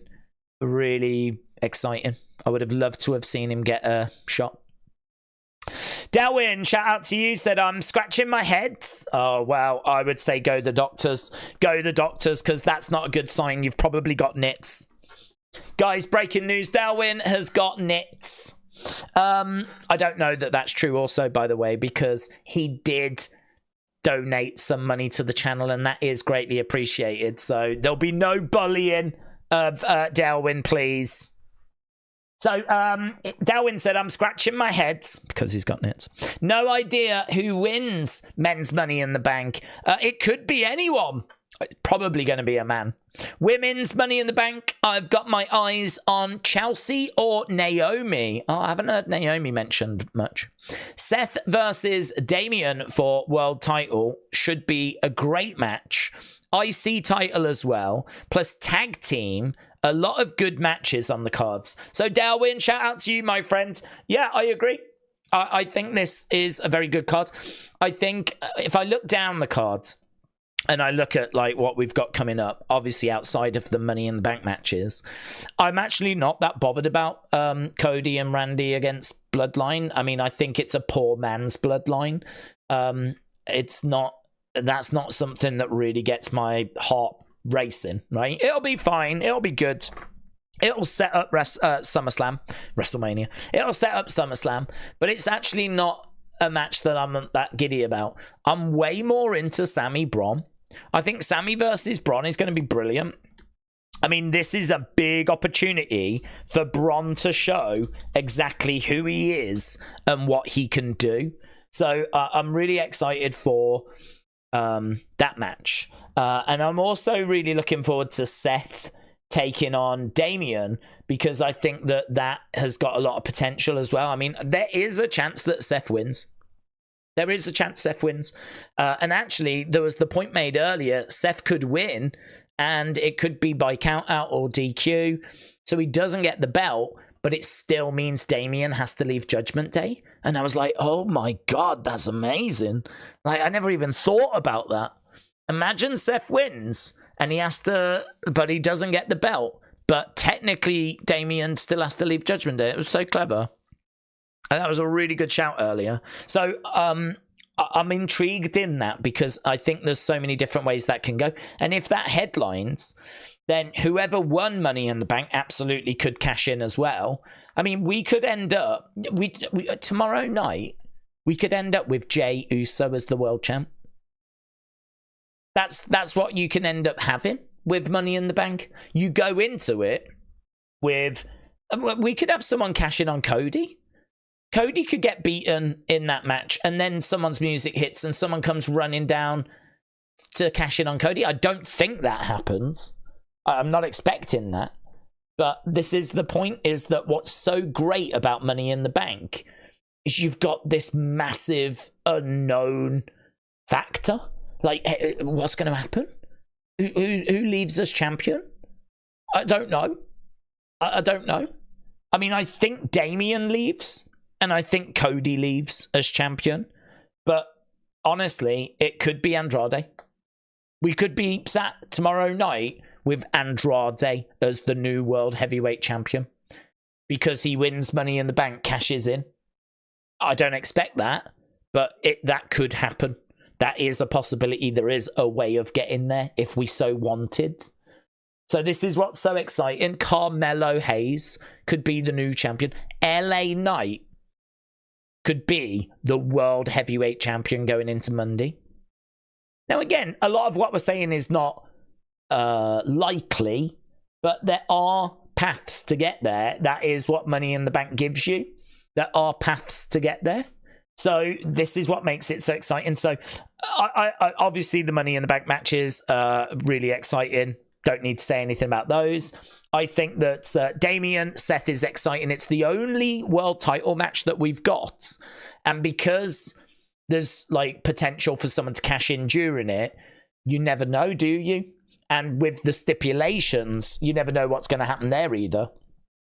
really exciting. I would have loved to have seen him get a shot. Delwyn, shout out to you, said, I'm scratching my head. Oh, well, I would say go the doctors. Go the doctors, because that's not a good sign. You've probably got nits. Guys, breaking news. Delwyn has got nits. I don't know that that's true also, by the way, because he did donate some money to the channel, and that is greatly appreciated. So there'll be no bullying of Delwyn, please. So, Delwyn said, I'm scratching my head, because he's got nits. No idea who wins men's Money in the Bank. It could be anyone. It's probably going to be a man. Women's Money in the Bank, I've got my eyes on Chelsea or Naomi. Oh, I haven't heard Naomi mentioned much. Seth versus Damien for world title should be a great match. IC title as well, plus tag team. A lot of good matches on the cards. So, Delwyn, shout out to you, my friend. Yeah, I agree. I think this is a very good card. I think if I look down the cards and I look at like what we've got coming up, obviously outside of the Money in the Bank matches, I'm actually not that bothered about Cody and Randy against Bloodline. I mean, I think it's a poor man's Bloodline. It's not. That's not something that really gets my heart racing, right? It'll be fine. It'll be good. It'll set up WrestleMania. It'll set up SummerSlam, but it's actually not a match that I'm that giddy about. I'm way more into Sammy Braun. I think Sammy versus Braun is going to be brilliant. I mean, this is a big opportunity for Braun to show exactly who he is and what he can do. So I'm really excited for that match. And I'm also really looking forward to Seth taking on Damien, because I think that that has got a lot of potential as well. I mean, there is a chance that Seth wins. There is a chance Seth wins. And actually, there was the point made earlier, Seth could win, and it could be by count out or DQ. So he doesn't get the belt, but it still means Damien has to leave Judgment Day. And I was like, oh my God, that's amazing. Like, I never even thought about that. Imagine Seth wins and he has to, but he doesn't get the belt. But technically, Damien still has to leave Judgment Day. It was so clever. And that was a really good shout earlier. So I'm intrigued in that, because I think there's so many different ways that can go. And if that headlines, then whoever won Money in the Bank absolutely could cash in as well. I mean, we could end up, tomorrow night, we could end up with Jey Uso as the world champ. That's what you can end up having with Money in the Bank. You go into it with, we could have someone cash in on Cody. Cody could get beaten in that match, and then someone's music hits and someone comes running down to cash in on Cody. I don't think that happens. I'm not expecting that. But this is the point, is that what's so great about Money in the Bank is you've got this massive unknown factor. Like, what's going to happen? Who leaves as champion? I don't know. I don't know. I mean, I think Damien leaves, and I think Cody leaves as champion. But honestly, it could be Andrade. We could be sat tomorrow night with Andrade as the new world heavyweight champion, because he wins Money in the Bank, cashes in. I don't expect that, but that could happen. That is a possibility. There is a way of getting there if we so wanted. So this is what's so exciting. Carmelo Hayes could be the new champion. LA Knight could be the world heavyweight champion going into Monday. Now, again, a lot of what we're saying is not likely, but there are paths to get there. That is what Money in the Bank gives you. There are paths to get there. So this is what makes it so exciting. So I obviously the Money in the Bank matches really exciting. Don't need to say anything about those. I think that Damian, Seth is exciting. It's the only world title match that we've got. And because there's like potential for someone to cash in during it, you never know, do you? And with the stipulations, you never know what's going to happen there either.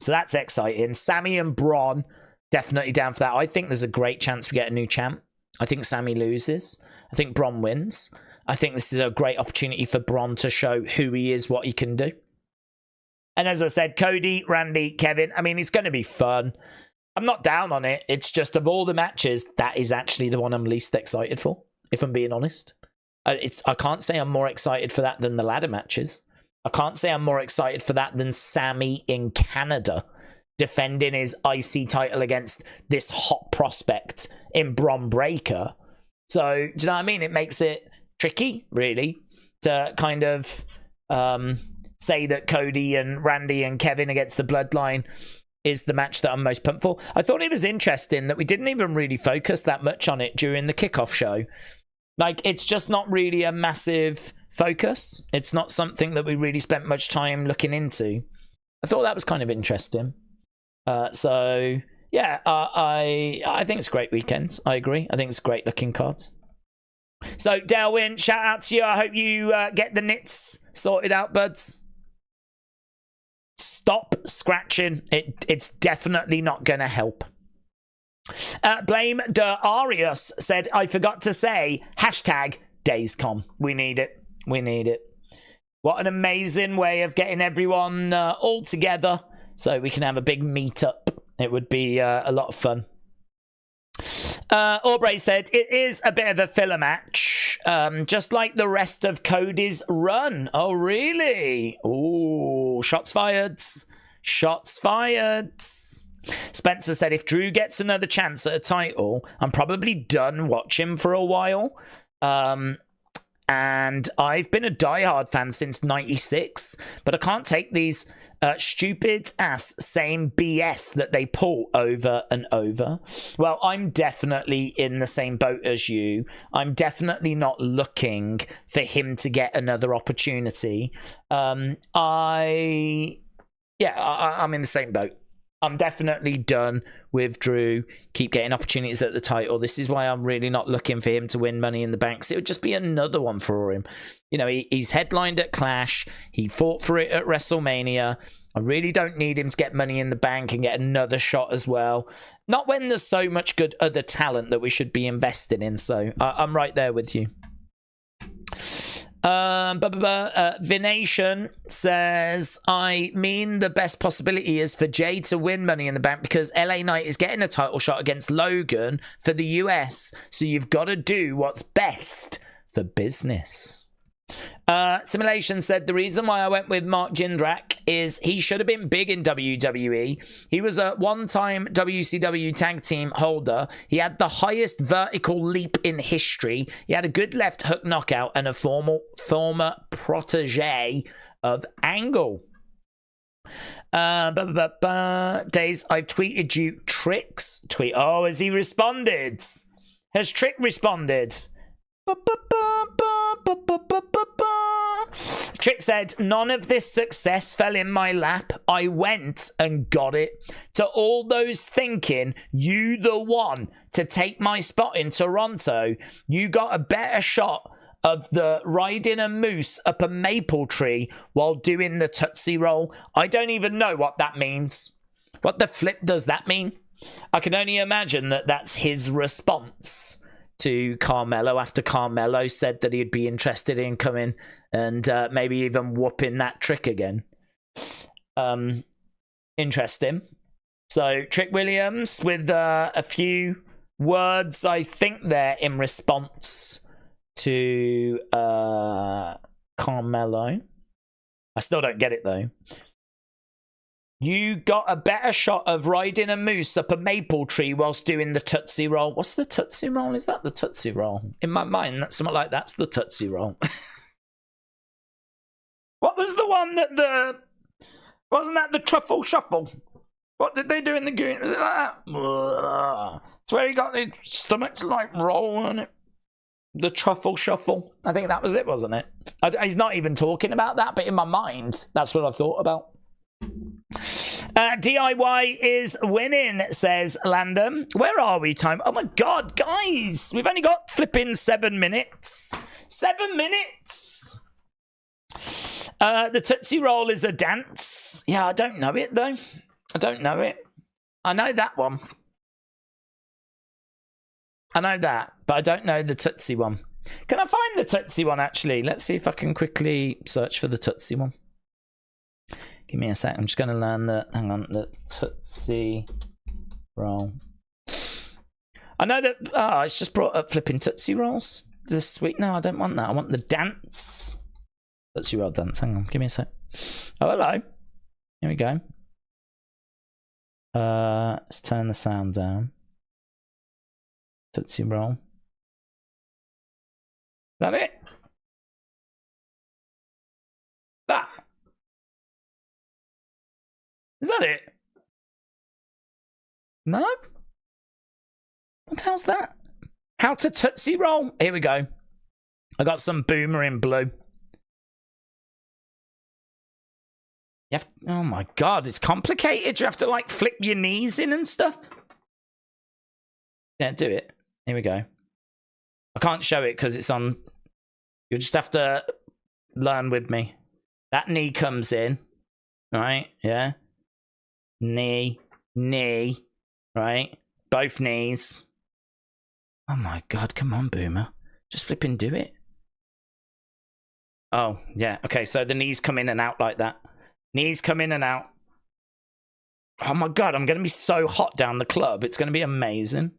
So that's exciting. Sammy and Braun, definitely down for that. I think there's a great chance we get a new champ. I think Sammy loses. I think Braun wins. I think this is a great opportunity for Braun to show who he is, what he can do. And as I said, Cody, Randy, Kevin, I mean, it's going to be fun. I'm not down on it. It's just of all the matches, that is actually the one I'm least excited for, if I'm being honest. I can't say I'm more excited for that than the ladder matches. I can't say I'm more excited for that than Sammy in Canada defending his IC title against this hot prospect in Bron Breakker. So, do you know what I mean? It makes it tricky, really, to kind of say that Cody and Randy and Kevin against the Bloodline is the match that I'm most pumped for. I thought it was interesting that we didn't even really focus that much on it during the kickoff show. Like, it's just not really a massive focus. It's not something that we really spent much time looking into. I thought that was kind of interesting. So, yeah, I think it's a great weekend. I agree. I think it's a great looking card. So, Delwyn, shout out to you. I hope you get the nits sorted out, buds. Stop scratching. It's definitely not going to help. Blame de Arius said, I forgot to say, hashtag DaysCon. We need it. We need it. What an amazing way of getting everyone all together so we can have a big meetup. It would be a lot of fun. Aubrey said, it is a bit of a filler match, just like the rest of Cody's run. Oh, really? Oh, shots fired. Shots fired. Spencer said, if Drew gets another chance at a title, I'm probably done watching for a while. And I've been a diehard fan since 96, but I can't take these stupid ass same BS that they pull over and over. Well, I'm definitely in the same boat as you. I'm definitely not looking for him to get another opportunity. I'm in the same boat. I'm definitely done with Drew. Keep getting opportunities at the title. This is why I'm really not looking for him to win Money in the Bank. So it would just be another one for him. You know, he's headlined at Clash. He fought for it at WrestleMania. I really don't need him to get Money in the Bank and get another shot as well. Not when there's so much good other talent that we should be investing in. So I'm right there with you. Vination says, I mean, the best possibility is for Jade to win Money in the Bank because LA Knight is getting a title shot against Logan for the US. So you've got to do what's best for business. Simulation said, the reason why I went with Mark Jindrak is he should have been big in WWE. He was a one-time WCW tag team holder. He had the highest vertical leap in history. He had a good left hook knockout and a former protege of Angle. Days, I've tweeted you Trick's tweet. Oh, has he responded? Has Trick responded? Trick said, none of this success fell in my lap. I went and got it. To all those thinking you the one to take my spot in Toronto, you got a better shot of the riding a moose up a maple tree while doing the Tootsie Roll. I don't even know what that means. What the flip does that mean? I can only imagine that that's his response to Carmelo after Carmelo said that he'd be interested in coming and maybe even whooping that Trick again. Interesting. So Trick Williams with a few words, I think they're in response to Carmelo. I still don't get it though. You got a better shot of riding a moose up a maple tree whilst doing the Tootsie Roll. What's the Tootsie Roll? Is that the Tootsie Roll? In my mind, that's something like that's the Tootsie Roll. What was the one that wasn't that the Truffle Shuffle? What did they do in the Goon? Was it like that? It's where he got the stomach's like roll on it. The truffle shuffle. I think that was it, wasn't it? He's not even talking about that, but in my mind, that's what I thought about. DIY is winning, says Landon. Where are we, time? Oh my god, guys, we've only got flipping 7 minutes. 7 minutes. The Tootsie Roll is a dance. Yeah, I don't know it though. I don't know it. I know that one. I know that, but I don't know the Tootsie one. Can I find the Tootsie one, actually? Let's see if I can quickly search for the Tootsie one. Give me a sec. I'm just going to learn the... Hang on. The Tootsie Roll. I know that... Oh, it's just brought up flipping Tootsie Rolls. The sweet... No, I don't want that. I want the dance. Tootsie Roll dance. Hang on. Give me a sec. Oh, hello. Here we go. Let's turn the sound down. Tootsie Roll. Is that it? That. Is that it? No? What the hell's that? How to Tootsie Roll? Here we go. I got some Boomer in blue. You have, oh my god, it's complicated. You have to like flip your knees in and stuff. Yeah, do it. Here we go. I can't show it because it's on. You'll just have to learn with me. That knee comes in. Right? Yeah. Knee. Knee. Right? Both knees. Oh my god, come on, Boomer. Just flip and do it. Oh, yeah. Okay, so the knees come in and out like that. Knees come in and out. Oh my god, I'm going to be so hot down the club. It's going to be amazing.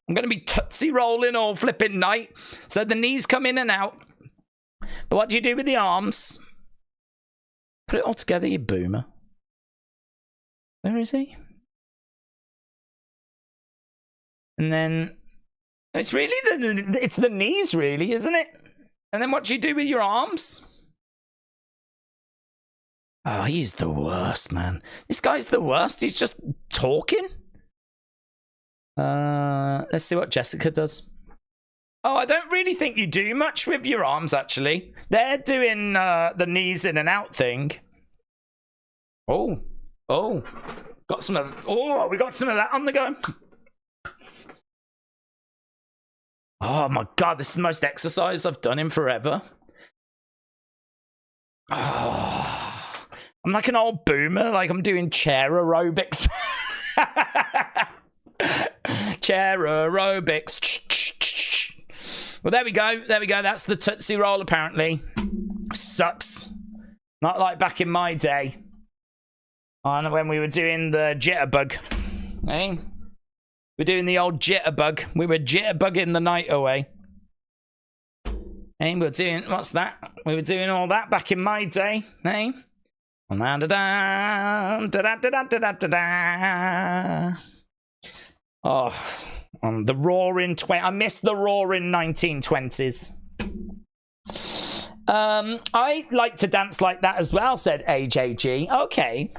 I'm going to be Tootsie rolling all flipping night. So the knees come in and out. But what do you do with the arms? Put it all together, you Boomer. Where is he? And then... It's really it's the knees, really, isn't it? And then what do you do with your arms? Oh, he's the worst, man. This guy's the worst. He's just talking. Let's see what Jessica does. Oh, I don't really think you do much with your arms, actually. They're doing the knees in and out thing. Oh. Oh. Got some of... Oh, we got some of that on the go. Oh, my God. This is the most exercise I've done in forever. Oh. I'm like an old boomer. Like, I'm doing chair aerobics. Chair aerobics. Well, there we go. There we go. That's the Tootsie Roll, apparently. Sucks. Not like back in my day. On when we were doing the jitterbug. Eh? We're doing the old jitterbug. We were jitterbugging the night away. Eh? We were doing... What's that? We were doing all that back in my day. Eh? Oh, the roaring I miss the roaring 1920s. I like to dance like that as well, said AJG. Okay.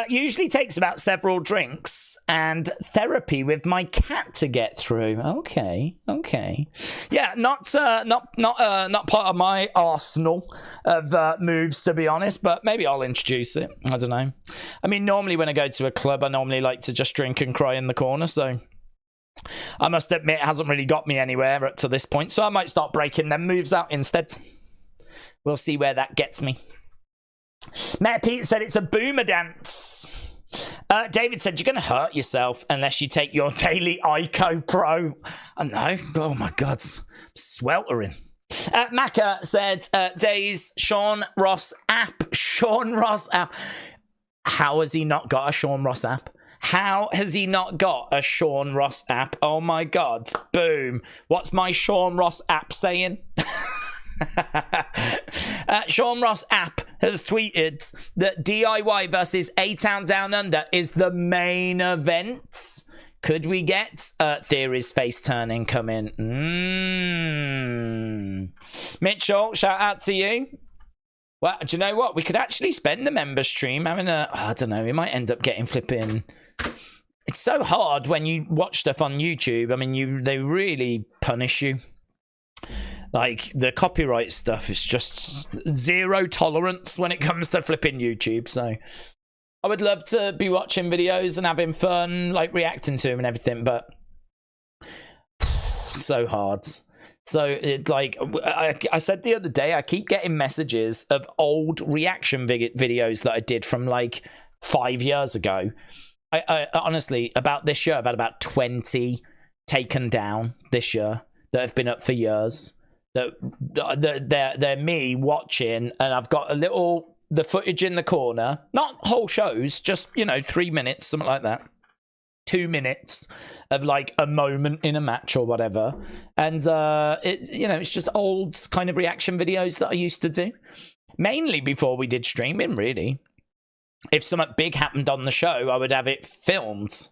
Usually takes about several drinks and therapy with my cat to get through. Okay. Okay. Yeah, not part of my arsenal of moves, to be honest, but maybe I'll introduce it. I don't know. I mean, normally when I go to a club, I normally like to just drink and cry in the corner, so I must admit it hasn't really got me anywhere up to this point, so I might start breaking them moves out instead. We'll see where that gets me. Matt Pete said it's a boomer dance. David said you're going to hurt yourself unless you take your daily Ico Pro. I know. Oh, my God. I'm sweltering. Macca said Days Sean Ross app. Sean Ross app. How has he not got a Sean Ross app? How has he not got a Sean Ross app? Oh, my God. Boom. What's my Sean Ross app saying? Sean Ross app has tweeted that DIY versus A-Town Down Under is the main event. Could we get Theory's face turning coming? Mitchell, shout out to you. Well, do you know what? We could actually spend the member stream having a... Oh, I don't know. We might end up getting flipping... It's so hard when you watch stuff on YouTube. I mean, they really punish you. Like, the copyright stuff is just zero tolerance when it comes to flipping YouTube. So I would love to be watching videos and having fun, like reacting to them and everything, but so hard. So it's like I said the other day, I keep getting messages of old reaction videos that I did from like 5 years ago. I honestly, about this year, I've had about 20 taken down this year that have been up for years. They're me watching, and I've got the footage in the corner, not whole shows, just 3 minutes, something like that. 2 minutes of like a moment in a match or whatever, and it's just old kind of reaction videos that I used to do, mainly before we did streaming. Really, if something big happened on the show, I would have it filmed,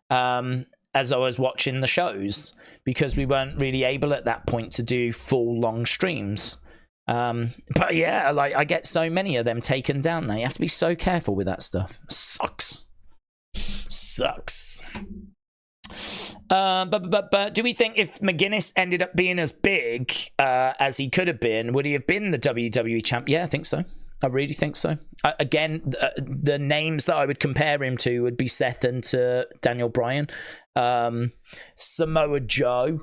as I was watching the shows, because we weren't really able at that point to do full long streams. But yeah, like I get so many of them taken down now. You have to be so careful with that stuff. Sucks. But do we think if McGuinness ended up being as big as he could have been, would he have been the WWE champ? Yeah, I think so. I really think so. Again, the names that I would compare him to would be Seth and to Daniel Bryan, Samoa Joe,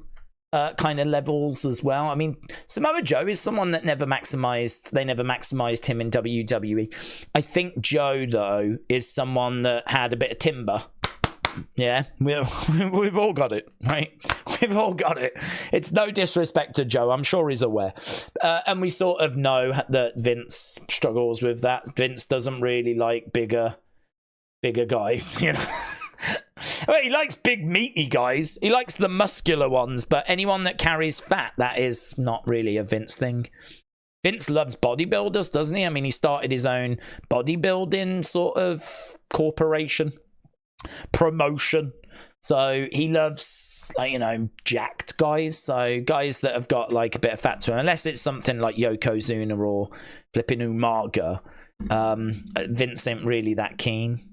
kind of levels as well. I mean, Samoa Joe is someone that never maximized him in WWE. I think Joe, though, is someone that had a bit of timber. Yeah, we've all got it, right? We've all got it. It's no disrespect to Joe. I'm sure he's aware. And we sort of know that Vince struggles with that. Vince doesn't really like bigger guys, Well, he likes big meaty guys. He likes the muscular ones, but anyone that carries fat, that is not really a Vince thing. Vince loves bodybuilders, doesn't he? I mean, he started his own bodybuilding sort of corporation, promotion. So he loves, like, jacked guys. So guys that have got like a bit of fat to them, unless it's something like Yokozuna or flipping Umaga. Vince ain't really that keen.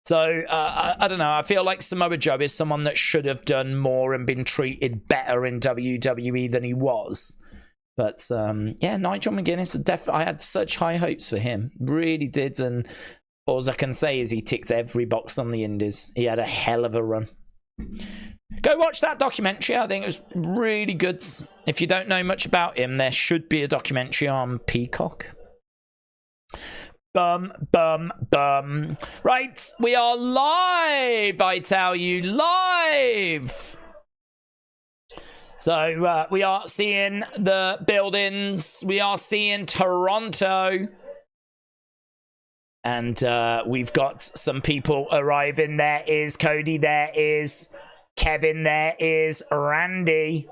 So, I don't know. I feel like Samoa Joe is someone that should have done more and been treated better in WWE than he was. But, yeah, Nigel McGuinness, I had such high hopes for him. Really did. And all I can say is he ticked every box on the Indies. He had a hell of a run. Go watch that documentary. I think it was really good. If you don't know much about him, there should be a documentary on Peacock. Right, we are live, I tell you, live. So we are seeing the buildings. We are seeing Toronto. And we've got some people arriving. There is Cody. There is Kevin. There is Randy.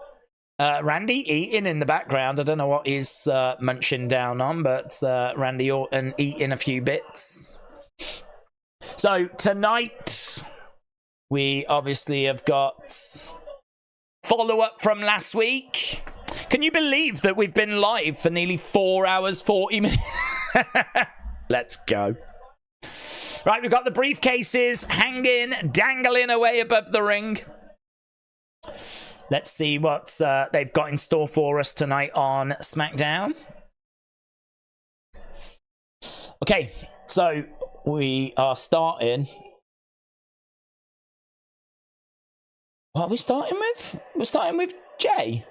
Randy eating in the background. I don't know what he's munching down on, but Randy Orton eating a few bits. So tonight, we obviously have got follow-up from last week. Can you believe that we've been live for nearly 4 hours, 40 minutes? Let's go. Right, we've got the briefcases hanging, dangling away above the ring. Let's see what they've got in store for us tonight on SmackDown. Okay, so we are starting. What are we starting with? We're starting with Jay.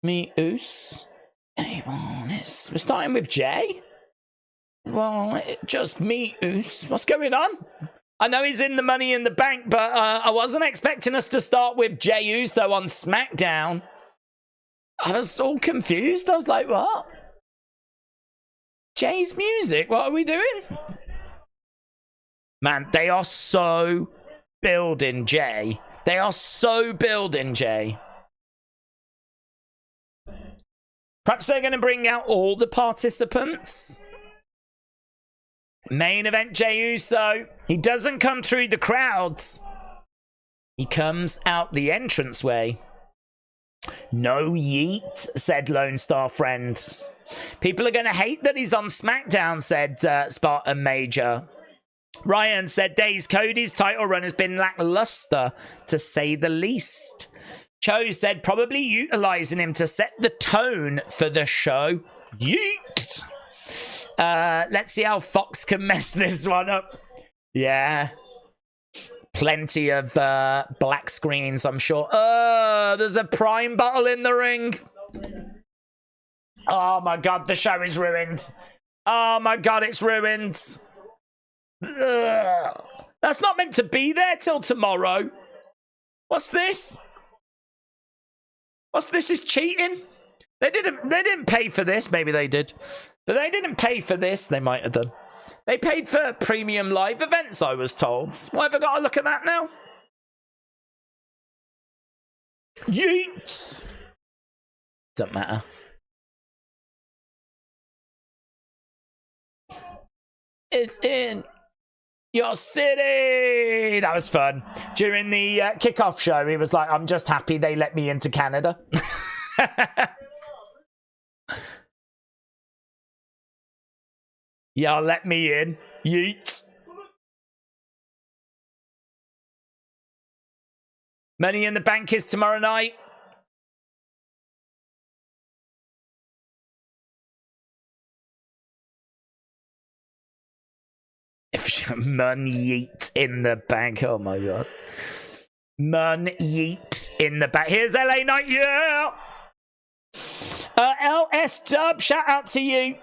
Me, Oos. Hey, we're starting with Jay? Well, just me, Oos. What's going on? I know he's in the Money in the Bank, but I wasn't expecting us to start with Jey Uso on SmackDown. I was all confused. I was like, what? Jay's music? What are we doing? Man, they are so building Jay. They are so building Jay. Perhaps they're going to bring out all the participants. Main event, Jey Uso. He doesn't come through the crowds. He comes out the entranceway. No yeet, said Lone Star Friend. People are going to hate that he's on SmackDown, said Spartan Major. Ryan said, Days Cody's title run has been lackluster, to say the least. Cho said probably utilizing him to set the tone for the show. Yeet. Let's see how Fox can mess this one up. Yeah. Plenty of black screens, I'm sure. There's a Prime bottle in the ring. Oh my god, the show is ruined. Oh my god, it's ruined. Ugh. That's not meant to be there till tomorrow. What's this? What's this? Is cheating? They didn't pay for this. Maybe they did. But they didn't pay for this. They might have done. They paid for premium live events, I was told. Why have I got to look at that now? Yeets! Doesn't matter. It's in your city! That was fun. During the kickoff show, he was like, I'm just happy they let me into Canada. Y'all let me in. Yeet. Money in the Bank is tomorrow night. Money yeet in the bank. Oh my god. Money yeet in the bank. Here's LA Knight. Yeah. LS Dub, shout out to you.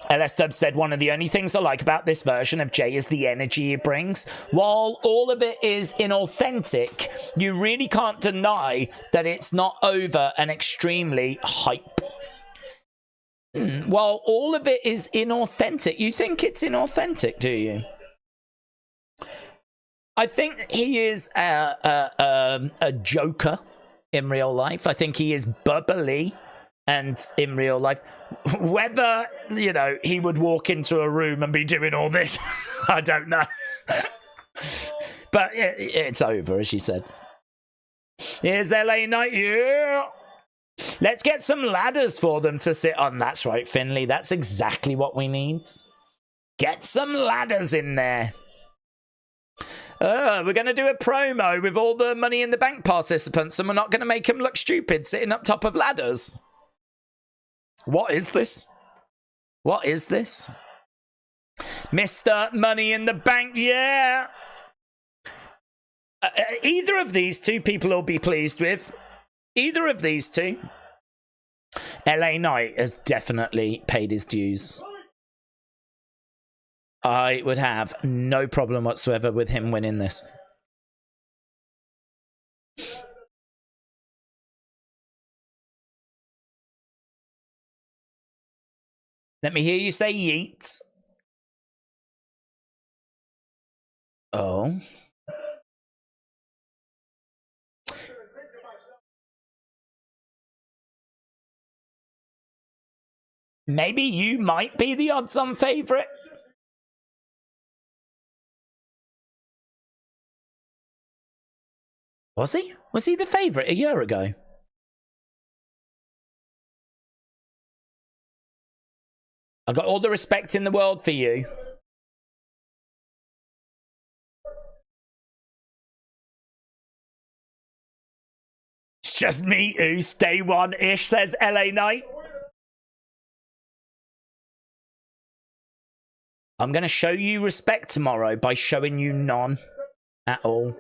LS Dub said, one of the only things I like about this version of Jay is the energy it brings. While all of it is inauthentic, you really can't deny that it's not over and extremely hype. While all of it is inauthentic, you think it's inauthentic, do you? I think he is a joker in real life. I think he is bubbly and in real life. Whether, you know, he would walk into a room and be doing all this, I don't know. But it's over, as she said. Here's LA Knight. Yeah. Let's get some ladders for them to sit on. That's right, Finley. That's exactly what we need. Get some ladders in there. We're going to do a promo with all the Money in the Bank participants, and we're not going to make them look stupid sitting up top of ladders. What is this? What is this? Mr. Money in the Bank, yeah. Either of these two people will be pleased with. Either of these two. LA Knight has definitely paid his dues. I would have no problem whatsoever with him winning this. Let me hear you say yeet. Oh. Maybe you might be the odds-on favourite. Was he? Was he the favourite a year ago? I've got all the respect in the world for you. It's just me who's day one-ish, says LA Knight. I'm going to show you respect tomorrow by showing you none at all.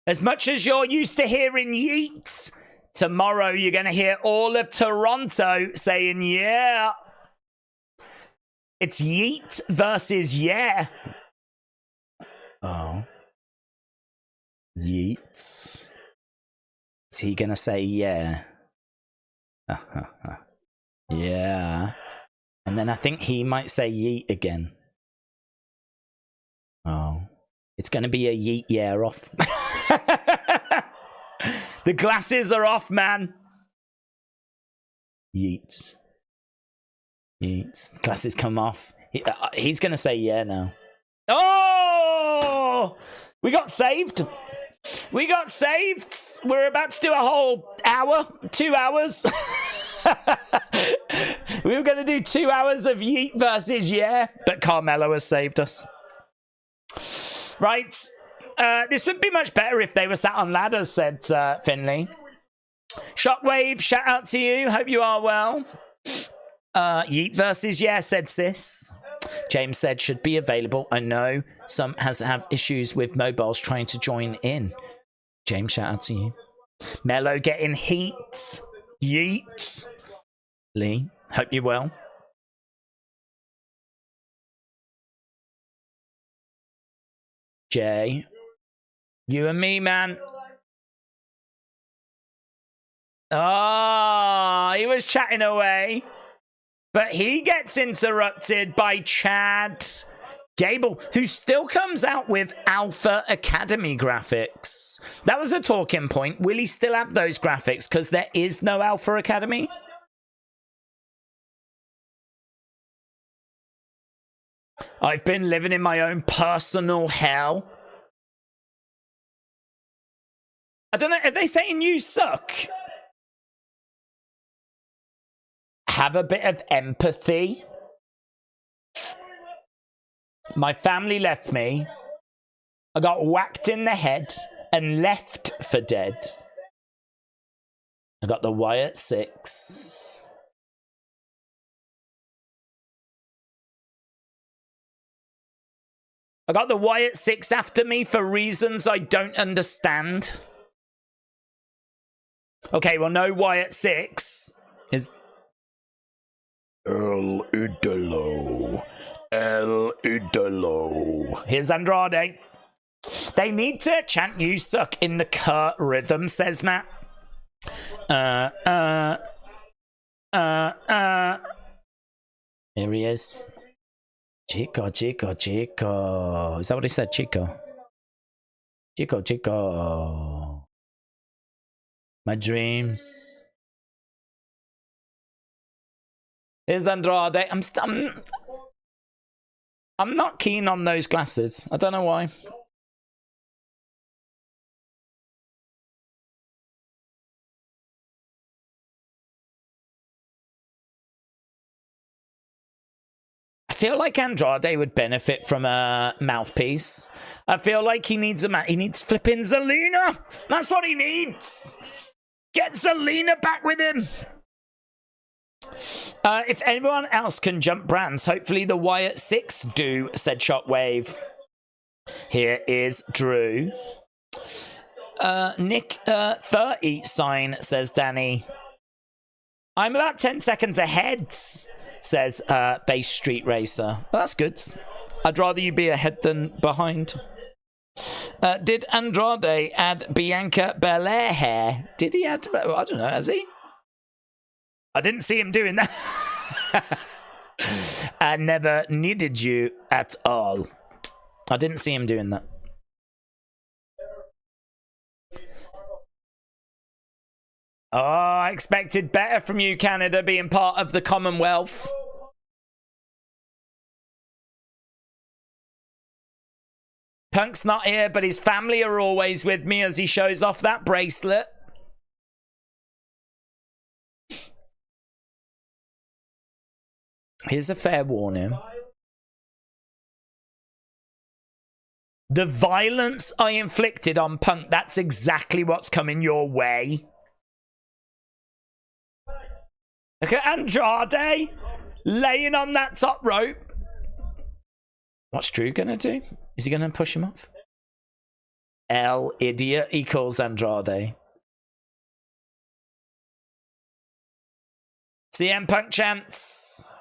As much as you're used to hearing yeets, tomorrow you're going to hear all of Toronto saying yeah. It's yeet versus yeah. Oh. Yeets. Is he going to say yeah? Yeah. And then I think he might say yeet again. Oh. It's going to be a yeet yeah off. The glasses are off, man. Yeets. Yeets. Glasses come off. He's going to say yeah now. Oh! We got saved. We got saved. We're about to do a whole hour, 2 hours. We were going to do 2 hours of Yeet versus Yeah, but Carmelo has saved us. Right. This would be much better if they were sat on ladders, said Finley. Shockwave, shout out to you. Hope you are well. Yeet versus Yeah, said Sis. James said should be available. I know some have issues with mobiles trying to join in. James, shout out to you. Mello getting heat. Yeet. Lee, hope you're well. Jay, you and me, man. Oh, he was chatting away. But he gets interrupted by Chad Gable, who still comes out with Alpha Academy graphics. That was a talking point. Will he still have those graphics? Because there is no Alpha Academy. I've been living in my own personal hell. I don't know. Are they saying you suck? Have a bit of empathy. My family left me. I got whacked in the head and left for dead. I got the Wyatt 6. I got the Wyatt 6 after me for reasons I don't understand. Okay, well, no Wyatt 6 is... El Idolo. El Idolo. Here's Andrade. They need to chant you suck in the Kurt rhythm, says Matt. Here he is. Chico, Chico, Chico. Is that what he said? Chico. Chico, Chico. My dreams. Here's Andrade. I'm not keen on those glasses. I don't know why. I feel like Andrade would benefit from a mouthpiece. I feel like he needs he needs flipping Zelina. That's what he needs. Get Zelina back with him. If anyone else can jump brands, hopefully the Wyatt 6 do, said Shockwave. Here is Drew. Nick 30 sign, says Danny. I'm about 10 seconds ahead, says Base Street Racer. Well, that's good. I'd rather you be ahead than behind. Did Andrade add Bianca Belair hair? Did he add... I don't know, has he? I didn't see him doing that. I never needed you at all. I didn't see him doing that. Oh, I expected better from you, Canada, being part of the Commonwealth. Punk's not here, but his family are always with me as he shows off that bracelet. Here's a fair warning. The violence I inflicted on Punk, that's exactly what's coming your way. Look at Andrade laying on that top rope. What's Drew gonna do? Is he gonna push him off? El idiot, he calls Andrade. CM Punk chants.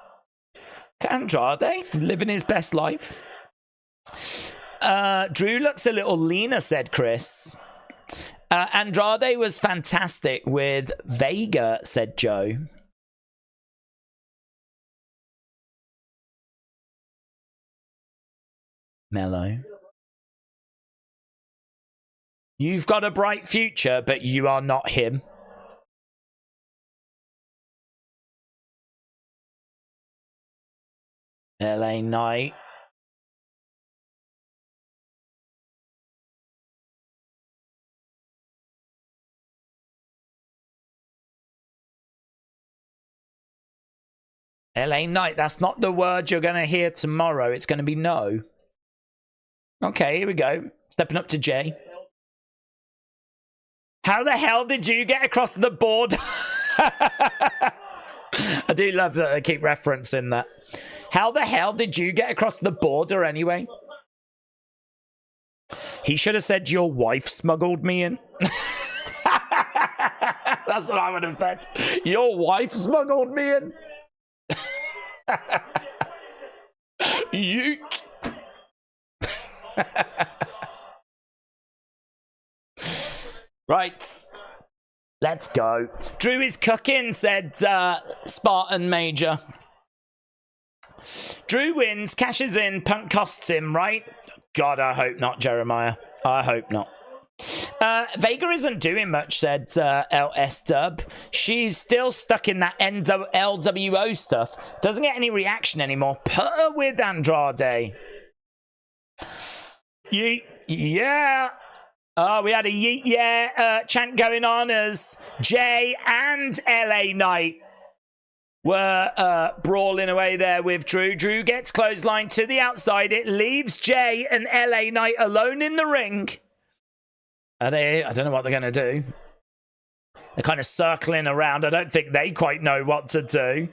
Andrade living his best life. Drew looks a little leaner, said Chris. Andrade was fantastic with Vega, said Joe. Mellow. You've got a bright future, but you are not him. LA Knight. LA Knight, that's not the word you're going to hear tomorrow. It's going to be no. Okay, here we go. Stepping up to Jay. How the hell did you get across the border? I do love that I keep referencing that. How the hell did you get across the border anyway? He should have said your wife smuggled me in. That's what I would have said. Your wife smuggled me in. Yeet. Right. Let's go. Drew is cooking, said Spartan Major. Drew wins, cashes in, Punk costs him, right? God, I hope not, Jeremiah. I hope not. Vega isn't doing much, said LS Dub. She's still stuck in that LWO stuff. Doesn't get any reaction anymore. Put her with Andrade. Yeet. Yeah. Oh, we had a yeet yeah chant going on as Jay and LA Knight were brawling away there with Drew. Drew gets clothesline to the outside. It leaves Jay and LA Knight alone in the ring. I don't know what they're going to do. They're kind of circling around. I don't think they quite know what to do.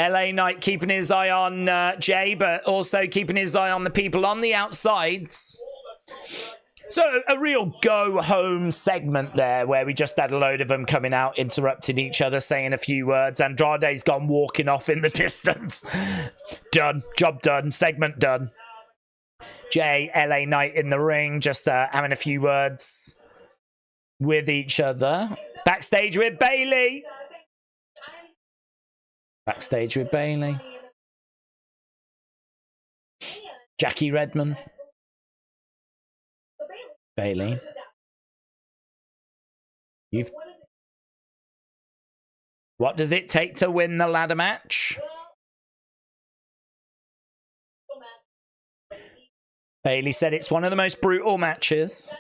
LA Knight keeping his eye on Jay, but also keeping his eye on the people on the outsides. So a real go-home segment there where we just had a load of them coming out, interrupting each other, saying a few words. Andrade's gone walking off in the distance. Done. Job done. Segment done. Jay, LA Knight in the ring, just having a few words with each other. Backstage with Bayley. Backstage with Bayley. Jackie Redmond. Bayley. What does it take to win the ladder match? Bayley said it's one of the most brutal matches.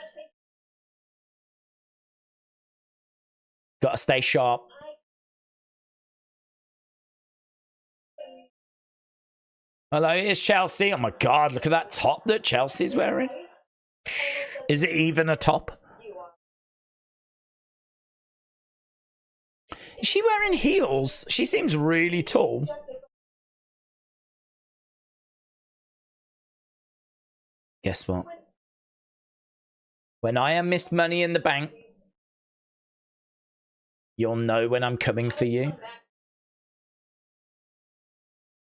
Gotta stay sharp. Hello, it's Chelsea. Oh my God, look at that top that Chelsea's wearing. Is it even a top? Is she wearing heels? She seems really tall. Guess what? When I am Miss Money in the Bank, you'll know when I'm coming for you.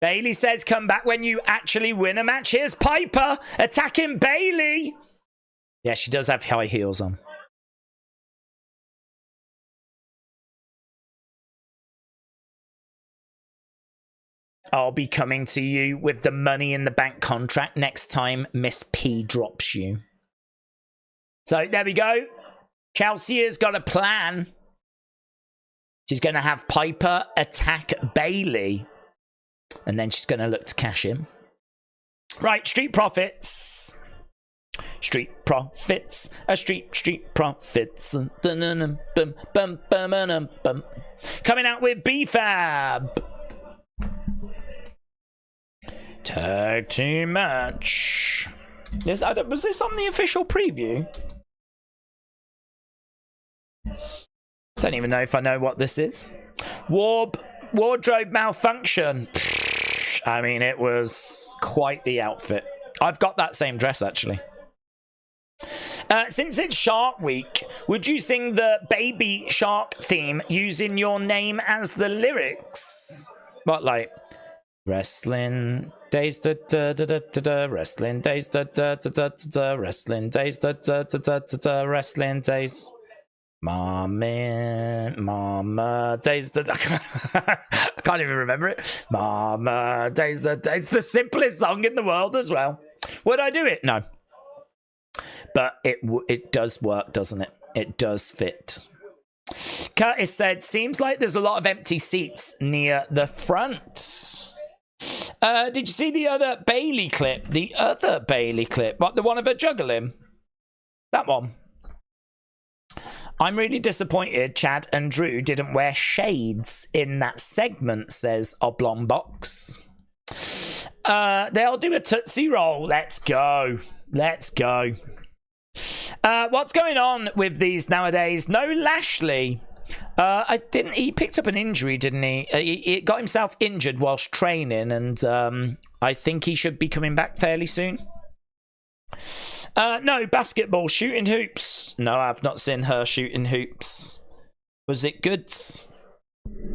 Bayley says come back when you actually win a match. Here's Piper attacking Bayley. Yeah, she does have high heels on. I'll be coming to you with the Money in the Bank contract next time Miss P drops you. So there we go. Chelsea has got a plan. She's going to have Piper attack Bayley. And then she's going to look to cash in. Right, Street Profits. Street Profits. Street Profits. Coming out with B-Fab. Tag team match. Was this on the official preview? Don't even know if I know what this is. Wardrobe malfunction. I mean, it was quite the outfit. I've got that same dress, actually. Since it's Shark Week, would you sing the Baby Shark theme using your name as the lyrics? What, like, wrestling days, da da da da da da, wrestling days, da da da da da, wrestling days, da da da da da, wrestling days. Mama days, da da. I can't even remember it. Mama days, da da. It's the simplest song in the world as well. Would I do it? No. But it does work, doesn't it? It does fit. Curtis said, seems like there's a lot of empty seats near the front. Did you see the other Bayley clip? The other Bayley clip? What, the one of her juggling? That one. I'm really disappointed Chad and Drew didn't wear shades in that segment, says Oblong Box. They'll do a Tootsie Roll. Let's go. Let's go. What's going on with these nowadays? No Lashley. He picked up an injury, didn't he? He got himself injured whilst training, and I think he should be coming back fairly soon. No, basketball, shooting hoops. No, I've not seen her shooting hoops. Was it good?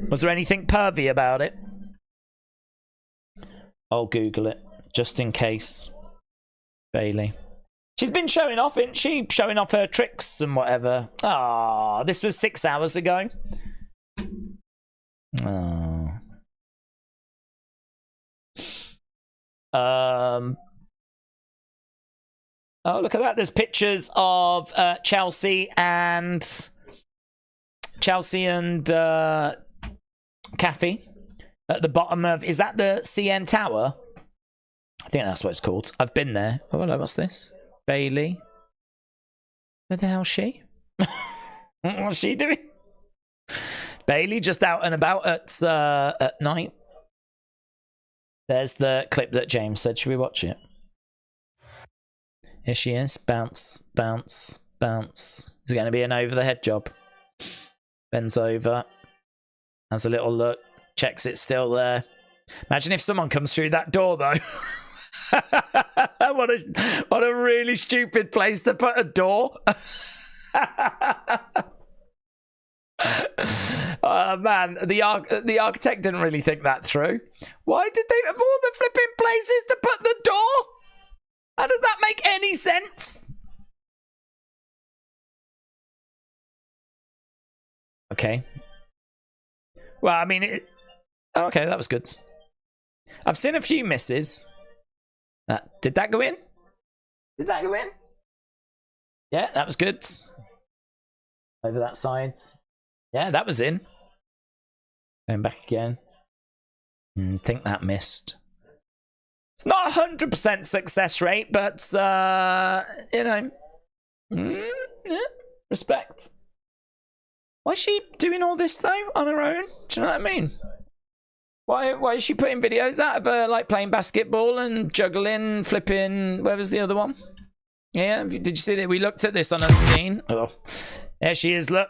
Was there anything pervy about it? I'll Google it, just in case. Bailey. She's been showing off, isn't she? Showing off her tricks and whatever. Ah, this was 6 hours ago. Oh. Oh, look at that. There's pictures of Chelsea and Kathy at the bottom of... Is that the CN Tower? I think that's what it's called. I've been there. Oh, hello. What's this? Bailey. Where the hell's she? What's she doing? Bailey just out and about at night. There's the clip that James said. Should we watch it? Here she is. Bounce, bounce, bounce. Is it going to be an over-the-head job? Bends over. Has a little look. Checks it's still there. Imagine if someone comes through that door, though. What a really stupid place to put a door. Oh, man. The architect didn't really think that through. Why did they... Of all the flipping places to put the door... How does that make any sense? Okay. Well, I mean... Okay, that was good. I've seen a few misses. Did that go in? Did that go in? Yeah, that was good. Over that side. Yeah, that was in. Going back again. Think that missed. It's not 100% success rate, but, you know. Yeah, respect. Why is she doing all this, though, on her own? Do you know what I mean? Why is she putting videos out of her, like, playing basketball and juggling, flipping... Where was the other one? Yeah, did you see that? We looked at this on Unseen. Oh, there she is, look.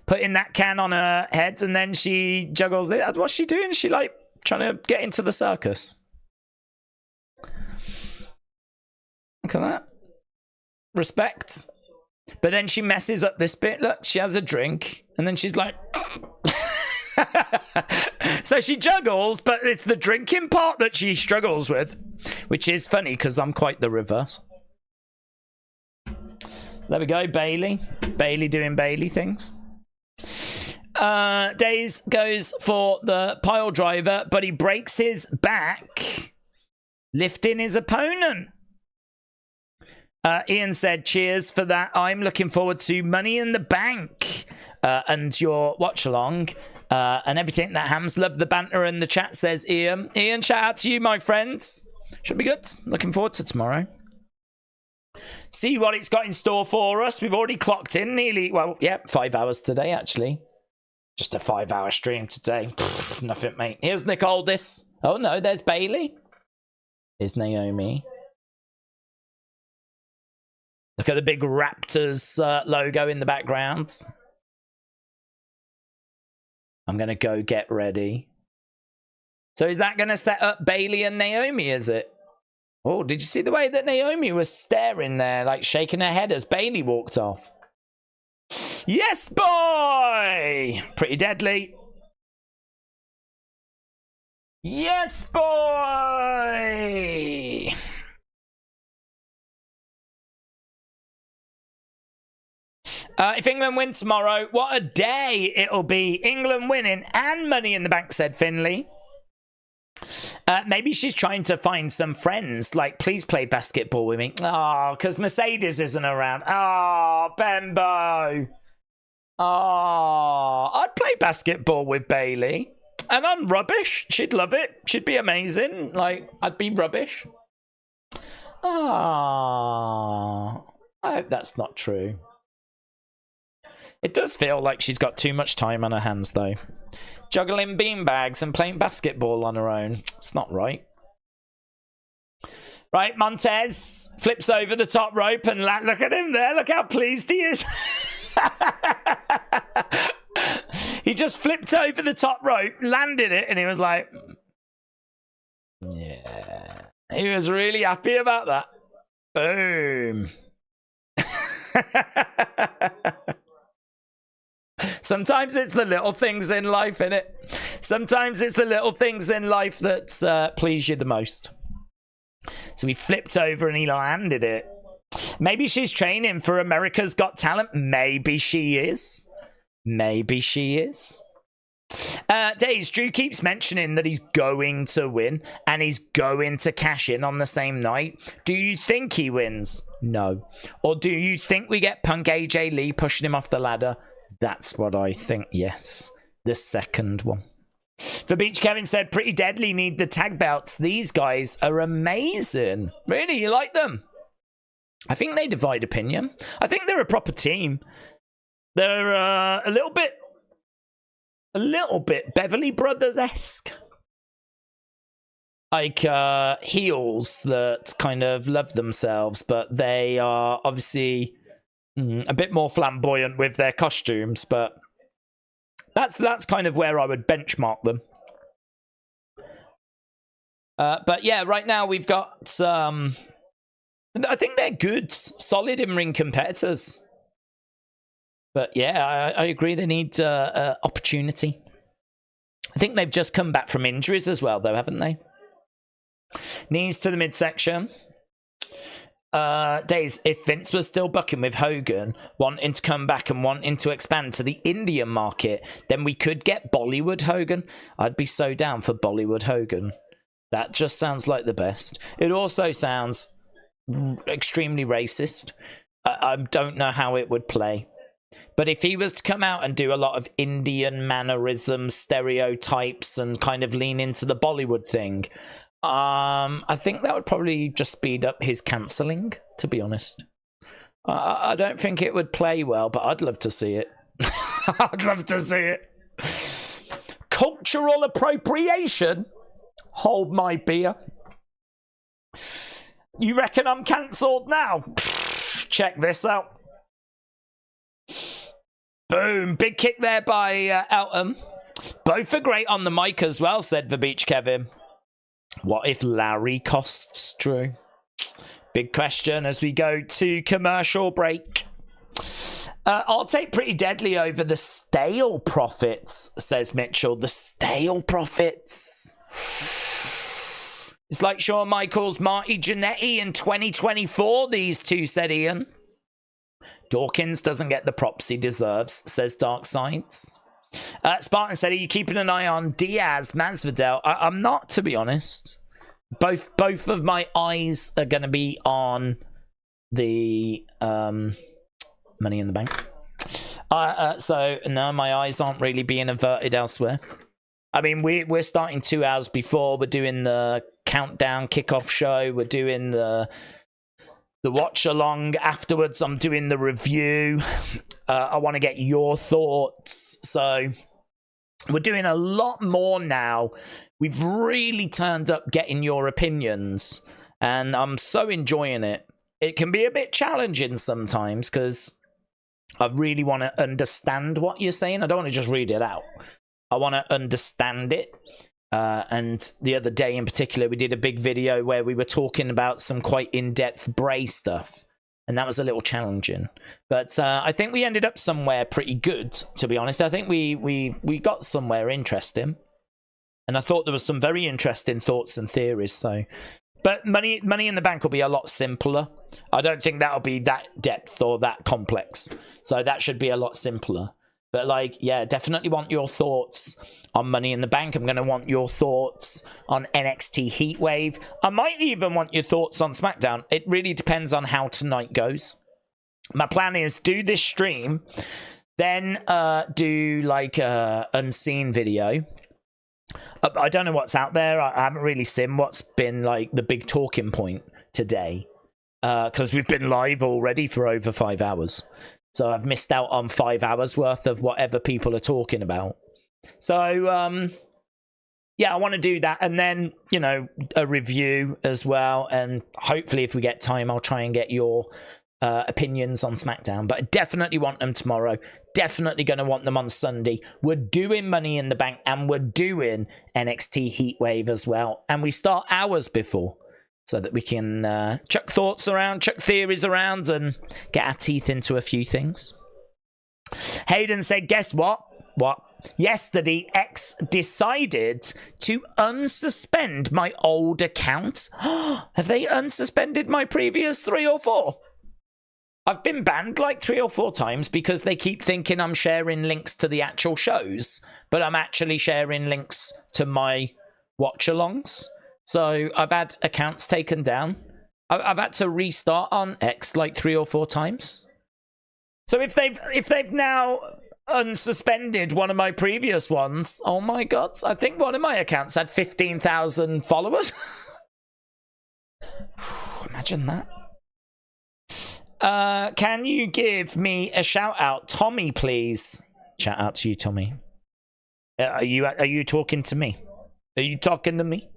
Putting that can on her head, and then she juggles it. What's she doing? Is she, like, trying to get into the circus? Look at that. Respect. But then she messes up this bit. Look, she has a drink, and then she's like... So she juggles, but it's the drinking part that she struggles with, which is funny because I'm quite the reverse. There we go, Bailey. Bailey doing Bailey things. Days goes for the pile driver, but he breaks his back lifting his opponent. Ian said, cheers for that. I'm looking forward to Money in the Bank and your watch along. And everything that Hams love the banter in the chat, says Ian. Ian, shout out to you, my friends. Should be good. Looking forward to tomorrow. See what it's got in store for us. We've already clocked in nearly, well, yeah, 5 hours today, actually. Just a 5-hour stream today. Pfft, nothing, mate. Here's Nick Aldis. Oh, no, there's Bailey. Here's Naomi. Look at the big Raptors logo in the background. I'm going to go get ready. So is that going to set up Bailey and Naomi, is it? Oh, did you see the way that Naomi was staring there, like shaking her head as Bailey walked off? Yes, boy! Pretty deadly. Yes, boy! If England win tomorrow, what a day it'll be. England winning and Money in the Bank, said Finley. Maybe she's trying to find some friends. Like, please play basketball with me. Oh, because Mercedes isn't around. Oh, Bembo. Oh, I'd play basketball with Bailey. And I'm rubbish. She'd love it. She'd be amazing. Like, I'd be rubbish. Oh, I hope that's not true. It does feel like she's got too much time on her hands, though. Juggling beanbags and playing basketball on her own. It's not right. Right, Montez flips over the top rope and look at him there. Look how pleased he is. He just flipped over the top rope, landed it, and he was like, yeah. He was really happy about that. Boom. Sometimes it's the little things in life, innit? Sometimes it's the little things in life that please you the most. So he flipped over and he landed it. Maybe she's training for America's Got Talent. Maybe she is. Maybe she is. Days, Drew keeps mentioning that he's going to win and he's going to cash in on the same night. Do you think he wins? No. Or do you think we get Punk AJ Lee pushing him off the ladder? That's what I think, yes. The second one. For Beach Kevin said, Pretty Deadly need the tag belts. These guys are amazing. Really, you like them? I think they divide opinion. I think they're a proper team. They're a little bit Beverly Brothers-esque. Like heels that kind of love themselves, but they are obviously a bit more flamboyant with their costumes, but that's kind of where I would benchmark them. But yeah, right now we've got I think they're good, solid in-ring competitors. But yeah, I agree they need opportunity. I think they've just come back from injuries as well, though, haven't they? Knees to the midsection. Days, if Vince was still bucking with Hogan, wanting to come back and wanting to expand to the Indian market, then we could get Bollywood Hogan. I'd be so down for Bollywood Hogan. That just sounds like the best. It also sounds extremely racist. I don't know how it would play. But if he was to come out and do a lot of Indian mannerisms, stereotypes, and kind of lean into the Bollywood thing, I think that would probably just speed up his cancelling, to be honest. I don't think it would play well, but I'd love to see it. I'd love to see it. Cultural appropriation? Hold my beer. You reckon I'm cancelled now? Check this out. Boom. Big kick there by Elton. Both are great on the mic as well, said the Beach Kevin. What if Larry costs Drew? Big question as we go to commercial break. I'll take Pretty Deadly over the stale profits, says Mitchell. The stale profits. It's like Shawn Michaels, Marty Jannetty in 2024, these two, said Ian. Dawkins doesn't get the props he deserves, says Dark Sides. Spartan said, are you keeping an eye on Diaz, Masvidal? I'm not, to be honest. Both of my eyes are going to be on the Money in the Bank. So, no, my eyes aren't really being averted elsewhere. I mean, we're starting 2 hours before. We're doing the countdown kickoff show. We're doing the watch along afterwards. I'm doing the review. I want to get your thoughts. So we're doing a lot more now. We've really turned up getting your opinions, and I'm so enjoying it. It can be a bit challenging sometimes because I really want to understand what you're saying. I don't want to just read it out. I want to understand it. And the other day in particular, we did a big video where we were talking about some quite in-depth Bray stuff. And that was a little challenging. But I think we ended up somewhere pretty good, to be honest. I think we got somewhere interesting. And I thought there was some very interesting thoughts and theories. So, but Money in the Bank will be a lot simpler. I don't think that'll be that depth or that complex. So that should be a lot simpler. But, like, yeah, definitely want your thoughts on Money in the Bank. I'm going to want your thoughts on NXT Heatwave. I might even want your thoughts on SmackDown. It really depends on how tonight goes. My plan is do this stream, then do, like, a unseen video. I don't know what's out there. I haven't really seen what's been, like, the big talking point today. Because we've been live already for over 5 hours. So I've missed out on 5 hours worth of whatever people are talking about. So, yeah, I want to do that. And then, you know, a review as well. And hopefully if we get time, I'll try and get your opinions on SmackDown. But I definitely want them tomorrow. Definitely going to want them on Sunday. We're doing Money in the Bank and we're doing NXT Heatwave as well. And we start hours before so that we can chuck thoughts around, chuck theories around and get our teeth into a few things. Hayden said, guess what? What? Yesterday, X decided to unsuspend my old account. Have they unsuspended my previous 3 or 4? I've been banned like 3 or 4 times because they keep thinking I'm sharing links to the actual shows, but I'm actually sharing links to my watch-alongs. So I've had accounts taken down. I've had to restart on X like 3 or 4 times. So if they've now unsuspended one of my previous ones, oh my god, I think one of my accounts had 15,000 followers. Imagine that. Can you give me a shout out, Tommy, please? Shout out to you, Tommy. Are you talking to me? Are you talking to me?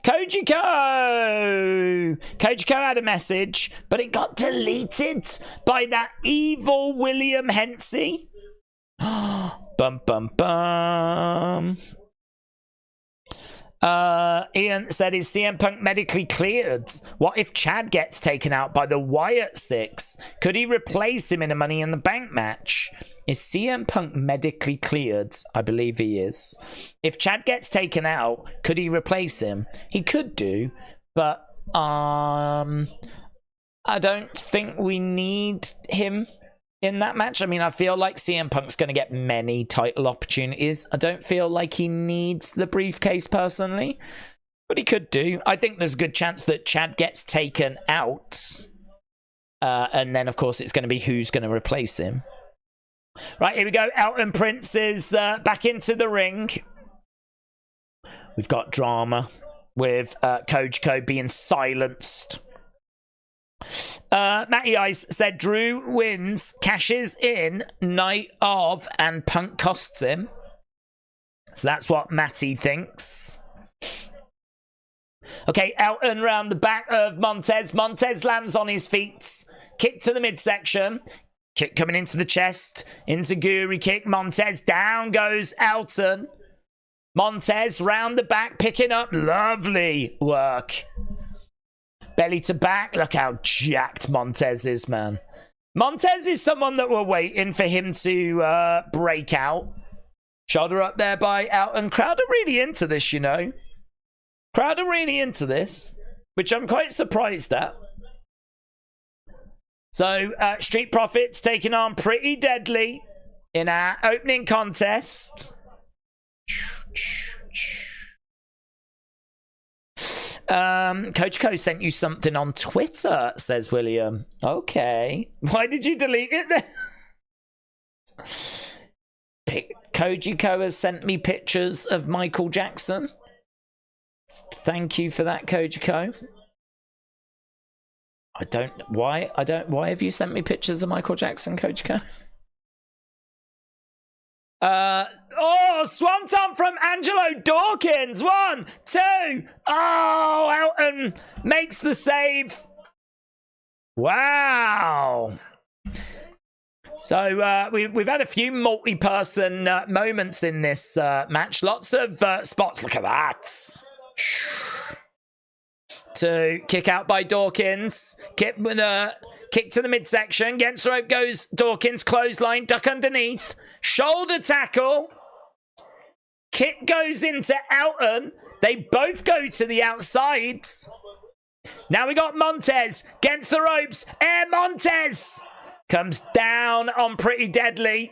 Kojiko had a message, but it got deleted by that evil William Hensey. Bum bum bum. Ian said, is CM Punk medically cleared? What if Chad gets taken out by the Wyatt Six? Could he replace him in a Money in the Bank match? Is CM Punk medically cleared? I believe he is. If Chad gets taken out, could he replace him? He could do, but I don't think we need him in that match. I mean, I feel like CM Punk's going to get many title opportunities. I don't feel like he needs the briefcase personally, but he could do. I think there's a good chance that Chad gets taken out. And then, of course, it's going to be who's going to replace him. Right, here we go. Elton Prince is back into the ring. We've got drama with Kojiko being silenced. Matty Ice said Drew wins, cashes in night of, and Punk costs him. So that's what Matty thinks. Okay, Elton round the back of Montez. Montez lands on his feet. Kick to the midsection. Kick coming into the chest. Enziguri kick. Montez down goes Elton. Montez round the back, picking up. Lovely work. Belly to back. Look how jacked Montez is, man. Montez is someone that we're waiting for him to break out. Shoulder up there by Elton. Crowd are really into this, you know. Crowd are really into this, which I'm quite surprised at. So, Street Profits taking on Pretty Deadly in our opening contest. Coach Co sent you something on Twitter, says William. Okay. Why did you delete it then? Koji Co has sent me pictures of Michael Jackson. Thank you for that, Koji Co. Why have you sent me pictures of Michael Jackson, Koji Co? Oh, Swanton from Angelo Dawkins. 1, 2. Oh, Elton makes the save. Wow. So we've had a few multi-person moments in this match. Lots of spots. Look at that. To kick out by Dawkins. Kick to the midsection. Against the rope goes Dawkins. Clothesline. Duck underneath. Shoulder tackle. Kick goes into Elton. They both go to the outside. Now we got Montez against the ropes. Air Montez comes down on Pretty Deadly.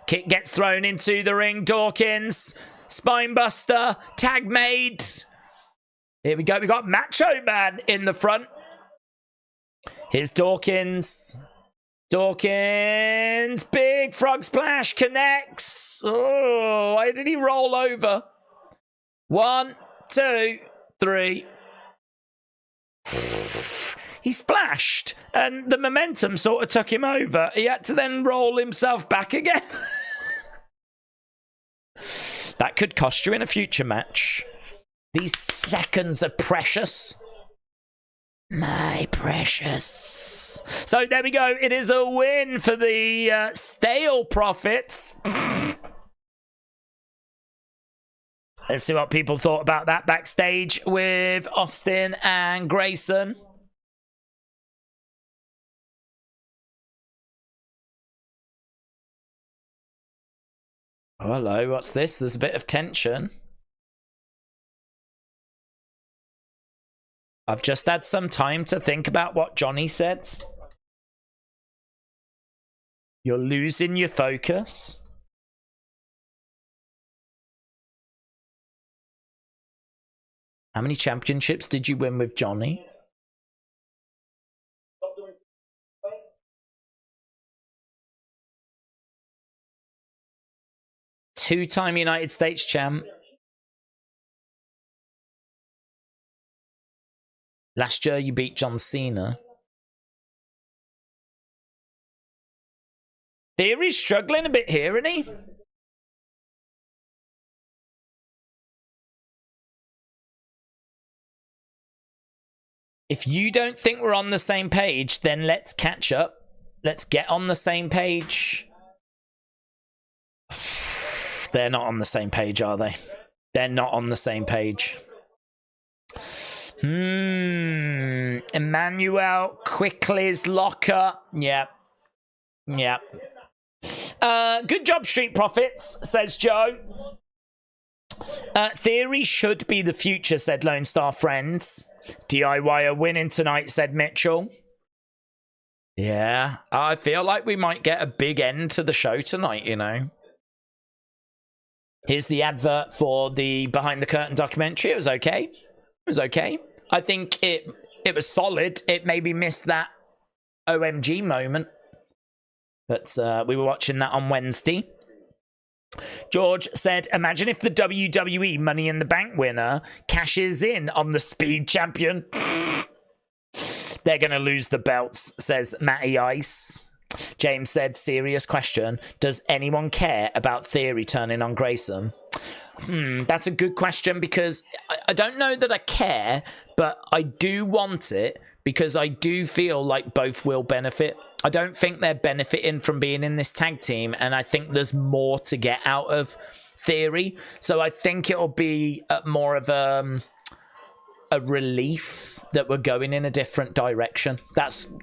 Kick gets thrown into the ring. Dawkins. Spinebuster. Tag made. Here we go. We got Macho Man in the front. Here's Dawkins. Dawkins. Big frog splash. Connects. Oh, why did he roll over? 1, 2, 3. he splashed, and the momentum sort of took him over. He had to then roll himself back again. That could cost you in a future match. These seconds are precious. My precious. So there we go. It is a win for the Stale Profits. Let's see what people thought about that backstage with Austin and Grayson. Oh, hello, what's this? There's a bit of tension. I've just had some time to think about what Johnny said. You're losing your focus. How many championships did you win with Johnny? Two-time United States champ. Last year you beat John Cena. Theory's struggling a bit here, isn't he? If you don't think we're on the same page, then let's catch up. Let's get on the same page. They're not on the same page, are they? They're not on the same page. Emmanuel Quickly's locker. Yep. Yep. Good job, Street Profits, says Joe. Theory should be the future, said Lone Star Friends. DIY are winning tonight, said Mitchell. Yeah, I feel like we might get a big end to the show tonight, you know. Here's the advert for the Behind the Curtain documentary. It was okay. It was okay. I think it was solid. It maybe missed that OMG moment. But we were watching that on Wednesday. George said, imagine if the WWE Money in the Bank winner cashes in on the Speed Champion. They're going to lose the belts, says Matty Ice. James said, serious question. Does anyone care about Theory turning on Grayson? That's a good question, because I don't know that I care, but I do want it because I do feel like both will benefit. I don't think they're benefiting from being in this tag team, and I think there's more to get out of Theory. So I think it'll be more of a relief that we're going in a different direction.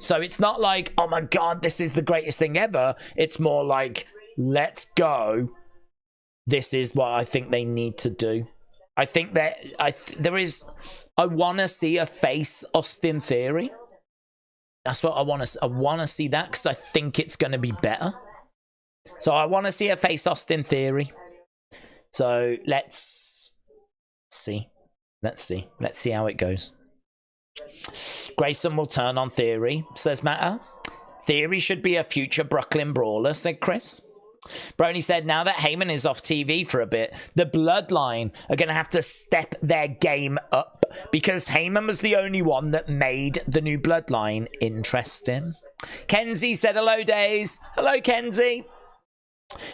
So it's not like, oh my god, this is the greatest thing ever. It's more like, let's go. This is what I think they need to do. I think that I want to see a face Austin Theory. That's what I want to. I want to see that because I think it's going to be better. So I want to see a face Austin Theory. So let's see. Let's see how it goes. Grayson will turn on Theory, says Matter. Theory should be a future Brooklyn Brawler, said Chris. Brony said, now that Heyman is off TV for a bit, the Bloodline are going to have to step their game up because Heyman was the only one that made the new Bloodline interesting. Kenzie said, hello, Days. Hello, Kenzie.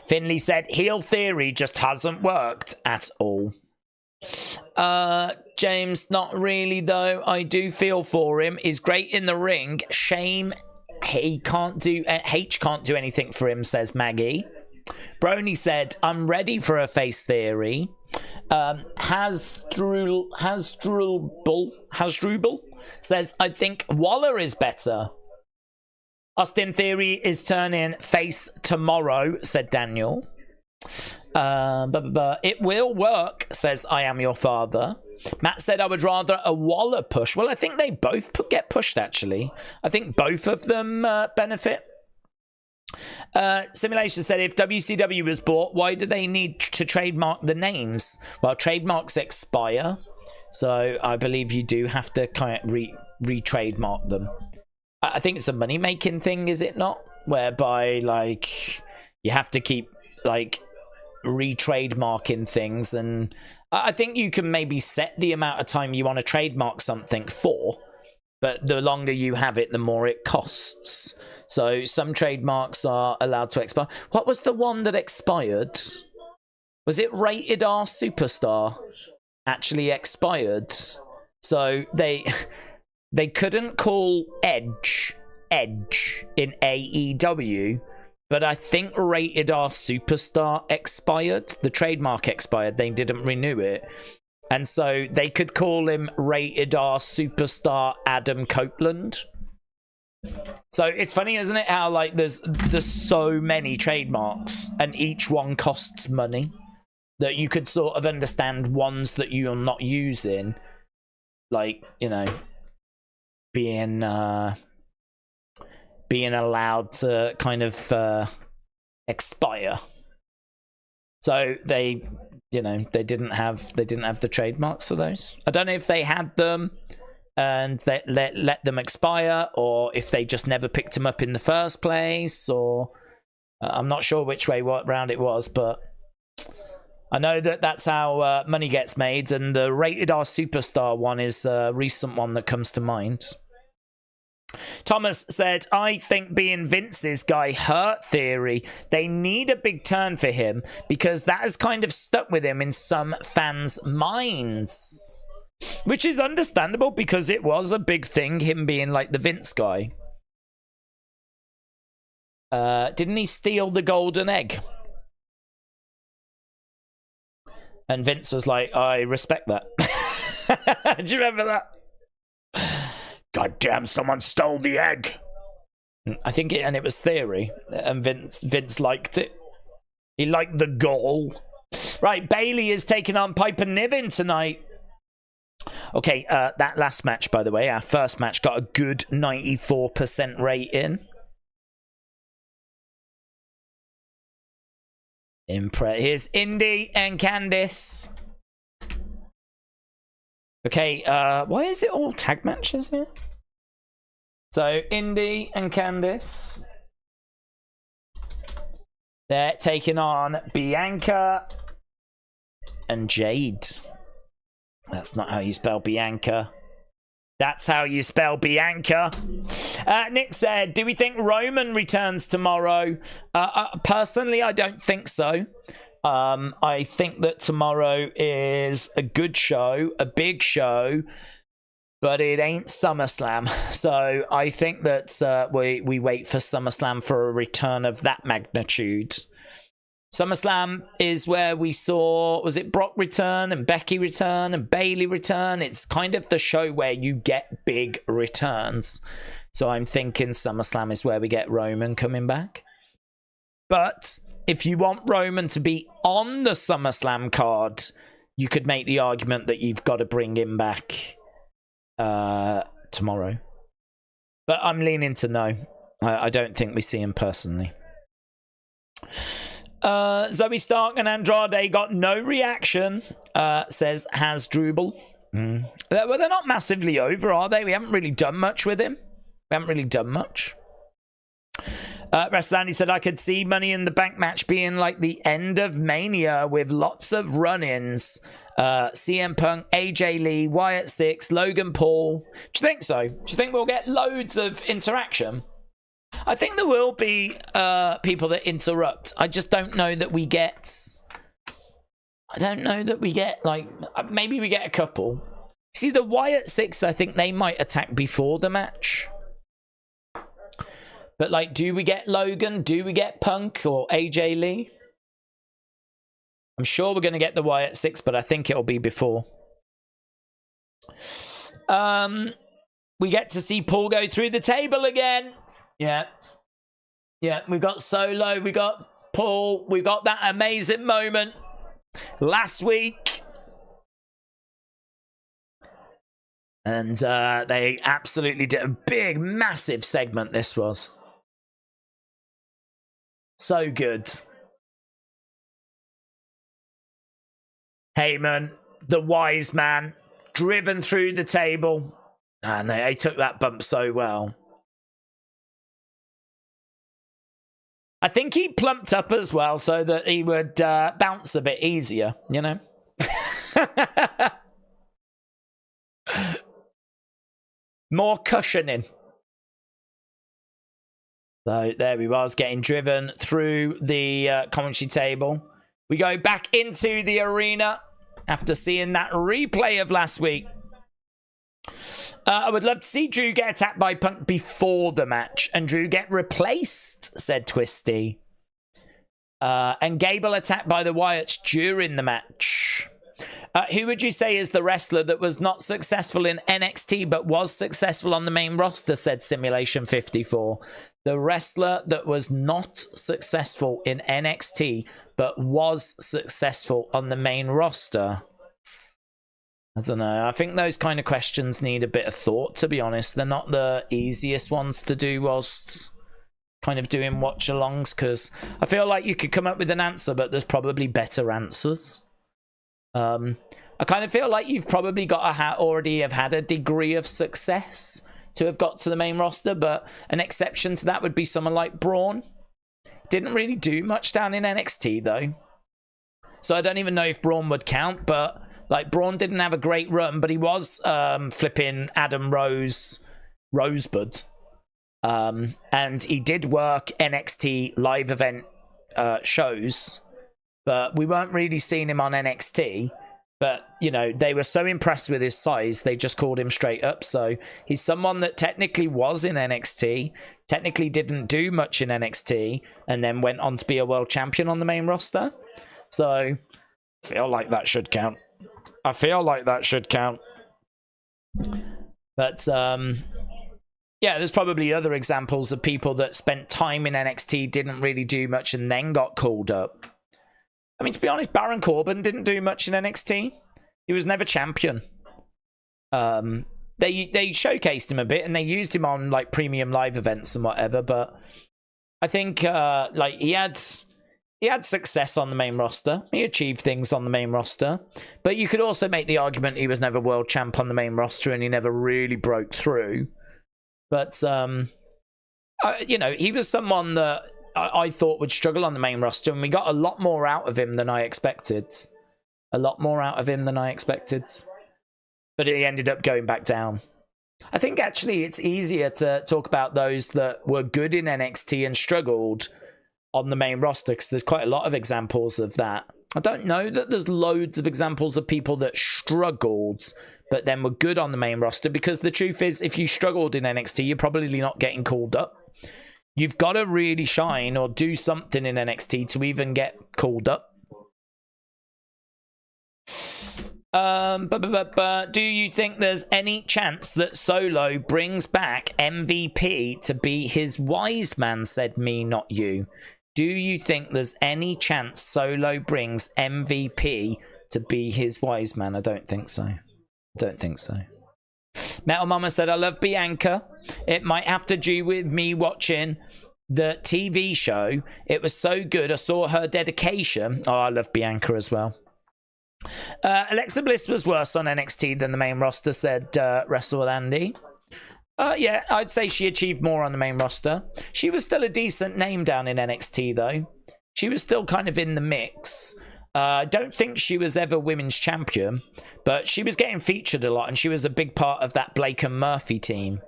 Finley said, heel Theory just hasn't worked at all. James, not really, though. I do feel for him. He's great in the ring. Shame H can't do anything for him, says Maggie. Brony said, I'm ready for a face Theory. Hasdrubal says, I think Waller is better. Austin Theory is turning face tomorrow, said Daniel. It will work, says I Am Your Father. Matt said, I would rather a Waller push. Well, I think they both get pushed, actually. I think both of them benefit. Simulation said, if WCW was bought, why do they need to trademark the names? Well, trademarks expire, so I believe you do have to kind of re-trademark them. I think it's a money-making thing, is it not? Whereby, like, you have to keep, like, re-trademarking things, and I think you can maybe set the amount of time you want to trademark something for, but the longer you have it, the more it costs. So some trademarks are allowed to expire. What was the one that expired? Was it Rated R Superstar? Actually expired. So they couldn't call Edge in AEW, but I think Rated R Superstar expired. The trademark expired. They didn't renew it. And so they could call him Rated R Superstar Adam Copeland. So it's funny, isn't it, how like there's so many trademarks and each one costs money, that you could sort of understand ones that you're not using, like, you know, being allowed to kind of expire. So they, you know, they didn't have the trademarks for those. I don't know if they had them and they let them expire, or if they just never picked them up in the first place, or I'm not sure which way round it was, but I know that that's how money gets made, and the Rated R Superstar one is a recent one that comes to mind. Thomas said, I think being Vince's guy hurt Theory. They need a big turn for him because that has kind of stuck with him in some fans' minds. Which is understandable because it was a big thing, him being like the Vince guy. Didn't he steal the golden egg? And Vince was like, I respect that. Do you remember that? God damn, someone stole the egg. I think it was Theory. And Vince liked it. He liked the goal. Right, Bailey is taking on Piper Niven tonight. Okay, that last match, by the way, our first match, got a good 94% rating. Here's Indi and Candice. Okay, why is it all tag matches here? So, Indi and Candice. They're taking on Bianca and Jade. That's not how you spell Bianca. That's how you spell Bianca. Nick said, do we think Roman returns tomorrow? Personally, I don't think so. I think that tomorrow is a good show, a big show, but it ain't SummerSlam. So I think that we wait for SummerSlam for a return of that magnitude. SummerSlam is where we saw, was it Brock return and Becky return and Bailey return? It's kind of the show where you get big returns. So I'm thinking SummerSlam is where we get Roman coming back. But if you want Roman to be on the SummerSlam card, you could make the argument that you've got to bring him back tomorrow. But I'm leaning to no. I don't think we see him personally. Zoe Stark and Andrade got no reaction, says Hasdrubal. Well, they're not massively over, are they? We haven't really done much with him. We haven't really done much. Wrestlandy said, I could see Money in the Bank match being like the end of Mania with lots of run-ins. CM Punk, AJ Lee, Wyatt Six, Logan Paul. Do you think so? Do you think we'll get loads of interaction? I think there will be people that interrupt. I just don't know that we get... I don't know that we get, like... Maybe we get a couple. See, the Wyatt Six, I think they might attack before the match. But, like, do we get Logan? Do we get Punk or AJ Lee? I'm sure we're going to get the Wyatt Six, but I think it'll be before. We get to see Paul go through the table again. Yeah. Yeah, we got Solo, we got Paul, we got that amazing moment last week. And they absolutely did a big, massive segment, this was. So good. Heyman, the wise man, driven through the table. And they took that bump so well. I think he plumped up as well so that he would bounce a bit easier, you know? More cushioning. So there we was, getting driven through the commentary table. We go back into the arena after seeing that replay of last week. I would love to see Drew get attacked by Punk before the match and Drew get replaced, said Twisty. And Gable attacked by the Wyatts during the match. Who would you say is the wrestler that was not successful in NXT but was successful on the main roster, said Simulation 54. The wrestler that was not successful in NXT but was successful on the main roster. I don't know. I think those kind of questions need a bit of thought, to be honest. They're not the easiest ones to do whilst kind of doing watch-alongs, because I feel like you could come up with an answer, but there's probably better answers. I kind of feel like you've probably got to already have had a degree of success to have got to the main roster, but an exception to that would be someone like Braun. Didn't really do much down in NXT, though. So I don't even know if Braun would count, but like Braun didn't have a great run, but he was flipping Adam Rosebud. And he did work NXT live event shows, but we weren't really seeing him on NXT. But, you know, they were so impressed with his size, they just called him straight up. So he's someone that technically was in NXT, technically didn't do much in NXT, and then went on to be a world champion on the main roster. So I feel like that should count. I feel like that should count. But, yeah, there's probably other examples of people that spent time in NXT, didn't really do much, and then got called up. I mean, to be honest, Baron Corbin didn't do much in NXT. He was never champion. They showcased him a bit, and they used him on like premium live events and whatever. But I think like he had success on the main roster. He achieved things on the main roster. But you could also make the argument he was never world champ on the main roster, and he never really broke through. But you know, he was someone that I thought would struggle on the main roster, and we got a lot more out of him than I expected. A lot more out of him than I expected. But he ended up going back down. I think actually it's easier to talk about those that were good in NXT and struggled on the main roster, because there's quite a lot of examples of that. I don't know that there's loads of examples of people that struggled but then were good on the main roster, because the truth is, if you struggled in NXT, you're probably not getting called up. You've got to really shine or do something in NXT to even get called up. Do you think there's any chance that Solo brings back MVP to be his wise man, said me, not you? Do you think there's any chance Solo brings MVP to be his wise man? I don't think so. I don't think so. Metal Mama said, I love Bianca. It might have to do with me watching the TV show. It was so good. I saw her dedication. Oh, I love Bianca as well. Alexa Bliss was worse on NXT than the main roster, said Wrestle with Andy. Yeah, I'd say she achieved more on the main roster. She was still a decent name down in NXT, though. She was still kind of in the mix. I don't think she was ever women's champion, but she was getting featured a lot, and she was a big part of that Blake and Murphy team.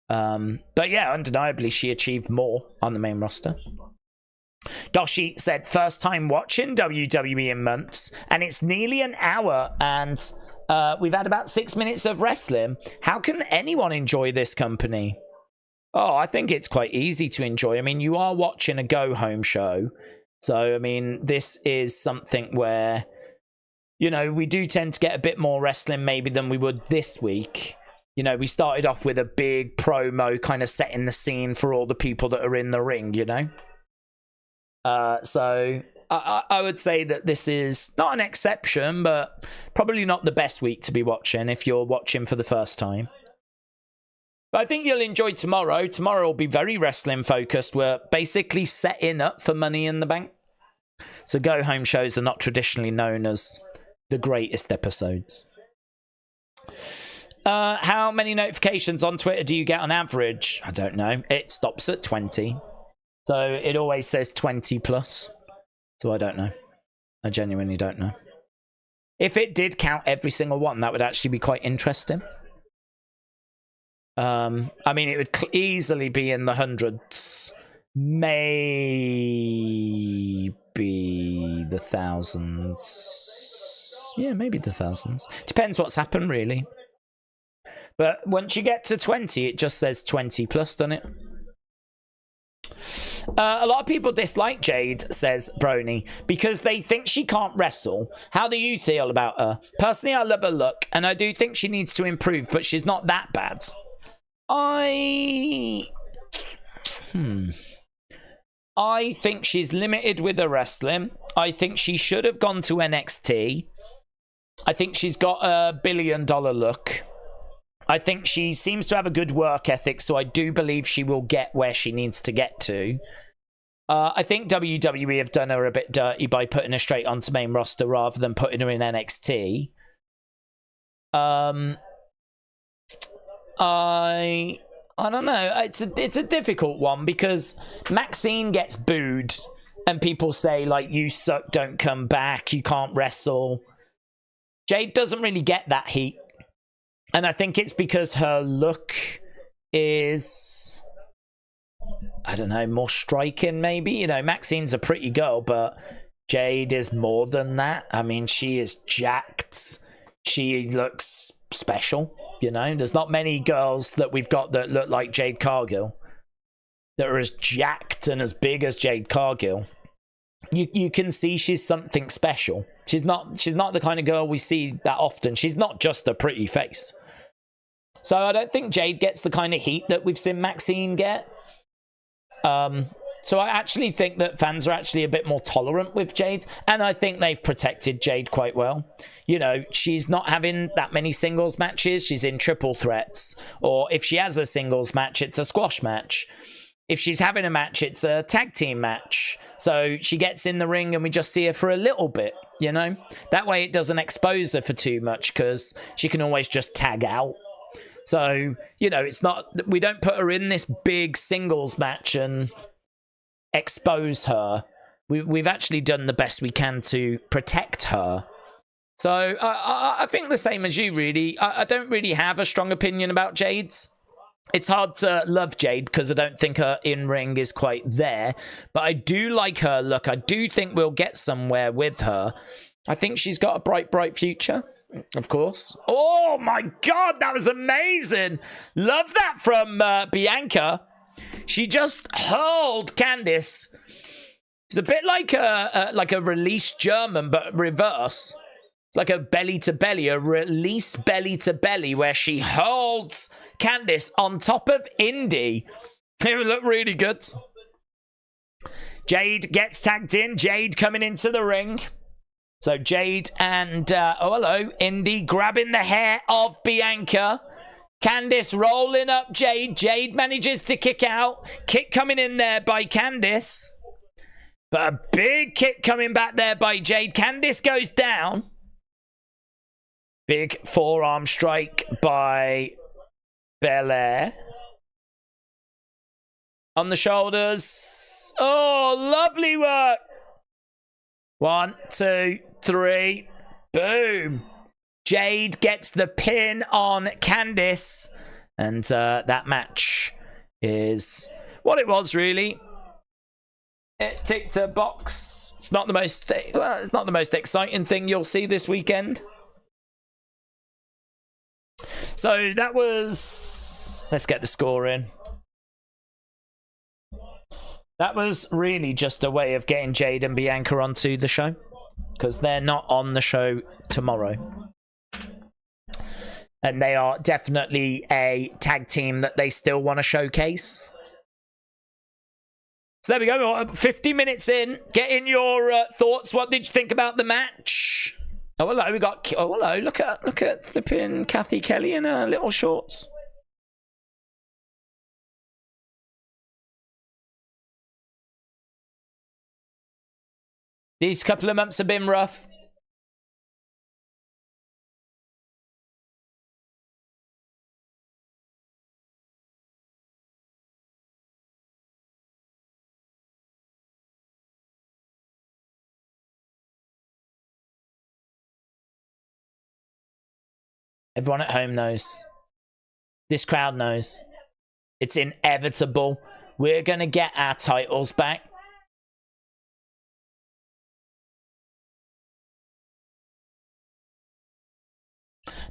But yeah, undeniably, she achieved more on the main roster. Doshi said, first time watching WWE in months, and it's nearly an hour, and we've had about 6 minutes of wrestling. How can anyone enjoy this company? Oh, I think it's quite easy to enjoy. I mean, you are watching a go-home show. So, I mean, this is something where, you know, we do tend to get a bit more wrestling maybe than we would this week. You know, we started off with a big promo kind of setting the scene for all the people that are in the ring, you know. So I would say that this is not an exception, but probably not the best week to be watching if you're watching for the first time. But I think you'll enjoy tomorrow. Tomorrow will be very wrestling focused. We're basically setting up for Money in the Bank. So go-home shows are not traditionally known as the greatest episodes. How many notifications on Twitter do you get on average? I don't know. It stops at 20. So it always says 20 plus. So I don't know. I genuinely don't know. If it did count every single one, that would actually be quite interesting. I mean, it would easily be in the hundreds, maybe the thousands. Yeah, maybe the thousands. Depends what's happened, really. But once you get to 20, it just says 20 plus, doesn't it? A lot of people dislike Jade, says Brony, because they think she can't wrestle. How do you feel about her? Personally, I love her look, and I do think she needs to improve, but she's not that bad. I think she's limited with her wrestling. I think she should have gone to NXT. I think she's got a $1 billion look. I think she seems to have a good work ethic, so I do believe she will get where she needs to get to. I think WWE have done her a bit dirty by putting her straight onto main roster rather than putting her in NXT. I don't know. It's a difficult one because Maxine gets booed and people say, like, you suck, don't come back, you can't wrestle. Jade doesn't really get that heat. And I think it's because her look is, I don't know, more striking maybe. You know, Maxine's a pretty girl, but Jade is more than that. I mean, she is jacked. She looks special, you know. There's not many girls that we've got that look like Jade Cargill, that are as jacked and as big as Jade Cargill. You can see she's something special. She's not the kind of girl we see that often. She's not just a pretty face. So I don't think Jade gets the kind of heat that we've seen Maxine get. So I actually think that fans are actually a bit more tolerant with Jade, and I think they've protected Jade quite well. You know, she's not having that many singles matches. She's in triple threats, or if she has a singles match, it's a squash match. If she's having a match, it's a tag team match. So she gets in the ring and we just see her for a little bit, you know? That way it doesn't expose her for too much because she can always just tag out. So, you know, it's not, we don't put her in this big singles match and expose her. We've actually done the best we can to protect her. So I think the same as you, really. I don't really have a strong opinion about Jade's. It's hard to love Jade because I don't think her in-ring is quite there. But I do like her look. I do think we'll get somewhere with her. I think she's got a bright, bright future. Of course. Oh my God, that was amazing. Love that from Bianca. She just hurled Candice. It's a bit like a release German, but reverse. It's like a belly to belly, a release belly to belly, where she holds Candice on top of Indi. It would look really good. Jade gets tagged in. Jade coming into the ring. So Jade and, oh hello, Indi grabbing the hair of Bianca. Candice rolling up Jade. Jade manages to kick out. Kick coming in there by Candice. But a big kick coming back there by Jade. Candice goes down. Big forearm strike by Belair. On the shoulders. Oh, lovely work. 1, 2, 3. Boom. Jade gets the pin on Candice. And that match is what it was, really. It ticked a box. It's not the most, well, it's not the most exciting thing you'll see this weekend. So that was, let's get the score in. That was really just a way of getting Jade and Bianca onto the show, because they're not on the show tomorrow. And they are definitely a tag team that they still want to showcase. So there we go. 50 minutes in. Get in your thoughts. What did you think about the match? Oh hello, we got. Oh hello, look at flipping Kathy Kelly in her little shorts. These couple of months have been rough. Everyone at home knows. This crowd knows. It's inevitable. We're going to get our titles back.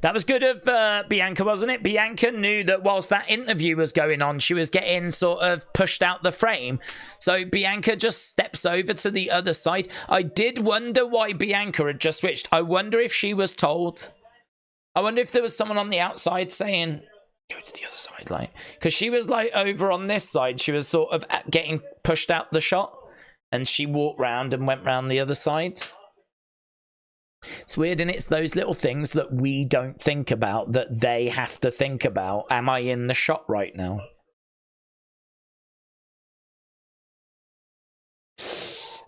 That was good of Bianca, wasn't it? Bianca knew that whilst that interview was going on, she was getting sort of pushed out the frame. So Bianca just steps over to the other side. I did wonder why Bianca had just switched. I wonder if she was told. I wonder if there was someone on the outside saying, go to the other side, like, because she was like over on this side. She was sort of getting pushed out the shot, and she walked round and went round the other side. It's weird, and it's those little things that we don't think about that they have to think about. Am I in the shot right now?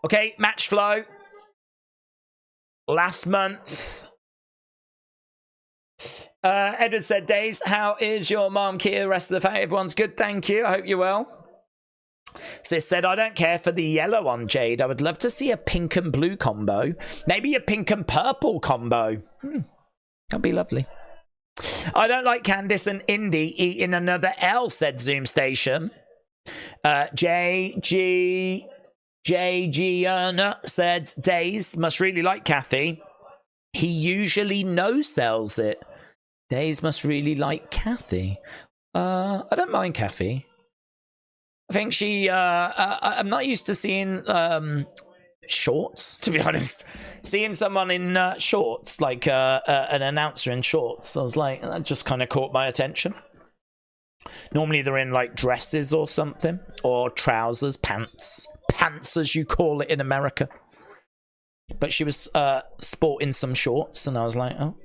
Okay, match flow. Last month. Edward said, Days, how is your mom, Kia, the rest of the family? Everyone's good, thank you. I hope you're well. Sis said, I don't care for the yellow on Jade. I would love to see a pink and blue combo. Maybe a pink and purple combo. That'd be lovely. I don't like Candice and Indi eating another L, said Zoom Station. JG said, Days must really like Kathy. He usually no-sells it. Days must really like Kathy. I don't mind Kathy. I think she, I'm not used to seeing shorts, to be honest. Seeing someone in shorts, like an announcer in shorts, I was like, that just kind of caught my attention. Normally they're in like dresses or something, or trousers, pants as you call it in America. But she was sporting some shorts, and I was like, oh.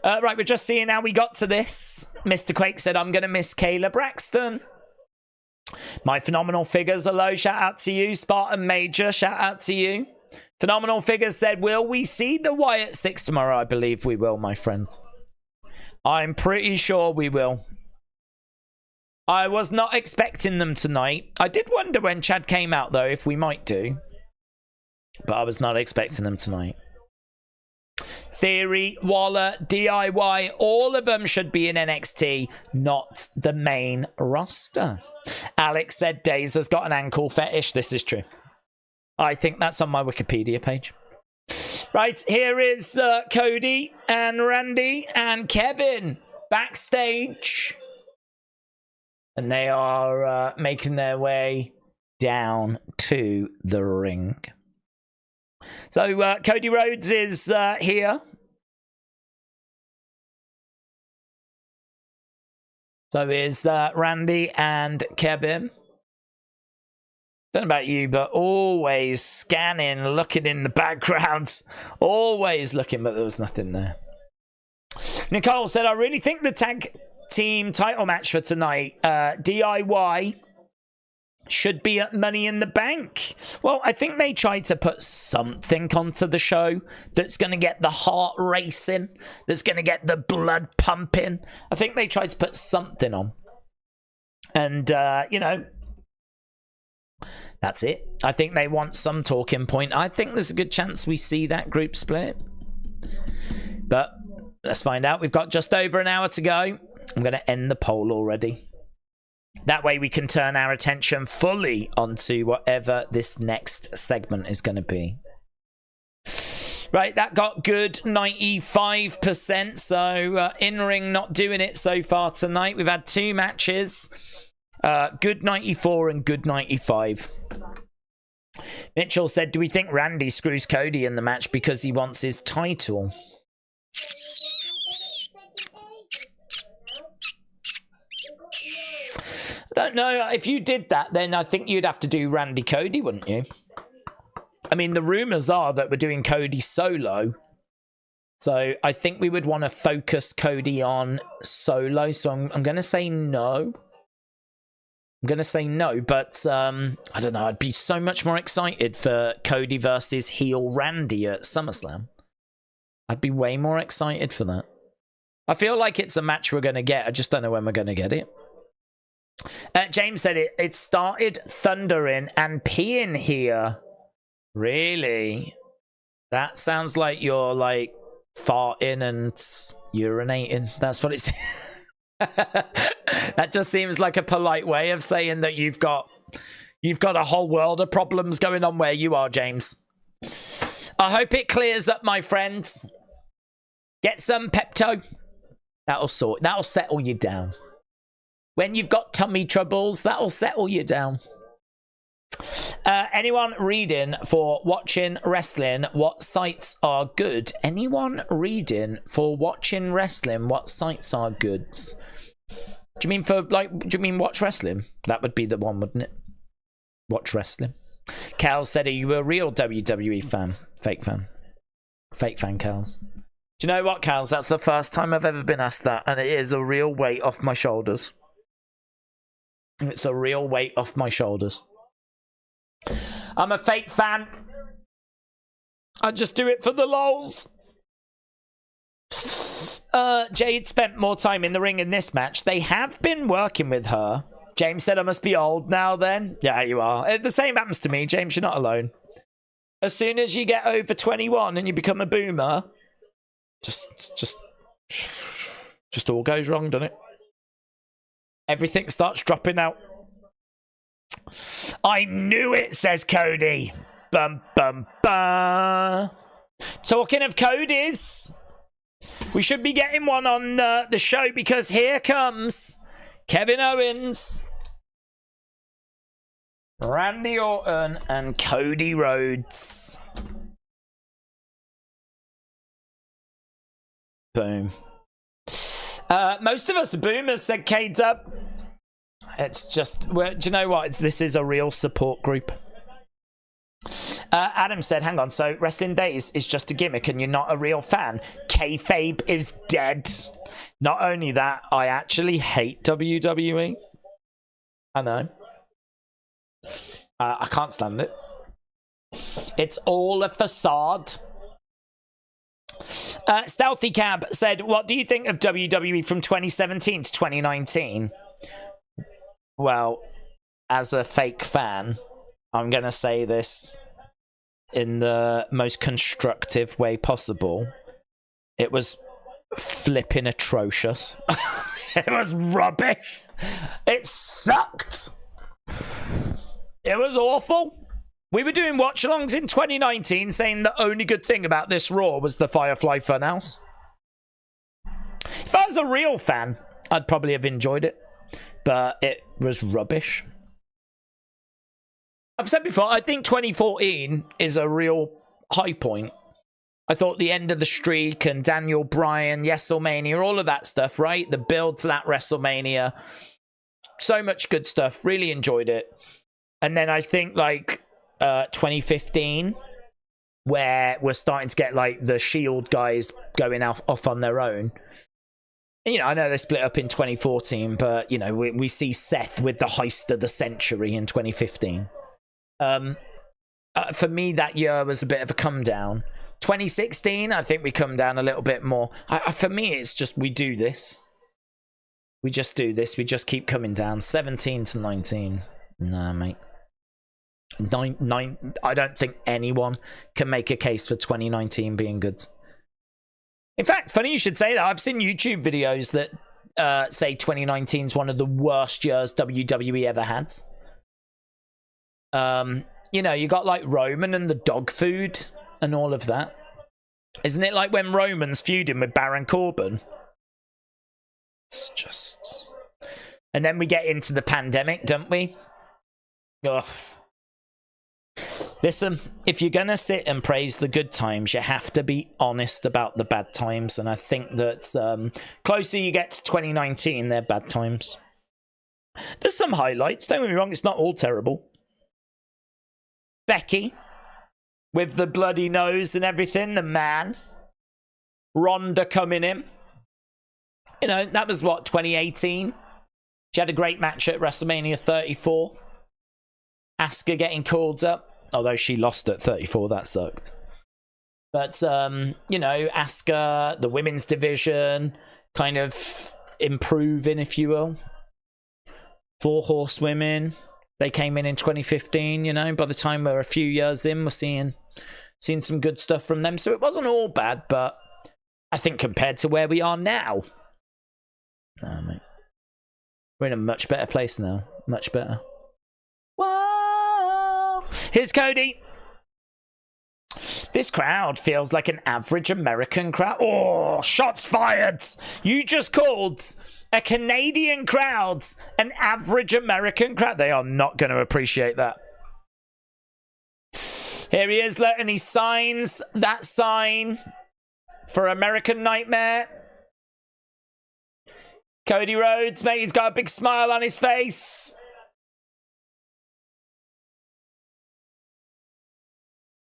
Right, we're just seeing how we got to this. Mr. Quake said, I'm going to miss Kayla Braxton. My phenomenal figures are low. Shout out to you. Spartan Major, shout out to you. Phenomenal figures said, will we see the Wyatt 6 tomorrow? I believe we will, my friends. I'm pretty sure we will. I was not expecting them tonight. I did wonder when Chad came out, though, if we might do. But I was not expecting them tonight. Theory, Waller, DIY, all of them should be in NXT, not the main roster. Alex said Days has got an ankle fetish. This is true. I think that's on my Wikipedia page. Right, here is Cody and Randy and Kevin backstage. And they are making their way down to the ring. So Cody Rhodes is here. So is Randy and Kevin. Don't know about you, but always scanning, looking in the background. Always looking, but there was nothing there. Nicole said, I really think the tag team title match for tonight, DIY, should be at Money in the Bank. Well, I think they tried to put something onto the show that's going to get the heart racing, that's going to get the blood pumping. I think they tried to put something on. And, you know, that's it. I think they want some talking point. I think there's a good chance we see that group split. But let's find out. We've got just over an hour to go. I'm going to end the poll already. That way we can turn our attention fully onto whatever this next segment is going to be. Right, that got good 95%. So in-ring not doing it so far tonight. We've had 2 matches. Good 94 and good 95. Mitchell said, do we think Randy screws Cody in the match because he wants his title? I don't know. If you did that, then I think you'd have to do Randy Cody, wouldn't you? I mean, the rumors are that we're doing Cody solo. So I think we would want to focus Cody on solo. So I'm going to say no. I'm going to say no, but I don't know. I'd be so much more excited for Cody versus heel Randy at SummerSlam. I'd be way more excited for that. I feel like it's a match we're going to get. I just don't know when we're going to get it. James said it started thundering and peeing here. Really? That sounds like you're like farting and urinating. That's what it's. That just seems like a polite way of saying that you've got a whole world of problems going on where you are, James. I hope it clears up, my friends. Get some Pepto. That'll settle you down. When you've got tummy troubles, that'll settle you down. Anyone reading for watching wrestling? What sites are good? Anyone reading for watching wrestling? What sites are good? Do you mean watch wrestling? That would be the one, wouldn't it? Watch wrestling. Cal said, are you a real WWE fan? Fake fan. Fake fan, Cals. Do you know what, Cals? That's the first time I've ever been asked that, and it is a real weight off my shoulders. It's a real weight off my shoulders. I'm a fake fan. I just do it for the lols. Jade spent more time in the ring in this match. They have been working with her. James said I must be old now then. Yeah, you are. The same happens to me, James. You're not alone. As soon as you get over 21 and you become a boomer, just all goes wrong, doesn't it? Everything starts dropping out. I knew it, says Cody. Bum, bum, bum. Talking of Codys, we should be getting one on the show because here comes Kevin Owens, Randy Orton, and Cody Rhodes. Boom. Most of us are boomers, said K-Dub. It's just, well, do you know what? This is a real support group. Adam said, hang on, so Wrestling Days is just a gimmick and you're not a real fan. Kayfabe is dead. Not only that, I actually hate WWE. I know. I can't stand it. It's all a facade. Stealthy Cab said, what do you think of WWE from 2017 to 2019? Well, as a fake fan, I'm going to say this in the most constructive way possible. It was flipping atrocious. It was rubbish. It sucked. It was awful. We were doing watch-alongs in 2019 saying the only good thing about this Raw was the Firefly Funhouse. If I was a real fan, I'd probably have enjoyed it. But it was rubbish. I've said before, I think 2014 is a real high point. I thought the end of the streak and Daniel Bryan, WrestleMania, all of that stuff, right? The build to that WrestleMania. So much good stuff. Really enjoyed it. And then I think like 2015, where we're starting to get like the Shield guys going off on their own. You know, I know they split up in 2014, but, you know, we see Seth with the heist of the century in 2015. For me, that year was a bit of a come down. 2016, I think we come down a little bit more. For me, it's just we do this. We just do this. We just keep coming down. 17 to 19. Nah, mate. I don't think anyone can make a case for 2019 being good. In fact, funny you should say that. I've seen YouTube videos that say 2019 is one of the worst years WWE ever had. You know, you got like Roman and the dog food and all of that. Isn't it like when Roman's feuding with Baron Corbin? It's just... And then we get into the pandemic, don't we? Ugh. Listen, if you're going to sit and praise the good times, you have to be honest about the bad times. And I think that closer you get to 2019, they're bad times. There's some highlights, don't get me wrong, it's not all terrible. Becky, with the bloody nose and everything, the man. Ronda coming in. You know, that was what, 2018? She had a great match at WrestleMania 34. Asuka getting called up. Although she lost at 34, that sucked. But, you know, Asuka, the women's division, kind of improving, if you will. 4 Horsewomen, they came in 2015, you know. By the time we're a few years in, we're seeing some good stuff from them. So it wasn't all bad, but I think compared to where we are now. Oh, mate. We're in a much better place now. Much better. Whoa! Here's Cody. This crowd feels like an average American crowd. Oh, shots fired. You just called a Canadian crowd an average American crowd. They are not going to appreciate that. Here he is, and he signs that sign for American Nightmare. Cody Rhodes, mate, he's got a big smile on his face.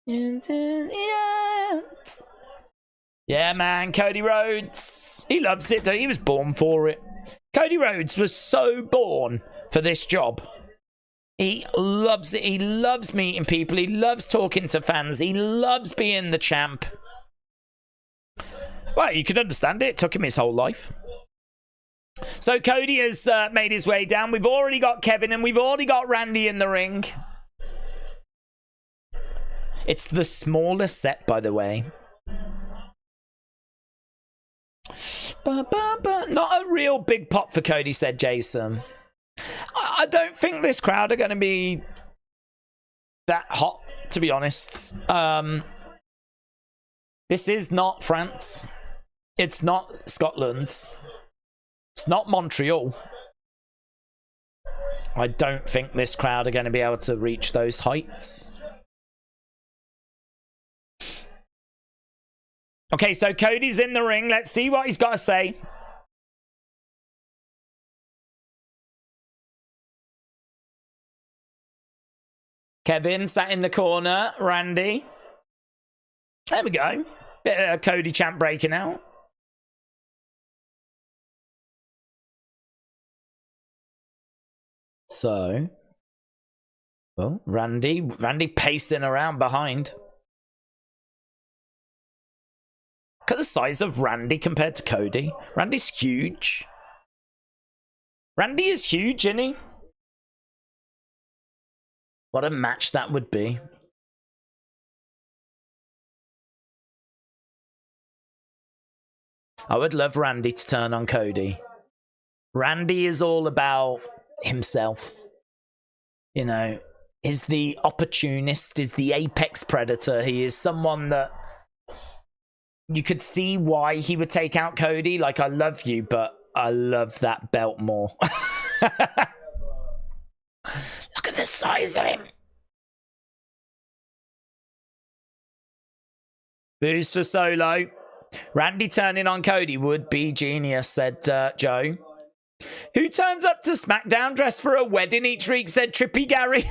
Into the end. Yeah, man, Cody Rhodes. He loves it. He was born for it. Cody Rhodes was so born for this job. He loves it. He loves meeting people. He loves talking to fans. He loves being the champ. Well, you can understand it. It took him his whole life. So Cody has made his way down. We've already got Kevin and we've already got Randy in the ring. It's the smaller set, by the way. Not a real big pop for Cody, said Jason. I don't think this crowd are going to be that hot, to be honest. This is not France. It's not Scotland. It's not Montreal. I don't think this crowd are going to be able to reach those heights. Okay, so Cody's in the ring. Let's see what he's got to say. Kevin sat in the corner. Randy. There we go. Bit of Cody champ breaking out. So, well, Randy pacing around behind. Look at the size of Randy compared to Cody. Randy's huge. Randy is huge, isn't he? What a match that would be. I would love Randy to turn on Cody. Randy is all about himself. You know, is the opportunist, is the apex predator. He is someone that you could see why he would take out Cody. Like, I love you, but I love that belt more. Look at the size of him. Boost for Solo. Randy turning on Cody would be genius, said Joe. Who turns up to SmackDown dressed for a wedding each week, said Trippy Gary.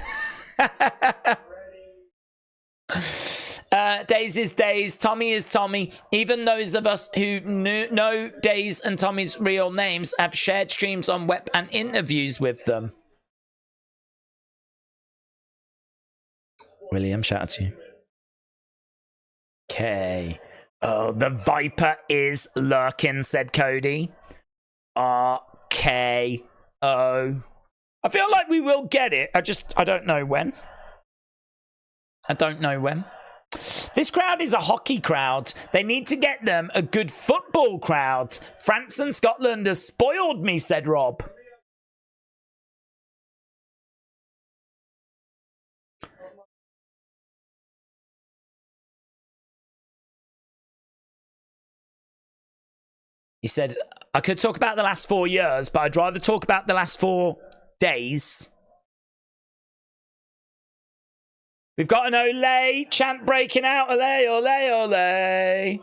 Days is Days, Tommy is Tommy. Even those of us who know Days and Tommy's real names have shared streams on web and interviews with them. William, shout out to you. Okay. Oh, the Viper is lurking, said Cody. RKO. I feel like we will get it. I don't know when. I don't know when. This crowd is a hockey crowd. They need to get them a good football crowd. France and Scotland has spoiled me, said Rob. He said, I could talk about the last 4 years, but I'd rather talk about the last 4 days. We've got an Olay chant breaking out. Olay, Olay, Olay.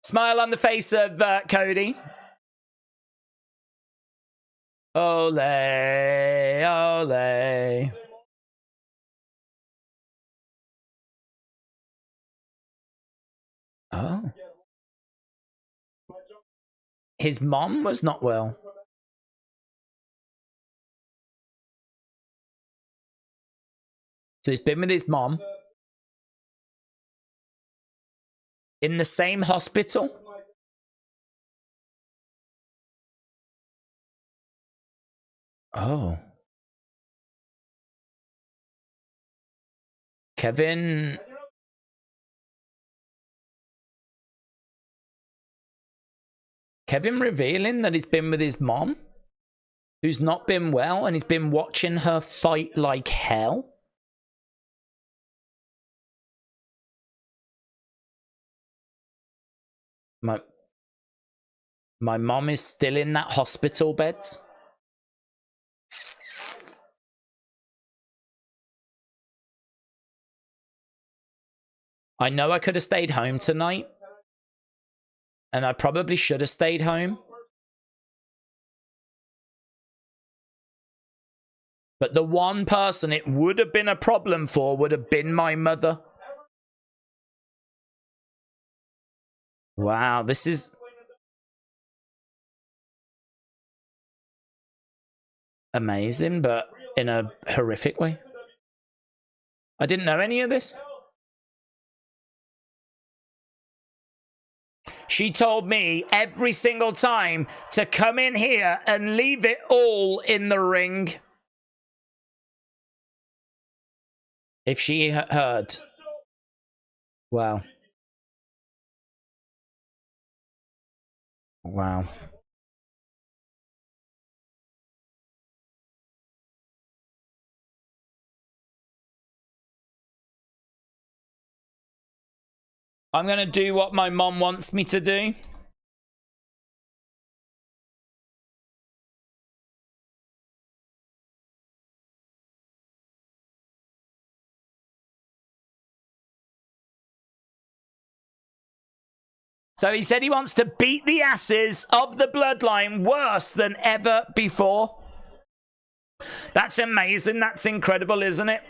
Smile on the face of Cody. Olay, Olay. Oh. His mom was not well. So he's been with his mom in the same hospital. Oh. Kevin Kevin revealing that he's been with his mom, who's not been well, and he's been watching her fight like hell. My mom is still in that hospital bed. I know I could have stayed home tonight. And I probably should have stayed home. But the one person it would have been a problem for would have been my mother. Wow, this is amazing, but in a horrific way. I didn't know any of this. She told me every single time to come in here and leave it all in the ring. If she heard. Wow. Wow. I'm going to do what my mom wants me to do. So he said he wants to beat the asses of the bloodline worse than ever before. That's amazing. That's incredible, isn't it?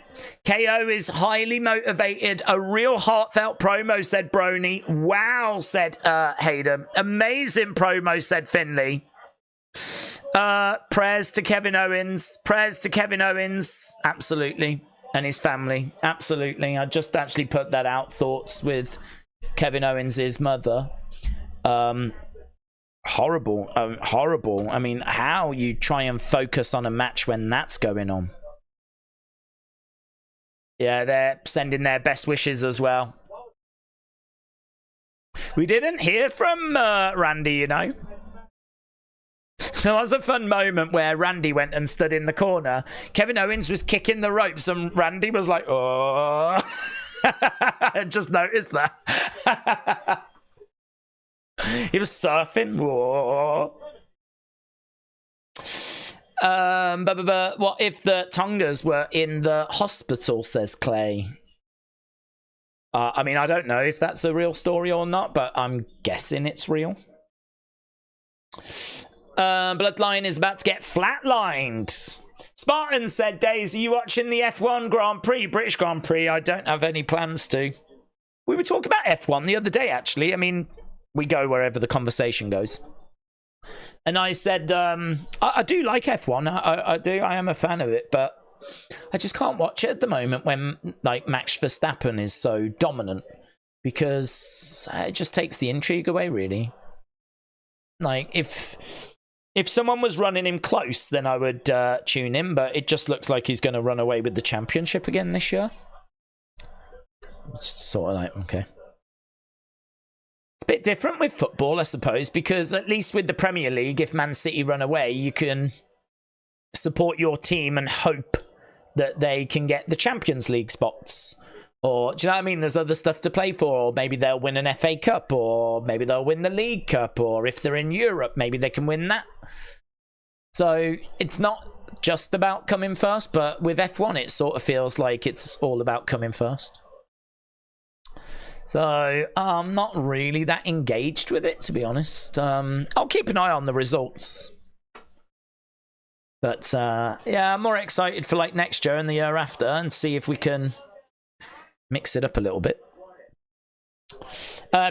KO is highly motivated. A real heartfelt promo, said Brony. Wow, said Hayden. Amazing promo, said Finley. Prayers to Kevin Owens. Prayers to Kevin Owens. Absolutely. And his family. Absolutely. I just actually put that out. Thoughts with Kevin Owens' mother. Horrible. Horrible. I mean, how you try and focus on a match when that's going on? Yeah, they're sending their best wishes as well. We didn't hear from Randy, you know. There was a fun moment where Randy went and stood in the corner. Kevin Owens was kicking the ropes and Randy was like, oh. I just noticed that. He was surfing. Whoa. What if the Tongas were in the hospital, says Clay. I mean, I don't know if that's a real story or not, but I'm guessing it's real. Bloodline is about to get flatlined. Spartan said, Days, are you watching the F1 Grand Prix, British Grand Prix? I don't have any plans to. We were talking about F1 the other day, actually. I mean, we go wherever the conversation goes. And I said, I do like F1. I do. I am a fan of it. But I just can't watch it at the moment when, like, Max Verstappen is so dominant. Because it just takes the intrigue away, really. Like, if someone was running him close, then I would tune in. But it just looks like he's going to run away with the championship again this year. It's sort of like, okay. It's a bit different with football, I suppose, because at least with the Premier League, if Man City run away, you can support your team and hope that they can get the Champions League spots. Or, do you know what I mean? There's other stuff to play for, or maybe they'll win an FA Cup, or maybe they'll win the League Cup, or if they're in Europe, maybe they can win that. So it's not just about coming first, but with F1, it sort of feels like it's all about coming first. So I'm not really that engaged with it, to be honest. I'll keep an eye on the results. But yeah, I'm more excited for like next year and the year after and see if we can mix it up a little bit.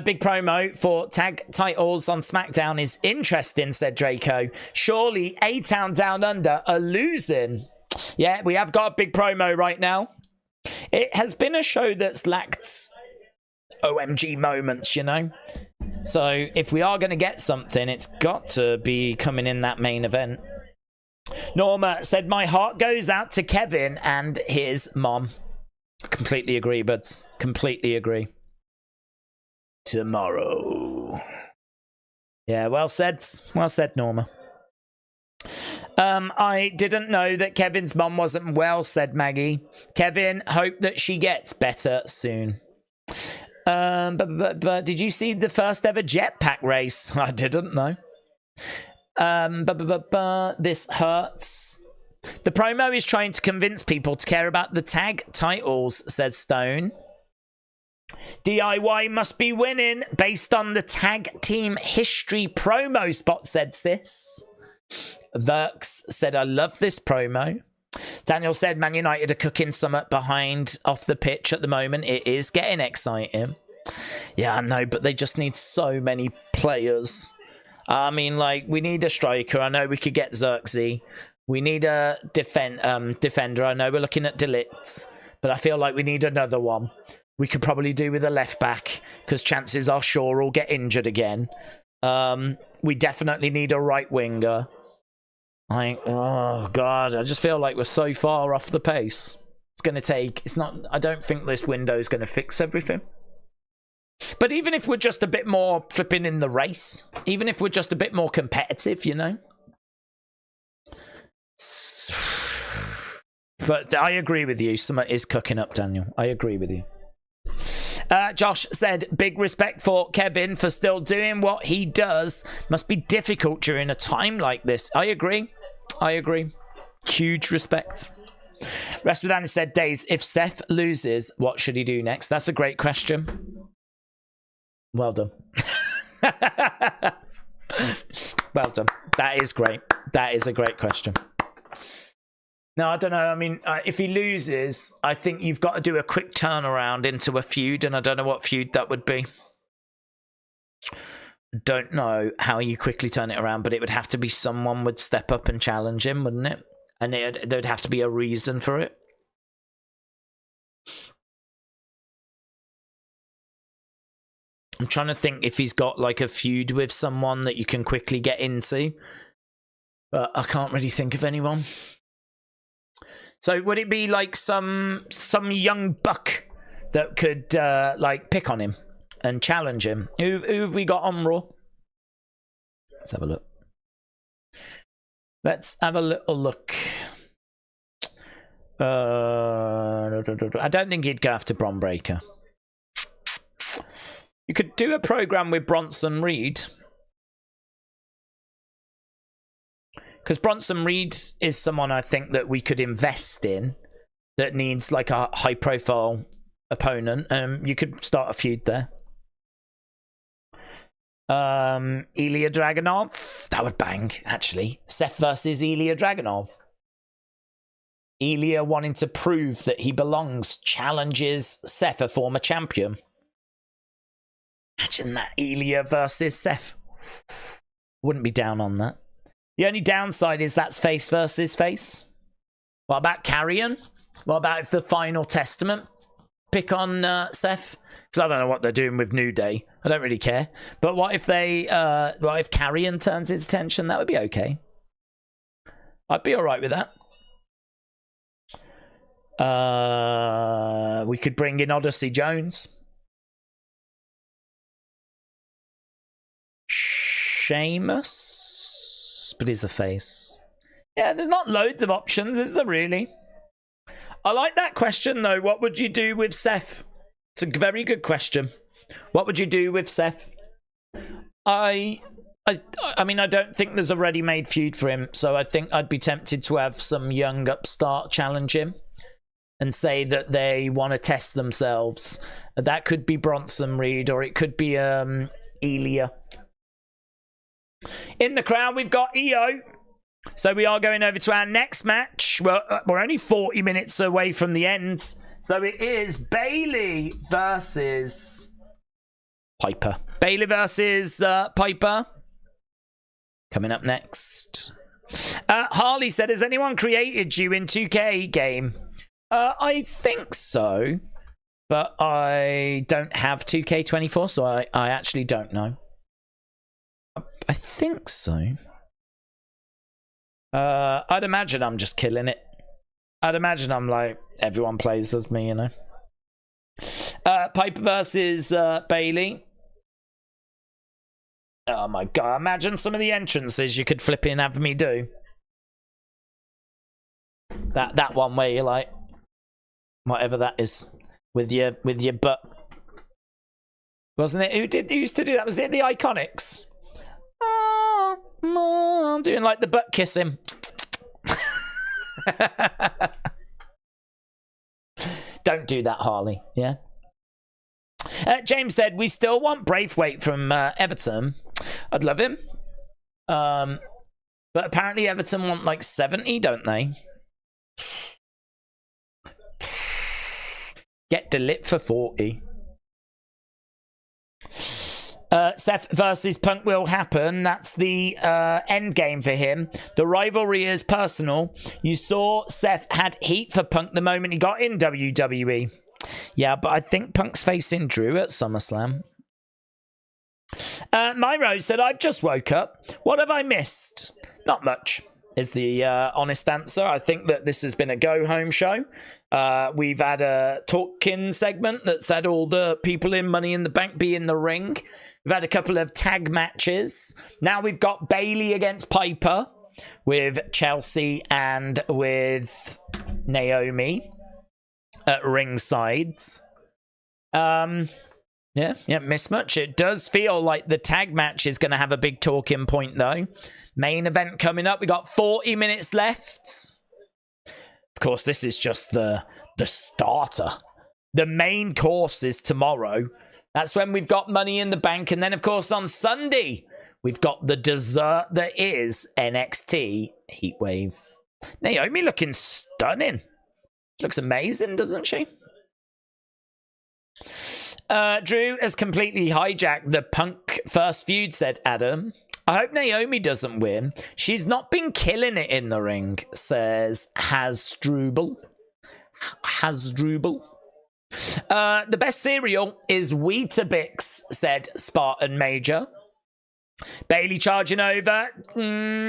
Big promo for tag titles on SmackDown is interesting, said Draco. Surely A-Town Down Under are losing. Yeah, we have got a big promo right now. It has been a show that's lacked OMG moments, you know. So if we are going to get something, it's got to be coming in that main event. Norma said, my heart goes out to Kevin and his mom. Completely agree, buds. Completely agree. Tomorrow. Yeah, well said. Well said, Norma. I didn't know that Kevin's mum wasn't well, said Maggie. Kevin, hope that she gets better soon. But did you see the first ever jetpack race? I didn't know. This hurts. The promo is trying to convince people to care about the tag titles, says Stone. DIY must be winning based on the tag team history promo spot, said Sis. Verks said, I love this promo. Daniel said, Man United are cooking something behind off the pitch at the moment. It is getting exciting. Yeah, I know, but they just need so many players. I mean, like, we need a striker. I know we could get Xerxes. We need a defender. I know we're looking at Delitz, but I feel like we need another one. We could probably do with a left back because chances are Shaw will get injured again. We definitely need a right winger. Oh God, I just feel like we're so far off the pace. It's going to take, I don't think this window is going to fix everything. But even if we're just a bit more flipping in the race, even if we're just a bit more competitive, you know. But I agree with you. Something is cooking up, Daniel. I agree with you. Josh said, big respect for Kevin for still doing what he does. Must be difficult during a time like this. I agree. I agree. Huge respect. Rest with Andy said, Days, if Seth loses, what should he do next? That's a great question. Well done. Well done. That is great. That is a great question. No, I don't know. I mean, if he loses, I think you've got to do a quick turnaround into a feud, and I don't know what feud that would be. Don't know how you quickly turn it around, but it would have to be someone would step up and challenge him, wouldn't it? And there'd have to be a reason for it. I'm trying to think if he's got like a feud with someone that you can quickly get into, but I can't really think of anyone. So would it be like some young buck that could like pick on him and challenge him? Who have we got on Raw? Let's have a look. Let's have a little look. I don't think he'd go after Bron Breakker. You could do a program with Bronson Reed. Because Bronson Reed is someone I think that we could invest in that needs like a high profile opponent. You could start a feud there. Ilya Dragunov. That would bang, actually. Seth versus Ilya Dragunov. Ilya wanting to prove that he belongs, challenges Seth, a former champion. Imagine that, Ilya versus Seth. Wouldn't be down on that. The only downside is that's face versus face. What about Carrion? What about if the Final Testament pick on Seth? Because I don't know what they're doing with New Day. I don't really care. But what if what if Carrion turns his attention? That would be okay. I'd be all right with that. We could bring in Odyssey Jones. Sheamus, but he's a face. Yeah, there's not loads of options, is there really? I like that question though. What would you do with Seth? It's a very good question. What would you do with Seth? I mean, I don't think there's a ready-made feud for him, so I think I'd be tempted to have some young upstart challenge him and say that they want to test themselves. That could be Bronson Reed, or it could be Ilya. In the crowd, we've got EO. So we are going over to our next match. We're only 40 minutes away from the end. So it is Bayley versus Piper. Bayley versus Piper. Coming up next. Harley said, has anyone created you in 2K game? I think so. But I don't have 2K24, so I actually don't know. I think so. I'd imagine I'm just killing it. I'd imagine I'm like, everyone plays as me, you know. Piper versus Bayley. Oh my god, imagine some of the entrances you could flip in and have me do. That one where you're like, whatever that is, with your butt. Wasn't it? Who used to do that? Was it the Iconics? Oh, doing like the butt kissing. Don't do that, Harley. Yeah. James said, we still want Braithwaite from Everton. I'd love him. But apparently Everton want like 70, don't they? Get Delit for 40. Seth versus Punk will happen. That's the end game for him. The rivalry is personal. You saw Seth had heat for Punk the moment he got in WWE. Yeah, but I think Punk's facing Drew at SummerSlam. Myro said, I've just woke up. What have I missed? Not much is the honest answer. I think that this has been a go-home show. We've had a talk-in segment that's had all the people in Money in the Bank be in the ring. We've had a couple of tag matches. Now we've got Bayley against Piper with Chelsea and with Naomi at ringside. Yeah, miss much. It does feel like the tag match is going to have a big talking point, though. Main event coming up. We got 40 minutes left. Of course, this is just the starter. The main course is tomorrow. That's when we've got Money in the Bank. And then, of course, on Sunday, we've got the dessert that is NXT Heatwave. Naomi looking stunning. She looks amazing, doesn't she? Drew has completely hijacked the Punk first feud, said Adam. I hope Naomi doesn't win. She's not been killing it in the ring, says Hasdrubal. The best cereal is Weetabix, said Spartan Major. Bayley charging over.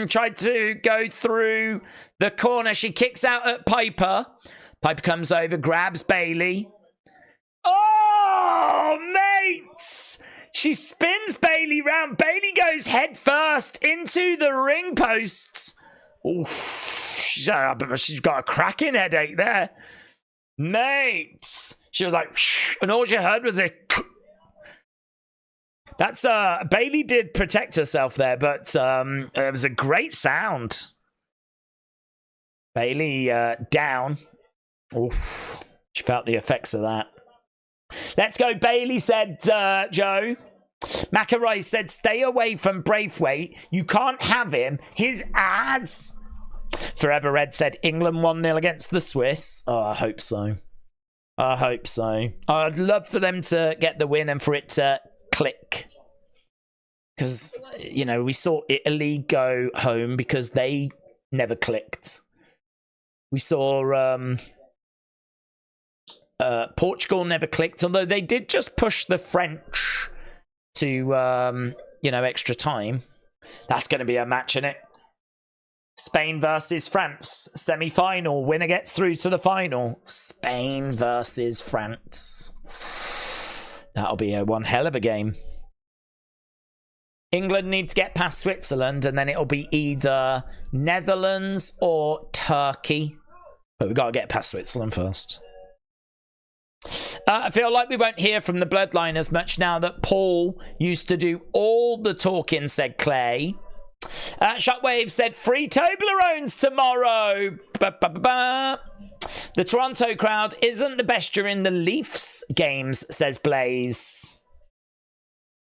Tried to go through the corner. She kicks out at Piper. Piper comes over, grabs Bayley. Oh, mates! She spins Bayley round. Bayley goes head first into the ring posts. Oof. She's got a cracking headache there. Mates! She was like, and all she heard was a... That's, Bayley did protect herself there, but it was a great sound. Bayley down. Oof. She felt the effects of that. Let's go, Bayley, said Joe. McElroy said, stay away from Braithwaite. You can't have him. His ass. Forever Red said, England 1-0 against the Swiss. Oh, I hope so. I hope so. I'd love for them to get the win and for it to click. Because, you know, we saw Italy go home because they never clicked. We saw... Portugal never clicked, although they did just push the French to, you know, extra time. That's going to be a match, isn't it? Spain versus France, semi-final. Winner gets through to the final. Spain versus France. That'll be one hell of a game. England need to get past Switzerland, and then it'll be either Netherlands or Turkey. But we've got to get past Switzerland first. I feel like we won't hear from the Bloodline as much now that Paul used to do all the talking, said Clay. Shockwave said, free Toblerones tomorrow. The Toronto crowd isn't the best during the Leafs games, says Blaze.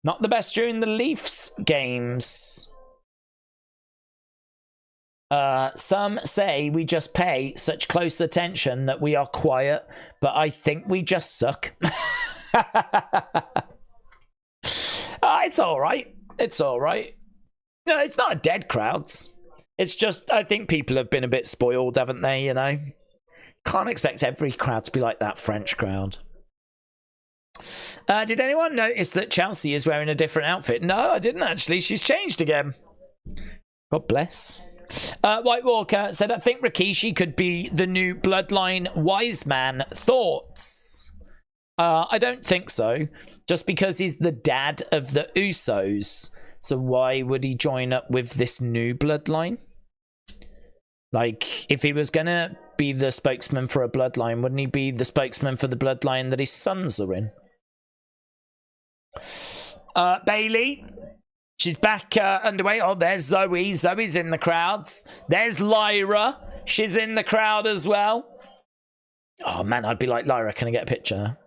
Not the best during the Leafs games. Some say we just pay such close attention that we are quiet, but I think we just suck. It's all right. It's all right. No, it's not a dead crowd. It's just, I think people have been a bit spoiled, haven't they, you know? Can't expect every crowd to be like that French crowd. Did anyone notice that Chelsea is wearing a different outfit? No, I didn't actually. She's changed again. God bless. White Walker said, I think Rikishi could be the new Bloodline wise man. Thoughts? I don't think so. Just because he's the dad of the Usos. So why would he join up with this new bloodline? Like, if he was going to be the spokesman for a bloodline, wouldn't he be the spokesman for the bloodline that his sons are in? Bailey. She's back underway. Oh, there's Zoe. Zoe's in the crowds. There's Lyra. She's in the crowd as well. Oh, man, I'd be like, Lyra, can I get a picture?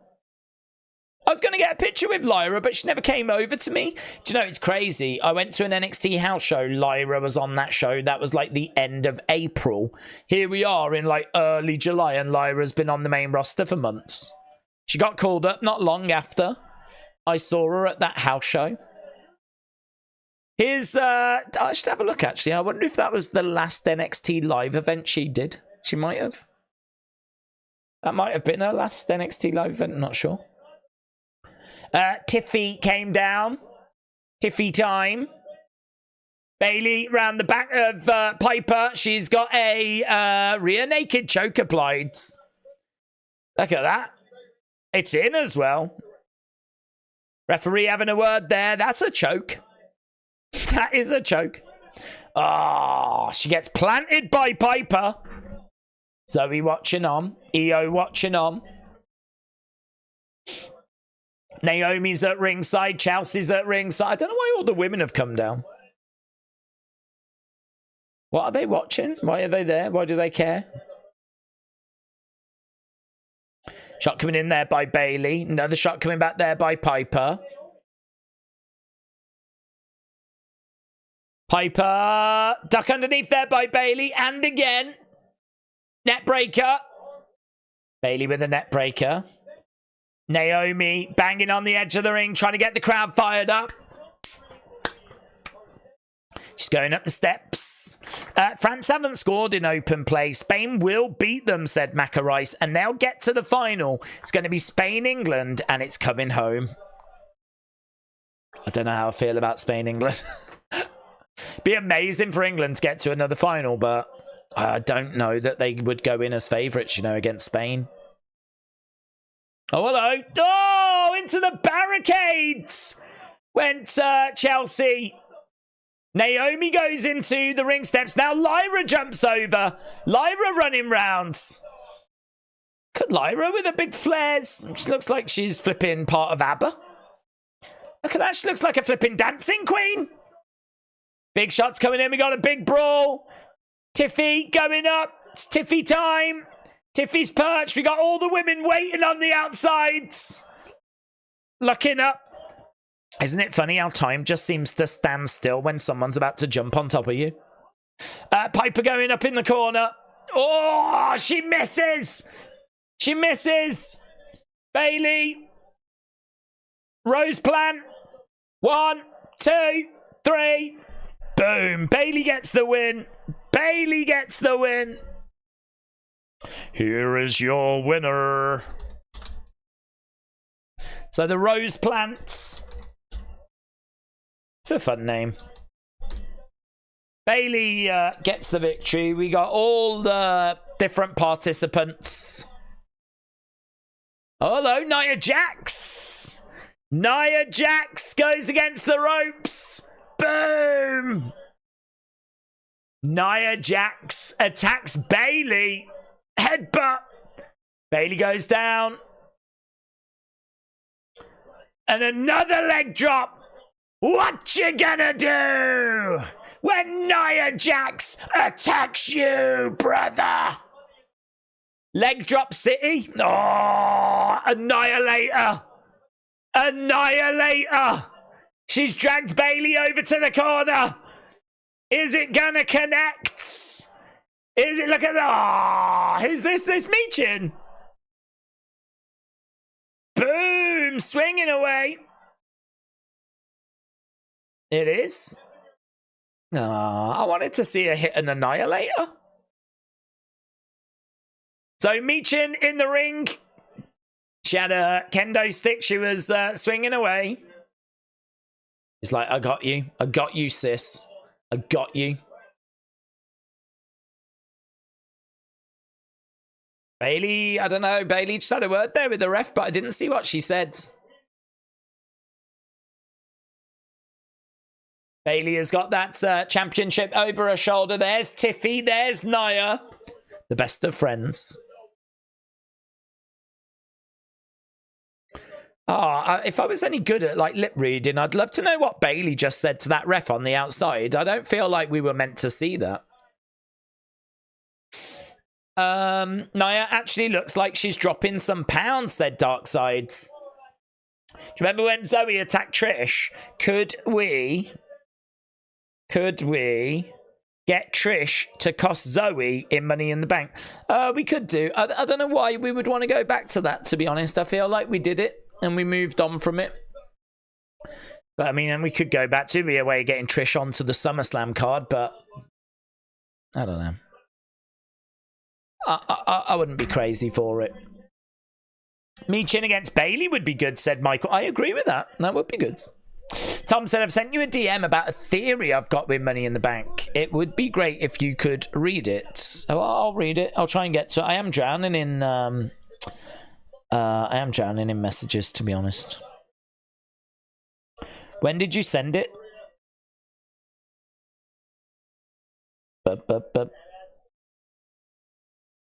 I was going to get a picture with Lyra, but she never came over to me. Do you know, it's crazy. I went to an NXT house show. Lyra was on that show. That was like the end of April. Here we are in like early July, and Lyra's been on the main roster for months. She got called up not long after I saw her at that house show. Here's, I should have a look, actually. I wonder if that was the last NXT live event she did. She might have. That might have been her last NXT live event. I'm not sure. Tiffy came down. Tiffy time. Bailey round the back of Piper. She's got a rear naked choke applied. Look at that. It's in as well. Referee having a word there. That's a choke. That is a choke. Oh, she gets planted by Piper. Zoe watching on. Io watching on. Naomi's at ringside. Chelsea's at ringside. I don't know why all the women have come down. What are they watching? Why are they there? Why do they care? Shot coming in there by Bailey. Another shot coming back there by Piper. Piper, duck underneath there by Bailey, and again, net breaker. Bailey with a net breaker. Naomi banging on the edge of the ring, trying to get the crowd fired up. She's going up the steps. France haven't scored in open play. Spain will beat them, said Macarice, and they'll get to the final. It's going to be Spain-England, and it's coming home. I don't know how I feel about Spain-England. Be amazing for England to get to another final, but I don't know that they would go in as favourites, you know, against Spain. Oh, hello. Oh, into the barricades went Chelsea. Naomi goes into the ring steps. Now Lyra jumps over. Lyra running rounds. Could Lyra with her big flares. She looks like she's flipping part of ABBA. Look at that. She looks like a flipping dancing queen. Big shots coming in. We got a big brawl. Tiffy going up. It's Tiffy time. Tiffy's perched. We got all the women waiting on the outsides. Looking up. Isn't it funny how time just seems to stand still when someone's about to jump on top of you? Piper going up in the corner. Oh, she misses. She misses. Bailey. Rose plant. 1, 2, 3. Boom. Bailey gets the win. Bailey gets the win. Here is your winner. So the Rose Plants. It's a fun name. Bailey gets the victory. We got all the different participants. Oh, hello, Nia Jax. Nia Jax goes against the ropes. Boom. Nia Jax attacks Bailey. Headbutt. Bailey goes down. And another leg drop. What you gonna do when Nia Jax attacks you, brother? Leg drop city. Oh, Annihilator. Annihilator. She's dragged Bailey over to the corner. Is it gonna connect? Is it? Look at that. Oh, who's this? This Meechin. Boom. Swinging away. It is. I wanted to see her hit an Annihilator. So Meechin in the ring. She had a kendo stick. She was swinging away. He's like, I got you. I got you, sis. I got you. Bailey, I don't know. Bailey just had a word there with the ref, but I didn't see what she said. Bailey has got that championship over her shoulder. There's Tiffy. There's Nia. The best of friends. If I was any good at like lip reading, I'd love to know what Bailey just said to that ref on the outside. I don't feel like we were meant to see that. Nia actually looks like she's dropping some pounds, said Darksides. Do you remember when Zoe attacked Trish? Could we get Trish to cost Zoe in Money in the Bank? We could do. I don't know why we would want to go back to that, to be honest. I feel like we did it and we moved on from it. But I mean, and we could go back to be a way of getting Trish onto the SummerSlam card, but I don't know. I wouldn't be crazy for it. Michin against Bailey would be good, said Michael. I agree with that. That would be good. Tom said, I've sent you a DM about a theory I've got with Money in the Bank. It would be great if you could read it. Oh, I'll read it. I'll try and get to it. I am drowning in messages, to be honest. When did you send it?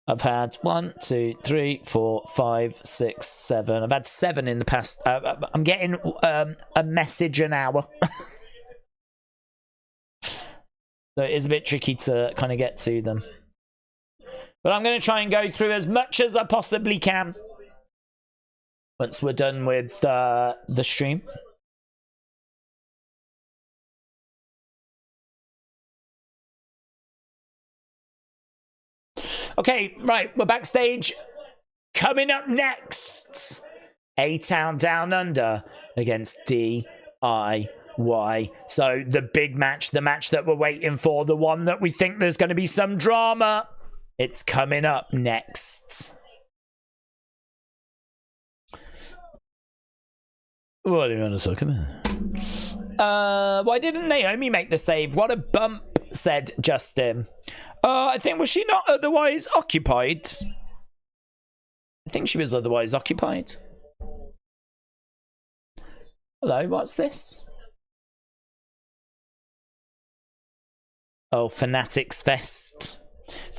I've had 1, 2, 3, 4, 5, 6, 7. I've had 7 in the past. I'm getting a message an hour. So it is a bit tricky to kind of get to them. But I'm going to try and go through as much as I possibly can once we're done with the stream. Okay, right, we're backstage. Coming up next, A-Town Down Under against DIY. So the big match, the match that we're waiting for, the one that we think there's going to be some drama. It's coming up next. What do you want to talk about? Why didn't Naomi make the save? What a bump, said Justin. I think, was she not otherwise occupied? I think she was otherwise occupied. Hello, what's this? Oh, Fanatics Fest.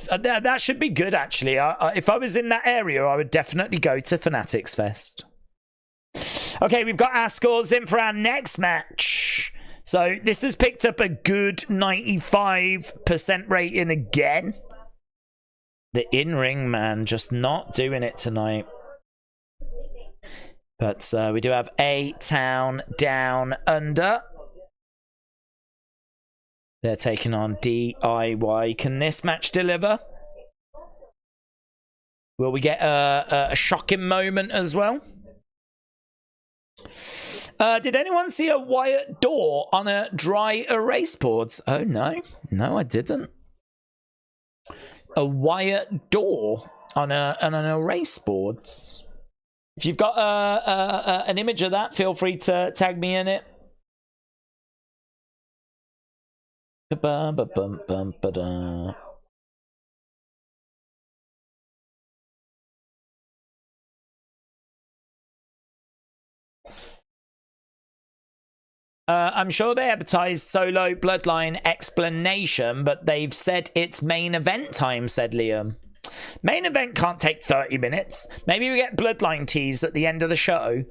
That should be good, actually. If I was in that area, I would definitely go to Fanatics Fest. Okay, we've got our scores in for our next match. So this has picked up a good 95% rating again. The in-ring man just not doing it tonight. But we do have A-Town Down Under. They're taking on DIY. Can this match deliver? Will we get a shocking moment as well? Did anyone see a Wyatt door on a dry erase boards? Oh, no. No, I didn't. A Wyatt door on an erase boards. If you've got an image of that, feel free to tag me in it. I'm sure they advertised Solo Bloodline explanation, but they've said it's main event time, said Liam. Main event can't take 30 minutes. Maybe we get Bloodline tease at the end of the show.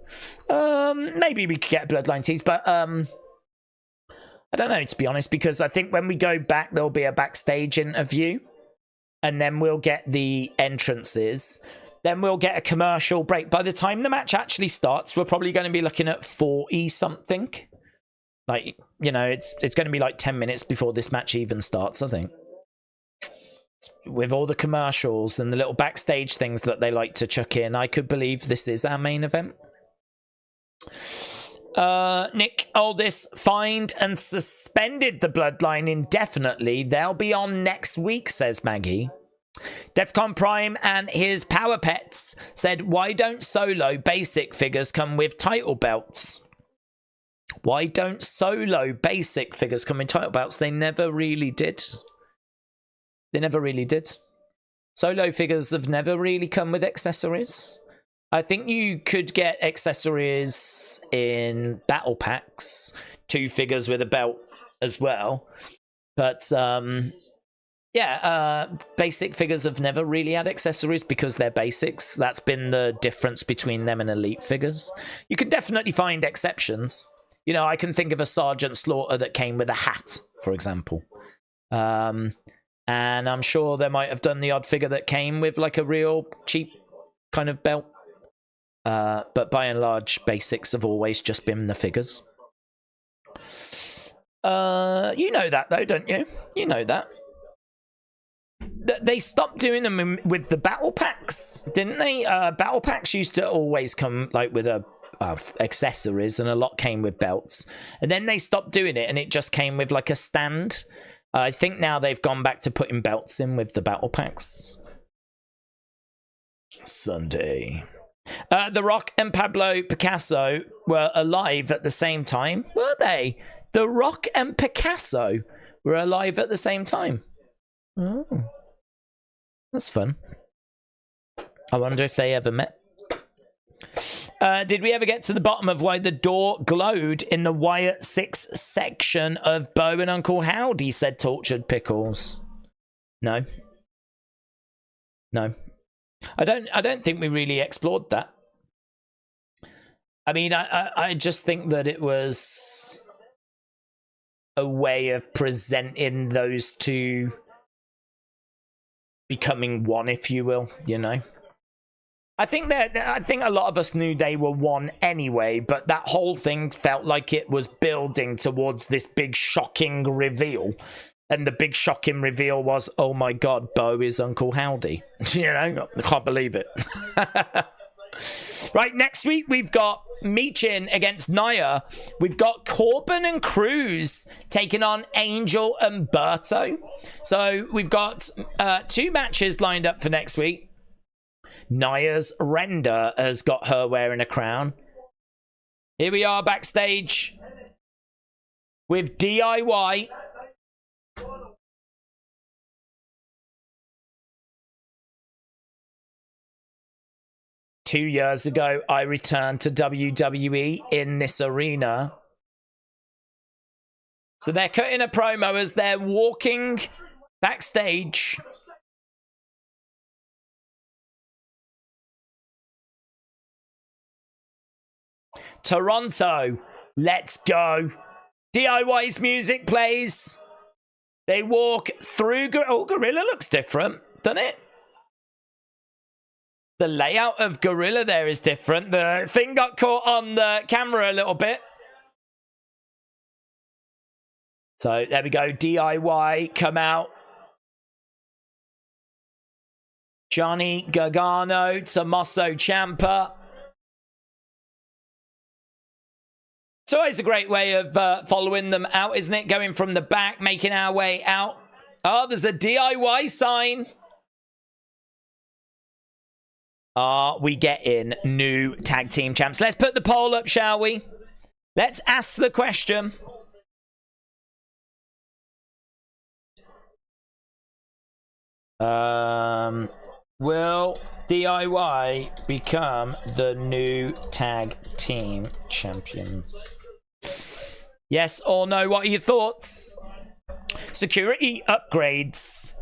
Maybe we could get Bloodline tease, but I don't know, to be honest, because I think when we go back, there'll be a backstage interview, and then we'll get the entrances. Then we'll get a commercial break. By the time the match actually starts, we're probably going to be looking at 40 something. Like, you know, it's going to be like 10 minutes before this match even starts, I think. With all the commercials and the little backstage things that they like to chuck in, I could believe this is our main event. Nick Aldis fined and suspended the Bloodline indefinitely. They'll be on next week, says Maggie. Defcon Prime and his Power Pets said, why don't Solo basic figures come with title belts? Why don't Solo basic figures come in title belts? They never really did. They never really did. Solo figures have never really come with accessories. I think you could get accessories in battle packs. 2 figures with a belt. as well. But yeah, basic figures have never really had accessories because they're basics. That's been the difference between them and elite figures. You can definitely find exceptions. You know, I can think of a Sergeant Slaughter that came with a hat, for example. And I'm sure they might have done the odd figure that came with like a real cheap kind of belt. But by and large, basics have always just been the figures. You know that though, don't you? You know that. They stopped doing them with the battle packs, didn't they? Battle packs used to always come like with accessories, and a lot came with belts. And then they stopped doing it, and it just came with like a stand. I think now they've gone back to putting belts in with the battle packs. Sunday. The Rock and Pablo Picasso were alive at the same time. Were they? The Rock and Picasso were alive at the same time. Oh. That's fun. I wonder if they ever met. Did we ever get to the bottom of why the door glowed in the Wyatt 6 section of Bo and Uncle Howdy, said Tortured Pickles. No. No. I don't think we really explored that. I mean, I just think that it was a way of presenting those two becoming one, if you will, you know. I think a lot of us knew they were one anyway, but that whole thing felt like it was building towards this big shocking reveal. And the big shocking reveal was, oh my god, Bo is Uncle Howdy. You know, I can't believe it. Right, next week we've got Michin against Nia. We've got Corbin and Cruz taking on Angel and Berto. So we've got 2 matches lined up for next week. Nia's Render has got her wearing a crown. Here we are backstage with DIY. Two years ago, I returned to WWE in this arena. So they're cutting a promo as they're walking backstage. Toronto, let's go. DIY's music plays. They walk through. Oh, Gorilla looks different, doesn't it? The layout of Gorilla there is different. The thing got caught on the camera a little bit. So there we go. DIY come out. Johnny Gargano, Tommaso Ciampa. It's always a great way of following them out, isn't it? Going from the back, making our way out. Oh, there's a DIY sign. Are we getting new tag team champs? Let's put the poll up, shall we? Let's ask the question. Will DIY become the new tag team champions? Yes or no? What are your thoughts? Security upgrades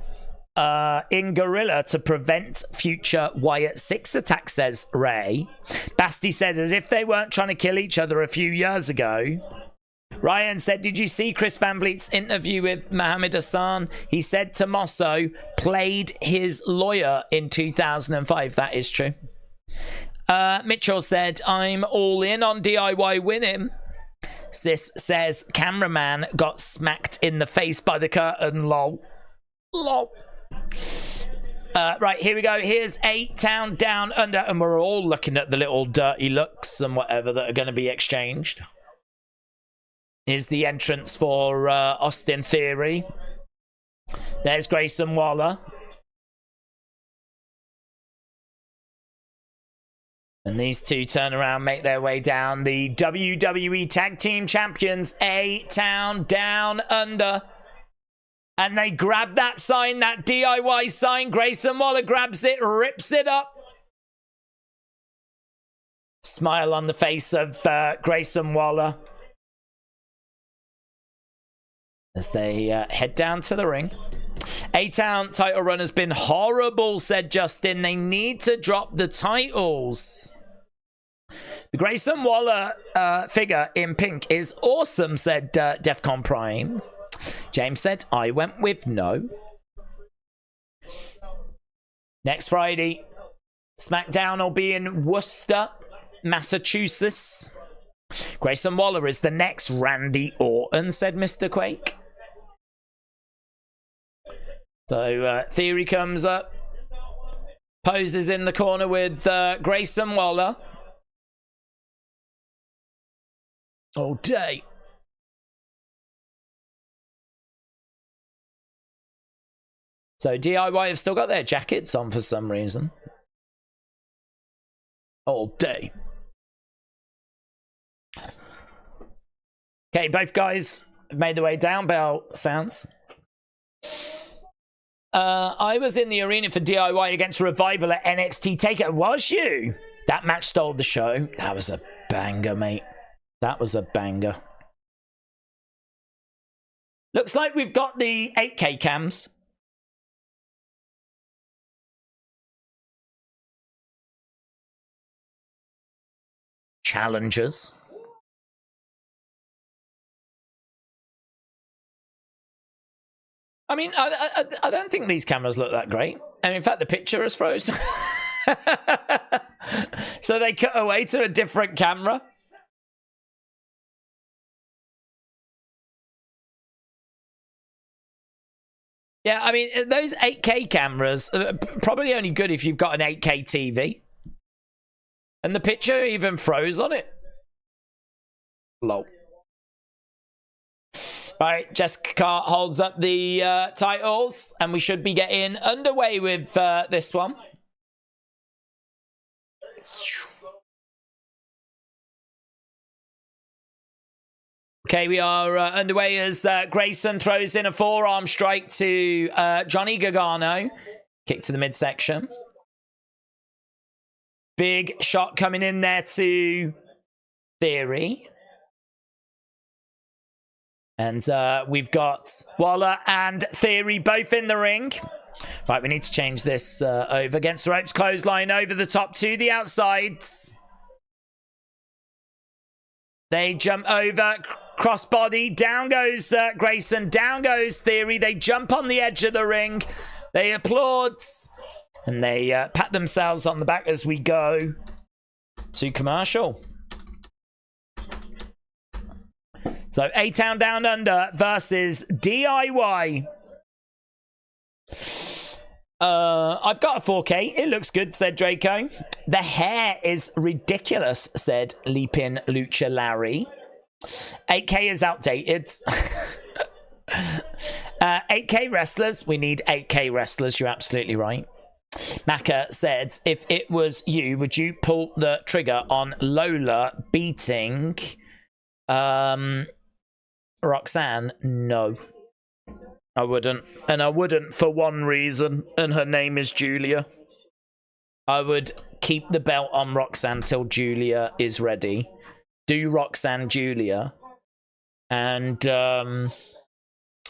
in Gorilla to prevent future Wyatt 6 attacks, says Ray. Basti said, as if they weren't trying to kill each other a few years ago. Ryan said, did you see Chris Van Vliet's interview with Mohammed Hassan? He said Tommaso played his lawyer in 2005. That is true. Mitchell said, I'm all in on DIY winning. Sis says, cameraman got smacked in the face by the curtain. Lol. Lol. Right, here we go. Here's A-Town Down Under, and we're all looking at the little dirty looks and whatever that are going to be exchanged. Here's the entrance for Austin Theory. There's Grayson Waller. And these two turn around, make their way down. The WWE Tag Team Champions, A-Town Down Under. And they grab that sign, that DIY sign. Grayson Waller grabs it, rips it up. Smile on the face of Grayson Waller. as they head down to the ring. A-Town title run has been horrible, said Justin. They need to drop the titles. The Grayson Waller figure in pink is awesome, said Defcon Prime. James said, I went with no. Next Friday, Smackdown will be in Worcester, Massachusetts. Grayson Waller is the next Randy Orton, said Mr. Quake. So Theory comes up, poses in the corner with Grayson Waller. All day. So DIY have still got their jackets on for some reason. All day. Okay, both guys have made their way down. Bell sounds. I was in the arena for DIY against Revival at NXT Takeover. Was you? That match stole the show. That was a banger, mate. That was a banger. Looks like we've got the 8K cams. Challengers. I mean, I don't think these cameras look that great. And in fact, the picture is frozen. So they cut away to a different camera. Yeah, I mean, those 8K cameras are probably only good if you've got an 8K TV. And the picture even froze on it. Lol. Right, Jessica Carr holds up the titles, and we should be getting underway with this one. Okay, we are underway as Grayson throws in a forearm strike to Johnny Gargano. Kick to the midsection. Big shot coming in there to Theory. And we've got Waller and Theory both in the ring. Right, we need to change this over. Against the ropes, clothesline over the top to the outsides. They jump over, crossbody. Down goes Grayson, down goes Theory. They jump on the edge of the ring. They applaud. And they pat themselves on the back as we go to commercial. So A-Town Down Under versus DIY. I've got a 4K. It looks good, said Draco. The hair is ridiculous, said Leapin Lucha Larry. 8K is outdated. 8K wrestlers. We need 8K wrestlers. You're absolutely right. Maka said, if it was you, would you pull the trigger on Lola beating Roxanne? No, I wouldn't. And I wouldn't for one reason, and her name is Julia. I would keep the belt on Roxanne till Julia is ready. Do Roxanne Julia. And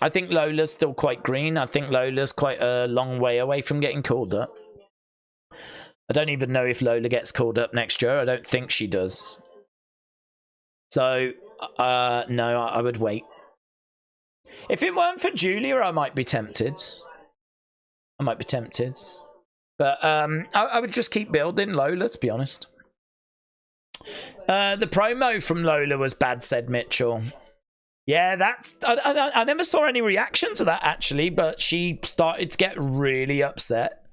I think Lola's still quite green. I think Lola's quite a long way away from getting called up. I don't even know if Lola gets called up next year. I don't think she does. So, no, I would wait. If it weren't for Julia, I might be tempted. I might be tempted. But I would just keep building Lola, to be honest. The promo from Lola was bad, said Mitchell. Yeah, that's... I never saw any reaction to that, actually, but she started to get really upset.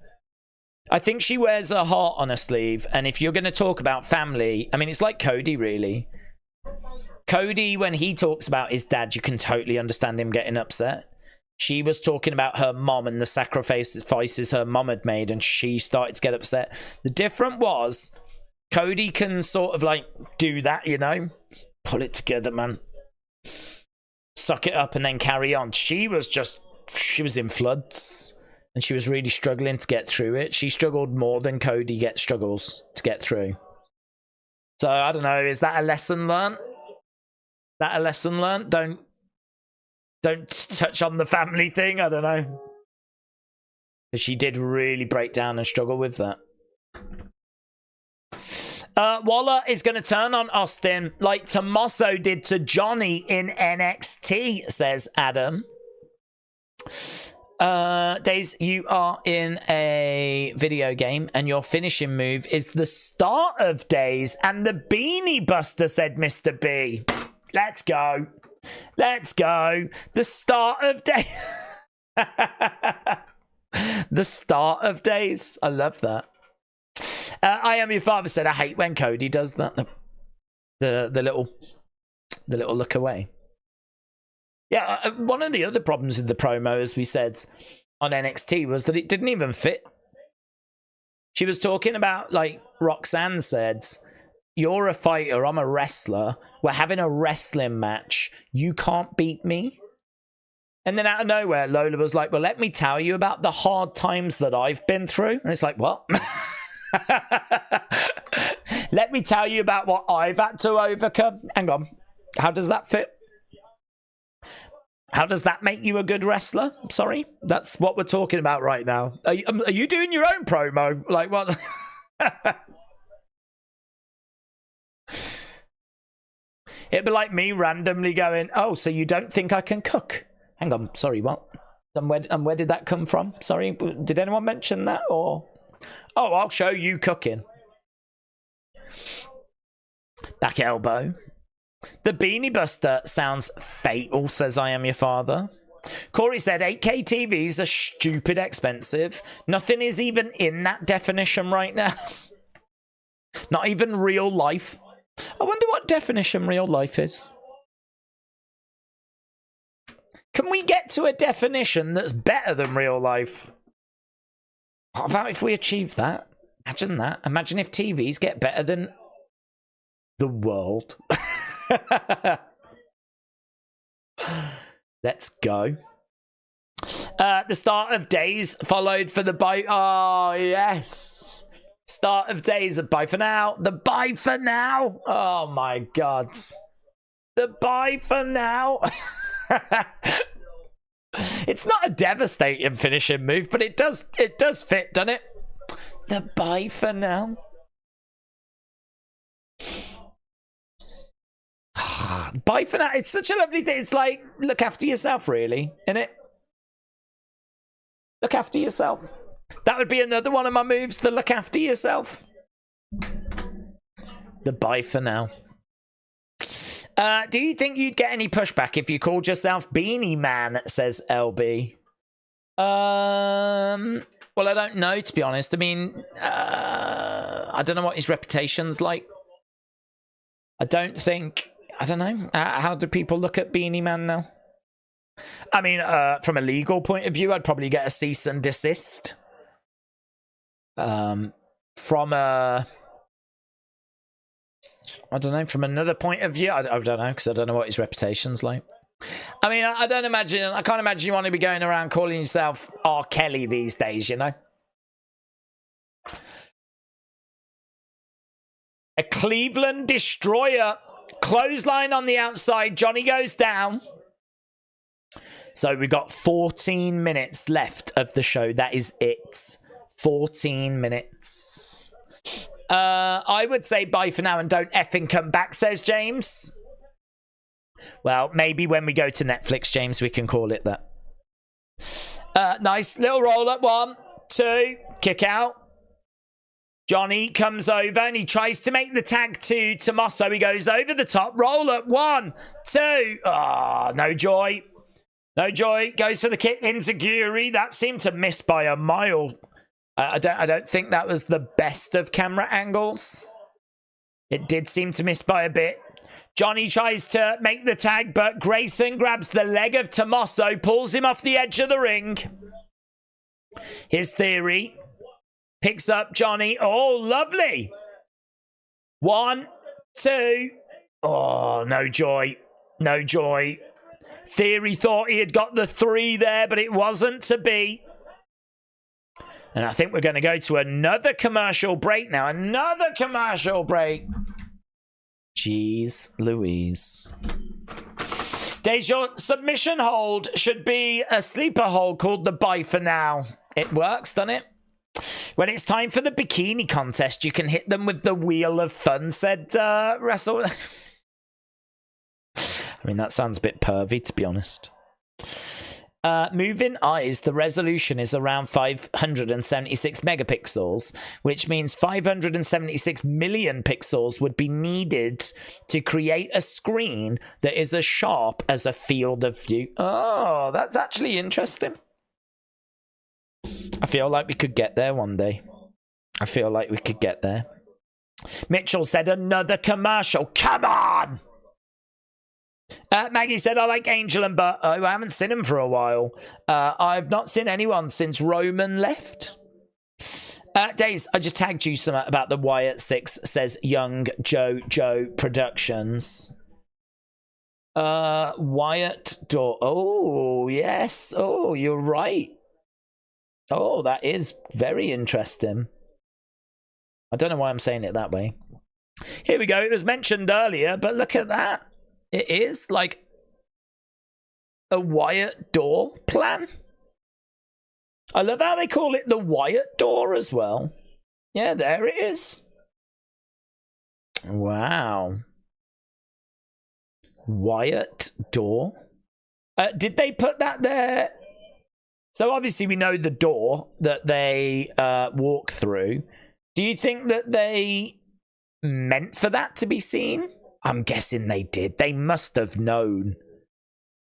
I think she wears her heart on her sleeve, and if you're going to talk about family... I mean, it's like Cody, really. Cody, when he talks about his dad, you can totally understand him getting upset. She was talking about her mom and the sacrifices her mom had made, and she started to get upset. The difference was, Cody can sort of, like, do that, you know? Pull it together, man. Suck it up and then carry on. She was in floods and she was really struggling to get through it. She struggled more than Cody struggles to get through. So I don't know, is that a lesson learned? Don't don't touch on the family thing. I don't know. But she did really break down and struggle with that. Waller is going to turn on Austin like Tommaso did to Johnny in NXT, says Adam. Days, you are in a video game and your finishing move is the start of Days and the Beanie Buster, said Mr. B. Let's go. Let's go. The start of Days. The start of Days. I love that. I am your father, said I hate when Cody does that. The little look away. Yeah, one of the other problems with the promo, as we said on NXT, was that it didn't even fit. She was talking about, like Roxanne said, you're a fighter, I'm a wrestler, we're having a wrestling match, you can't beat me. And then out of nowhere, Lola was like, well, let me tell you about the hard times that I've been through. And it's like, what? Let me tell you about what I've had to overcome. Hang on. How does that fit? How does that make you a good wrestler? Sorry, that's what we're talking about right now. Are you doing your own promo? Like what? It'd be like me randomly going, oh, so you don't think I can cook? Hang on, sorry, what? And where did that come from? Sorry, did anyone mention that? Or, oh, I'll show you cooking. Back elbow. The Beanie Buster sounds fatal, says I am your father. Corey said 8K TVs are stupid expensive. Nothing is even in that definition right now. Not even real life. I wonder what definition real life is. Can we get to a definition that's better than real life? What about if we achieve that? Imagine that. Imagine if TVs get better than the world. Let's go. The start of Days followed for the bye. Oh, yes. Start of Days of bye for now. The bye for now. Oh, my God. The bye for now. It's not a devastating finishing move, but it does fit, doesn't it? The bye for now. Bye for now. It's such a lovely thing. It's like, look after yourself, really, innit? Look after yourself. That would be another one of my moves, the look after yourself. The bye for now. Do you think you'd get any pushback if you called yourself Beanie Man, says LB? Well, I don't know, to be honest. I mean, I don't know what his reputation's like. I don't know. How do people look at Beanie Man now? I mean, from a legal point of view, I'd probably get a cease and desist. From a... I don't know, from another point of view, I don't know, because I don't know what his reputation's like. I mean, I can't imagine you want to be going around calling yourself R. Kelly these days, you know? A Cleveland Destroyer. Clothesline on the outside. Johnny goes down. So we've got 14 minutes left of the show. That is it. 14 minutes. I would say bye for now and don't effing come back, says James. Well, maybe when we go to Netflix, James, we can call it that. Nice little roll up. 1, 2, kick out. Johnny comes over and he tries to make the tag to Tommaso. He goes over the top. Roll up. 1, 2. Ah, no joy. No joy. Goes for the kick. Enziguri. That seemed to miss by a mile. I don't think that was the best of camera angles. It did seem to miss by a bit. Johnny tries to make the tag, but Grayson grabs the leg of Tommaso, pulls him off the edge of the ring. His theory picks up Johnny. Oh, lovely. 1, 2. Oh, no joy. No joy. Theory thought he had got the 3 there, but it wasn't to be. And I think we're going to go to another commercial break now. Another commercial break. Jeez Louise. Days, your submission hold should be a sleeper hold called the bye for now. It works, doesn't it? When it's time for the bikini contest, you can hit them with the wheel of fun, said Russell. I mean, that sounds a bit pervy, to be honest. Moving eyes, the resolution is around 576 megapixels, which means 576 million pixels would be needed to create a screen that is as sharp as a field of view. Oh, that's actually interesting. I feel like we could get there one day. I feel like we could get there. Mitchell said another commercial. Come on! Maggie said, I like Angel and Bert. Oh, I haven't seen him for a while. I've not seen anyone since Roman left. Days, I just tagged you some about the Wyatt 6, says Young Joe Productions. Wyatt door. Oh, yes. Oh, you're right. Oh, that is very interesting. I don't know why I'm saying it that way. Here we go. It was mentioned earlier, but look at that. It is like a Wyatt door plan. I love how they call it the Wyatt door as well. Yeah, there it is. Wow. Wyatt door. Did they put that there? So obviously we know the door that they walk through. Do you think that they meant for that to be seen? I'm guessing they did. They must have known.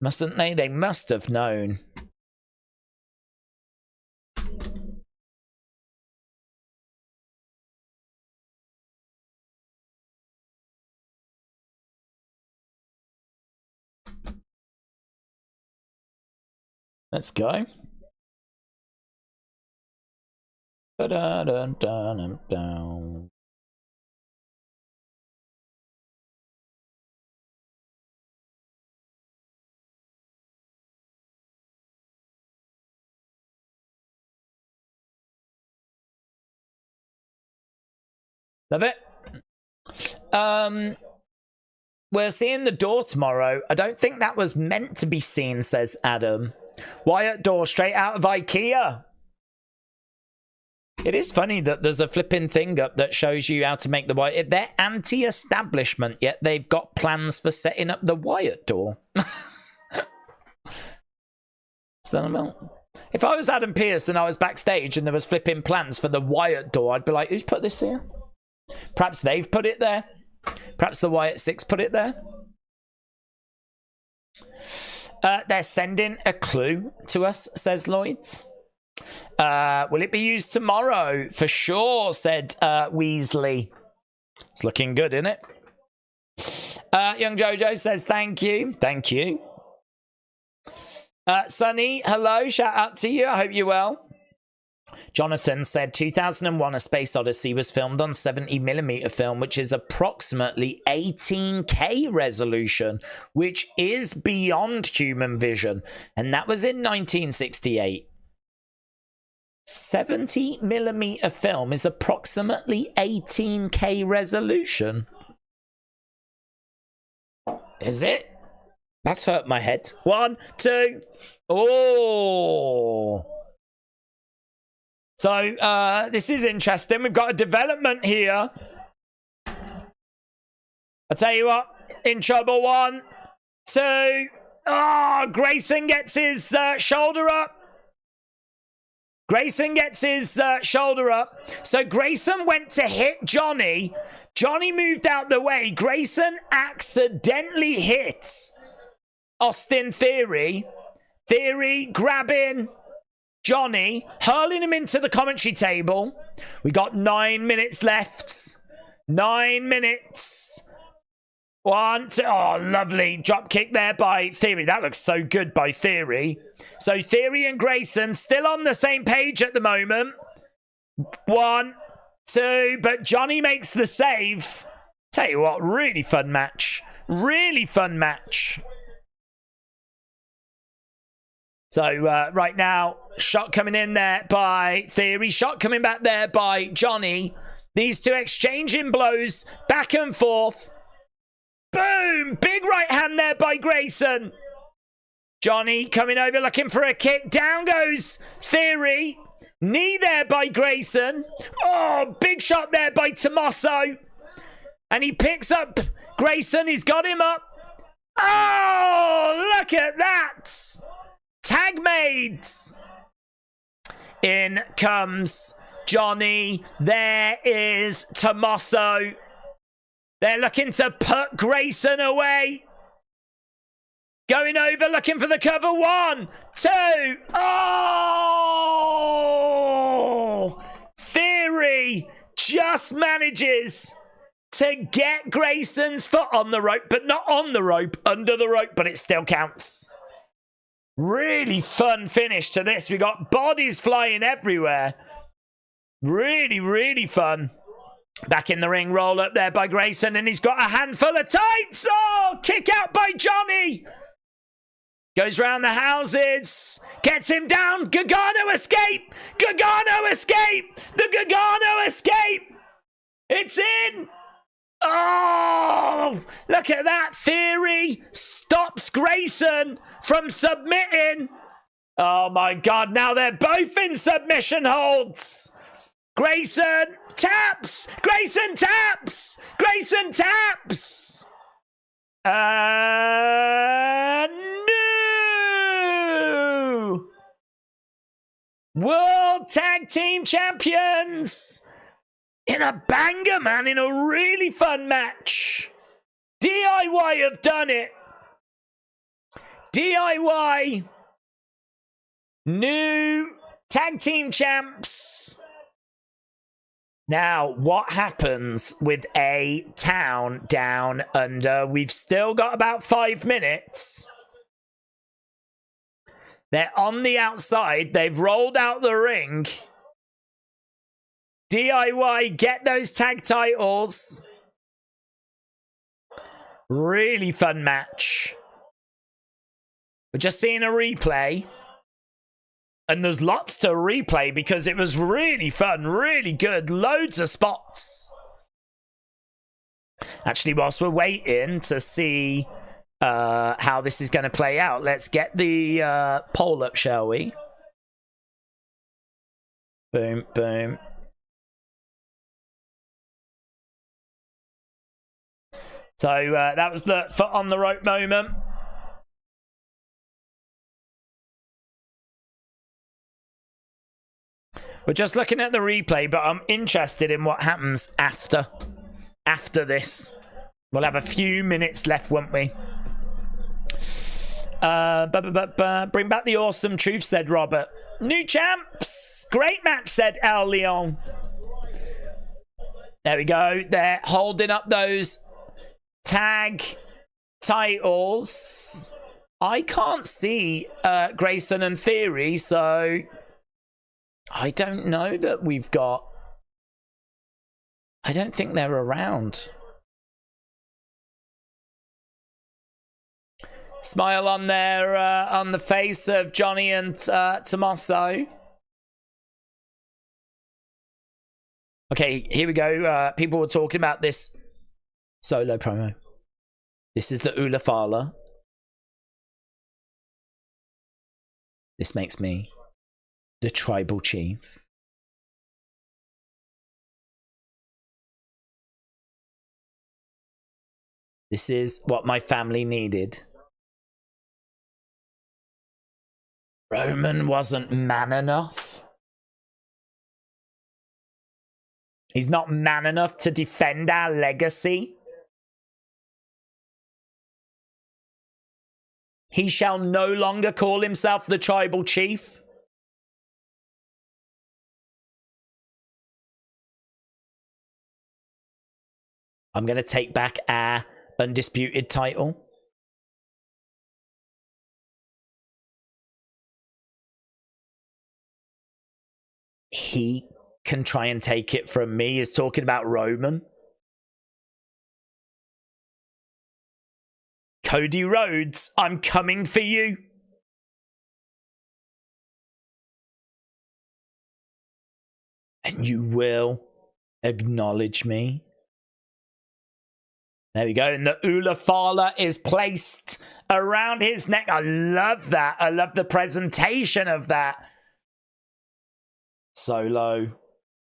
Mustn't they? They must have known. Let's go. Ba-da-dun-dun-dun-dun. Love it. We're seeing the door tomorrow. I don't think that was meant to be seen, says Adam. Wyatt door straight out of IKEA. It is funny that there's a flipping thing up that shows you how to make the Wyatt. They're anti-establishment, yet they've got plans for setting up the Wyatt door. If I was Adam Pearce and I was backstage and there was flipping plans for the Wyatt door, I'd be like, who's put this here? Perhaps they've put it there. Perhaps the Wyatt 6 put it there. They're sending a clue to us, says Lloyds. Will it be used tomorrow? For sure, said Weasley. It's looking good, isn't it? Young Jojo says thank you. Thank you. Sunny, hello. Shout out to you. I hope you're well. Jonathan said 2001 A Space Odyssey was filmed on 70mm film, which is approximately 18K resolution, which is beyond human vision. And that was in 1968. 70mm film is approximately 18K resolution. Is it? That's hurt my head. 1, 2. Oh. So, this is interesting. We've got a development here. I'll tell you what. In trouble. 1, 2. Oh, Grayson gets his shoulder up. Grayson gets his shoulder up. So, Grayson went to hit Johnny. Johnny moved out the way. Grayson accidentally hits Austin Theory. Theory grabbing Johnny, hurling him into the commentary table. We got 9 minutes left. 9 minutes. 1, 2. Oh, lovely. Drop kick there by Theory. That looks so good by Theory. So Theory and Grayson still on the same page at the moment. 1, 2. But Johnny makes the save. Tell you what, really fun match. Really fun match. So right now, shot coming in there by Theory. Shot coming back there by Johnny. These two exchanging blows back and forth. Boom! Big right hand there by Grayson. Johnny coming over looking for a kick. Down goes Theory. Knee there by Grayson. Oh, big shot there by Tommaso. And he picks up Grayson. He's got him up. Oh, look at that. Tag made. In comes Johnny. There is Tommaso. They're looking to put Grayson away. Going over, looking for the cover. 1, 2. Oh! Theory just manages to get Grayson's foot on the rope, but not on the rope, under the rope, but it still counts. Really fun finish to this. We got bodies flying everywhere. Really, really fun. Back in the ring, roll up there by Grayson, and he's got a handful of tights. Oh, kick out by Johnny. Goes round the houses, gets him down. Gargano escape. Gargano escape. The Gargano escape. It's in. Oh, look at that. Theory stops Grayson from submitting. Oh my God, now they're both in submission holds. Grayson taps. Grayson taps. Grayson taps. No. World Tag Team Champions. In a banger, man. In a really fun match. DIY have done it. DIY. New Tag Team Champs. Now, what happens with a town down under? We've still got about 5 minutes. They're on the outside. They've rolled out the ring. DIY, get those tag titles. Really fun match. We're just seeing a replay. And there's lots to replay because it was really fun, really good. Loads of spots. Actually, whilst we're waiting to see how this is going to play out, let's get the poll up, shall we? Boom, boom. So that was the foot on the rope moment. We're just looking at the replay, but I'm interested in what happens after this. We'll have a few minutes left, won't we? Bring back the awesome truth, said Robert. New champs. Great match, said Al Leon. There we go. They're holding up those tag titles. I can't see Grayson and Theory, so I don't know that we've got... I don't think they're around. Smile on their on the face of Johnny and Tommaso. Okay, here we go. People were talking about this solo promo. This is the Ula Fala. This makes me the tribal chief. This is what my family needed. Roman wasn't man enough. He's not man enough to defend our legacy. He shall no longer call himself the tribal chief. I'm going to take back our undisputed title. He can try and take it from me. He's talking about Roman. Cody Rhodes, I'm coming for you. And you will acknowledge me. There we go. And the Ulafala is placed around his neck. I love that. I love the presentation of that. Solo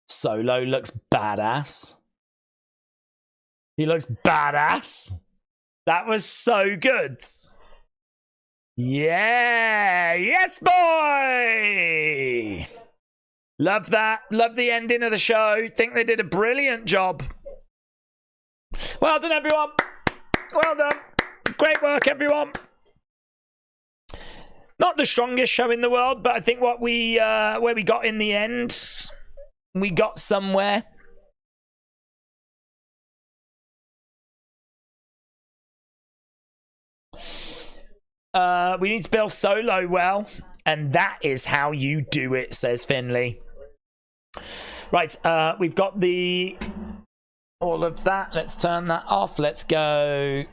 looks badass. He looks badass. That was so good. Yeah. Yes, boy. Love that. Love the ending of the show. Think they did a brilliant job. Well done, everyone. Well done. Great work, everyone. Not the strongest show in the world, but I think what we where we got in the end, we got somewhere. We need to build Solo well, and that is how you do it, says Finley. Right, we've got all of that. Let's turn that off. Let's go.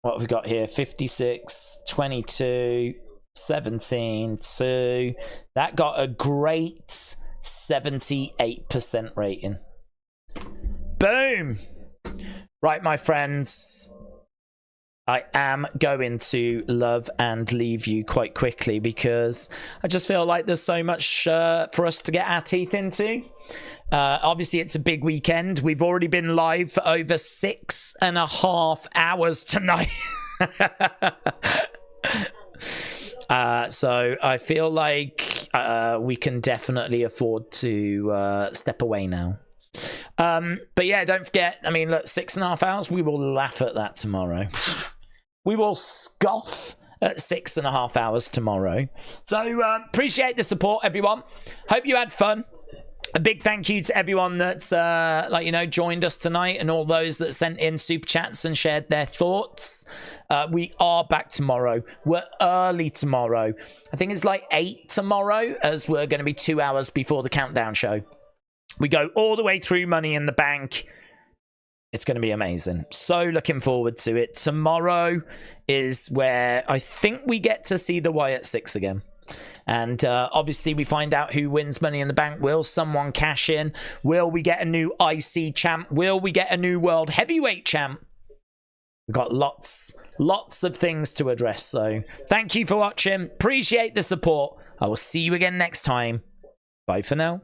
What have we got here? 56, 22, 17, 2. That got a great 78% rating. Boom. Right, my friends. I am going to love and leave you quite quickly because I just feel like there's so much for us to get our teeth into. Obviously, it's a big weekend. We've already been live for over 6.5 hours tonight. So I feel like we can definitely afford to step away now. But yeah, don't forget, I mean, look, 6.5 hours, we will laugh at that tomorrow. We will scoff at 6.5 hours tomorrow. So appreciate the support, everyone. Hope you had fun. A big thank you to everyone that's joined us tonight, and all those that sent in super chats and shared their thoughts. We are back tomorrow. We're early tomorrow. I think it's like 8 tomorrow, as we're going to be 2 hours before the countdown show. We go all the way through Money in the Bank. It's going to be amazing. So looking forward to it. Tomorrow is where I think we get to see the Wyatt Six again. And obviously we find out who wins Money in the Bank. Will someone cash in? Will we get a new IC champ? Will we get a new World Heavyweight champ? We've got lots of things to address. So thank you for watching. Appreciate the support. I will see you again next time. Bye for now.